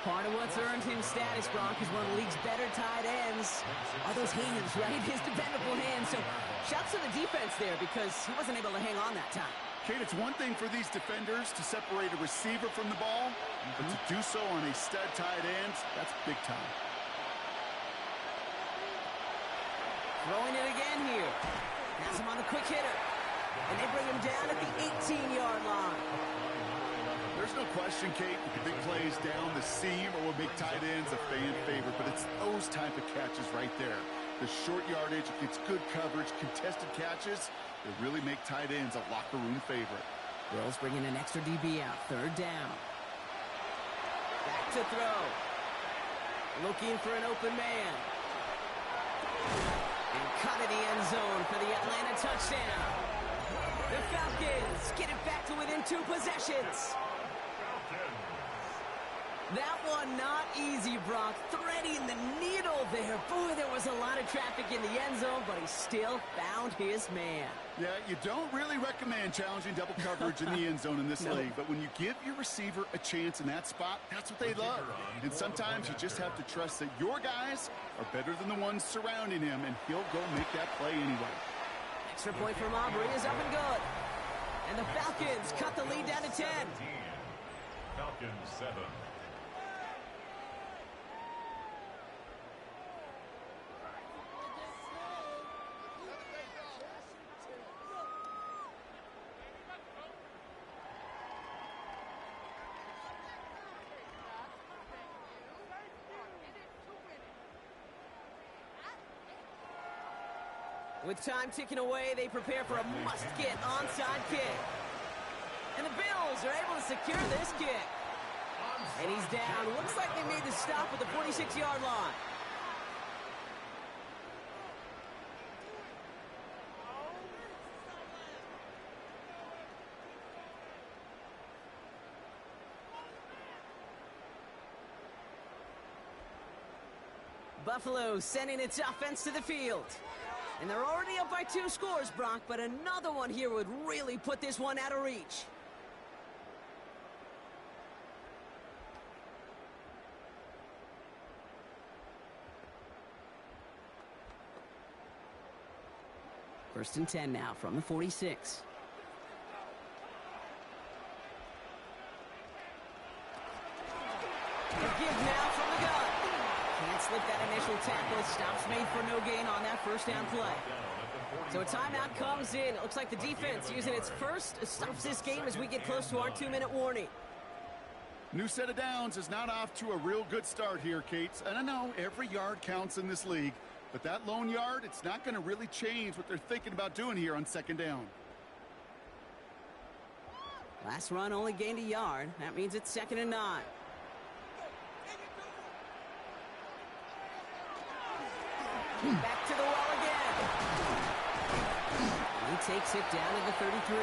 Part of what's earned him status, Brock, is one of the league's better tight ends. Are those hands, right? His dependable hands. So shouts to the defense there because he wasn't able to hang on that time. Kate, it's one thing for these defenders to separate a receiver from the ball, but to do so on a stud tight end, that's big time. Throwing it again here. Has him on the quick hitter. And they bring him down at the 18-yard line. There's no question, Kate, that the big plays down the seam or will make tight ends a fan favorite, but it's those type of catches right there. The short yardage, it gets good coverage, contested catches, they really make tight ends a locker room favorite. Wills bringing an extra DB out. 3rd down. Back to throw. Looking for an open man. And cut in the end zone for the Atlanta touchdown. The Falcons get it back to within 2 possessions. That one not easy, Brock. Threading the needle there. Boy, there was a lot of traffic in the end zone, but he still found his man. Yeah, you don't really recommend challenging double coverage in the end zone in this league, but when you give your receiver a chance in that spot, that's what they love. And sometimes you just have to trust that your guys are better than the ones surrounding him, and he'll go make that play anyway. Extra point from Aubrey is up and good. And the Falcons cut the lead down to 10. Falcons 7. With time ticking away, they prepare for a must-get onside kick. And the Bills are able to secure this kick. And he's down. Looks like they made the stop at the 46-yard line. Buffalo sending its offense to the field. And they're already up by 2 scores, Brock, but another one here would really put this one out of reach. First and 10 now from the 46. The give now from the gun. Can't slip that initial tackle. Stops made for no gain on that first down play. So a timeout comes in. It looks like the defense using its first stops this game as we get close to our 2-minute warning. New set of downs is not off to a real good start here, Kates. And I know every yard counts in this league, but that lone yard, it's not going to really change what they're thinking about doing here on second down. Last run only gained a yard. That means it's 2nd and 9. Back to the well again. He takes it down to the 33.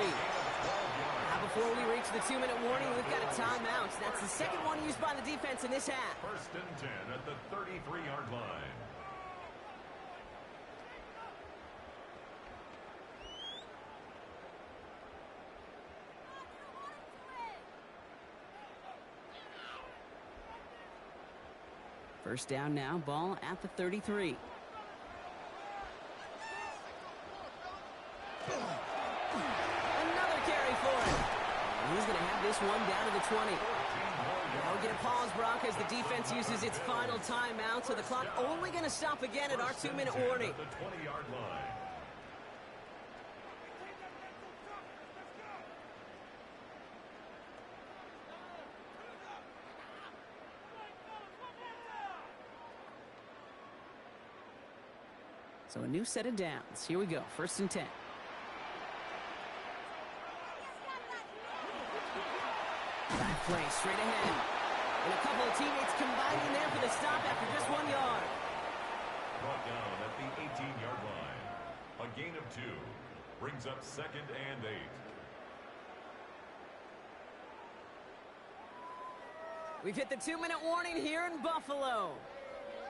Now before we reach the 2-minute warning, we've got a timeout. That's the second one used by the defense in this half. First and 10 at the 33-yard line. First down now, ball at the 33. Another carry for him. And he's going to have this one down to the 20. Now we get a pause, Brock, as the defense uses its final timeout, so the clock only going to stop again at our 2-minute warning. At the 20-yard line. So a new set of downs. Here we go. First and 10. Back play straight ahead. And a couple of teammates combining there for the stop after just 1 yard. Brought down at the 18-yard line. A gain of 2. Brings up 2nd and 8. We've hit the 2-minute warning here in Buffalo.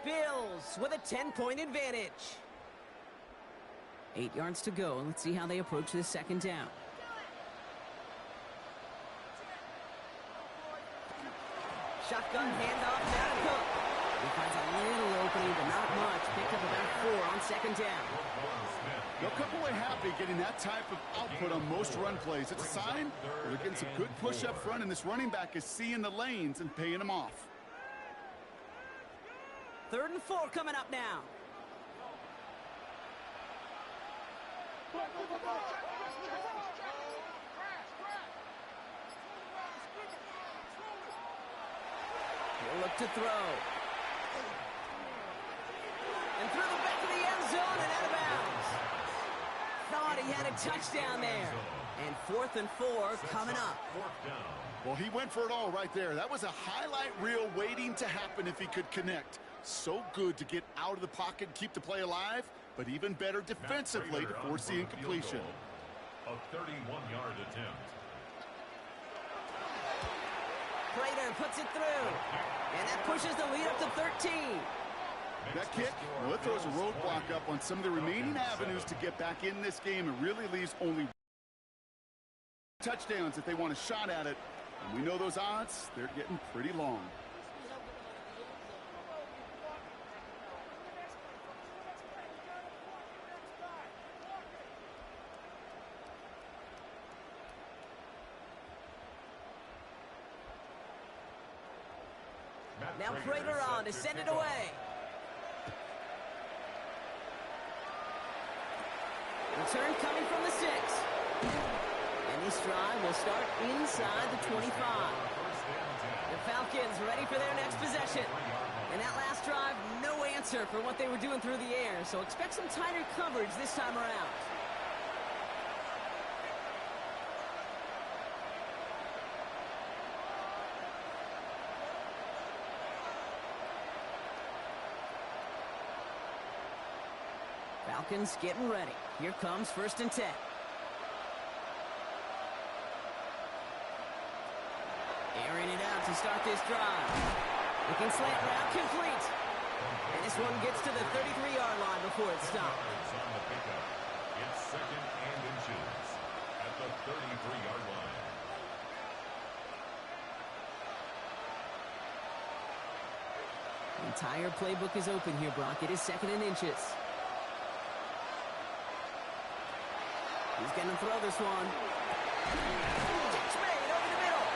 Bills with a 10-point advantage. 8 yards to go. Let's see how they approach this second down. Shotgun handoff down to Cook. He finds a little opening, but not much. Picked up about 4 on second down. They'll come away happy getting that type of output on most run plays. It's a sign they're getting some good push up front, and this running back is seeing the lanes and paying them off. 3rd and 4 coming up now. He'll look to throw. And through the back of the end zone and out of bounds. Thought he had a touchdown there. And 4th and 4 coming up. Well, he went for it all right there. That was a highlight reel waiting to happen if he could connect. So good to get out of the pocket and keep the play alive, but even better defensively to force the incompletion. A 31-yard attempt. Prater puts it through. And that pushes the lead up to 13. That kick, well, it throws a roadblock up on some of the remaining avenues to get back in this game and really leaves only touchdowns if they want a shot at it. And we know those odds, they're getting pretty long. Now Prater on to send it away. Return coming from the 6. And this drive will start inside the 25. The Falcons ready for their next possession. And that last drive, no answer for what they were doing through the air. So expect some tighter coverage this time around. Falcons getting ready. Here comes 1st and 10. Airing it out to start this drive. Looking slant route complete. And this one gets to the 33-yard line before it stops. It's 2nd and inches at the 33-yard line. The entire playbook is open here, Brock. It is 2nd and inches. He's going to throw this one. Catch made over the middle.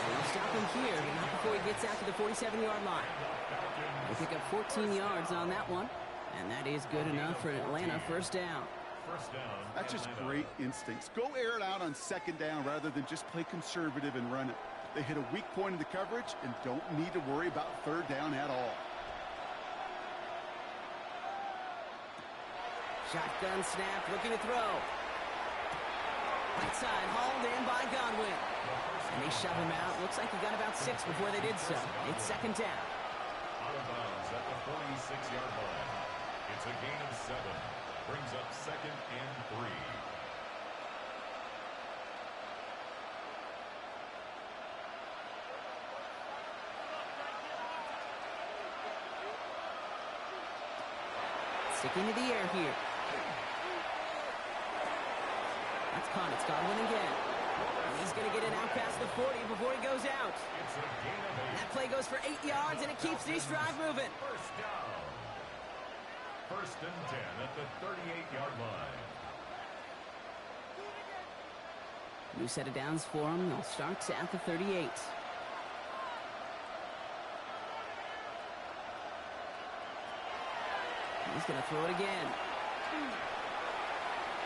They'll stop him here, but not before he gets out to the 47-yard line. They pick up 14 yards on that one, and that is good enough for an Atlanta 1st down. That's just great instincts. Go air it out on 2nd down rather than just play conservative and run it. They hit a weak point in the coverage and don't need to worry about 3rd down at all. Shotgun snap, looking to throw. Right side, hauled in by Godwin. And they shove him out. Looks like he got about 6 before they did so. It's 2nd down. Out of bounds at the 46-yard line. It's a gain of 7. Brings up 2nd and 3. Sticking to the air here. That's caught. It's Godwin again. And he's going to get it out past the 40 before he goes out. And that play goes for 8 yards, and it keeps this drive moving. 1st down. 1st and 10 at the 38-yard line. New set of downs for him. They'll start at the 38. He's going to throw it again.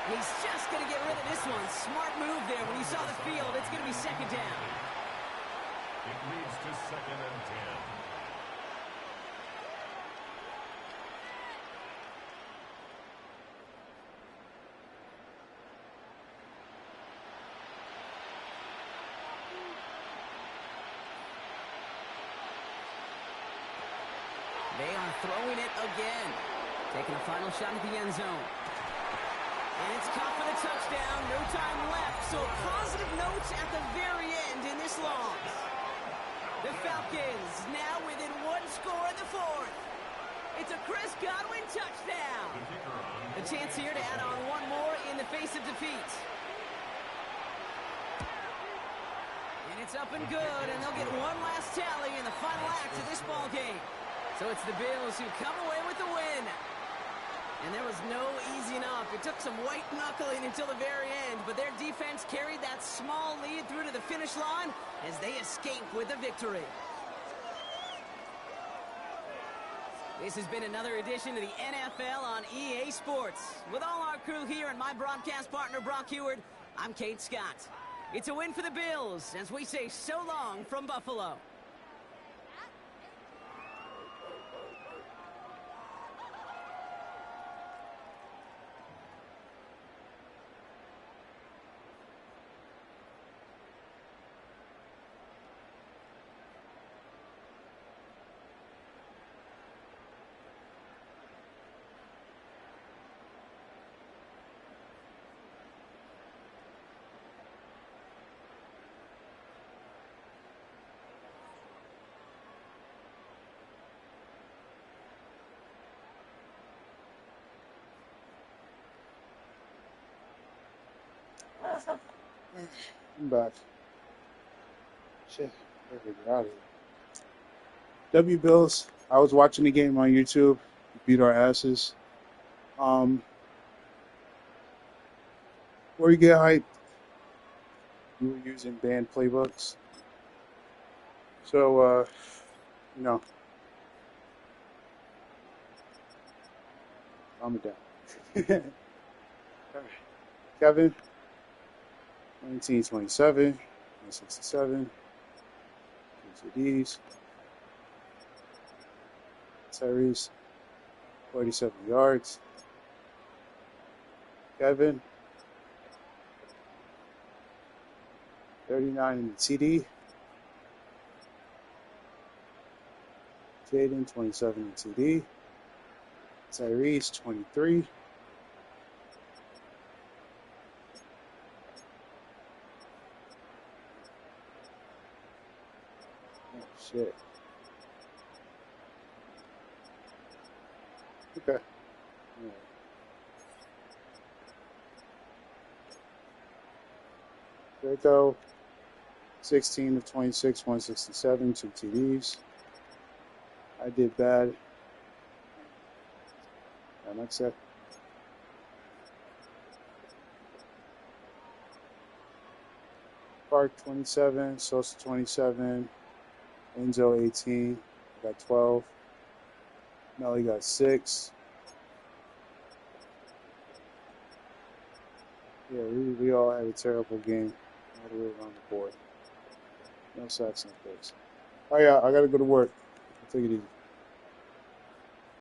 He's just going to get rid of this one. Smart move there. When you saw the field, it's going to be 2nd down. It leads to 2nd and 10. They are throwing it again. Taking a final shot at the end zone. And it's caught for the touchdown. No time left. So positive notes at the very end in this loss. The Falcons now within 1 score in the 4th. It's a Chris Godwin touchdown. A chance here to add on 1 more in the face of defeat. And it's up and good, and they'll get 1 last tally in the final act of this ball game. So it's the Bills who come away with the win. And there was no easing up. It took some white knuckling until the very end, but their defense carried that small lead through to the finish line as they escape with a victory. This has been another edition of the NFL on EA Sports. With all our crew here and my broadcast partner, Brock Heward, I'm Kate Scott. It's a win for the Bills as we say so long from Buffalo. I'm back. Shit, gotta get out of here. W Bills. I was watching the game on YouTube. Beat our asses. Where you get hyped, you were using banned playbooks. So You know, calm it down. All right. Kevin, 1927, 167, 2 TDs. Tyrese, 47 yards. Kevin, 39 in the TD. Jaden, 27 in TD. Tyrese, 23. Oh, shit. Okay. All right. Draco, 16 of 26, 167, 2 TDs. I did bad. Next set. Park, 27, Sosa, 27, Enzo, 18. I got 12. Melly got 6. Yeah, we all had a terrible game all the way around the board. No sacks, no picks. Oh, yeah, I got to go to work. Take it easy.